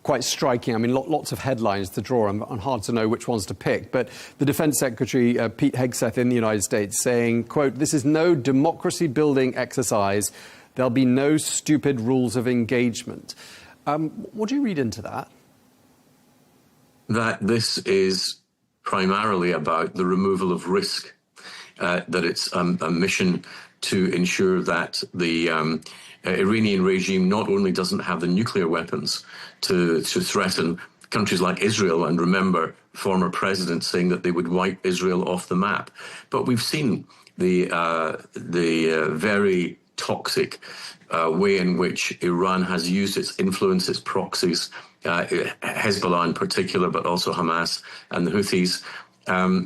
quite striking, I mean, lots of headlines to draw and hard to know which ones to pick, but the Defense Secretary, Pete Hegseth in the United States, saying, quote, "This is no democracy-building exercise. There'll be no stupid rules of engagement." What do you read into that? That this is primarily about the removal of risk, that it's a mission to ensure that the Iranian regime not only doesn't have the nuclear weapons to threaten countries like Israel, and remember former presidents saying that they would wipe Israel off the map, but we've seen the very toxic way in which Iran has used its influence, its proxies, Hezbollah in particular, but also Hamas and the Houthis.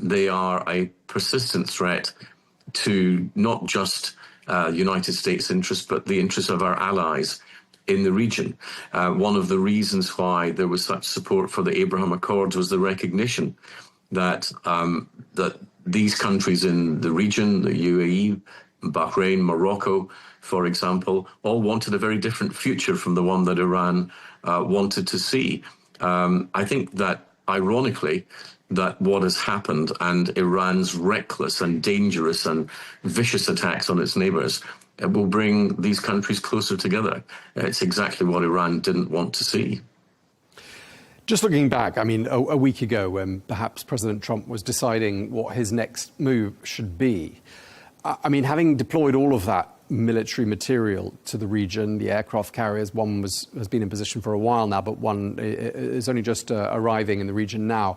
They are a persistent threat to not just United States interests, but the interests of our allies in the region. One of the reasons why there was such support for the Abraham Accords was the recognition that that these countries in the region, the UAE, Bahrain, Morocco, for example, all wanted a very different future from the one that Iran wanted to see. I think that ironically, that what has happened and Iran's reckless and dangerous and vicious attacks on its neighbors will bring these countries closer together. It's exactly what Iran didn't want to see. Just looking back, I mean, a week ago when perhaps President Trump was deciding what his next move should be, I mean, having deployed all of that military material to the region, the aircraft carriers, one has been in position for a while now, but one is only just arriving in the region now.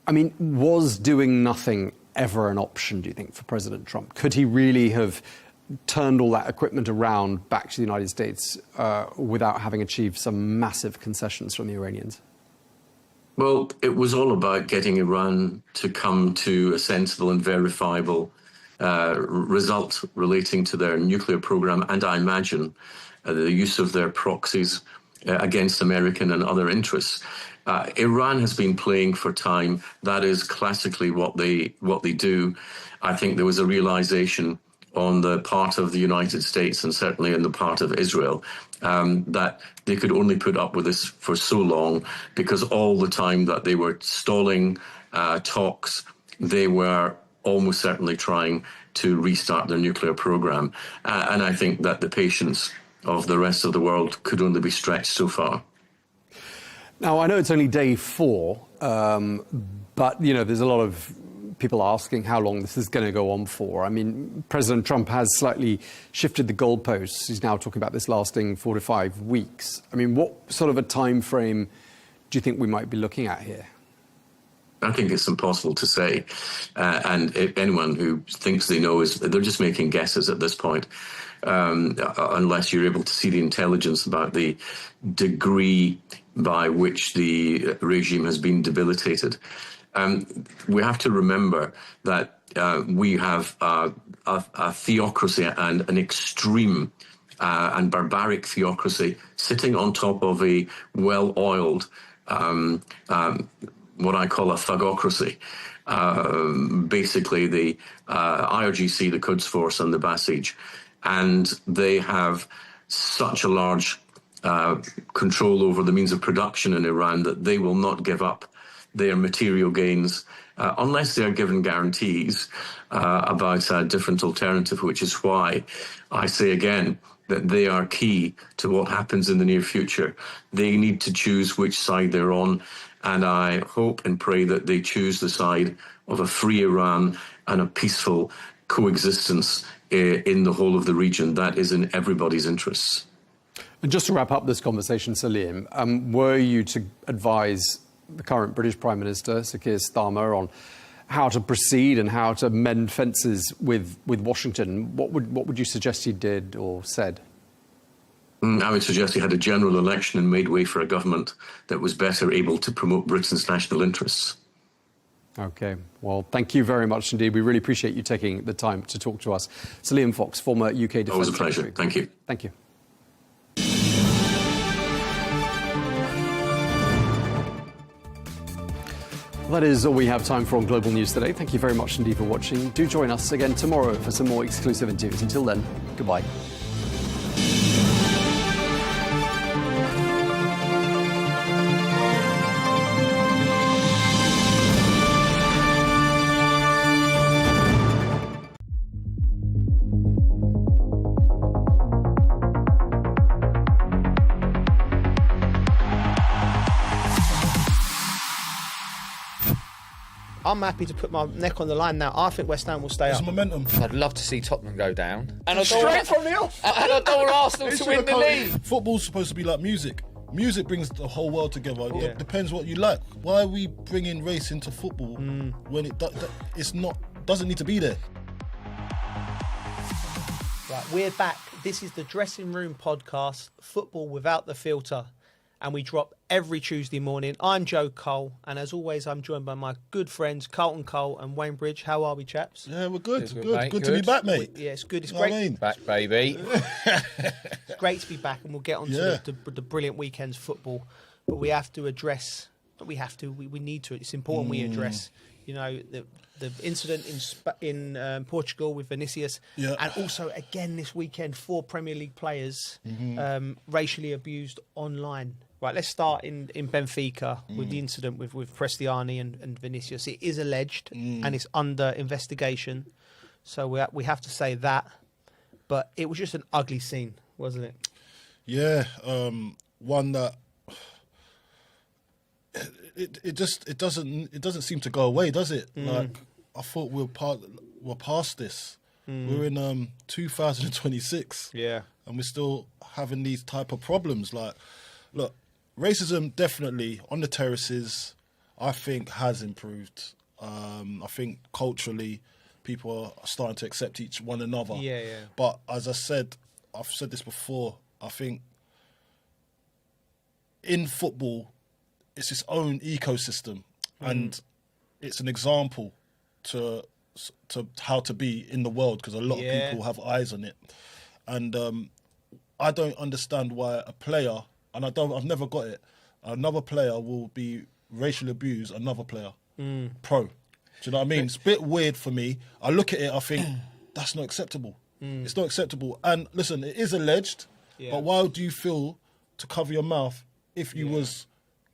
I mean, was doing nothing ever an option, do you think, for President Trump? Could he really have turned all that equipment around back to the United States without having achieved some massive concessions from the Iranians? Well, it was all about getting Iran to come to a sensible and verifiable result relating to their nuclear program, and I imagine the use of their proxies against American and other interests. Iran has been playing for time. That is classically what they do. I think there was a realization on the part of the United States and certainly in the part of Israel that they could only put up with this for so long, because all the time that they were stalling talks, they were almost certainly trying to restart their nuclear program. And I think that the patience of the rest of the world could only be stretched so far. Now, I know it's only day 4, but, you know, there's a lot of people asking how long this is going to go on for. I mean, President Trump has slightly shifted the goalposts. He's now talking about this lasting 4 to 5 weeks. I mean, what sort of a time frame do you think we might be looking at here? I think it's impossible to say. And if anyone who thinks they know they're just making guesses at this point, unless you're able to see the intelligence about the degree by which the regime has been debilitated. We have to remember that we have a theocracy and an extreme and barbaric theocracy sitting on top of a well-oiled what I call a thugocracy. Basically the IRGC, the Quds Force and the Basij. And they have such a large control over the means of production in Iran that they will not give up their material gains unless they are given guarantees about a different alternative, which is why I say again that they are key to what happens in the near future. They need to choose which side they're on. And I hope and pray that they choose the side of a free Iran and a peaceful coexistence in the whole of the region. That is in everybody's interests. And just to wrap up this conversation, Salim, were you to advise the current British Prime Minister, Sir Keir Starmer, on how to proceed and how to mend fences with Washington, what would you suggest he did or said? I would suggest he had a general election and made way for a government that was better able to promote Britain's national interests. OK. Well, thank you very much indeed. We really appreciate you taking the time to talk to us. Salim Fox, former UK Defence Always a pleasure. Secretary. Thank you. Thank you. That is all we have time for on Global News today. Thank you very much indeed for watching. Do join us again tomorrow for some more exclusive interviews. Until then, goodbye. I'm happy to put my neck on the line now. I think West Ham will stay up. Momentum. I'd love to see Tottenham go down. And straight from the off. And I don't want Arsenal to win the league. Football's supposed to be like music. Music brings the whole world together. Yeah. It depends what you like. Why are we bringing race into football when doesn't need to be there? Right, we're back. This is the Dressing Room Podcast, Football Without the Filter. And we drop every Tuesday morning. I'm Joe Cole, and as always, I'm joined by my good friends Carlton Cole and Wayne Bridge. How are we, chaps? Yeah, we're good. Good, good. mate, Good to be back, mate. Yeah, it's good. It's great. Back, baby. It's great to be back, and we'll get on to the brilliant weekend's football. But we have to address we have to. We need to. It's important we address, the incident in Portugal with Vinicius, and also again this weekend 4 Premier League players racially abused online. Right, let's start in Benfica with the incident with Prestiani and Vinicius. It is alleged and it's under investigation, so we have to say that. But it was just an ugly scene, wasn't it? Yeah, one that it doesn't seem to go away, does it? Like I thought we're past this. We're in 2026, and we're still having these type of problems. Like, look, racism definitely on the terraces, I think, has improved. I think culturally, people are starting to accept one another. But as I said, I've said this before, I think in football, it's its own ecosystem, and it's an example to how to be in the world, because a lot of people have eyes on it. And I don't understand why a player, and I've never got it, another player will be racially abuse another player. Pro. Do you know what I mean? It's a bit weird for me. I look at it, I think, that's not acceptable. It's not acceptable. And listen, it is alleged, but why do you feel to cover your mouth if you was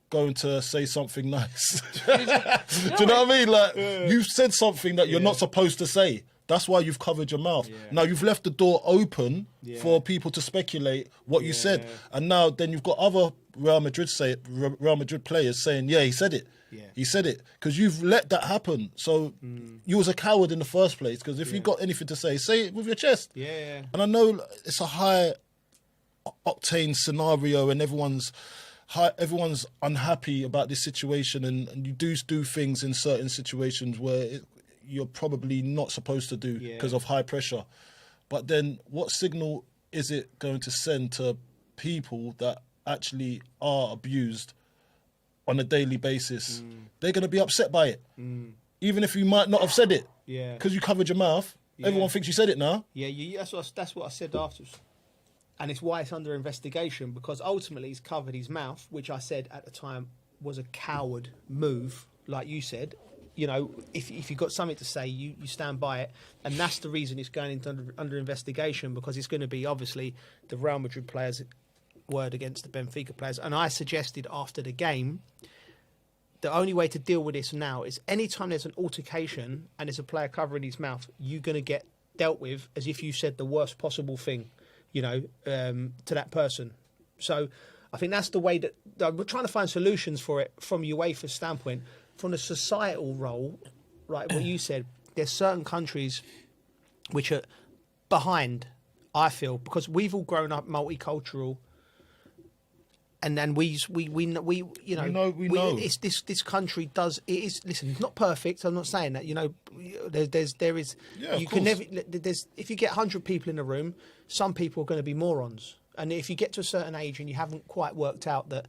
going to say something nice? Do you know what I mean? Like, you've said something that you're not supposed to say. That's why you've covered your mouth. Now you've left the door open for people to speculate what you said. And now then you've got other Real Madrid players saying, yeah, he said it. He said it. Because you've let that happen. So you was a coward in the first place. Because if you got anything to say it with your chest. And I know it's a high octane scenario and everyone's unhappy about this situation, and you do things in certain situations where you're probably not supposed to do because of high pressure. But then what signal is it going to send to people that actually are abused on a daily basis? They're going to be upset by it. Even if you might not have said it. Because you covered your mouth. Everyone thinks you said it now. That's what I said afterwards. And it's why it's under investigation, because ultimately he's covered his mouth, which I said at the time was a coward move, like you said. If you've got something to say, you stand by it. And that's the reason it's going into under investigation, because it's going to be obviously the Real Madrid players' word against the Benfica players. And I suggested after the game, the only way to deal with this now is anytime there's an altercation and there's a player covering his mouth, you're going to get dealt with as if you said the worst possible thing, to that person. So I think that's the way that we're trying to find solutions for it from UEFA's standpoint. From the societal role, right, what you said, there's certain countries which are behind, I feel, because we've all grown up multicultural, and then we know. It's this country does. It is. Listen, it's not perfect. I'm not saying that. There is. Yeah, you can never. If you get 100 people in a room, some people are going to be morons. And if you get to a certain age and you haven't quite worked out that,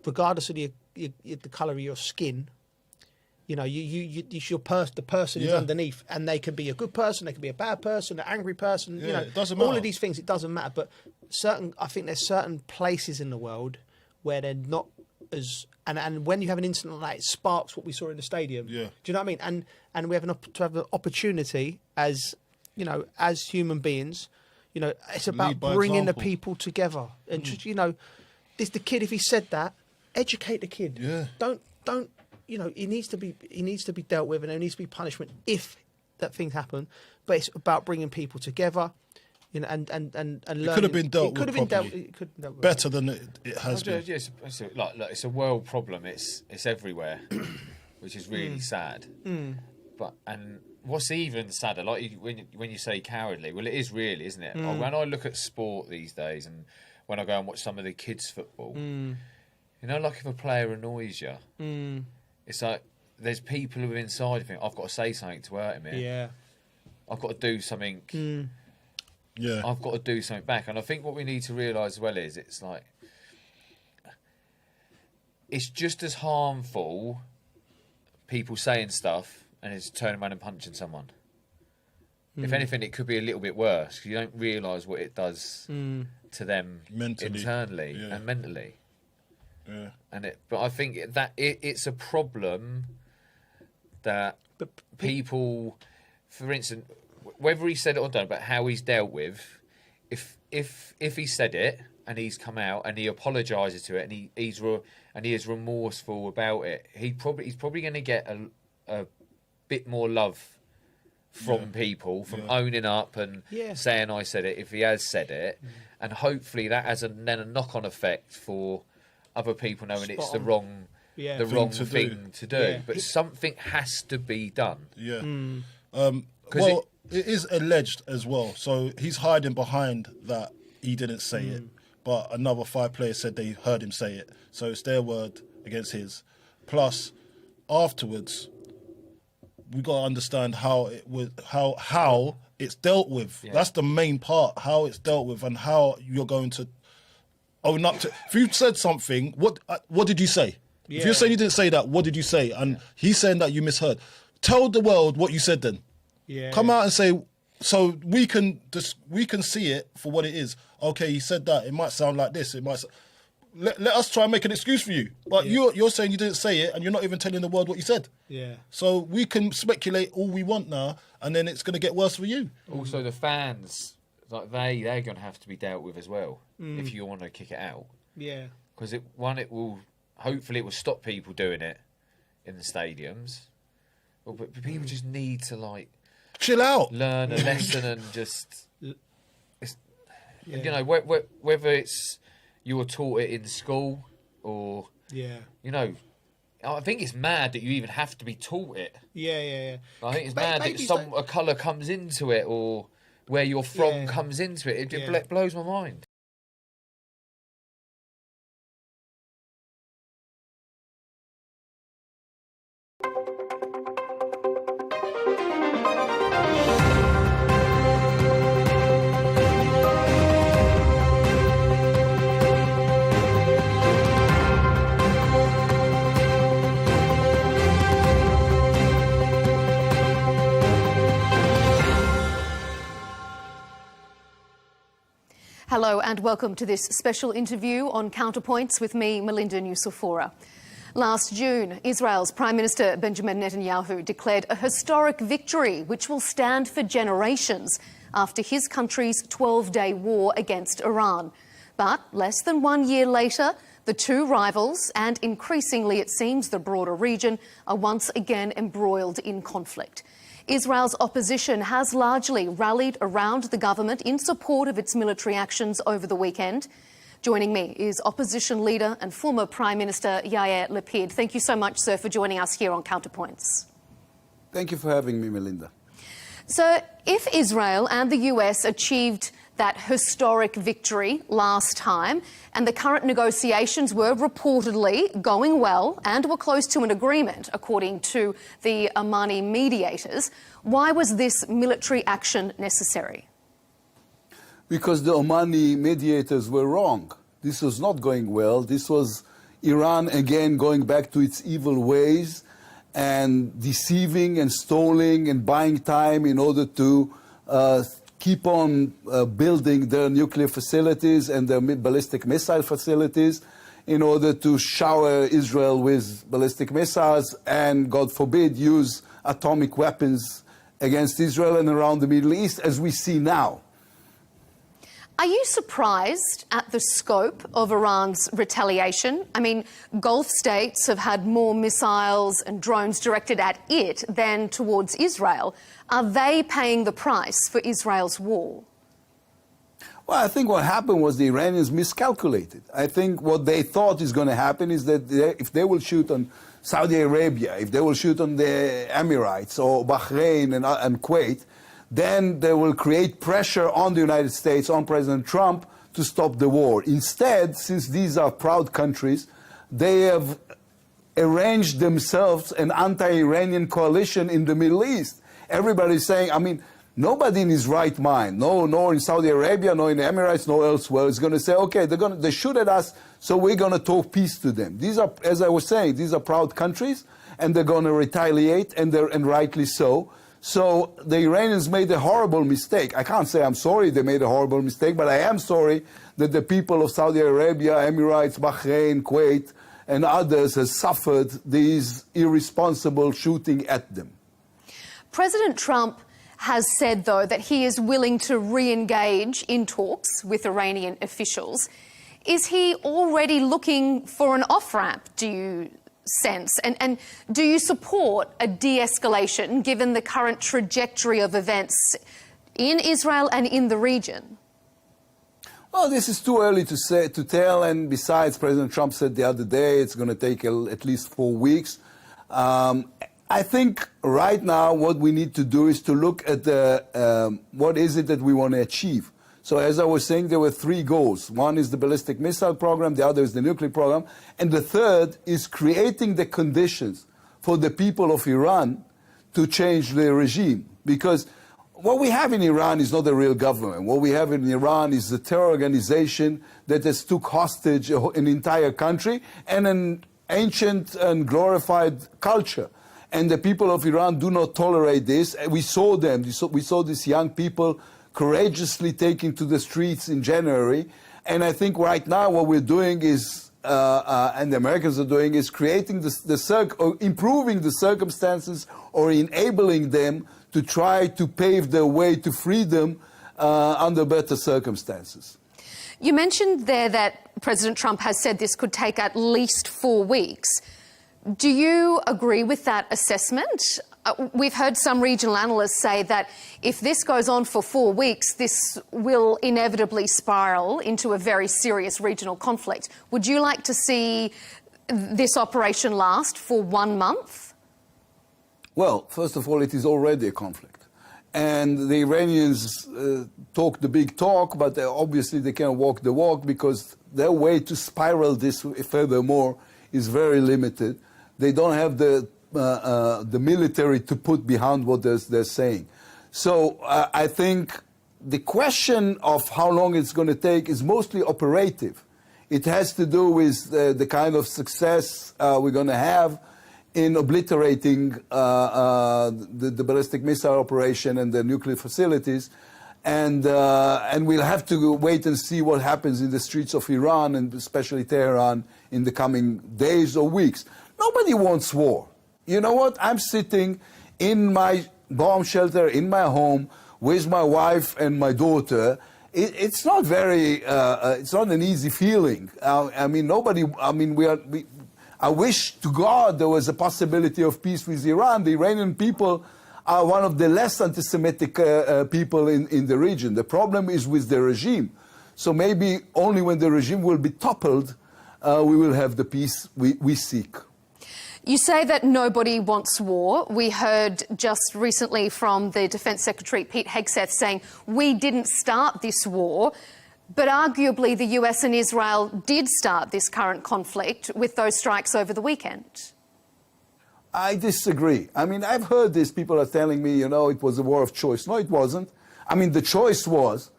regardless of the colour of your skin, the person is underneath, and they can be a good person, they can be a bad person, an angry person. It doesn't matter. All of these things, it doesn't matter. But I think there's certain places in the world where they're not as, and when you have an incident like that, it sparks what we saw in the stadium. Do you know what I mean? And we have to have an opportunity as human beings. It's about bringing the people together, and just the kid. If he said that, educate the kid. Don't. He needs to be dealt with, and there needs to be punishment if that things happen. But it's about bringing people together, and learning. It could have been dealt with better than it has been. It's a world problem. It's everywhere, which is really sad. And what's even sadder, like when you say cowardly, well, it is really, isn't it? When I look at sport these days, and when I go and watch some of the kids' football, like if a player annoys you. It's like there's people who are inside who think, I've got to say something to hurt him here. I've got to do something. I've got to do something back. And I think what we need to realise as well is it's like it's just as harmful people saying stuff and it's turning around and punching someone. If anything, it could be a little bit worse because you don't realise what it does to them mentally, internally and mentally. But I think that it's a problem that people, for instance, whether he said it or don't, but how he's dealt with, if he said it and he's come out and he apologises to it and he is remorseful about it, he's probably going to get a bit more love from people, from owning up and saying I said it, if he has said it, and hopefully that has then a knock-on effect for other people knowing it's the wrong thing to do. Yeah. But something has to be done. Yeah. Well, it is alleged as well. So he's hiding behind that he didn't say it, but another 5 players said they heard him say it. So it's their word against his. Plus, afterwards, we got to understand how it's dealt with. Yeah. That's the main part, how it's dealt with and how you're going to own up to. If you said something, what did you say? Yeah. If you're saying you didn't say that, what did you say? And he's saying that you misheard. Tell the world what you said then. Yeah. Come out and say, so we can see it for what it is. Okay, he said that. It might sound like this. It might. Let us try and make an excuse for you. But you're saying you didn't say it, and you're not even telling the world what you said. Yeah. So we can speculate all we want now, and then it's going to get worse for you. Also, the fans, like they're going to have to be dealt with as well if you want to kick it out. Yeah. Because hopefully it will stop people doing it in the stadiums. But people just need to chill out, learn a lesson, and just whether it's you were taught it in school or I think it's mad that you even have to be taught it. Yeah. I think it's mad that a colour comes into it or where you're from comes into it. It blows my mind. Hello and welcome to this special interview on Counterpoints with me, Melinda Nucifora. Last June, Israel's Prime Minister Benjamin Netanyahu declared a historic victory which will stand for generations after his country's 12-day war against Iran. But less than 1 year later, the two rivals, and increasingly it seems the broader region, are once again embroiled in conflict. Israel's opposition has largely rallied around the government in support of its military actions over the weekend. Joining me is opposition leader and former Prime Minister Yair Lapid. Thank you so much, sir, for joining us here on Counterpoints. Thank you for having me, Melinda. So, if Israel and the US achieved that historic victory last time, and the current negotiations were reportedly going well and were close to an agreement, according to the Omani mediators, why was this military action necessary? Because the Omani mediators were wrong. This was not going well. This was Iran again going back to its evil ways and deceiving and stalling and buying time in order to keep on building their nuclear facilities and their ballistic missile facilities in order to shower Israel with ballistic missiles and, God forbid, use atomic weapons against Israel and around the Middle East, as we see now. Are you surprised at the scope of Iran's retaliation? I mean, Gulf states have had more missiles and drones directed at it than towards Israel. Are they paying the price for Israel's war? Well, I think what happened was the Iranians miscalculated. I think what they thought is going to happen is that if they will shoot on Saudi Arabia, if they will shoot on the Emirates or Bahrain and Kuwait, then they will create pressure on the United States, on President Trump, to stop the war. Instead, since these are proud countries, they have arranged themselves an anti-Iranian coalition in the Middle East. Everybody's saying, I mean, nobody in his right mind, nor in Saudi Arabia, nor in the Emirates, nor elsewhere, is going to say, okay, they shoot at us, so we're going to talk peace to them. These are, as I was saying, these are proud countries, and they're going to retaliate, and rightly so. So the Iranians made a horrible mistake. I can't say I'm sorry they made a horrible mistake, but I am sorry that the people of Saudi Arabia, Emirates, Bahrain, Kuwait, and others has suffered these irresponsible shooting at them. President Trump has said, though, that he is willing to re-engage in talks with Iranian officials. Is he already looking for an off-ramp, do you sense? And do you support a de-escalation given the current trajectory of events in Israel and in the region? Well, this is too early to tell, and besides, President Trump said the other day it's going to take at least 4 weeks. I think right now what we need to do is to look at what is it that we want to achieve. So as I was saying, there were 3 goals. One is the ballistic missile program, the other is the nuclear program, and the third is creating the conditions for the people of Iran to change their regime. Because what we have in Iran is not a real government. What we have in Iran is a terror organization that has took hostage an entire country and an ancient and glorified culture. And the people of Iran do not tolerate this. We saw them. We saw these young people courageously taking to the streets in January. And I think right now what we're doing is, and the Americans are doing, is creating or improving the circumstances or enabling them to try to pave their way to freedom under better circumstances. You mentioned there that President Trump has said this could take at least 4 weeks. Do you agree with that assessment? We've heard some regional analysts say that if this goes on for 4 weeks, this will inevitably spiral into a very serious regional conflict. Would you like to see this operation last for 1 month? Well, first of all, it is already a conflict. And the Iranians talk the big talk, but obviously they can't walk the walk because their way to spiral this furthermore is very limited. They don't have the military to put behind what they're saying. So I think the question of how long it's going to take is mostly operative. It has to do with the kind of success we're going to have in obliterating the ballistic missile operation and the nuclear facilities. And we'll have to wait and see what happens in the streets of Iran, and especially Tehran, in the coming days or weeks. Nobody wants war. You know what? I'm sitting in my bomb shelter in my home with my wife and my daughter. It's not very, it's not an easy feeling. I mean, I wish to God there was a possibility of peace with Iran. The Iranian people are one of the less anti-Semitic people in the region. The problem is with the regime. So maybe only when the regime will be toppled, we will have the peace we seek. You say that nobody wants war. We heard just recently from the Defence Secretary, Pete Hegseth, saying we didn't start this war. But arguably the US and Israel did start this current conflict with those strikes over the weekend. I disagree. I mean, I've heard this. People are telling me, you know, it was a war of choice. No, it wasn't. I mean, the choice was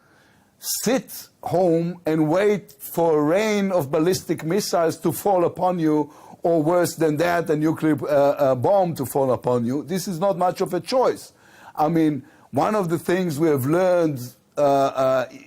sit home and wait for a rain of ballistic missiles to fall upon you, or worse than that, a nuclear bomb to fall upon you. This is not much of a choice. I mean, one of the things we have learned,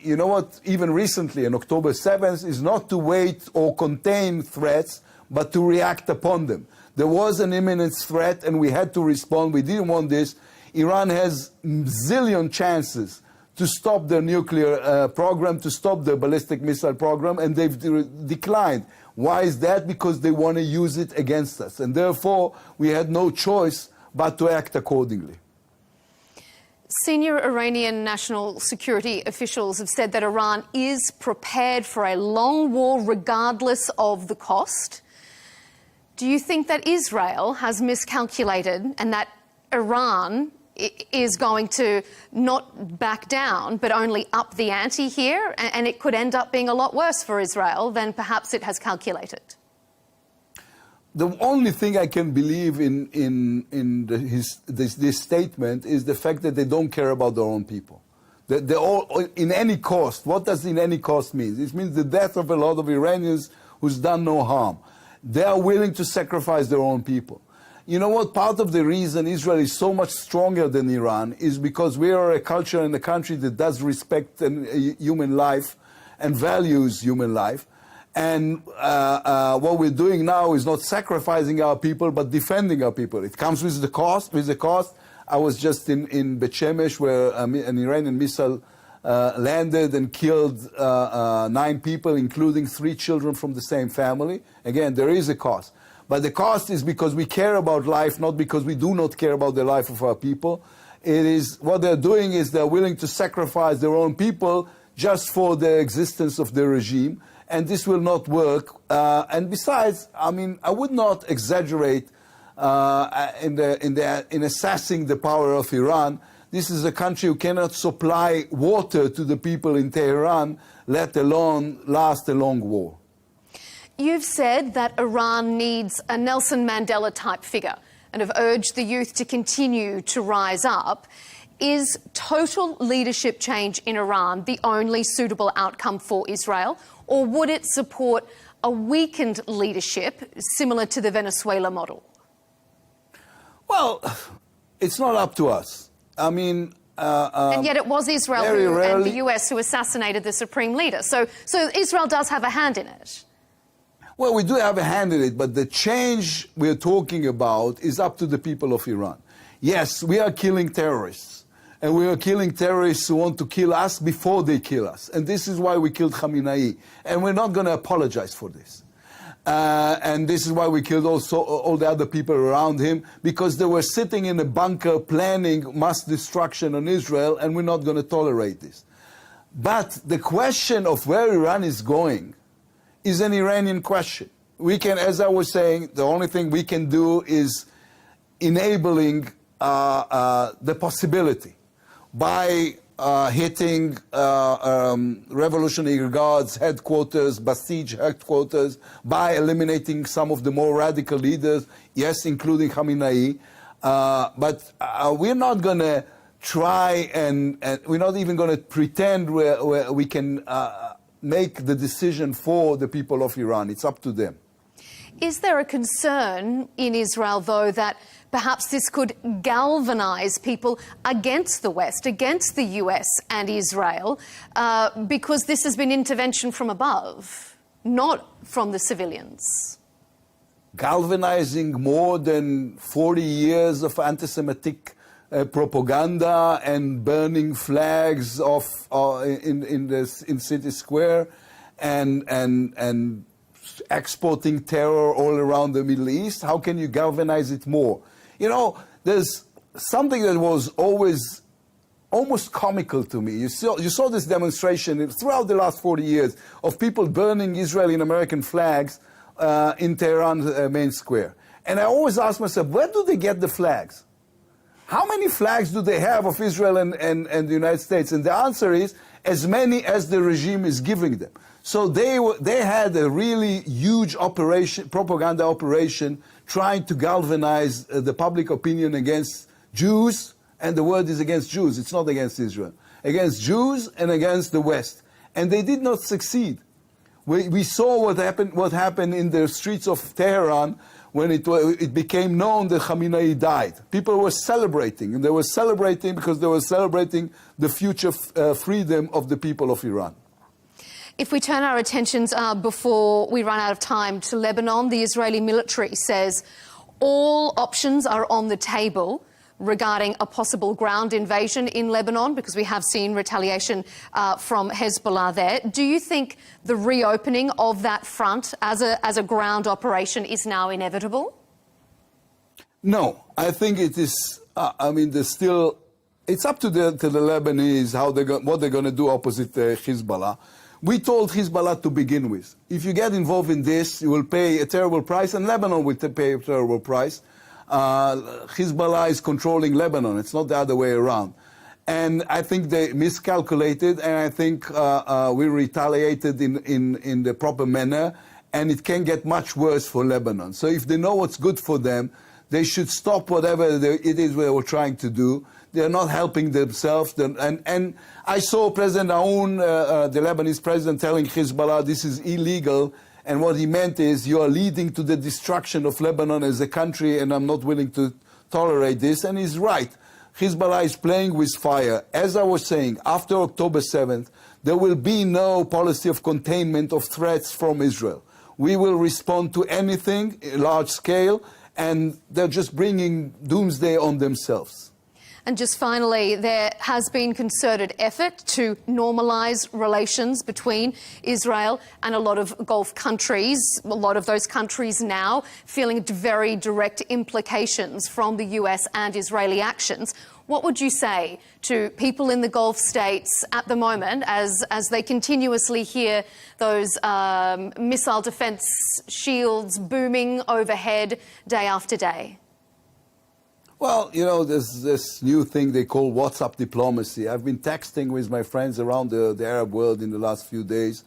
you know what, even recently, on October 7th, is not to wait or contain threats, but to react upon them. There was an imminent threat, and we had to respond. We didn't want this. Iran has zillion chances to stop their nuclear program, to stop their ballistic missile program, and they've declined. Why is that? Because they want to use it against us. And therefore, we had no choice but to act accordingly. Senior Iranian national security officials have said that Iran is prepared for a long war regardless of the cost. Do you think that Israel has miscalculated and that Iran is going to not back down but only up the ante here, and it could end up being a lot worse for Israel than perhaps it has calculated? The only thing I can believe in this statement is the fact that they don't care about their own people. They all, in any cost. What does in any cost mean? It means the death of a lot of Iranians who's done no harm. They are willing to sacrifice their own people. You know what? Part of the reason Israel is so much stronger than Iran is because we are a culture and a country that does respect human life and values human life. And what we're doing now is not sacrificing our people, but defending our people. It comes with the cost. I was just in Bet Shemesh, where an Iranian missile landed and killed 9 people, including 3 children from the same family. Again, there is a cost. But the cost is because we care about life, not because we do not care about the life of our people. It is what they're doing is they're willing to sacrifice their own people just for the existence of the regime. And this will not work. And besides, I mean, I would not exaggerate in assessing the power of Iran. This is a country who cannot supply water to the people in Tehran, let alone last a long war. You've said that Iran needs a Nelson Mandela-type figure and have urged the youth to continue to rise up. Is total leadership change in Iran the only suitable outcome for Israel, or would it support a weakened leadership similar to the Venezuela model? Well, it's not up to us. I mean... and yet it was Israel and the US who assassinated the supreme leader. So Israel does have a hand in it. Well, we do have a hand in it, but the change we're talking about is up to the people of Iran. Yes, we are killing terrorists, and we are killing terrorists who want to kill us before they kill us. And this is why we killed Khamenei, and we're not going to apologize for this. And this is why we killed also all the other people around him, because they were sitting in a bunker planning mass destruction on Israel, and we're not going to tolerate this. But the question of where Iran is going is an Iranian question. We can, as I was saying, the only thing we can do is enabling the possibility by hitting Revolutionary Guards headquarters, Basij headquarters, by eliminating some of the more radical leaders, yes, including Khamenei. But we're not going to try and we're not even going to pretend we can make the decision for the people of Iran. It's up to them. Is there a concern in Israel, though, that perhaps this could galvanize people against the West, against the US and Israel, because this has been intervention from above, not from the civilians? Galvanizing more than 40 years of anti-Semitic propaganda and burning flags in City Square and exporting terror all around the Middle East. How can you galvanize it more? You know, there's something that was always almost comical to me. You saw this demonstration throughout the last 40 years of people burning Israeli and American flags in Tehran main square. And I always ask myself, where do they get the flags? How many flags do they have of Israel and the United States? And the answer is as many as the regime is giving them. So they had a really huge propaganda operation, trying to galvanize the public opinion against Jews, and the word is against Jews, it's not against Israel, against Jews and against the West. And they did not succeed. We saw what happened in the streets of Tehran when it became known that Khamenei died. People were celebrating, and they were celebrating because they were celebrating the future freedom of the people of Iran. If we turn our attentions before we run out of time to Lebanon, the Israeli military says all options are on the table regarding a possible ground invasion in Lebanon, because we have seen retaliation from Hezbollah there. Do you think the reopening of that front as a ground operation is now inevitable? No, I think it is. I mean, there's still. It's up to the Lebanese what they're going to do opposite Hezbollah. We told Hezbollah to begin with, if you get involved in this, you will pay a terrible price, and Lebanon will pay a terrible price. Hezbollah is controlling Lebanon. It's not the other way around. And I think they miscalculated, and I think we retaliated in the proper manner, and it can get much worse for Lebanon. So if they know what's good for them, they should stop whatever it is they were trying to do. They're not helping themselves. And I saw President Aoun, the Lebanese president, telling Hezbollah this is illegal. And what he meant is, you are leading to the destruction of Lebanon as a country, and I'm not willing to tolerate this. And he's right. Hezbollah is playing with fire. As I was saying, after October 7th, there will be no policy of containment of threats from Israel. We will respond to anything large scale, and they're just bringing doomsday on themselves. And just finally, there has been concerted effort to normalise relations between Israel and a lot of Gulf countries. A lot of those countries now feeling very direct implications from the US and Israeli actions. What would you say to people in the Gulf states at the moment as they continuously hear those missile defence shields booming overhead day after day? Well, you know, there's this new thing they call WhatsApp diplomacy. I've been texting with my friends around the Arab world in the last few days,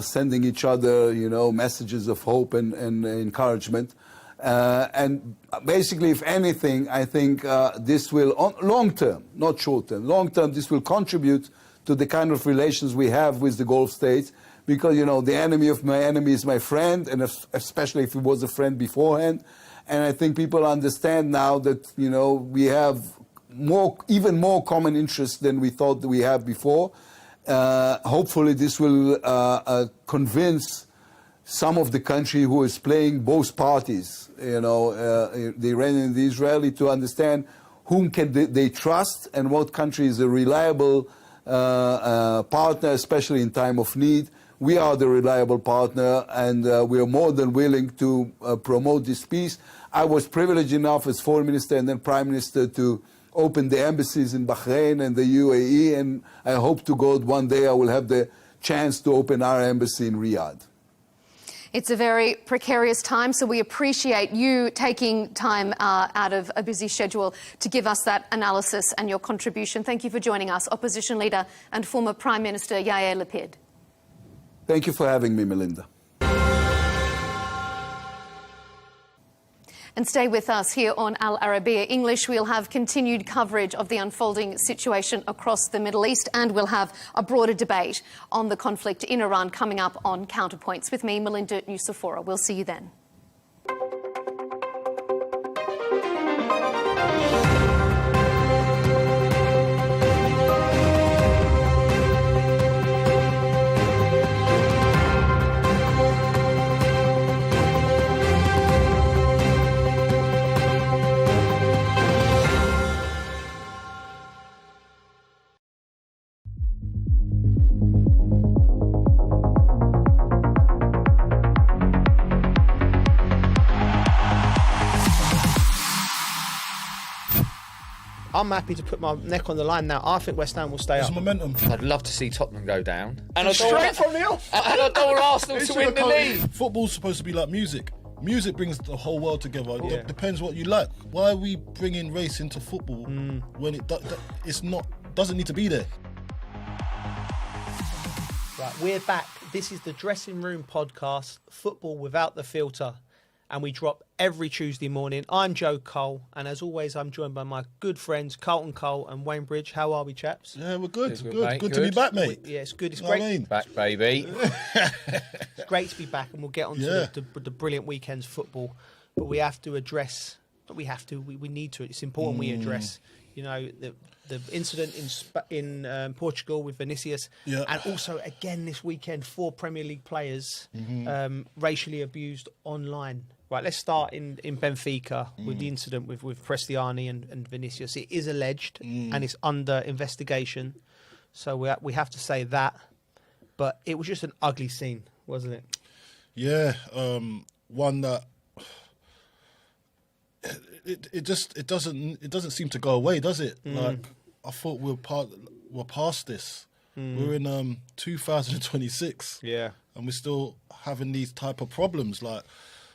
sending each other, you know, messages of hope and encouragement. And basically, if anything, I think this will, long term, not short term, long term, this will contribute to the kind of relations we have with the Gulf states. Because, you know, the enemy of my enemy is my friend, and especially if he was a friend beforehand. And I think people understand now that, you know, we have even more common interests than we thought that we have before. Hopefully this will convince some of the country who is playing both parties, you know, the Iranian and the Israeli, to understand whom can they trust and what country is a reliable partner, especially in time of need. We are the reliable partner, and we are more than willing to promote this peace. I was privileged enough as foreign minister and then prime minister to open the embassies in Bahrain and the UAE, and I hope to God one day I will have the chance to open our embassy in Riyadh. It's a very precarious time, so we appreciate you taking time out of a busy schedule to give us that analysis and your contribution. Thank you for joining us, Opposition Leader and former Prime Minister Yair Lapid. Thank you for having me, Melinda. And stay with us here on Al Arabiya English. We'll have continued coverage of the unfolding situation across the Middle East, and we'll have a broader debate on the conflict in Iran coming up on Counterpoints. With me, Melinda Nucifora. We'll see you then. I'm happy to put my neck on the line now. I think West Ham will stay up. Momentum. I'd love to see Tottenham go down. And Straight from the off. And I don't want Arsenal to win the league. Football's supposed to be like music. Music brings the whole world together. It depends what you like. Why are we bringing race into football when it's not doesn't need to be there? Right, we're back. This is the Dressing Room Podcast, Football Without the Filter, and we drop every Tuesday morning. I'm Joe Cole, and as always, I'm joined by my good friends Carlton Cole and Wayne Bridge. How are we, chaps? Yeah, we're good. Good, Good to be back, mate. Yeah, it's good. It's You know great. what I mean? Back, baby. It's great to be back, and we'll get on to the brilliant weekend's football. But we have to address. But we have to. We need to. It's important we address. You know, the incident in Portugal with Vinicius, and also again this weekend 4 Premier League players racially abused online. Right, let's start in Benfica with the incident with Prestiani and Vinicius. It is alleged and it's under investigation, so we have to say that. But it was just an ugly scene, wasn't it? Yeah, one that it doesn't seem to go away, does it? Like I thought we're past this. We're in 2026. Yeah, and we're still having these type of problems. Like,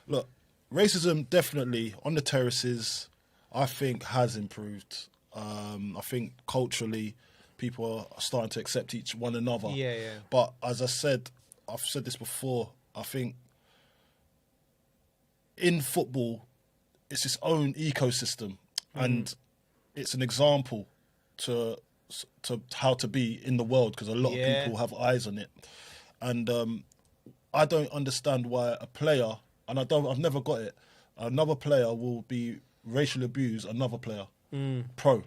look, racism definitely on the terraces, I think, has improved. I think culturally, people are starting to accept one another. Yeah. But as I said, I've said this before, I think in football, it's its own ecosystem, and it's an example to how to be in the world, because a lot of people have eyes on it. And I don't understand why a player, and I've never got it, another player will be racially abuse another player. Pro. Do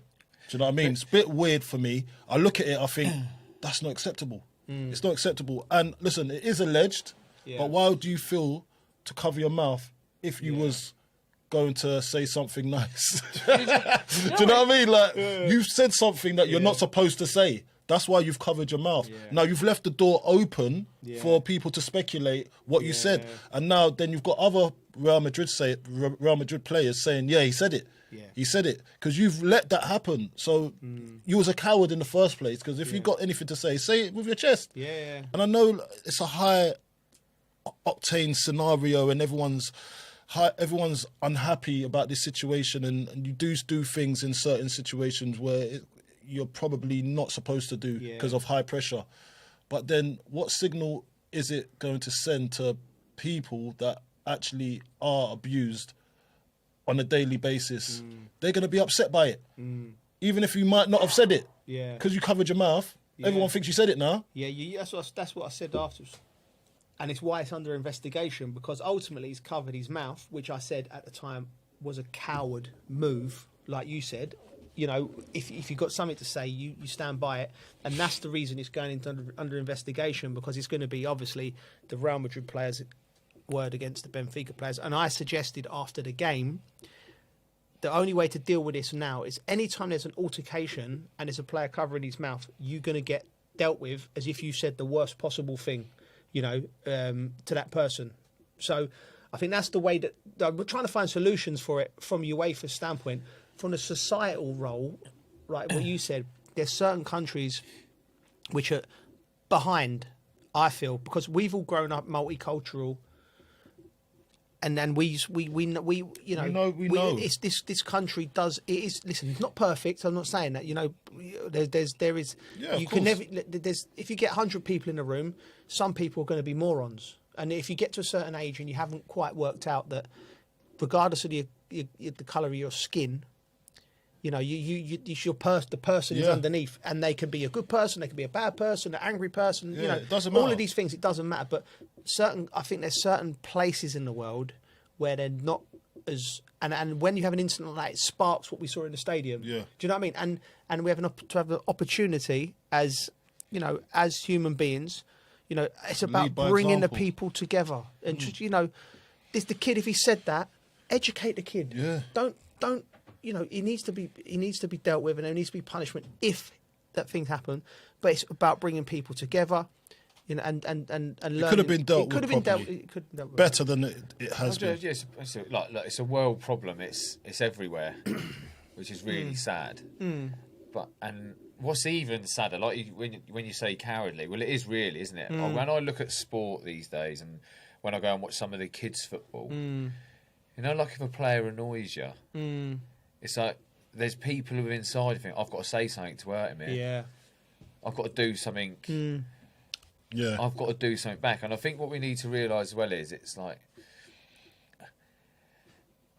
you know what I mean? It's a bit weird for me. I look at it, I think, that's not acceptable. It's not acceptable. And listen, it is alleged, but why do you feel to cover your mouth if you was going to say something nice? Do you know what I mean? Like, you've said something that you're not supposed to say. That's why you've covered your mouth. Now you've left the door open for people to speculate what you said. And now then you've got other Real Madrid players saying, yeah, he said it. He said it. Because you've let that happen. So you was a coward in the first place. Because if you got anything to say it with your chest. And I know it's a high octane scenario and everyone's unhappy about this situation, and you do things in certain situations where you're probably not supposed to do because of high pressure. But then what signal is it going to send to people that actually are abused on a daily basis? They're going to be upset by it, even if you might not have said it, because you covered your mouth. Everyone thinks you said it now. That's what I said afterwards. And it's why it's under investigation, because ultimately he's covered his mouth, which I said at the time was a coward move, like you said. You know, if you've got something to say, you stand by it. And that's the reason it's going into under investigation, because it's going to be obviously the Real Madrid players' word against the Benfica players. And I suggested after the game, the only way to deal with this now is anytime there's an altercation and there's a player covering his mouth, you're going to get dealt with as if you said the worst possible thing, you know, to that person. So I think that's the way that we're trying to find solutions for it from UEFA's standpoint. From the societal role, right, what you said, there's certain countries which are behind, I feel, because we've all grown up multicultural, and then we know. It's this country does it is. Listen, it's not perfect. I'm not saying that. You know, there is. Yeah, you can never. If you get 100 people in a room, some people are going to be morons, and if you get to a certain age and you haven't quite worked out that, regardless of the colour of your skin, you know, the person is underneath, and they can be a good person, they can be a bad person, an angry person. Yeah, you know, it doesn't matter. All of these things, it doesn't matter. But I think there's certain places in the world where they're not as, and when you have an incident like that, it sparks what we saw in the stadium. Yeah. Do you know what I mean? And we have to have an opportunity as, you know, as human beings. You know, it's about bringing the people together, and just, you know, the kid, if he said that, educate the kid. Yeah. Don't. You know, he needs to be dealt with, and there needs to be punishment if that thing happen. But it's about bringing people together, you know, and learning. It could have been dealt with properly. Better than it has been. It's a world problem. It's everywhere, which is really sad. But what's even sadder, like when you say cowardly, well, it is really, isn't it? When I look at sport these days, and when I go and watch some of the kids' football, you know, like if a player annoys you. It's like there's people who are inside who think, I've got to say something to hurt him here. Yeah. I've got to do something. Yeah. I've got to do something back. And I think what we need to realise as well is it's like,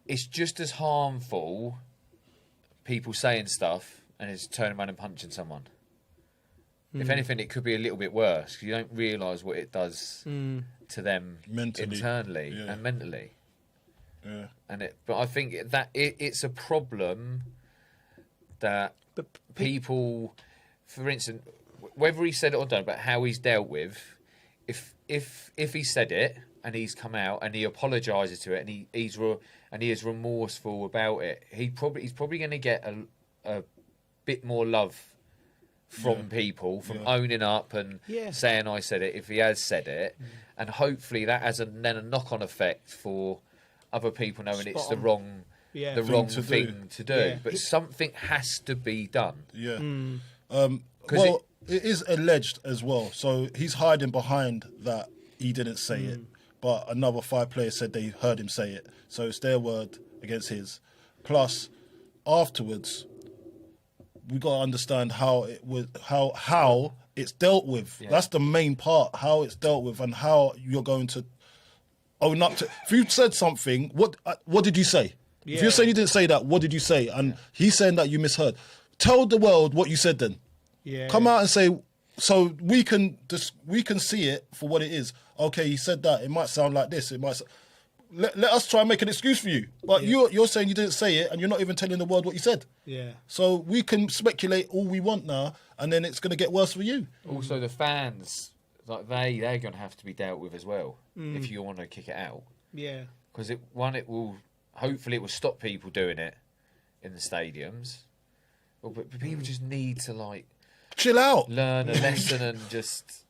it's just as harmful people saying stuff and it's turning around and punching someone. If anything, it could be a little bit worse because you don't realise what it does to them internally and mentally. Yeah. But I think that it's a problem that people, for instance, whether he said it or don't, but how he's dealt with, if he said it and he's come out and he apologises to it and he is remorseful about it, he's probably going to get a bit more love from people, from owning up and saying I said it, if he has said it, and hopefully that has then a knock-on effect for other people knowing it's the wrong thing to do. Yeah. But something has to be done. Yeah. Well, it is alleged as well. So he's hiding behind that he didn't say it, but another 5 players said they heard him say it. So it's their word against his. Plus, afterwards, we got to understand how it's dealt with. Yeah. That's the main part, how it's dealt with and how you're going to own up to. If you said something, what did you say? Yeah. If you're saying you didn't say that, what did you say? And he's saying that you misheard. Tell the world what you said then. Yeah. Come out and say, so we can see it for what it is. Okay, he said that. It might sound like this. It might. let us try and make an excuse for you. But you're saying you didn't say it, and you're not even telling the world what you said. Yeah. So we can speculate all we want now, and then it's going to get worse for you. Also, the fans, like they're going to have to be dealt with as well if you want to kick it out. Yeah. Because hopefully it will stop people doing it in the stadiums. But people just need to chill out, learn a lesson, and just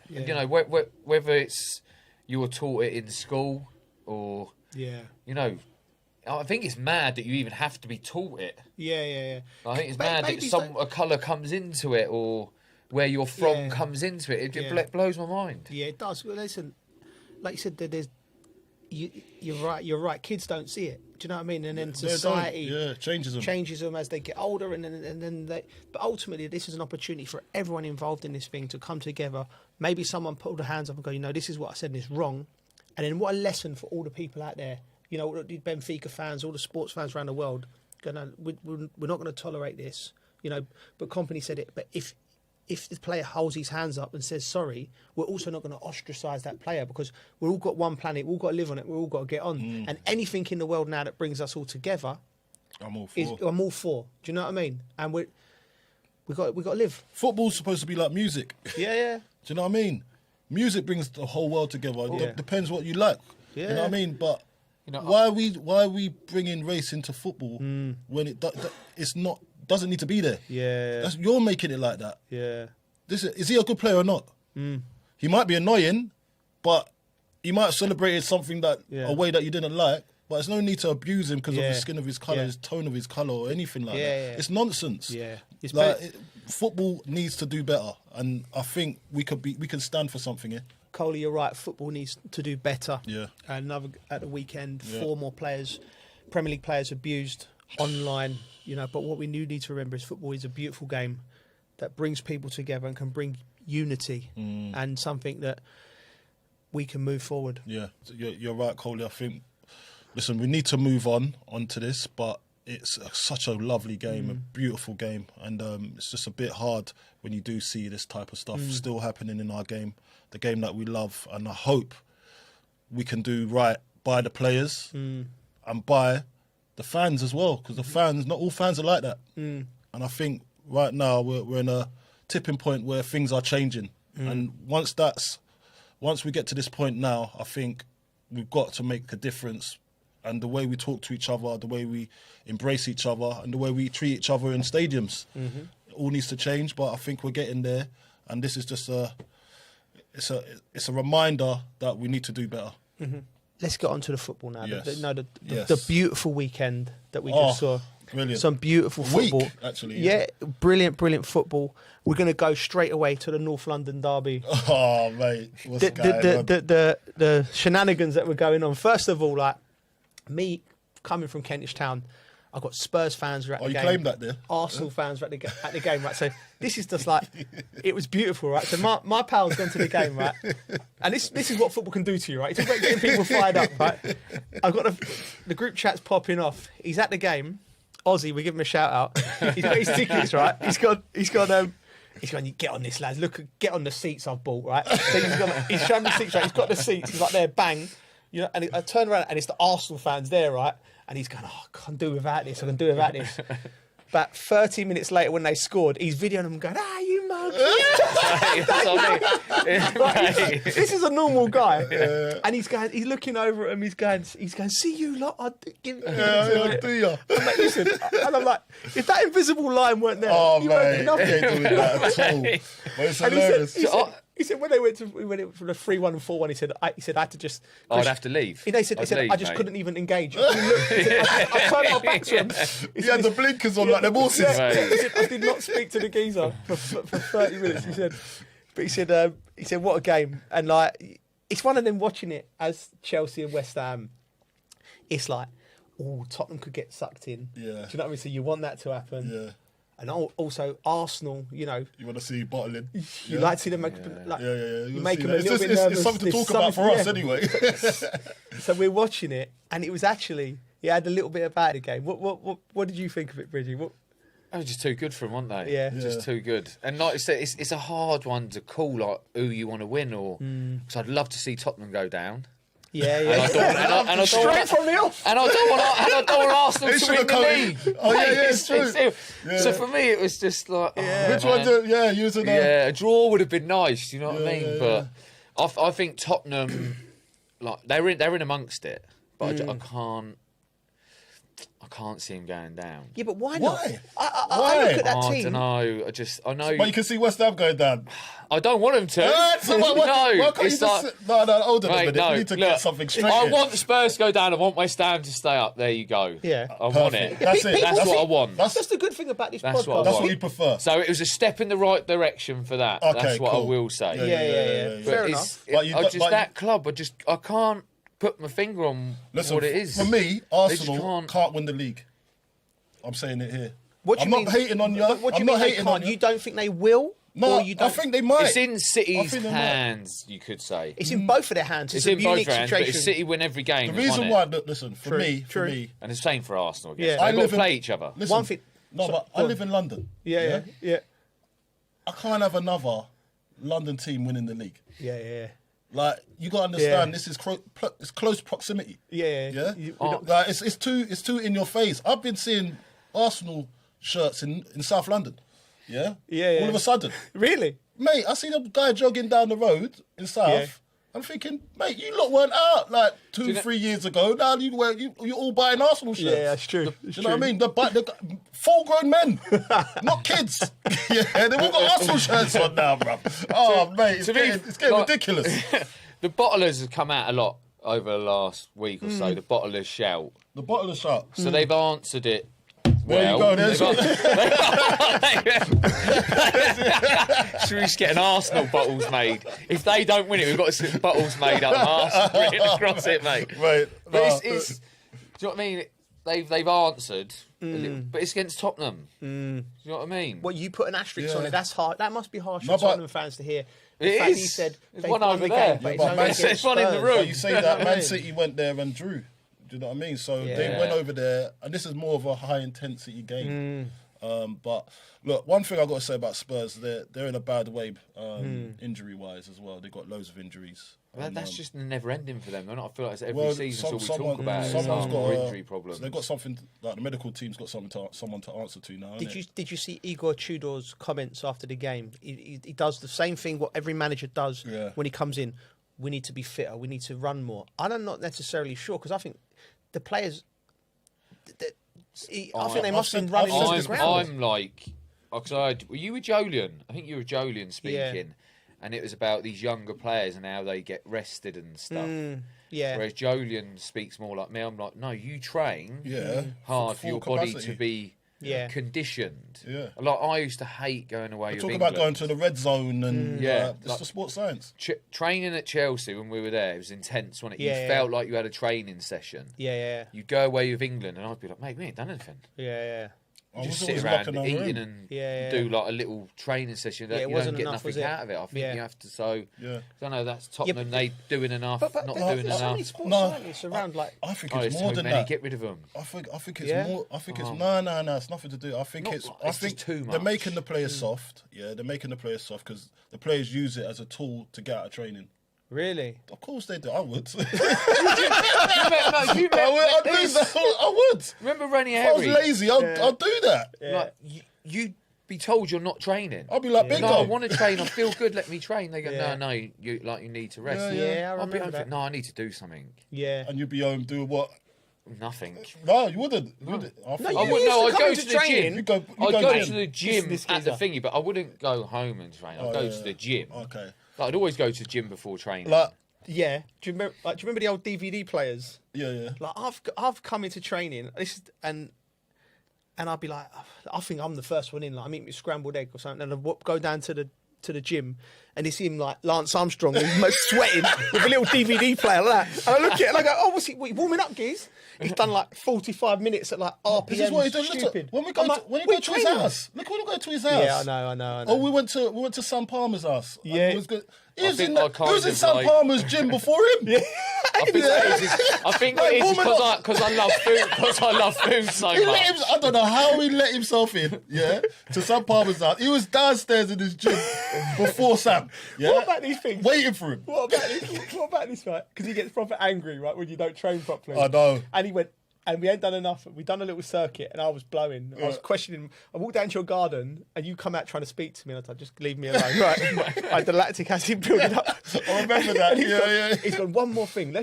you know, whether it's you're taught it in school or you know, I think it's mad that you even have to be taught it. Yeah. I think it's mad that a colour comes into it or where you're from comes into it. It blows my mind. Yeah, it does. Well, listen, like you said, there's you're right. Kids don't see it. Do you know what I mean? And then society changes them as they get older, and then they. But ultimately, this is an opportunity for everyone involved in this thing to come together. Maybe someone put their hands up and go, you know, this is what I said and it's wrong. And then what a lesson for all the people out there. You know, the Benfica fans, all the sports fans around the world. Go, no, we're not going to tolerate this. You know, but Company said it. But if the player holds his hands up and says sorry, we're also not going to ostracise that player, because we've all got one planet, we've all got to live on it, we've all got to get on. And anything in the world now that brings us all together, I'm all for. Do you know what I mean? And we got to live. Football's supposed to be like music. Yeah. Do you know what I mean? Music brings the whole world together. Depends what you like. Yeah. You know what I mean? But why are we bringing race into football when it's not? Doesn't need to be there. Yeah. You're making it like that. Yeah. Is he a good player or not? He might be annoying, but he might have celebrated something a way that you didn't like. But there's no need to abuse him because of the skin of his colour, his tone of his colour, or anything like that. Yeah. It's nonsense. Yeah. Football needs to do better, and I think we can stand for something here. Coley, you're right. Football needs to do better. Yeah. Another at the weekend, 4 more players, Premier League players abused online. You know, but what we do need to remember is football is a beautiful game that brings people together and can bring unity and something that we can move forward. Yeah, you're right, Coley. I think, listen, we need to move on to this, but it's such a lovely game, a beautiful game, and it's just a bit hard when you do see this type of stuff still happening in our game, the game that we love, and I hope we can do right by the players and by the fans as well, because the fans, not all fans are like that. And I think right now we're in a tipping point where things are changing. And once we get to this point now, I think we've got to make a difference. And the way we talk to each other, the way we embrace each other, and the way we treat each other in stadiums, it all needs to change. But I think we're getting there, and this is just it's a reminder that we need to do better. Let's get on to the football now. Yes. The beautiful weekend that we just saw. Brilliant. Some beautiful football. Actually. Yeah, brilliant football. We're going to go straight away to the North London derby. Oh, mate. The shenanigans that were going on. First of all, like, me coming from Kentish Town, I've got Spurs fans who are at the game. You claimed that there. Arsenal fans were at the game, right? So this is just like, it was beautiful, right? So my pal's gone to the game, right? And this is what football can do to you, right? It's about getting people fired up, right? I've got the group chat's popping off. He's at the game. Ozzy, we give him a shout out. He's got his tickets, right? He's going, you get on this, lads. Get on the seats I've bought, right? So he's showing me the seats, right? He's got the seats. He's like, there, bang. You know, and I turn around and it's the Arsenal fans there, right? And he's going, I can do without this. About 30 minutes later, when they scored, he's videoing them going, you mug. This is a normal guy. And he's looking over at him, he's going, see you lot, I'll give it. Do you? I'm like, listen, and I'm like, if that invisible line weren't there, you ain't doing that at all. But it's hilarious. He said when we went from the 3-1 and 4-1, he said I had to just. I'd have to leave. He said I just couldn't even engage. I turned my back to him. He had the blinkers on like them horses. He said I did not speak to the geezer for 30 minutes. He said what a game, and like it's one of them watching it as Chelsea and West Ham. It's like, Tottenham could get sucked in. Yeah. Do you know what I mean? So you want that to happen. Yeah. And also Arsenal, you know. You want to see bottling. You like to see them make You make them a little bit nervous. It's something to talk about for us anyway. So we're watching it, and it was actually, it had a little bit about the game. What did you think of it, Bridgie? They were just too good for them, weren't they? Yeah. Just too good. And like I said, it's a hard one to call, like, who you want to win, or because I'd love to see Tottenham go down. Yeah, And I don't straight from the off. And I don't want Arsenal to win the league. Oh, yeah, it's true. Yeah. So for me, it was just like... Which one did... Yeah, using a draw would have been nice, you know what I mean? But I think Tottenham, like they're in amongst it, but I can't see him going down. Yeah, but why not? Why? I look at that team. I don't know. I know. But you can see West Ham going down. I don't want him to. Why can't you it's just... No, hold on a minute. No, We need to get something straight I here. want the Spurs to go down. I want West Ham to stay up. There you go. Yeah. I want it. That's it. That's what I want. That's the good thing about this podcast. That's what you prefer. So it was a step in the right direction for that. Okay, that's what cool. I will say. Yeah. Fair enough. That club, I can't put my finger on what it is. For me, Arsenal can't win the league. I'm saying it here. What do I'm you mean? not hating on you. What do you mean they can't? You don't think they will? No, or you don't... I think they might. It's in City's hands, you could say. It's in both of their hands. It's a in both unique their hands, situation. but if City win every game, The reason why, listen, for me, and the same for Arsenal. Yeah. They've got to play each other. Listen, One thing. But I live in London. Yeah. I can't have another London team winning the league. Yeah. Like, you got to understand, this is it's close proximity. Yeah. Like, it's too in your face. I've been seeing Arsenal shirts in South London. Yeah. All of a sudden. Really? Mate, I seen a guy jogging down the road in South. Yeah. I'm thinking, mate, you lot weren't out like 2-3 years ago. Now you're all buying Arsenal shirts. Yeah, that's true. Do you know what I mean? They're full-grown men, not kids. Yeah, they've all got Arsenal shirts on now, bro. Oh, mate, it's getting ridiculous. The bottlers have come out a lot over the last week or so. The bottlers shout. The bottlers shout. So they've answered it. There you go. Should we just get an Arsenal bottles made? If they don't win it, we've got some bottles made up of Arsenal written across it, mate. Right. But do you know what I mean? They've answered, but it's against Tottenham. Do you know what I mean? Well, you put an asterisk on it. That's hard. That must be harsh for Tottenham fans to hear. It is. He said there's one over there. There's one in the room. But you say that Man City went there and drew. Do you know what I mean? So they went over there, and this is more of a high-intensity game. But look, one thing I've got to say about Spurs, they're in a bad way injury-wise as well. They've got loads of injuries. Well, that's just never-ending for them. I feel like it's every season we talk about someone's got injury problems. So they've got something, like the medical team's got someone to answer to now. Did you see Igor Tudor's comments after the game? He does the same thing what every manager does when he comes in. We need to be fitter. We need to run more. I'm not necessarily sure because I think the players. I think they must have been running into the ground. I'm like, because were you with Jolian? I think you were Jolian speaking, and it was about these younger players and how they get rested and stuff. Whereas Jolian speaks more like me. I'm like, no, you train hard for your body to be conditioned. Like I used to hate going away. Talk about going to the red zone and it's like, the sports science. Training at Chelsea when we were there, it was intense, wasn't it? You felt like you had a training session. You'd go away with England, and I'd be like, mate, we ain't done anything. You just sit around eating and do like a little training session. You don't get nothing out of it. I think you have to. So I don't know. That's Tottenham. They doing enough, not doing enough. So many sports scientists around. Like I think it's more than that. Get rid of them. I think it's more. I think it's no. It's nothing to do. I think too much. They're making the players soft. Yeah, they're making the players soft because the players use it as a tool to get out of training. Really? Of course they do. I would. I would. Remember Ranieri? If I was lazy, I'll do that. Like you'd be told you're not training. I'll be like, no, I want to train. I feel good. Let me train. They go, no, you need to rest. I remember that. No, I need to do something. Yeah. And you'd be home doing what? Nothing. No, you wouldn't. I'd go to the gym. I'd go to the gym at the thingy, but I wouldn't go home and train. I'd go to the gym. Okay. Like, I'd always go to the gym before training. Do you remember the old DVD players? Yeah. Like I've come into training, and I'd be like, I think I'm the first one in. Like I'm eating scrambled egg or something, and I go down to the gym, and it's him like Lance Armstrong, who's sweating with a little DVD player like that. And I look at it and I go, oh, what's he warming up, geez? He's done like 45 minutes at like RPM. This is what he does. Stupid. When we go to his house, look when we go to his house. Yeah, I know. Oh, we went to Sam Palmer's house. Yeah, he was in Sam Palmer's gym before him. Yeah. I think it is because I love food. Because I love food so much. I don't know how he let himself in. Yeah, to Sam Palmer's house. He was downstairs in his gym before Sam. him. Yeah? What about these things? Waiting for him. What about this, right? Because he gets proper angry, right, when you don't train properly. I know. And he went, and we ain't done enough. We'd done a little circuit, and I was blowing. I was questioning. I walked down to your garden, and you come out trying to speak to me, and I thought, just leave me alone. Right. The lactic acid building up. I remember that. He's gone, one more thing.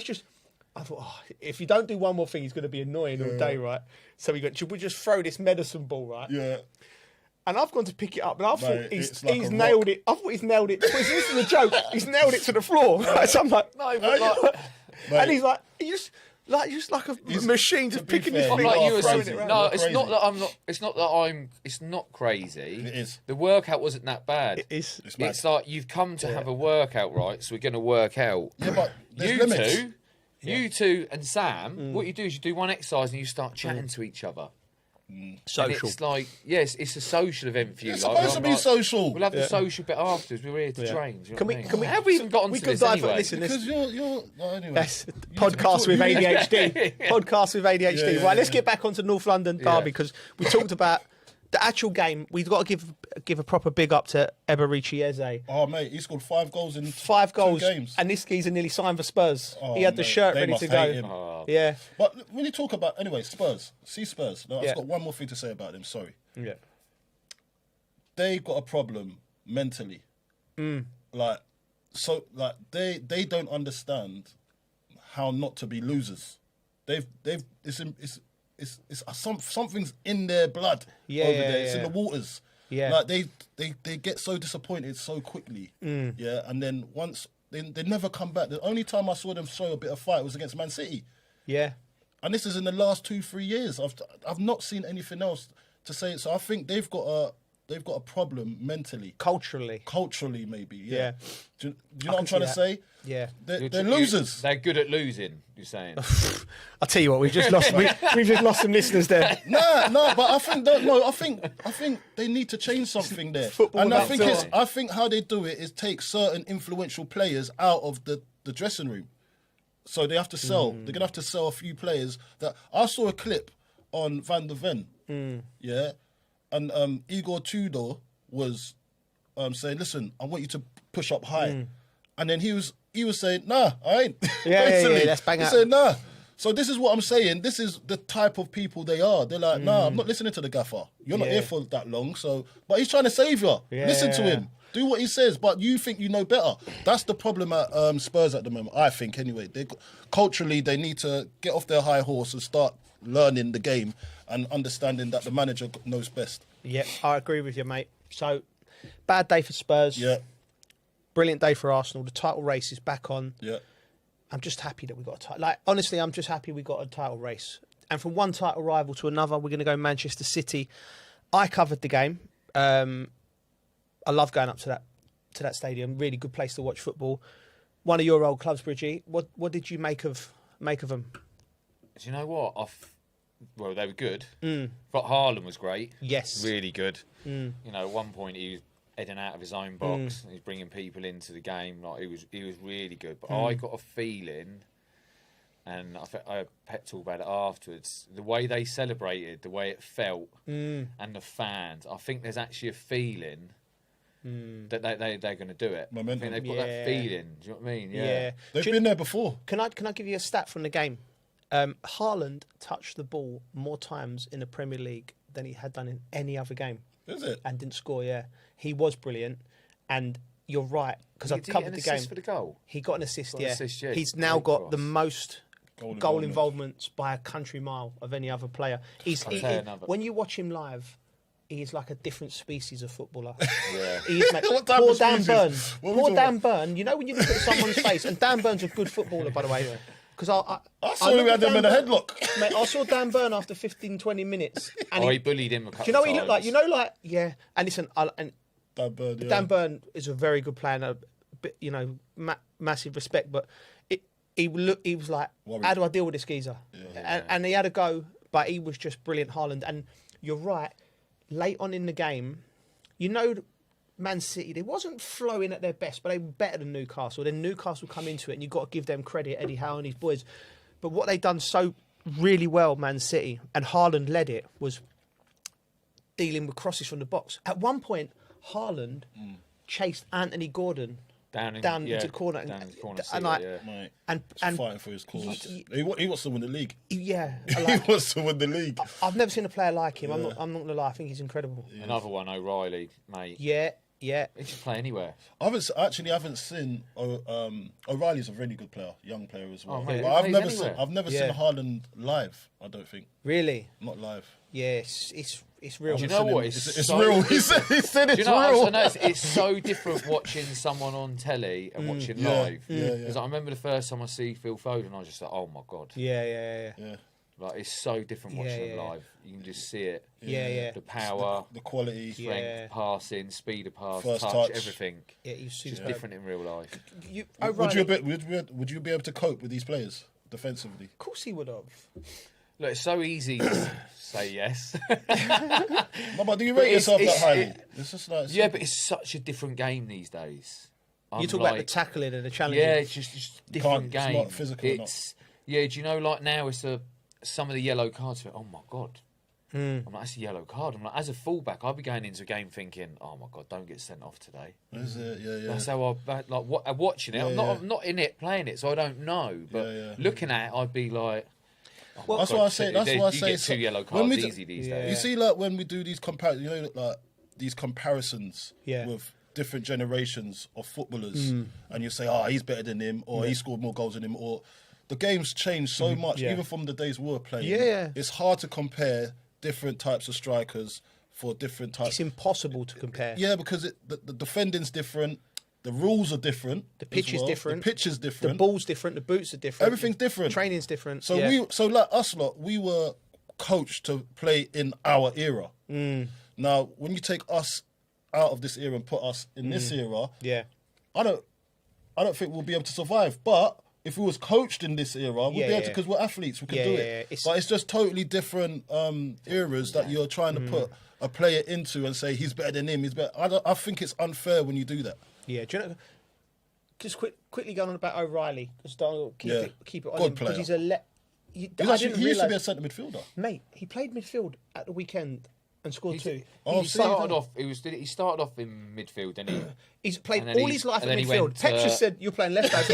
I thought, if you don't do one more thing, he's going to be annoying all day, right? So he went, should we just throw this medicine ball, right? Yeah. And I've gone to pick it up, and I thought Mate, he's like nailed it. I thought he's nailed it. This is a joke. He's nailed it to the floor. Right? So I'm like, no, but like, and he's like, just like a machine, just picking his thing like off, you were throwing saying, it around. no, it's not that I'm not. It's not that I'm. It's not crazy. It is. The workout wasn't that bad. It is. It's like you've come to have a workout, right? So we're going to work out. Yeah, but there's limits. You two and Sam, what you do is you do one exercise and you start chatting to each other. Social. And it's like, yes, it's a social event for you. It's like, supposed to be social. We'll have the social bit afterwards. We're here to train. Do you know what I mean? How have we even got onto this anyway? Listen, Because you're anyway. Yes, podcast with ADHD. Podcast with ADHD. Yeah, right, let's get back onto North London Derby because we talked about the actual game. We've got to give a proper big up to Eberici Eze. Oh mate, he scored 5 goals in 5 goals, 2 games. and this geezer nearly signed for Spurs. Oh, he had the shirt they ready must to go. hate him. Yeah, but when you talk about Spurs. No, I've got one more thing to say about them. Sorry. Yeah, they got a problem mentally. They don't understand how not to be losers. Something's in their blood over there. It's in the waters. Yeah, like they get so disappointed so quickly. Yeah, and then once they never come back. The only time I saw them show a bit of fight was against Man City. Yeah, and this is in the last 2-3 years. I've not seen anything else to say it. So I think they've got a problem mentally, culturally maybe. Yeah. Do you know what I'm trying to say? Yeah, they're losers. They're good at losing. You're saying. I'll tell you what, we've just lost. We've just lost some listeners there. No, but I think they need to change something there. And I think how they do it is take certain influential players out of the dressing room. So they have to sell. They're gonna have to sell a few players. That I saw a clip on Van der Ven. Yeah, and Igor Tudor was saying, "Listen, I want you to push up high," and then he was saying, "Nah, I ain't." Yeah, let's bang out. He said, "Nah." So this is what I'm saying. This is the type of people they are. They're like, "Nah, I'm not listening to the gaffer. You're not here for that long." So, but he's trying to save you. Yeah. Listen to him. Do what he says, but you think you know better. That's the problem at Spurs at the moment, I think, anyway. Culturally, they need to get off their high horse and start learning the game and understanding that the manager knows best. Yeah, I agree with you, mate. So, bad day for Spurs. Yeah. Brilliant day for Arsenal. The title race is back on. Yeah. I'm just happy that we got a title. Like, honestly, I'm just happy we got a title race. And from one title rival to another, we're going to go Manchester City. I covered the game. I love going up to that stadium. Really good place to watch football. One of your old clubs, Bridgie. What did you make of them? Do you know what? Well, they were good. But Haaland was great. Yes, really good. You know, at one point he was heading out of his own box. He's bringing people into the game. Like he was really good. But I got a feeling, and I pep talk about it afterwards. The way they celebrated, the way it felt, and the fans. I think there's actually a feeling. That they're going to do it. Momentum. I think they've got that feeling. Do you know what I mean? Yeah. They've been there before. Can I give you a stat from the game? Haaland touched the ball more times in the Premier League than he had done in any other game. Is it? And didn't score. Yeah, he was brilliant. And you're right because I've covered the game. For the goal? He got an assist. Yeah. Yeah. He's now got the most goal involvements by a country mile of any other player. When you watch him live. He's like a different species of footballer. Yeah. Poor Dan Burn. Poor Dan Burn. You know when you look at someone's face, and Dan Burn's a good footballer, by the way. Because I saw him had him in a headlock. Mate, I saw Dan Burn after 15, 20 minutes. And he bullied him a couple of times. Do you know what he looked like? You know, like, yeah. And listen, Dan Burn, yeah. Dan Burn is a very good player, and a bit, massive respect. But he was like, worried. How do I deal with this geezer? Yeah. And he had a go, but he was just brilliant, Haaland. And you're right. Late on in the game, Man City, they wasn't flowing at their best, but they were better than Newcastle. Then Newcastle come into it, and you've got to give them credit, Eddie Howe and his boys. But what they done so really well, Man City, and Haaland led it, was dealing with crosses from the box. At one point, Haaland chased Anthony Gordon down into the corner, and fighting for his cause. He wants to win the league. Yeah, he wants to win the league. I've never seen a player like him. I'm not gonna lie. I think he's incredible. Another one, O'Reilly, mate. Yeah. He should play anywhere. I haven't seen. O'Reilly's a really good player, young player as well. Oh, I've never seen Haaland live. I don't think. Really? Not live. Yes, it's real. Do you know what? It's real. He said it's real. It's so different watching someone on telly and watching live. Because I remember the first time I see Phil Foden, I was just like, oh my god. Yeah. Like, it's so different watching him live. You can just see it. Yeah. The power, the quality, strength, passing, speed of pass, first touch, everything. Yeah, he's just different in real life. Would you be able to cope with these players defensively? Of course he would have. Look, it's so easy to say yes. But do you rate yourself that highly? It's just like but it's such a different game these days. You talk about the tackling and the challenging. Yeah, it's just different game. It's not physical enough. Yeah, do you know, like now it's some of the yellow cards. Oh my god. Mm. I'm like, that's a yellow card. I'm like, as a fullback, I'd be going into a game thinking, oh my god, don't get sent off today. Is it? Yeah. That's how I'm watching it. I'm not in it playing it, so I don't know. But looking at it, I'd be like, oh well, that's god, why I say. That's why I say. You get 2 yellow cards easy these days. You see, like when we do these these comparisons with different generations of footballers, and you say, oh, he's better than him, or he scored more goals than him, or the game's changed so much, even from the days we were playing. Yeah. It's hard to compare different types of strikers for different types. It's impossible to compare. Yeah, because the defending's different, the rules are different, the pitch is different, the pitch is different, the ball's different, the boots are different, everything's different, training's different. So like us lot, we were coached to play in our era. Now, when you take us out of this era and put us in this era, I don't think we'll be able to survive. But if we was coached in this era, we'd be able to, because we're athletes, we can do it. But it's just totally different eras that you're trying to put a player into and say he's better than him. He's better. I think it's unfair when you do that. Yeah, do you know? Just quickly going on about O'Reilly, because keep it on Good him, player. because he used to be a centre midfielder. Mate, he played midfield at the weekend and scored 2. He started off in midfield, didn't he? He's played all his life in midfield. Petra said you're playing left back.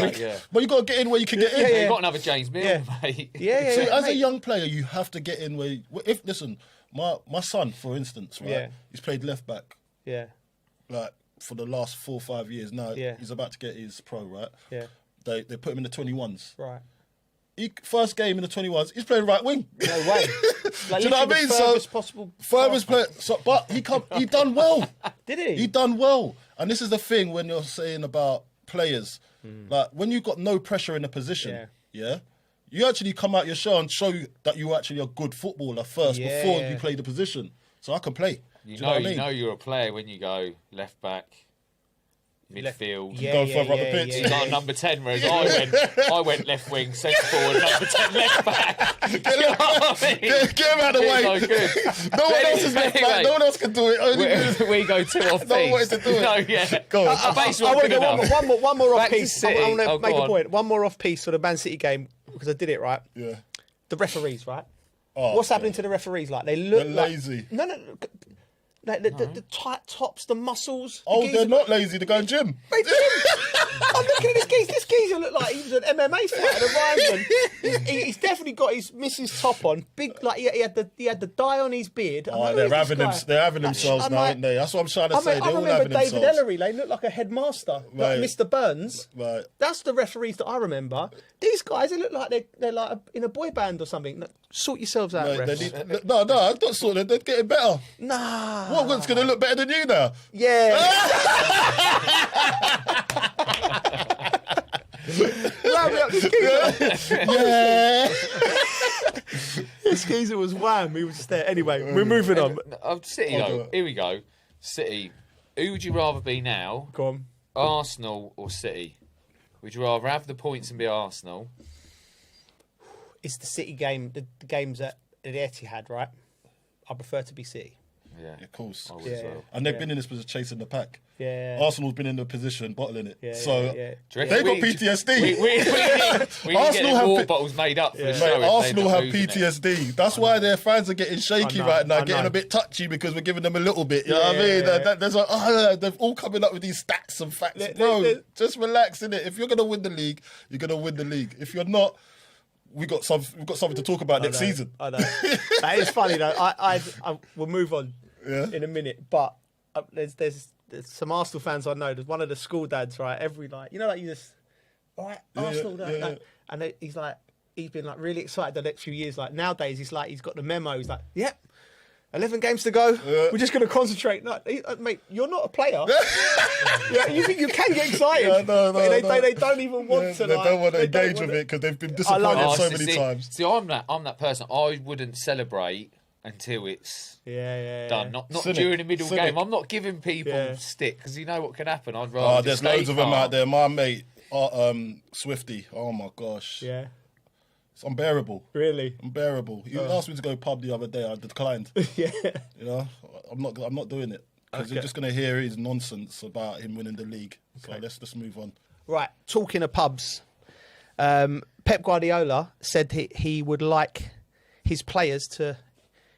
But you got to get in where you can get in. You've got another James Mill, mate. So as a young player, you have to get in where. Listen, my son, for instance, right? He's played left back. Yeah. Like for the last 4 or 5 years now. He's about to get his pro, right? Yeah. They put him in the 21s. Right. First game in the 21s, he's playing right wing. No way. Do you know what I mean? Furthest player. But he done well. Did he? He done well. And this is the thing when you're saying about players, like when you've got no pressure in a position, you actually come out your shell and show that you're actually a good footballer first before you play the position. So I can play. You know you're a player when you go left back, midfield. Going further up the pitch. He's like number 10, whereas I went left wing, centre forward, number 10 left back. Get him out of the way. So good. No one else is left back. No one else can do it. We go 2 off piece. No one wanted to do it. No, yeah. Go on. I want to go one more off piece. I want to make a point. On. One more off piece for the Man City game, because I did it right. Yeah. The referees, right? Oh, what's happening to the referees? Like, they look lazy. No. Like the tight tops, the muscles. They're not lazy. They're going gym. I'm looking at this geezer. This geezer looked like he was an MMA fighter, a rhymeman. He's definitely got his missus top on. Big, like he had the dye on his beard. They're having themselves now, aren't they? That's what I'm trying to say. They're all having themselves. David Ellery, they look like a headmaster, like Mr. Burns. Right. That's the referees that I remember. These guys, they look like they're like in a boy band or something. Sort yourselves out, refs. No, I'm not sorting. They're getting better. Nah. What one's going to look better than you now? Yeah. This geezer was wham. He was just there. Anyway, we're moving on. City, though. Here we go. City. Who would you rather be now? Go on. Arsenal or City? Would you rather have the points and be Arsenal? It's the City game, the games at the Etihad, right? I prefer to be City. Yeah, of course. I would as well. And they've been in this position chasing the pack. Yeah. Arsenal's been in the position bottling it. Yeah, so yeah. they got PTSD. We Arsenal have have water bottles made up for the show. Mate, Arsenal have PTSD. That's why their fans are getting shaky right now, getting a bit touchy because we're giving them a little bit. You know what I mean? There's like, they're all coming up with these stats and facts. Bro, just relax, innit? If you're gonna win the league, you're gonna win the league. If you're not, we've got something to talk about next season. I know. That is funny though. I we'll move on in a minute, but there's some Arsenal fans I know. There's one of the school dads, right? Every night, you know, like you just, all right, Arsenal, and he's like, he's been like really excited the next few years. Like nowadays, he's got the memo. He's like, yep. 11 games to go. We're just going to concentrate. No, mate, you're not a player. You think you can get excited? No. They don't even want to. They don't want to engage with it because they've been disappointed so many times. See, I'm that person. I wouldn't celebrate until it's done. Not during a middle game. I'm not giving people stick because you know what can happen. I'd rather. There's loads of them out there. My mate, Swifty. Oh my gosh. Yeah. It's unbearable. Really? Unbearable. He asked me to go pub the other day. I declined. Yeah. You know, I'm not doing it because you're just going to hear his nonsense about him winning the league. So let's just move on. Right. Talking of pubs, Pep Guardiola said he would like his players to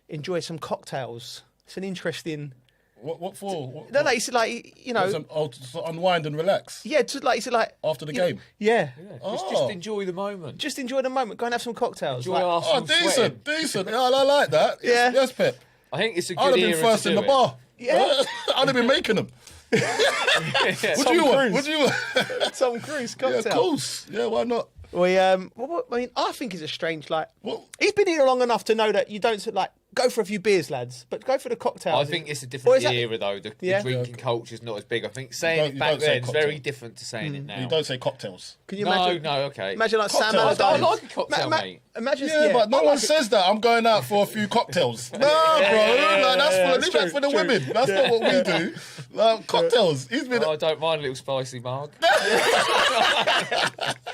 enjoy some cocktails. It's an interesting. What for? No, he said like to unwind and relax. Yeah, he said like after the game. Yeah. Just enjoy the moment. Just enjoy the moment. Go and have some cocktails. Enjoy Arsenal decent. Yeah, I like that. Yes, Pep. I think it's a good I'd have era been first to in do the it. bar. Yeah. I'd have been making them. What do you want? Tom Cruise cocktail. Yeah, of course. Yeah, why not? I think it's a strange he's been here long enough to know that you don't go for a few beers, lads, but go for the cocktails. I think it's a different era, though. The drinking culture is not as big. I think saying it back then is very different to saying it now. You don't say cocktails. Can you imagine? No, okay. Imagine like Sam I Allardyce. like a cocktail, mate. Imagine, but no one says that. I'm going out for a few cocktails. No, bro. Leave that for the women. That's not what we do. Cocktails. I don't mind a little spicy marg.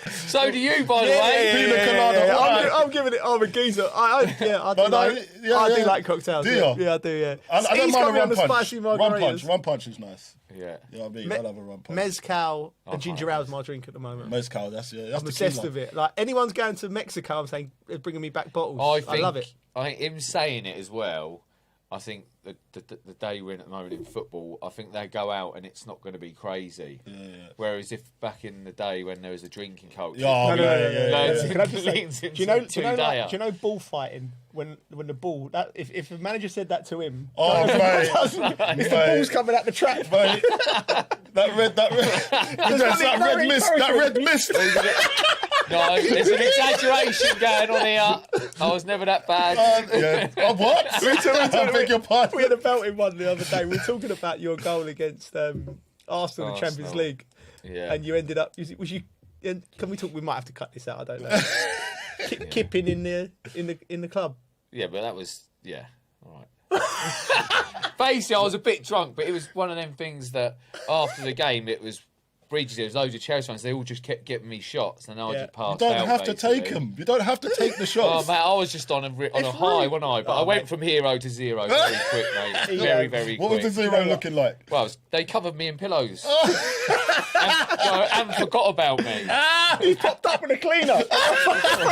So do you, by the way. Pina colada. I'm giving it. I'm a geezer. I do like cocktails. Do you? Yeah, I do. Yeah. I don't mind a rum punch. Spicy margaritas. Rum punch is nice. Yeah. You know what I mean? I'll have a rum punch. Mezcal and ginger ale is my drink at the moment. Mezcal, that's I'm obsessed with it. Like anyone's going to Mexico, I'm saying they're bringing me back bottles. I love it. I think him saying it as well. I think the day we're in at the moment in football, I think they go out and it's not going to be crazy. Yeah. Whereas if back in the day when there was a drinking culture, Do you know know bullfighting when the ball if the manager said that to him, if the ball's coming out the trap, that red mist. No, there's an exaggeration going on here. I was never that bad. What? I beg your pardon. We had a belting one the other day. We were talking about your goal against Arsenal in the Champions League. Yeah. And you ended up. Was you? Can we talk? We might have to cut this out. I don't know. Kipping in the club. Yeah, but that was all right. Basically, I was a bit drunk, but it was one of them things that after the game, it was. Bridges, there was loads of Chelsea fans. They all just kept giving me shots, and I just passed out. You don't have to take them. You don't have to take the shots. Oh, mate, I was just on a high, wasn't I? But I went from hero to zero very quick, mate. Very, very quick. What was the zero looking like? Well, they covered me in pillows. and forgot about me. He popped up with a cleaner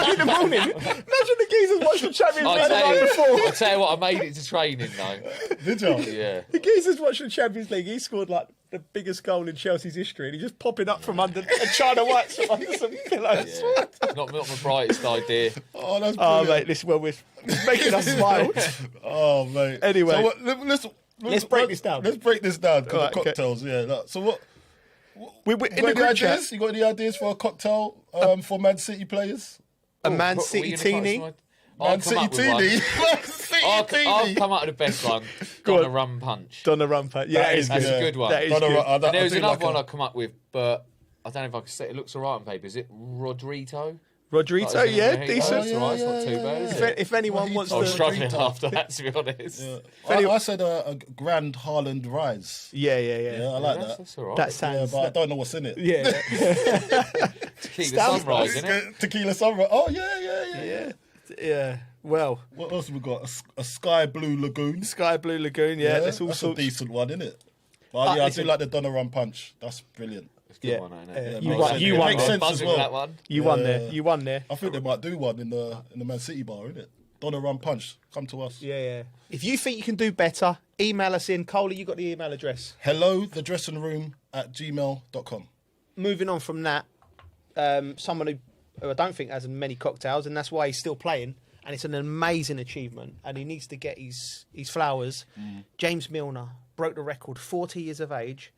in the morning. Imagine the geezers watching the Champions League the night before. I'll tell you what, I made it to training, though. Did you? Yeah. The geezers watching the Champions League, he scored like the biggest goal in Chelsea's history, and he's just popping up from under China White's from under some pillows. Yeah. Not my brightest idea. Oh, that's brilliant. Oh, mate, this it's making us smile. Oh, mate. Anyway, so let's break this down. Let's break this down. Right, cocktails, So what? In the group chat, you got any ideas for a cocktail for Man City players? A Man City teenie? Man City teenie? I'll come out with the best one. Donna Rum Punch. Donna Rum Punch. Yeah, that's a good one. That is good. And there was another one I'll come up with, but I don't know if I can say it. Looks all right on paper. Is it Rodrito? Rodrito, yeah, decent. That's all right. It's not too bad. If anyone wants to... I was struggling after that, to be honest. Yeah. I said a Grand Haaland Rise. Yeah. I like that. That's all right. That sounds... but I don't know what's in it. Yeah. Tequila Sunrise, isn't it? Tequila Sunrise. Oh, yeah. Well, what else have we got? A sky blue lagoon. Sky blue lagoon. Yeah, that's a decent one, isn't it? But I do like the Donna Run punch. That's brilliant. Yeah. One, it? You won. Makes sense as well. That one. You won there. You won there. I think they might do one in the Man City bar, isn't it? Donna Run punch. Come to us. Yeah. If you think you can do better, email us in. Coley, you got the email address. hello@thedressingroom.com. Moving on from that, someone who I don't think has many cocktails, and that's why he's still playing, and it's an amazing achievement, and he needs to get his flowers. James Milner broke the record, 40 years of age,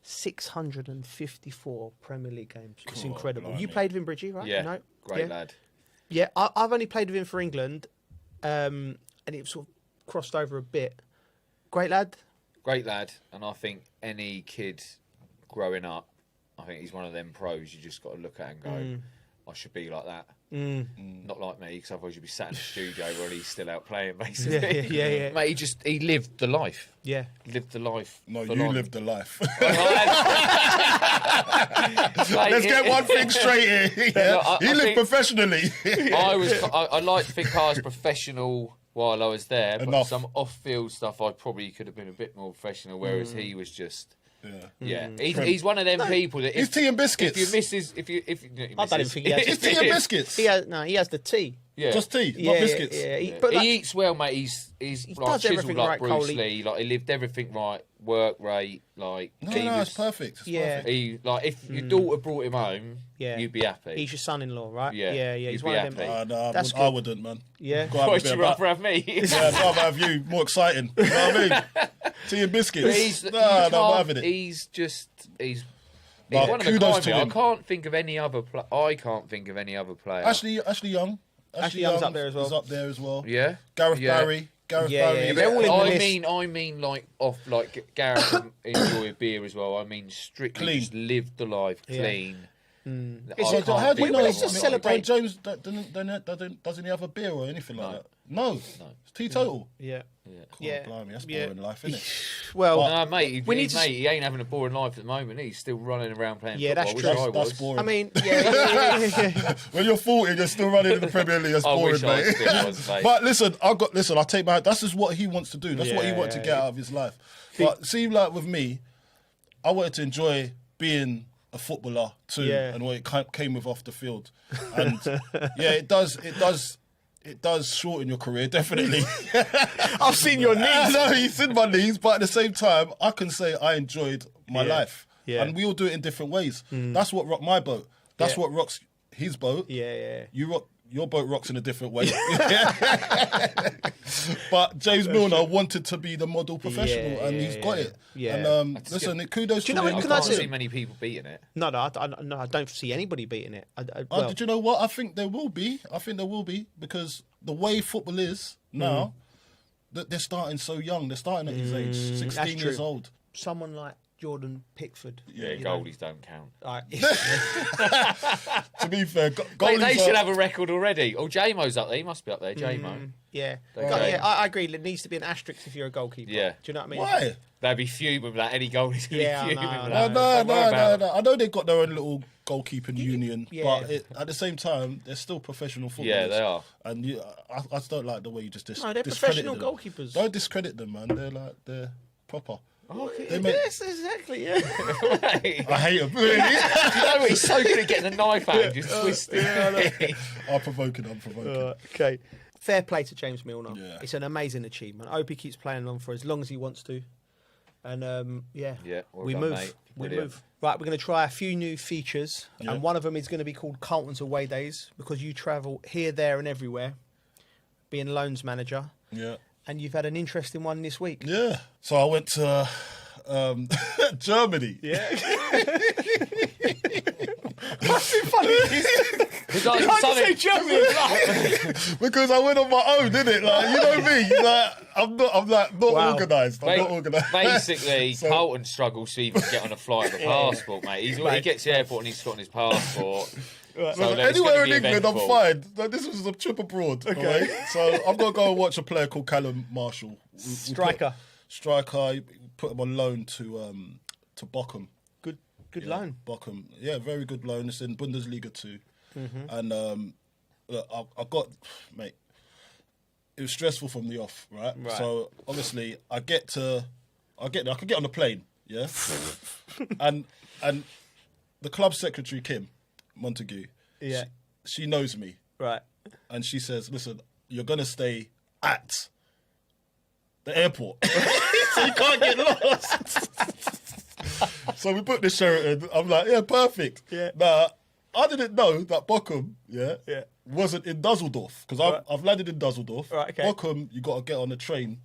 654 Premier League games. It's incredible. Blimey. You played with him, Bridgie, right? Yeah, No? great lad. Yeah, I've only played with him for England, and it sort of crossed over a bit. Great lad. Great lad, and I think any kid growing up, I think he's one of them pros you just got to look at and go, I should be like that. Not like me, because otherwise you'd be sat in the studio while he's still out playing, basically. Yeah. Mate, he lived the life. Yeah. Lived the life. No, you lived the life. Let's get one thing straight here. Yeah? He lived professionally. I like to think I was professional while I was there, but Enough. some off-field stuff I probably could have been a bit more professional, whereas he was just... Yeah, he's one of them people that... He's tea and biscuits. If you miss his... I don't even think he has... It's tea and biscuits. He has the tea. Yeah. Just tea, not biscuits. Yeah. He But eats well, mate. He's like does chiseled everything like right, Bruce Coley. Lee. Like, he lived everything right, work rate, like... It's perfect. It's perfect. He, like, if your daughter brought him home, Yeah. you'd be happy. He's your son-in-law, right? Yeah. He's You'd one be of them. happy. I wouldn't, man. Yeah. Why'd you rather have me? Yeah, I'd rather have you. More exciting. You know what I mean? Tea and biscuits. But I'm having it. He's But one of the kudos kind, to I him. can't think of any other player. Ashley Young. Ashley Young's up there as well. He's up there as well. Yeah. Gareth Barry. Yeah. They're all in the list. I mean, like Gareth can enjoy a beer as well. I mean, strictly Clean. just live the life clean. How do you know? Let's just celebrate. James doesn't he have a beer or anything like that? No. It's teetotal. Yeah. Blimey, that's boring life, isn't it? Well, no, mate, he ain't having a boring life at the moment. He's still running around playing football. That's true. I That's was. boring. I mean, yeah. When you're 40, you're still running in the Premier League. That's boring, wish I mate. still was, mate. But listen, I take my. That's just what he wants to do. That's what he wanted to get out of his life. But see, like with me, I wanted to enjoy being a footballer too, and what it came with off the field. And it does shorten your career, definitely. I've seen your knees. No, you've seen my knees, but at the same time, I can say I enjoyed my life. Yeah. And we all do it in different ways. That's what rocked my boat. That's what rocks his boat. Yeah. Your boat rocks in a different way. But James Milner wanted to be the model professional, and he's got it. Yeah. And listen, kudos to him. I can't see many people beating it. No, I don't see anybody beating it. Did you know what? I think there will be. Because the way football is now, that they're starting so young. They're starting at his age, 16 years old. Someone like Jordan Pickford. Yeah, goalies don't count. To be fair, they should have a record already. Oh, J-Mo's up there. He must be up there, J-Mo. Yeah. Okay. I agree. There needs to be an asterisk if you're a goalkeeper. Yeah. Do you know what I mean? Why? They'd be fuming with that. Any goalie's going to be fuming with No. that. I know they've got their own little goalkeeping union, Yeah. but at the same time, they're still professional footballers. Yeah, they are. And I just don't like the way you just No, they're discredit professional them. goalkeepers. Don't discredit them, man. They're proper. Okay. Yes, exactly. Yeah. I hate him. Really? You know what? He's so good at getting the knife out and just twisting. I'm provoking. Okay. Fair play to James Milner. Yeah. It's an amazing achievement. I hope he keeps playing on for as long as he wants to. And we done, move. mate. We Brilliant. move. Right, we're going to try a few new features, and one of them is going to be called Carlton's Away Days, because you travel here, there, and everywhere, being loans manager. Yeah. And you've had an interesting one this week. Yeah. So I went to Germany. Yeah. What's it funny? Say Germany. Because I went on my own, didn't it? Like, you know me. Like, I'm not organised. I'm not organised. Basically, Carlton struggles to even get on a flight with a passport, mate. He gets to the airport and he's got on his passport. So anywhere in England, I'm fine. Like, this was a trip abroad. Okay. Right? So I'm going to go and watch a player called Callum Marshall. Striker. Put him on loan to Bochum. Good loan. Bochum. Yeah, very good loan. It's in Bundesliga too. And look, I got, mate, it was stressful from the off, right? So obviously I get there, I could get on the plane, yeah? and the club secretary, Kim Montague, she knows me. Right. And she says, listen, you're going to stay at the airport. So you can't get lost. So we booked the Sheraton. I'm like, yeah, perfect. Yeah. Now, I didn't know that Bochum, wasn't in Dusseldorf, because I've landed in Dusseldorf. Right, okay. Bochum, you got to get on a train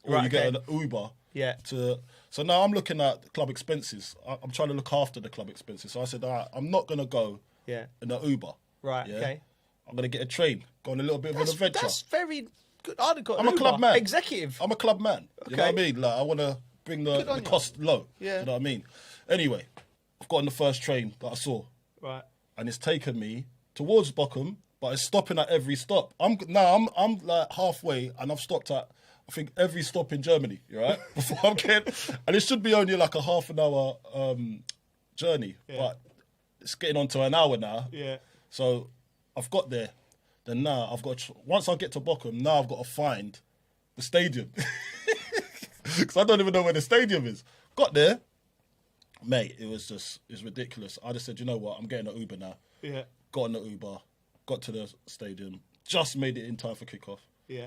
or you get an Uber. Yeah. So now I'm looking at the club expenses. I'm trying to look after the club expenses. So I said, all right, I'm not going to go in an Uber. Right, yeah? okay. I'm going to get a train, go on a little bit of an adventure. That's very good. I'd have got I'm a club man. Executive. I'm a club man. You know what I mean? Like, I want to bring the cost low. Yeah. You know what I mean? Anyway, I've got on the first train that I saw. Right. And it's taken me towards Bochum, but it's stopping at every stop. I'm like halfway, and I've stopped at, I think, every stop in Germany, right? Before I'm getting, and it should be only like a half an hour journey, but it's getting on to an hour now. Yeah. So I've got there. Then now I've got, once I get to Bochum, now I've got to find the stadium. Because I don't even know where the stadium is. Got there. Mate, it's ridiculous. I just said, you know what, I'm getting an Uber now. Yeah. Got on the Uber, got to the stadium, just made it in time for kickoff. Yeah.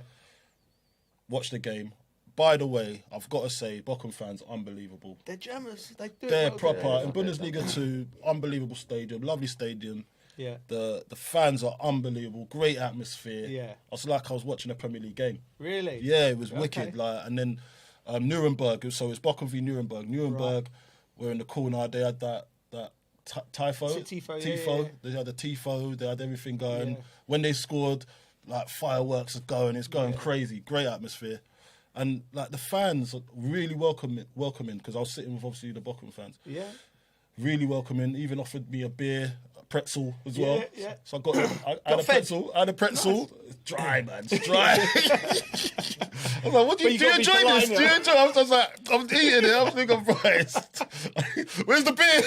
Watched the game. By the way, I've got to say, Bochum fans, unbelievable. They're Germans. They're They're proper. In Bundesliga 2, unbelievable stadium, lovely stadium. Yeah. The fans are unbelievable, great atmosphere. Yeah. I was like I was watching a Premier League game. Really? Yeah, it was wicked. Like, and then Nuremberg, so it's Bochum v Nuremberg. Nuremberg were in the corner. They had that tifo. Tifo. Yeah. They had the tifo. They had everything going. Yeah. When they scored, like fireworks are going. It's going crazy. Great atmosphere. And like the fans are really welcoming because I was sitting with obviously the Bochum fans. Yeah. Really welcoming. Even offered me a beer, a pretzel as well. Yeah. So I had a pretzel. Nice. It's dry, man. It's dry. I was like, what do you enjoy this? Do you enjoy? I was just like, I'm eating it. I'm thinking I'm fries. Where's the beer?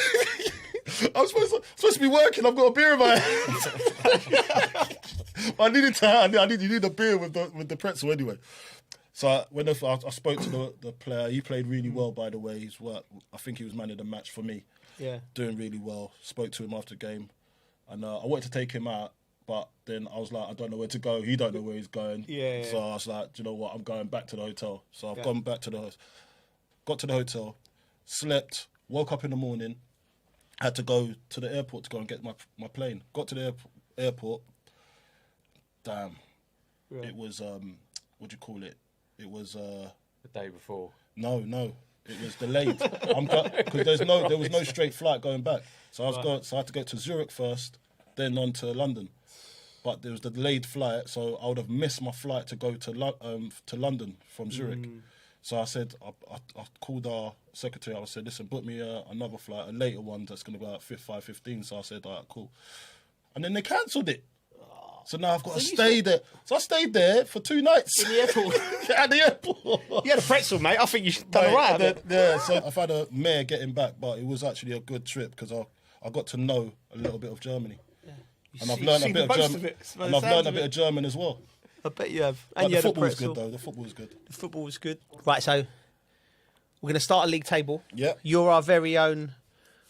I'm supposed to be working. I've got a beer in my hand. You need a beer with the pretzel anyway. So when I spoke to the player, he played really well, by the way. I think he was man of the match for me. Yeah. Doing really well. Spoke to him after the game. And I wanted to take him out, but then I was like, I don't know where to go. He don't know where he's going. Yeah. So I was like, do you know what? I'm going back to the hotel. So I've gone back to got to the hotel, slept, woke up in the morning, had to go to the airport to go and get my plane. Got to the airport. Damn. Yeah. It was, what do you call it? It was the day before. No, it was delayed. Because there was no straight flight going back. So I had to go to Zurich first, then on to London. But there was the delayed flight, so I would have missed my flight to go to London from Zurich. So I said, I called our secretary. I said, listen, book me another flight, a later one that's going to go at 5:15. So I said, all right, cool. And then they cancelled it. So now I've got to stay there. So I stayed there for 2 nights. In the airport? At the airport. You had a pretzel, mate. I think you've done all right. Yeah, so I've had a mare getting back, but it was actually a good trip because I got to know a little bit of Germany. Yeah. And I've learned a bit of German. And I've learned a bit of German as well. I bet you have. And the football was good, though. The football was good. The football was good. Right, so we're going to start a league table. Yeah. You're our very own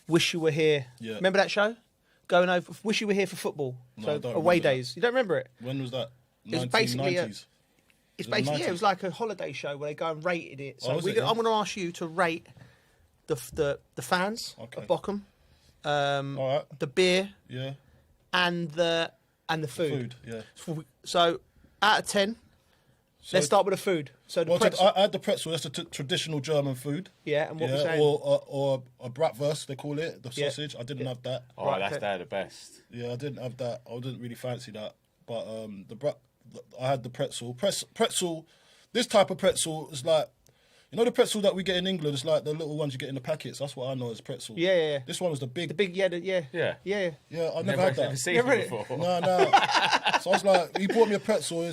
Wish You Were Here. Yeah. Remember that show? Going over, Wish You Were Here for football. No, so I don't away remember days. You don't remember it? When was that? It was basically it was like a holiday show where they go and rated it. So I'm going to ask you to rate the fans of Bochum, the beer, and the food. So out of 10, let's start with the food. So I had the pretzel. That's the traditional German food. Yeah, and what was that? Or a bratwurst, they call it, the sausage. I didn't have that. Oh, they're the best. Yeah, I didn't have that. I didn't really fancy that. But I had the pretzel. Pretzel. This type of pretzel is like, you know, the pretzel that we get in England. It's like the little ones you get in the packets. That's what I know as pretzel. Yeah. This one was the big. Yeah. I never had that. Never seen it before. No. So I was like, he bought me a pretzel.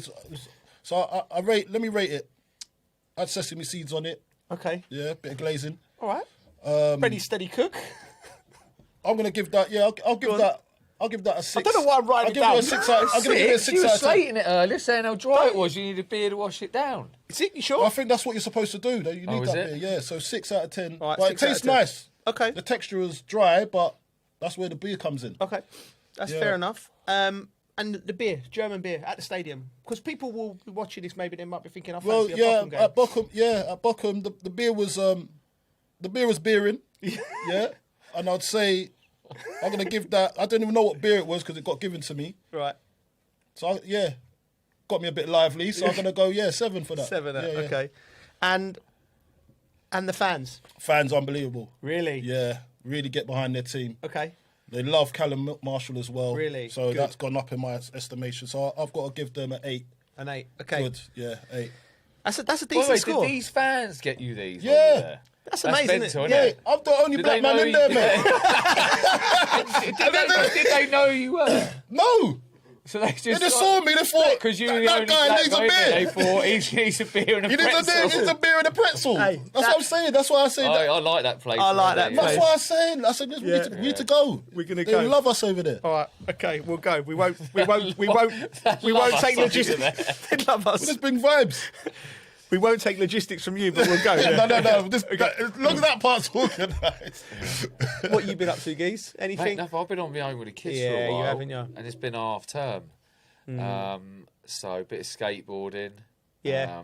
So let me rate it. I had sesame seeds on it. Okay. Yeah, bit of glazing. All right. Ready, steady, cook. I'm gonna give that. Yeah, I'll give that. I'll give that a 6. I don't know why I'm writing it down. I'll give it a 6 You were out of 10. slating it earlier, saying how dry it was. You need a beer to wash it down. Is it? You sure? I think that's what you're supposed to do. That you need is that it? beer. Yeah, so 6 out of 10. Right, but it 6 out of tastes 10. nice. Okay. The texture is dry, but that's where the beer comes in. Okay, that's fair enough. And the beer, German beer, at the stadium, because people will be watching this. Maybe they might be thinking, "I fancy a Bochum game." At Bochum, the beer was beering. Yeah, and I'd say I'm gonna give that. I don't even know what beer it was because it got given to me. Right. So got me a bit lively. So I'm gonna go 7 for that. 7. Okay. And the fans. Fans unbelievable. Really? Yeah, really get behind their team. Okay. They love Callum Marshall as well. Really? So Good. that's gone up in my estimation. So I've got to give them an 8. An 8. Okay. Good. Yeah, 8. That's a By decent the way, score. Did these fans get you these? Yeah. That's amazing, mental, isn't it? Yeah, I'm the only black man in there, mate. Did they know you were? No. So they just saw me. They thought because you were the that only guy black needs a guy in there, beer. They thought he needs a beer and a pretzel. He needs a beer and a pretzel. Hey, that's what I'm saying. That's why I say that. I like that place. I like that place. That's what I'm saying. I said we need to go. We're gonna They go. love us over there. All right. Okay, we'll go. We won't take logistics. They love us. We'll just bring vibes. We won't take logistics from you, but we'll go. No. As long as that part's organised. What you been up to, Geese? Anything? Mate, I've been on my own with the kids for Yeah, a while. you haven't, yeah. And it's been half term. So a bit of skateboarding. Yeah.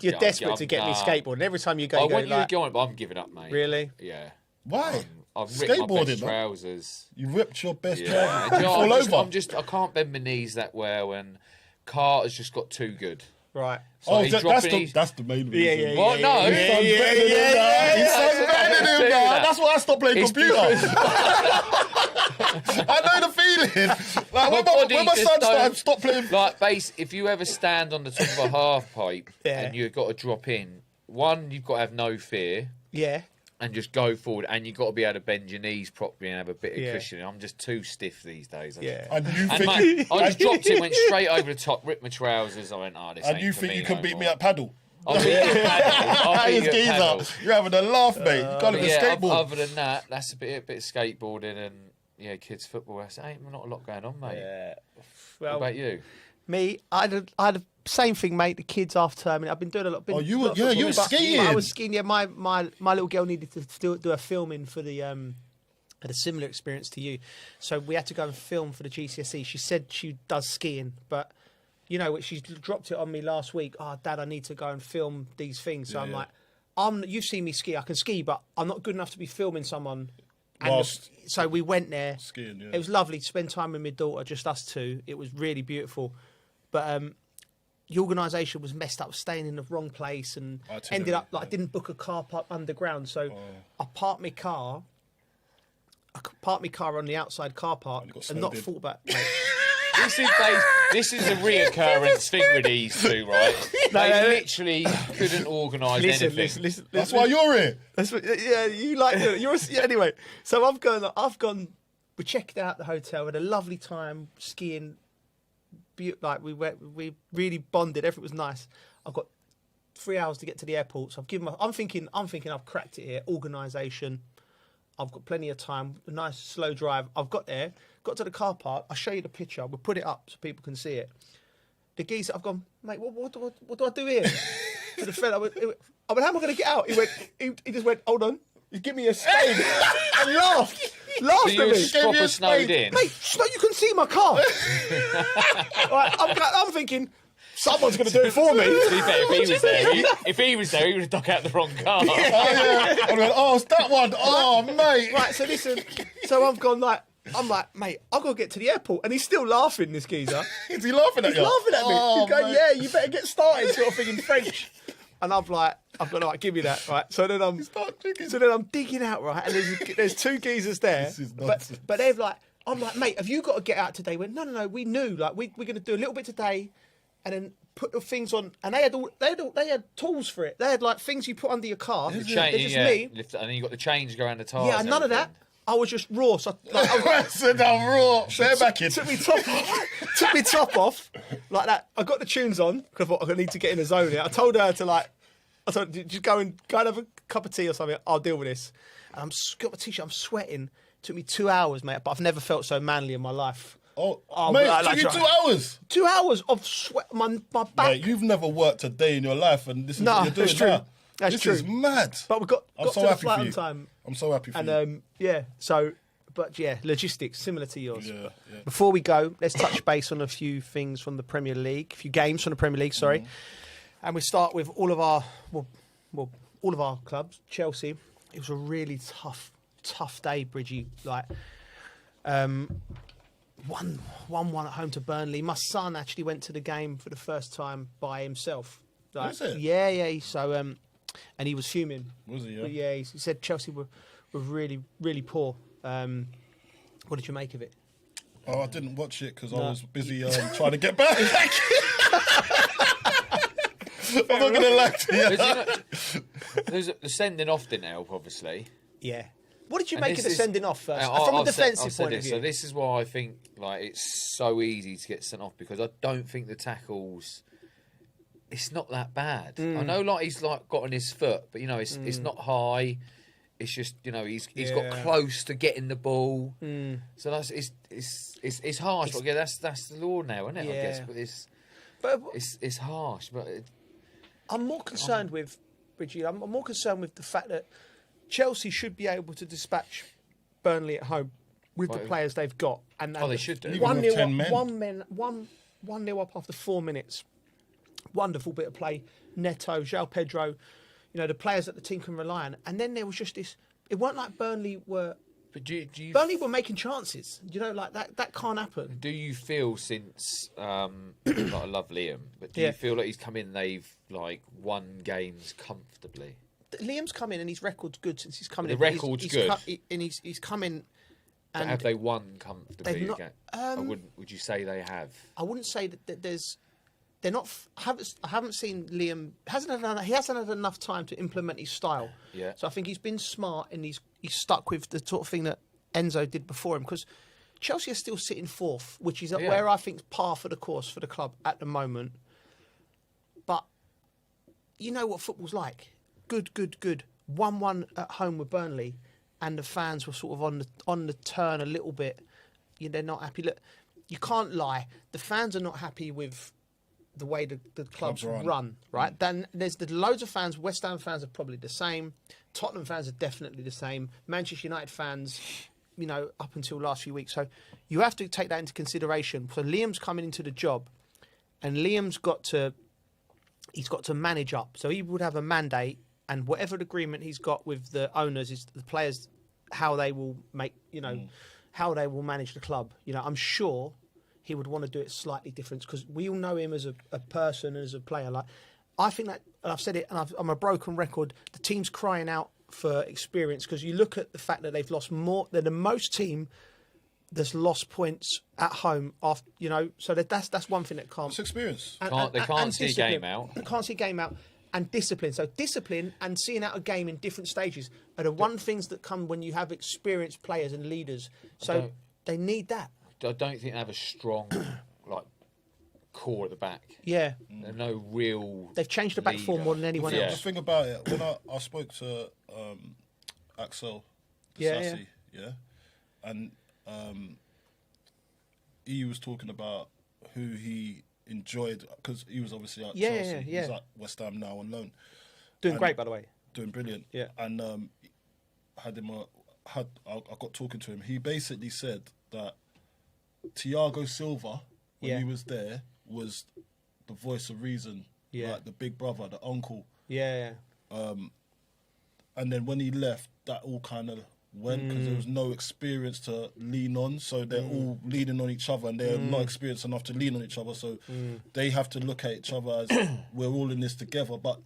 You're desperate to get me skateboarding. Every time you go, I you go want you to like, go on it, but I'm giving up, mate. Really? Yeah. Why? I've ripped my Skateboarding, best man. trousers. You ripped your best Yeah. trousers. You fall over. I can't bend my knees that well, and Carter's just got too good. Right. So he's dropping that's the main reason. Yeah. What? No. He sounds better than him now. That's why I stopped playing computer. I know the feeling. Like when my son stopped playing. Like, if you ever stand on the top of a half pipe and you've got to drop in, one, you've got to have no fear. Yeah. And just go forward, and you've got to be able to bend your knees properly and have a bit of cushioning. I'm just too stiff these days. Yeah. And you and mate, I just dropped it, went straight over the top, ripped my trousers. I went, this And ain't you for think me you can no beat more. me at paddle? I'll beat you at paddle. I'll beat you at paddle. You're having a laugh, mate. You can't even skateboard. Other than that, that's a bit of skateboarding and kids football. That's ain't not a lot going on, mate. Yeah. Well, what about you? Me, I had the same thing, mate. The kids after term. I've been doing a lot. You were skiing. I was skiing. Yeah, my little girl needed to still do a filming for the had a similar experience to you, so we had to go and film for the GCSE. She said she does skiing, but she dropped it on me last week. Oh, Dad, I need to go and film these things. So I'm like, you've seen me ski. I can ski, but I'm not good enough to be filming someone. So we went there. Skiing, yeah. It was lovely to spend time with my daughter, just us two. It was really beautiful. But the organisation was messed up, staying in the wrong place, and ended up I didn't book a car park underground. So I parked my car. on the outside car park and not thought about it. This is a reoccurrence thing with these two, right? They literally couldn't organise anything. Listen. That's why you're here. You like it. Anyway, so I've gone. We checked out the hotel. Had a lovely time skiing. Like we really bonded. Everything was nice. I've got 3 hours to get to the airport, so I'm thinking I've cracked it here. Organisation. I've got plenty of time. A nice slow drive. I've got there. Got to the car park. I'll show you the picture. We'll put it up so people can see it. The geezer, I've gone, mate. What do I do here? To the fella, I went, how am I going to get out? He just went, hold on. You give me a spade and laughed. Laughed So at me. you were proper snowed in? Mate, you can see my car. Right, I'm thinking, someone's going to do it for me. To be fair, if he was there, he would have dug out the wrong car. It's that one. Oh, mate. Right, so listen. So I'm like, mate, I've got to get to the airport. And he's still laughing, this geezer. Is he laughing at you? He's laughing at me. Oh, He's going, mate. yeah, you better get started, sort of thing in French. And I've got to give me that, right? So then I'm digging out, right? And there's two geezers there. This is but they're like, I'm like, mate, have you got to get out today? He went, no, we knew. Like, we're going to do a little bit today and then put the things on. And they had tools for it. They had like things you put under your car. The It's chain, just me. and then you got the chains go around the tyres. Yeah, and none of that. I was just raw. So I said I'm raw. Barebacking. Took me top off like that. I got the tunes on because I thought I need to get in the zone here. I told her just go and have a cup of tea or something. I'll deal with this. And got my t-shirt. I'm sweating. Took me 2 hours, mate, but I've never felt so manly in my life. Oh, mate, it took you 2 hours? 2 hours of sweat, my back. Mate, you've never worked a day in your life, and this is what you're doing that's true. now. That's true. This is mad. But we got I'm so to the happy flight for on you. time. I'm so happy for you. And but logistics similar to yours. Yeah. Before we go, let's touch base on a few things from the Premier League, a few games from the Premier League. Sorry, and we start with all of our all of our clubs. Chelsea. It was a really tough day, Bridgie. Like 1-1 at home to Burnley. My son actually went to the game for the first time by himself. Like, Was it? Yeah. So and he was fuming. Was he? Yeah. But yeah, he said Chelsea were really, really poor. What did you make of it? Oh, I didn't watch it because I was busy trying to get back. I'm not going to lie to you. The sending off didn't help, obviously. Yeah. What did you make of the sending off first? From a defensive point of view. So this is why I think it's so easy to get sent off, because I don't think the tackles. It's not that bad. I know, he's got on his foot, but it's not high. It's just he's got close to getting the ball. So that's it's harsh. But that's the law now, isn't it? Yeah. I guess, but it's harsh. But I'm more concerned with Bridgie. I'm more concerned with the fact that Chelsea should be able to dispatch Burnley at home with the players they've got, and they should do. 1-0 up after 4 minutes. Wonderful bit of play. Neto, João Pedro, the players that the team can rely on. And then there was just this. It weren't like Burnley were. But Burnley were making chances. Like that can't happen. Do you feel since I love Liam, but do you feel like he's come in? They've won games comfortably. Liam's come in and his record's good since he's come in. The record's good, and he's come in. And have they won comfortably not, again? Would you say they have? I wouldn't say that there's. They're not. I haven't seen Liam. He hasn't had enough time to implement his style. Yeah. So I think he's been smart and he's stuck with the sort of thing that Enzo did before him, because Chelsea are still sitting fourth, which is where I think is par for the course for the club at the moment. But you know what football's like. Good. 1-1 at home with Burnley, and the fans were sort of on the turn a little bit. They're not happy. Look, you can't lie. The fans are not happy with the way the clubs run, right? Then there's loads of fans. West Ham fans are probably the same. Tottenham fans are definitely the same. Manchester United fans, up until last few weeks. So you have to take that into consideration. So Liam's coming into the job, and Liam's got to manage up. So he would have a mandate, and whatever agreement he's got with the owners, is the players, how they will make, how they will manage the club. I'm sure he would want to do it slightly different, because we all know him as a person and as a player. I think that, and I've said it, and I'm a broken record, the team's crying out for experience, because you look at the fact that they've lost more. They're the most team that's lost points at home after, so that's one thing that can't. It's experience. They can't see a game out. They can't see a game out. And discipline. So discipline and seeing out a game in different stages are the one things that come when you have experienced players and leaders. So they need that. I don't think they have a strong core at the back. Yeah. There's no real. They've changed the back four more than anyone else. The thing about it, when I spoke to Axel Disasi, and he was talking about who he enjoyed, because he was obviously at Chelsea. He's at West Ham now on loan. Doing great, by the way. Doing brilliant. Yeah. And I got talking to him. He basically said that Thiago Silva, when he was there, was the voice of reason, like the big brother, the uncle. Yeah. And then when he left, that all kind of went, because there was no experience to lean on, so they're all leaning on each other, and they're not experienced enough to lean on each other, so they have to look at each other as we're all in this together, but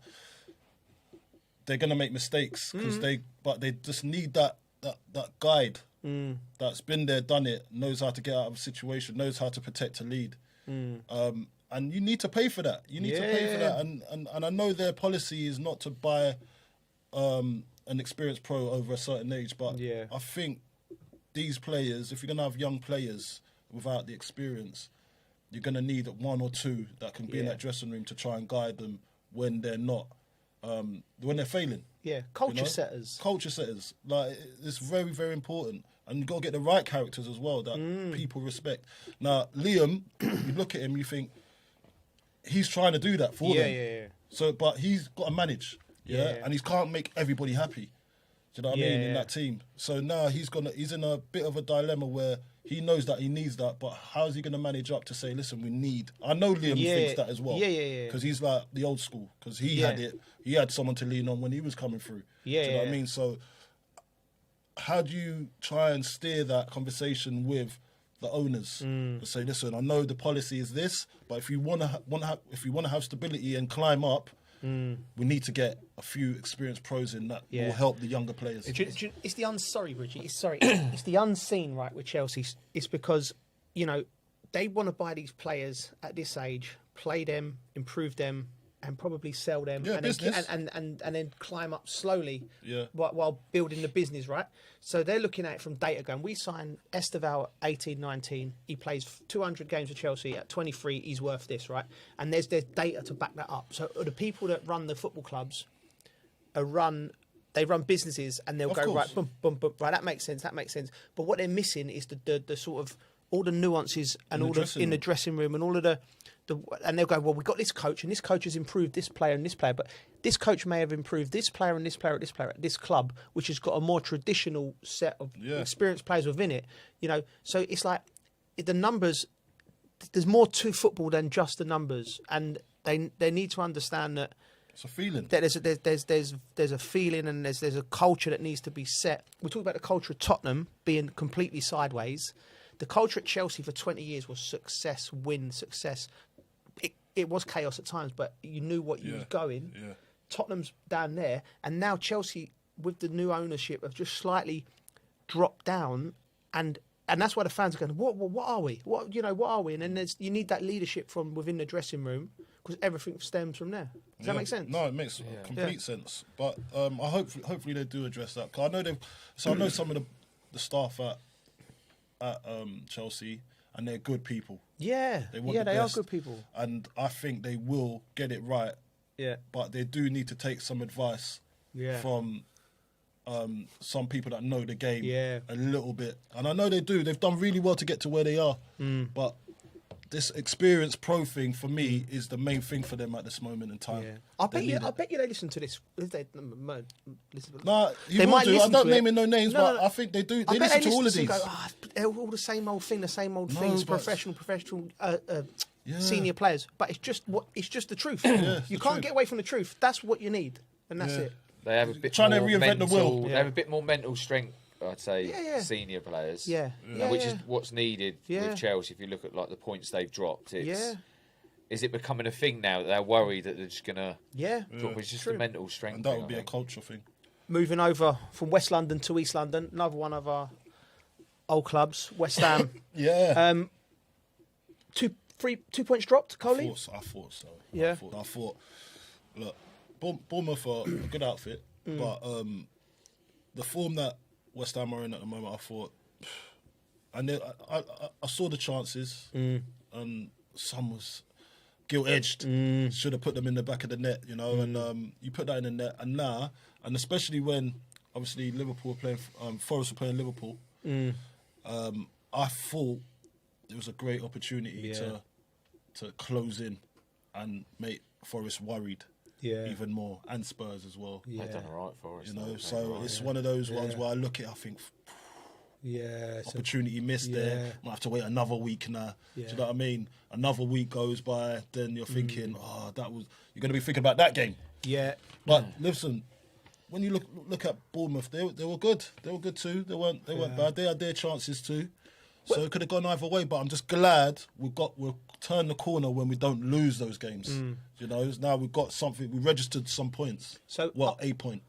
they're going to make mistakes, because they just need that guide that's been there, done it, knows how to get out of a situation, knows how to protect a lead. And you need to pay for that. You need to pay for that. And I know their policy is not to buy an experienced pro over a certain age, but I think these players, if you're going to have young players without the experience, you're going to need one or two that can be in that dressing room to try and guide them when they're not, when they're failing. Yeah, culture setters. Culture setters. Like, it's very, very important. And you've got to get the right characters as well that people respect. Now, Liam, you look at him, you think he's trying to do that for them. Yeah. So, but he's got to manage, and he can't make everybody happy. Do you know what I mean? In that team. So now he's in a bit of a dilemma where he knows that he needs that, but how is he going to manage up to say, listen, we need... I know Liam thinks that as well. Yeah. Because he's like the old school, because he had it. He had someone to lean on when he was coming through. Do you know what I mean? So how do you try and steer that conversation with the owners to say, listen, I know the policy is this, but if you want to have stability and climb up, we need to get a few experienced pros in that will help the younger players. It's the it's the unseen, right, with Chelsea. It's because, you know, they want to buy these players at this age, play them, improve them, and probably sell them, and then climb up slowly while building the business, right? So they're looking at it from data going, we sign Esteval at 18, 19, he plays 200 games for Chelsea, at 23 he's worth this, right? And there's data to back that up. So the people that run the football clubs they run businesses, and they'll go, right, boom, boom, boom, right, that makes sense. But what they're missing is the sort of all the nuances and all in the dressing room and all of the and they'll go, well, we've got this coach, and this coach has improved this player and this player, but this coach may have improved this player and this player at this club, which has got a more traditional set of experienced players within it. You know, so it's like the numbers. There's more to football than just the numbers, and they need to understand that. It's a feeling. That there's a feeling, and there's a culture that needs to be set. We talk about the culture of Tottenham being completely sideways. The culture at Chelsea for 20 years was success, win, success. It was chaos at times, but you knew what you was going. Yeah. Tottenham's down there, and now Chelsea, with the new ownership, have just slightly dropped down, and that's why the fans are going, what are we? What are we? And then you need that leadership from within the dressing room, because everything stems from there. Does that make sense? No, it makes complete sense. But hopefully they do address that. 'Cause I know some of the staff at Chelsea, and they're good people. Yeah, they are good people. And I think they will get it right. Yeah. But they do need to take some advice from some people that know the game a little bit. And I know they do. They've done really well to get to where they are. But this experienced pro thing, for me, is the main thing for them at this moment in time. Yeah. I bet you they listen to this. Nah, you might listen. I'm not naming no names, but I think they do. They listen to all of these. Go, they're all the same old thing, things. Professional, senior players. But it's just the truth. You can't get away from the truth. That's what you need, and that's it. They have a bit trying more to reinvent the wheel. They have a bit more mental strength, I'd say, senior players. Which is what's needed with Chelsea. If you look at like the points they've dropped, is it becoming a thing now that they're worried that they're just gonna drop? It's just a mental strength. And that would be a culture thing. Moving over from West London to East London, another one of our old clubs, West Ham. 2 points dropped, Coley? I thought so. Yeah. I thought look, Bournemouth are a good outfit, but the form that West Ham are in at the moment, I thought, and I saw the chances, and some was gilt-edged. Should have put them in the back of the net, you know, and you put that in the net, and now, and especially when obviously Liverpool were playing, Forest were playing Liverpool, I thought it was a great opportunity to close in and make Forest worried. Even more, and Spurs as well. They've done all right for us. You know, so it's one of those ones where I look at it, I think, opportunity missed there. Might have to wait another week now. Do you know what I mean? Another week goes by, then you're thinking, you're going to be thinking about that game. Yeah. But listen, when you look at Bournemouth, they were good. They were good too. They weren't bad. They had their chances too. So it could have gone either way, but I'm just glad we'll turn the corner when we don't lose those games. You know, now we've got something. We registered some points. So a point.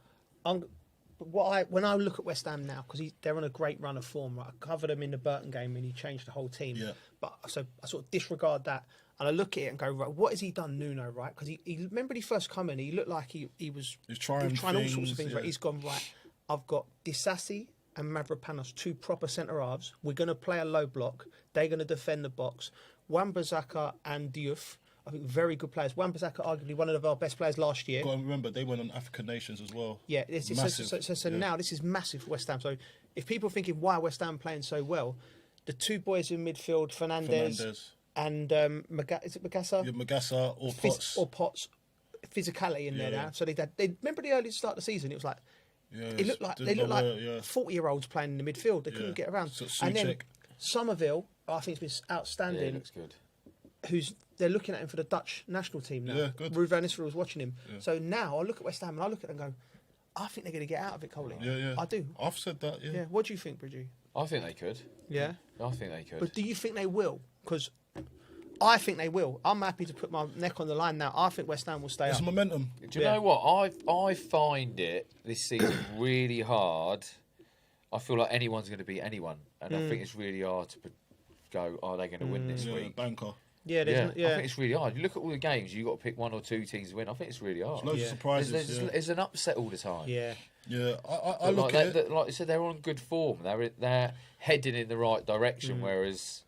When I look at West Ham now, because they're on a great run of form, right? I covered them in the Burton game when he changed the whole team. Yeah. But so I sort of disregard that, and I look at it and go, right, what has he done, Nuno? Right? Because he remember when he first come in, he looked like he was trying all sorts of things. Yeah. Right? He's gone right. I've got Disasi and Mavropanos, 2 proper centre halves. We're going to play a low block. They're going to defend the box. Wan-Bissaka and Diouf I think very good players. Wan-Bissaka, arguably one of our best players last year. Got to remember, they went on African nations as well. Yeah, Massive. So now this is massive for West Ham. So if people are thinking, why are West Ham playing so well? The two boys in midfield, Fernandes. And is it Magassa? Yeah, Magassa or Potts. Potts. Physicality in there now. So they remember the early start of the season. It was like they looked like 40-year-olds playing in the midfield. They couldn't get around. So and then Somerville, I think, has been outstanding. Yeah, looks good. They're looking at him for the Dutch national team now. Yeah, good. Ruud van Nistelrooy was watching him. Yeah. So now I look at West Ham and I look at them and go, I think they're going to get out of it, Coley. Yeah. I do. I've said that. Yeah. What do you think, Bridgie? I think they could. Yeah. I think they could. But do you think they will? Because I think they will. I'm happy to put my neck on the line now. I think West Ham will stay up. It's momentum. Do you know what? I find it this season really hard. I feel like anyone's going to beat anyone. And I think it's really hard to go, are they going to win this week? Banker. Yeah. I think it's really hard. You look at all the games, you've got to pick one or two teams to win. I think it's really hard. There's loads of surprises. There's an upset all the time. Yeah. I look at it. Like I said, they're on good form. They're heading in the right direction, whereas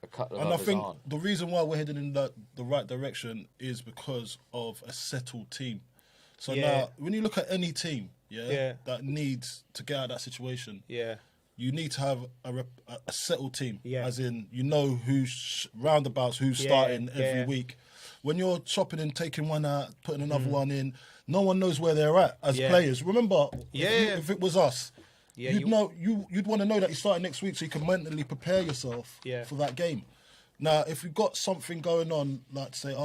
a couple of others aren't. The reason why we're heading in the right direction is because of a settled team. So now, when you look at any team, that needs to get out of that situation, you need to have a settled team, as in who's roundabouts, who's starting every week. When you're chopping and taking one out, putting another one in, no one knows where they're at as players. Remember, if it was us, you'd want to know that you're starting next week so you can mentally prepare yourself for that game. Now, if you've got something going on, like say,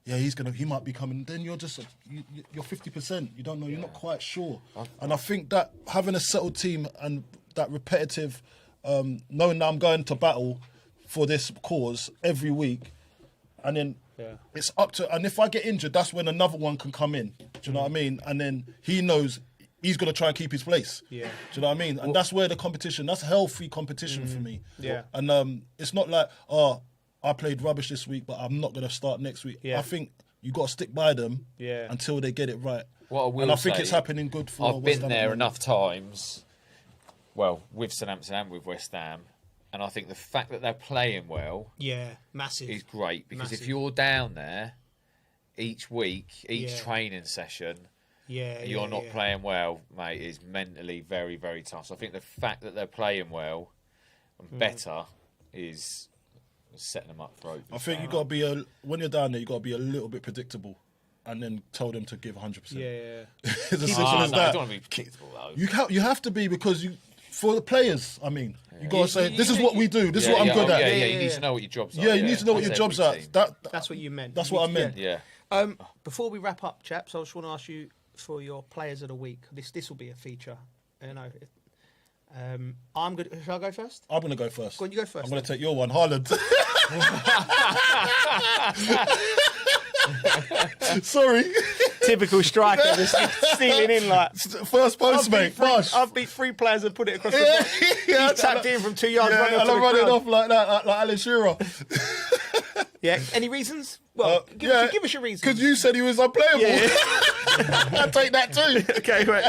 he might be coming, then you're just you're 50%. You don't know, you're not quite sure. And I think that having a settled team and that repetitive, knowing that I'm going to battle for this cause every week, and then it's up to, and if I get injured, that's when another one can come in. Do you know what I mean? And then he knows he's going to try and keep his place. Yeah. Do you know what I mean? And that's where the competition, that's healthy competition for me. Yeah. And it's not like, I played rubbish this week, but I'm not going to start next week. Yeah. I think you got to stick by them until they get it right. What I will and I think say, it's happening good for I've West been there enough times, with Southampton and with West Ham, and I think the fact that they're playing well massive. is great, because if you're down there each week, each training session, you're not playing well, mate, is mentally very, very tough. So I think the fact that they're playing well and better is setting them up for open. I think you got to be when you're down there, you got to be a little bit predictable, and then tell them to give 100%. It's as simple as that. You don't want to be predictable though. You have to be, because for the players, I mean, you got to say, this is what we do. This is what I'm good at. You need to know what your jobs are. Yeah, you need to know what your job's at. That's what you meant. That's what I meant. Yeah. Before we wrap up, chaps, I just want to ask you for your players of the week. This will be a feature. I'm good. Shall I go first? I'm going to go first. Go on, you go first. I'm going to take your one, Haaland. Sorry. Typical striker, just sealing in like first post, mate. I've beat 3 players and put it across the box. He tapped in from 2 yards. And I'm running off like that, like Alan Shearer. Any reasons? Well, give us your reasons. Because you said he was unplayable. I'll take that too. Okay, right.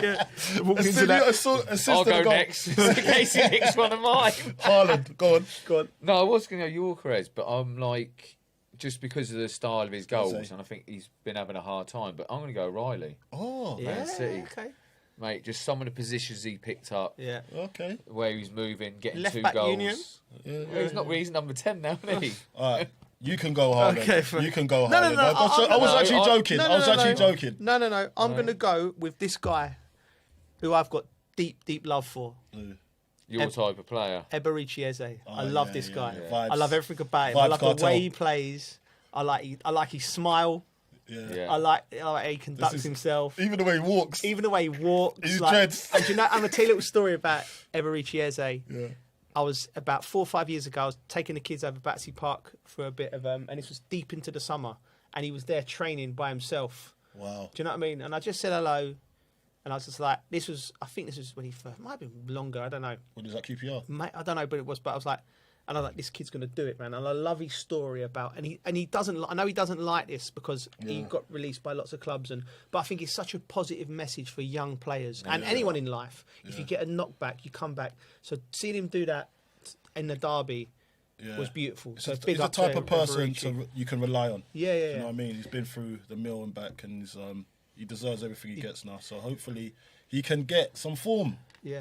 I'll go next. In case he nicks one of mine. Haaland, go on. No, I was going to go Yorkeres, but I'm like, just because of the style of his goals, and I think he's been having a hard time, but I'm going to go Riley. Oh, Man City. Okay. Mate, just some of the positions he picked up. Yeah. Okay. Where he was moving, getting Left 2 back goals. Union. He's not really, he's number 10 now, isn't he? All right. You can go Haaland. Okay, you can go Haaland. No. I was actually joking. joking. No. I'm going to go with this guy who I've got deep, deep love for. Your type of player. Eberici Eze. I love this guy. Vibes. I love everything about him. I love the way he plays. I like his smile. Yeah. I like how he conducts himself. Even the way he walks. His dreads. And I'm going to tell you a little story about Eberici Eze. Yeah. I was about 4 or 5 years ago. I was taking the kids over Battersea Park for a bit of and this was deep into the summer, and he was there training by himself. Wow. Do you know what I mean? And I just said hello, and I was just like, I think this was when he first, might have been longer, I don't know. When was that QPR? Mate, I don't know, but it was. But I was like, this kid's going to do it, man. And I love his story about, and he doesn't. I know he doesn't like this because he got released by lots of clubs, but I think it's such a positive message for young players and anyone in life. If you get a knockback, you come back. So seeing him do that in the derby, was beautiful. So He's big the up type to of person Verici. you can rely on. Yeah. You know what I mean? He's been through the mill and back, and he deserves everything he gets now. So hopefully he can get some form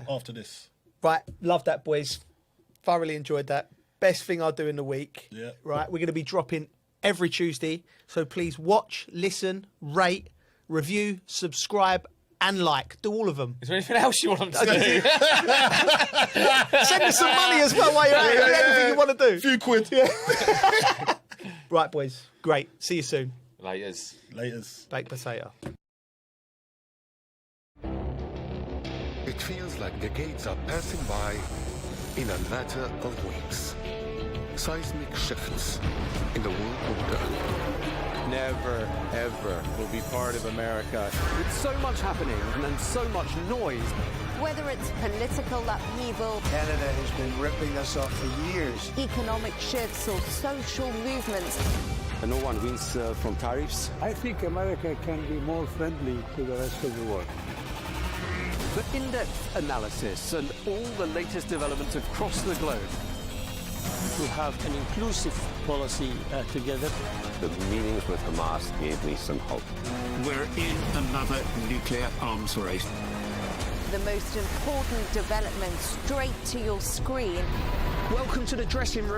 after this. Right, love that, boys. Thoroughly enjoyed that. Best thing I'll do in the week. Yeah. Right, we're going to be dropping every Tuesday. So please watch, listen, rate, review, subscribe, and like. Do all of them. Is there anything else you want them to do? Send us some money as well while you're at it. Anything you want to do. Few quid. Right, boys. Great. See you soon. Laters. Baked potato. It feels like decades are passing by in a matter of weeks. Seismic shifts in the world order. Never, ever will be part of America. With so much happening and so much noise. Whether it's political upheaval, Canada has been ripping us off for years. economic shifts, or social movements, And no one wins from tariffs. I think America can be more friendly to the rest of the world. For in-depth analysis and all the latest developments across the globe. To have an inclusive policy together. The meetings with Hamas gave me some hope. We're in another nuclear arms race. the most important developments straight to your screen. Welcome to the dressing room.